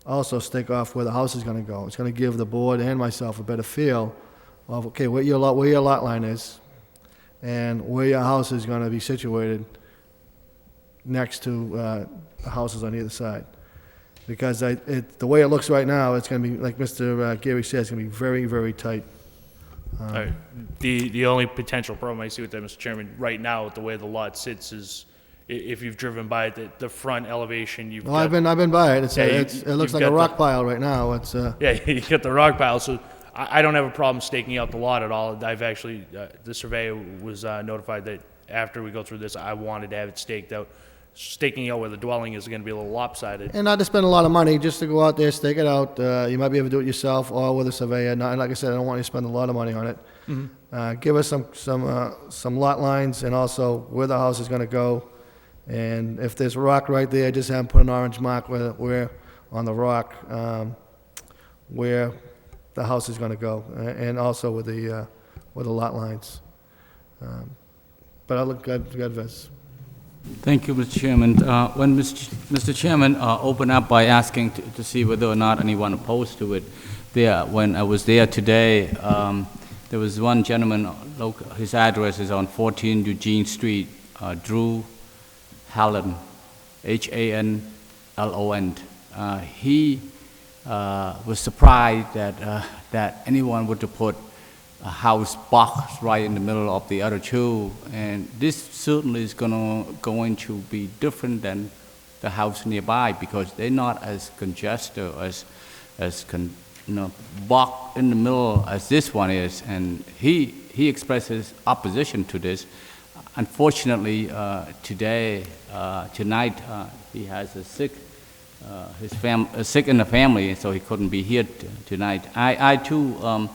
also stake off where the house is going to go. It's going to give the board and myself a better feel of, okay, where your lot line is and where your house is going to be situated next to the houses on either side. Because the way it looks right now, it's going to be, like Mr. Gary said, it's going to be very, very tight. All right. The only potential problem I see with that, Mr. Chairman, right now, with the way the lot sits is, if you've driven by it, the front elevation, you've Well, got... I've been by it. Yeah, It looks like a rock pile right now. It's Yeah, you got the rock pile, so I don't have a problem staking out the lot at all. I've actually, the surveyor was notified that after we go through this, I wanted to have it staked out. Staking out where the dwelling is going to be a little lopsided. And not to spend a lot of money, just to go out there, stake it out. You might be able to do it yourself or with a surveyor. Not, like I said, I don't want you to spend a lot of money on it. Give us some lot lines and also where the house is going to go. And if there's a rock right there, just have them put an orange mark where on the rock where the house is going to go, and also with the lot lines. But I look good, Ves. Thank you, Mr. Chairman. When Mr. Chairman opened up by asking to see whether or not anyone opposed to it, when I was there today, there was one gentleman, his address is on 14 Eugene Street, Drew Hallen, Hanlon. He was surprised that anyone would have put a house box right in the middle of the other two, and this certainly is going to be different than the house nearby because they're not as congested box in the middle as this one is, and he expresses opposition to this. Unfortunately, tonight he has a sick in the family, so he couldn't be here tonight. I too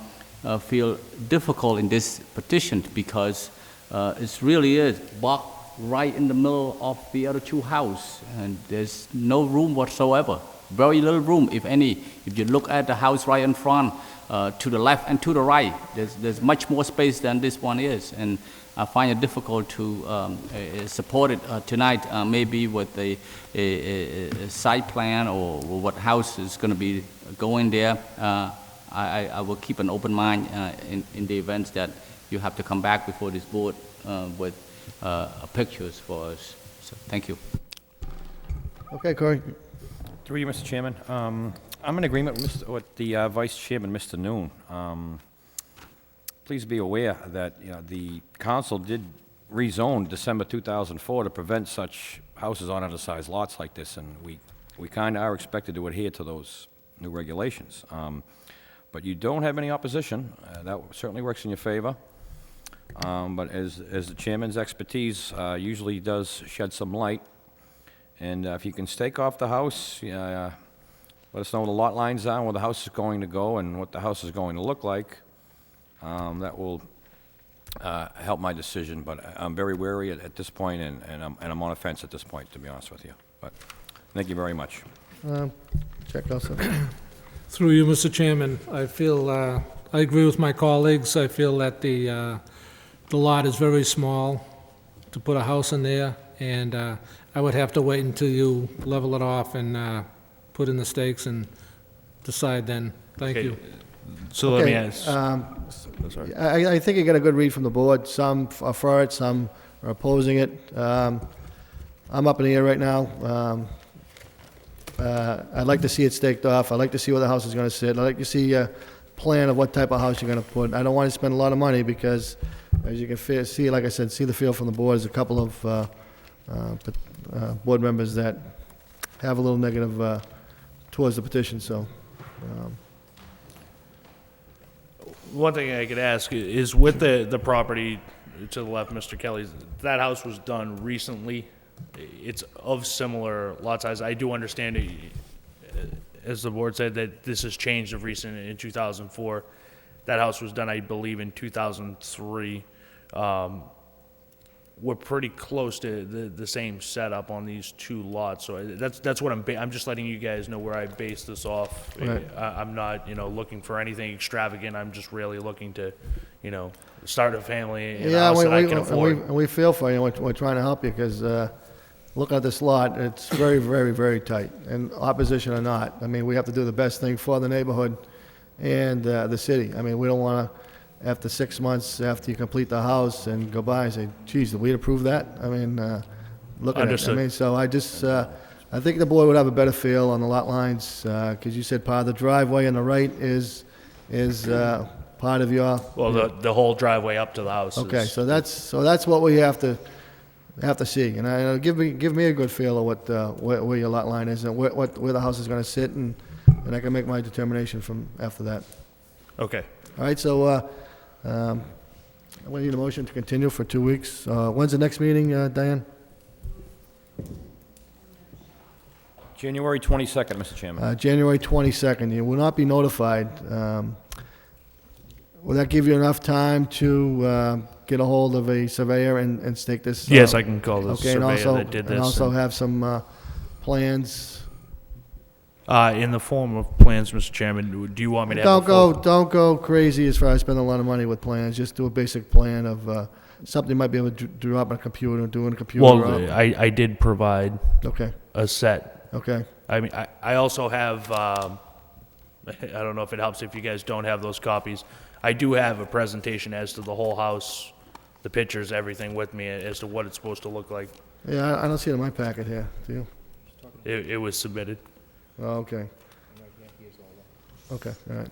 feel difficult in this petition because it really is blocked right in the middle of the other two houses, and there's no room whatsoever. Very little room, if any. If you look at the house right in front, to the left and to the right, there's much more space than this one is, and I find it difficult to support it tonight, maybe with a site plan or what house is going to be going there. I will keep an open mind in the event that you have to come back before this board with pictures for us. So, thank you. Okay, Corey. Through you, Mr. Chairman. I'm in agreement with the Vice Chairman, Mr. Noon. please be aware that, the council did rezone December 2004 to prevent such houses on undersized lots like this, and we kind of are expected to adhere to those new regulations. But you don't have any opposition. That certainly works in your favor. But as the chairman's expertise usually does shed some light, and if you can stake off the house, let us know where the lot lines are, where the house is going to go, and what the house is going to look like. That will help my decision, but I'm very wary at this point, and I'm on a fence at this point, to be honest with you. But thank you very much. Check also. Through you, Mr. Chairman, I feel, I agree with my colleagues. I feel that the lot is very small to put a house in there, and I would have to wait until you level it off and put in the stakes and decide then. Thank you. So let me ask. Sorry. I think you got a good read from the board. Some are for it, some are opposing it. I'm up in the air right now. I'd like to see it staked off. I'd like to see where the house is going to sit. I'd like to see a plan of what type of house you're going to put. I don't want to spend a lot of money because, as you can see, like I said, see the feel from the board. There's a couple of board members that have a little negative towards the petition, so. One thing I could ask is with the property to the left, Mr. Kelly's, that house was done recently. It's of similar lot size. I do understand it, as the board said, that this has changed of recent in 2004. That house was done, I believe, in 2003. We're pretty close to the same setup on these two lots, so that's what I'm just letting you guys know where I base this off. Right. I'm not, looking for anything extravagant. I'm just really looking to, start a family in a house that I can afford. We feel for you. We're trying to help you because look at this lot. It's very, very, very tight, and opposition or not. I mean, we have to do the best thing for the neighborhood and the city. I mean, we don't want to, after 6 months after you complete the house and go by and say, geez, did we approve that? I mean, look at it. I mean, so I just, I think the board would have a better feel on the lot lines, because you said part of the driveway on the right is part of your. Well, the whole driveway up to the house. Okay, so that's what we have to see, and give me a good feel of where your lot line is and where the house is going to sit, and I can make my determination from after that. Okay. All right, so we need a motion to continue for 2 weeks. When's the next meeting, Diane? January 22nd, Mr. Chairman. January 22nd. You will not be notified. Will that give you enough time to get a hold of a surveyor and stake this? Yes, I can call the okay, surveyor that did this. And also have some plans. In the form of plans, Mr. Chairman, do you want me to have Don't go crazy as far as spending a lot of money with plans. Just do a basic plan of something you might be able to do up on a computer, do on a computer. Well, I did provide a set. Okay. I mean, I also have, I don't know if it helps if you guys don't have those copies. I do have a presentation as to the whole house, the pictures, everything with me as to what it's supposed to look like. Yeah, I don't see it in my packet here. Do you? It was submitted. Oh, okay. Okay, all right.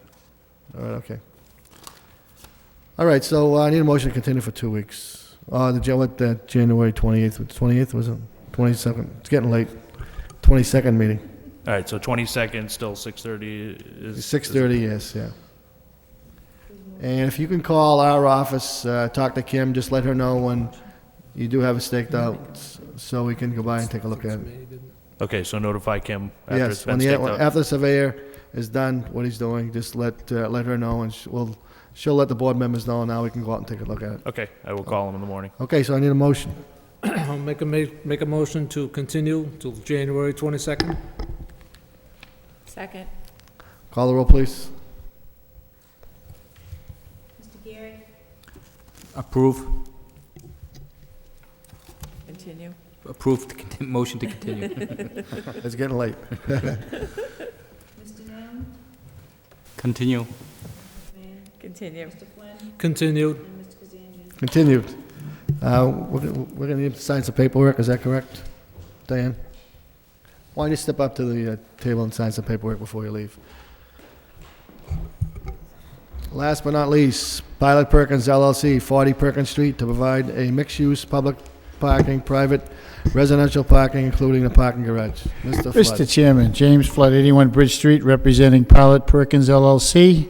All right, okay. All right, so I need a motion to continue for 2 weeks. January 28th, 28th was it? 22nd, it's getting late. 22nd meeting. All right, so 22nd, still 6:30 is... 6:30, yes, yeah. And if you can call our office, talk to Kim, just let her know when you do have it staked out, so we can go by and take a look at it. Okay, so notify Kim after it's Yes, been staked out. after the surveyor is done what he's doing, just let her know, and she'll let the board members know, and now we can go out and take a look at it. Okay, I will call him in the morning. Okay, so I need a motion. I'll make a motion to continue till January 22nd. Second. Call the roll, please. Mr. Gary? Approve. Continue. Approve the motion to continue. It's getting late. Mr. Nam? Continue. Continue. Mr. Flynn? Continued. And Mr. Kazanjian? Continued. We're going to need to sign some paperwork, is that correct, Diane? Why don't you step up to the table and sign some paperwork before you leave? Last but not least, Pilot Perkins LLC, 40 Perkins Street, to provide a mixed-use public parking, private residential parking, including the parking garage. Mr. Flood. Mr. Chairman, James Flood, 81 Bridge Street, representing Pilot Perkins LLC.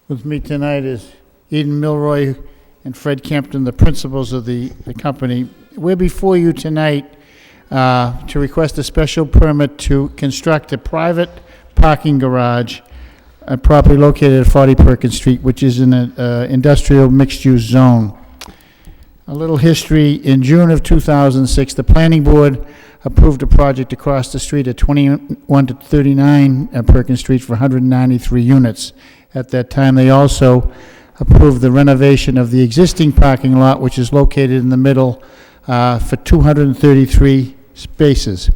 With me tonight is Eden Milroy and Fred Kempton, the principals of the company. We're before you tonight to request a special permit to construct a private parking garage, a property located at 40 Perkins Street, which is in an industrial mixed-use zone. A little history. In June of 2006, the planning board approved a project across the street at 21 to 39 Perkins Street for 193 units. At that time, they also approved the renovation of the existing parking lot, which is located in the middle, for 233 spaces.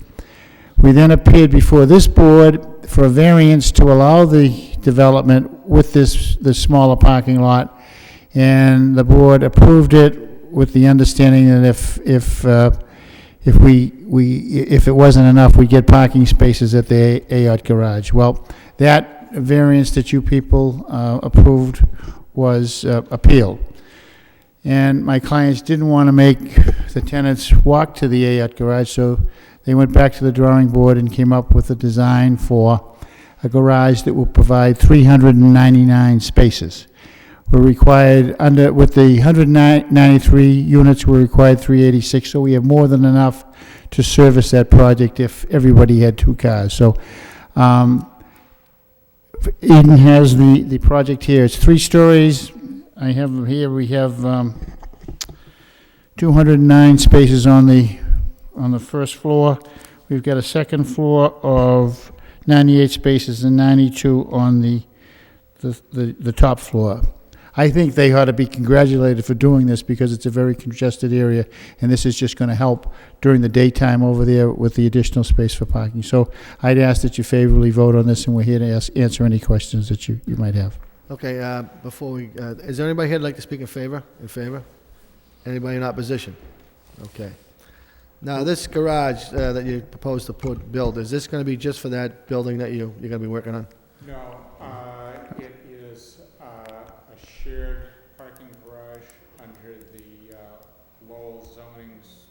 We then appeared before this board for a variance to allow the development with this smaller parking lot, and the board approved it with the understanding that if it wasn't enough, we'd get parking spaces at the AOT garage. Well, that variance that you people approved was appealed. And my clients didn't want to make the tenants walk to the AOT garage, so they went back to the drawing board and came up with a design for a garage that will provide 399 spaces. We're required, with the 193 units, we're required 386, so we have more than enough to service that project if everybody had 2 cars. So Eden has the project here. It's 3 stories. I have here, we have 209 spaces on the first floor. We've got a second floor of 98 spaces and 92 on the top floor. I think they ought to be congratulated for doing this because it's a very congested area, and this is just going to help during the daytime over there with the additional space for parking. So I'd ask that you favorably vote on this, and we're here to answer any questions that you might have. Okay, before we, is there anybody here that'd like to speak in favor? Anybody in opposition? Okay. Now, this garage that you propose to build, is this going to be just for that building that you're going to be working on? No, it is a shared parking garage under the Lowell zoning's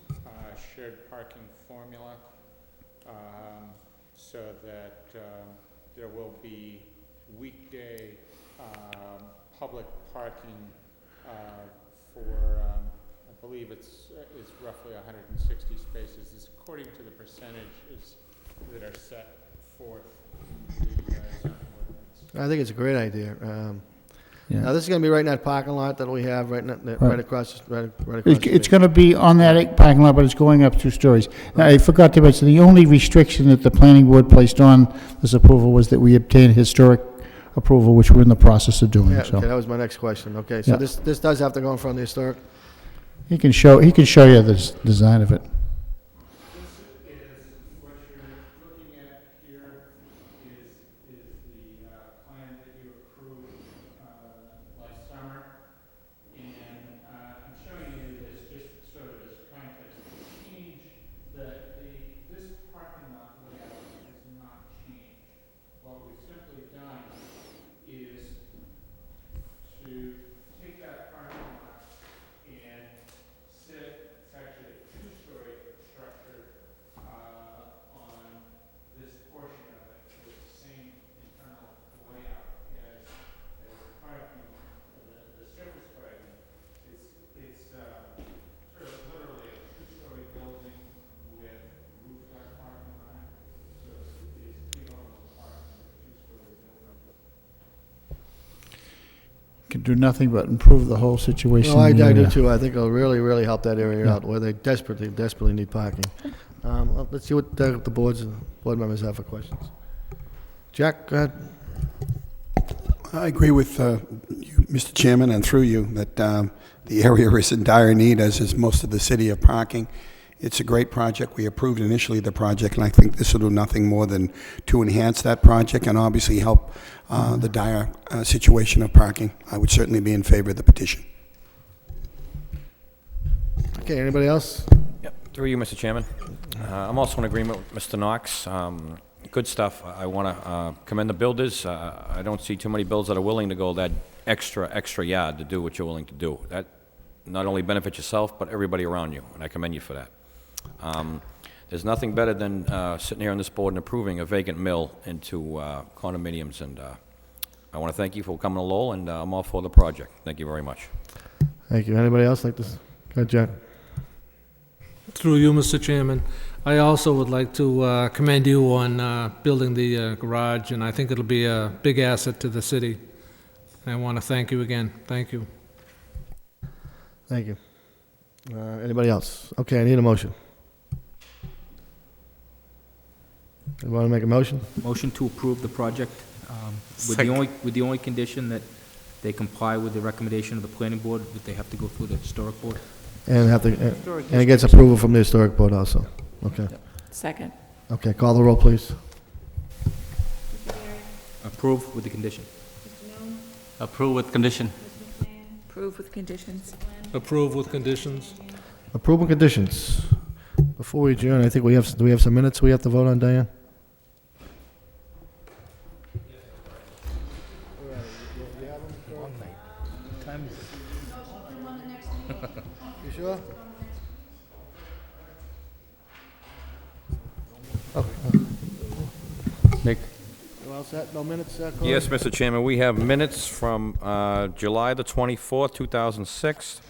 shared parking formula, so that there will be weekday public parking for, I believe it's roughly 160 spaces. It's according to the percentages that are set forth in the zoning ordinance. I think it's a great idea. Yeah. Now, this is going to be right in that parking lot that we have right across the It's street. going to be on that parking lot, but it's going up 2 stories. Now, I forgot to mention, the only restriction that the planning board placed on this approval was that we obtain historic approval, which we're in the process of doing. Yeah, So okay, that was my next question. Okay, so Yeah. this does have to go in front of the historic? he can show you the design of it. This is, what you're looking at here is the plan that you approved last summer. And I'm showing you this just sort of as context. This parking lot layout has not changed. What we've simply done is to take that parking lot and it's actually a 2-story structure on this portion of it with the same internal layout as the parking, the surface parking. It's sort of literally a 2-story building with rooftop parking lot. So it's almost parking with a 2-story building. Can do nothing but improve the whole situation. Well, I in the do area. too. I think it'll really, really help that area Yeah. out where they desperately need parking. Let's see what the board members have for questions. Jack, go ahead. I agree with you, Mr. Chairman, and through you, that the area is in dire need, as is most of the city, of parking. It's a great project. We approved initially the project, and I think this will do nothing more than to enhance that project and obviously help the dire situation of parking. I would certainly be in favor of the petition. Okay, anybody else? Yep. Through you, Mr. Chairman. I'm also in agreement with Mr. Knox. Good stuff. I want to commend the builders. I don't see too many builders that are willing to go that extra yard to do what you're willing to do. That not only benefits yourself, but everybody around you, and I commend you for that. There's nothing better than sitting here on this board and approving a vacant mill into condominiums, and I want to thank you for coming to Lowell, and I'm all for the project. Thank you very much. Thank you. Anybody else like this? Go ahead, Jack. Through you, Mr. Chairman, I also would like to commend you on building the garage, and I think it'll be a big asset to the city. I want to thank you again. Thank you. Thank you. Anybody else? Okay, I need a motion. You want to make a motion? Motion to approve the project, with the only condition that they comply with the recommendation of the planning board, that they have to go through the historic board. And have to, and it gets approval from the historic board also. Okay. Second. Okay, call the roll, please. Approve with the condition. Approve with condition. Approve with conditions. Approve with conditions. Approval conditions. Before we adjourn, I think do we have some minutes we have to vote on, Diane? You sure? Nick? You all set? No minutes, Corey? Yes, Mr. Chairman, we have minutes from July the 24th, 2006,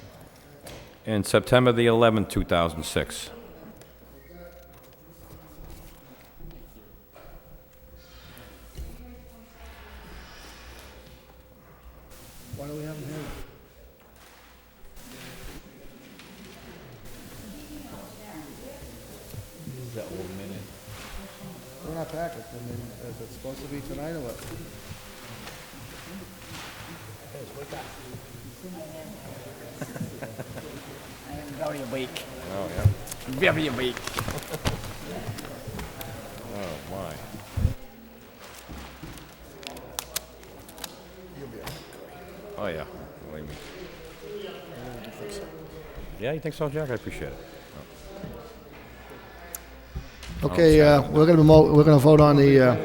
and September the 11th, 2006. Why do we have them here? Use that old minute. They're in our packet. I mean, is it supposed to be tonight or what? I am very awake. Oh, yeah? Very awake. Oh, my. Oh, yeah. Believe me. Yeah, you think so, Jack? I appreciate it. Okay, we're gonna vote on the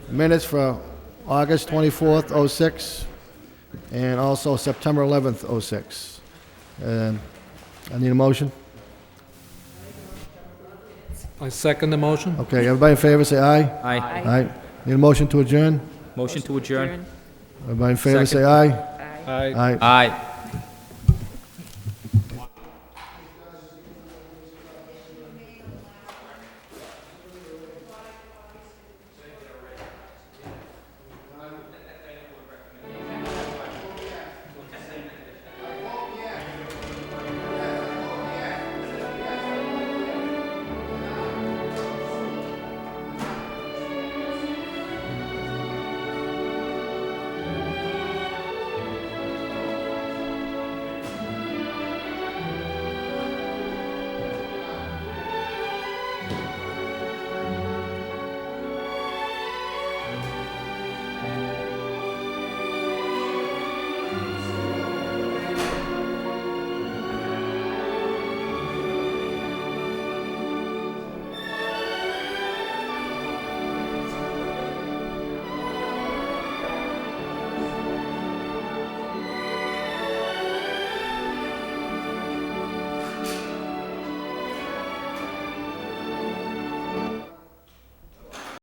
minutes for August 24th, '06, and also September 11th, '06. I need a motion. I second the motion. Okay, everybody in favor, say aye. Aye. Aye. Need a motion to adjourn? Motion to adjourn. Everybody in favor, say aye. Aye. Aye. Aye.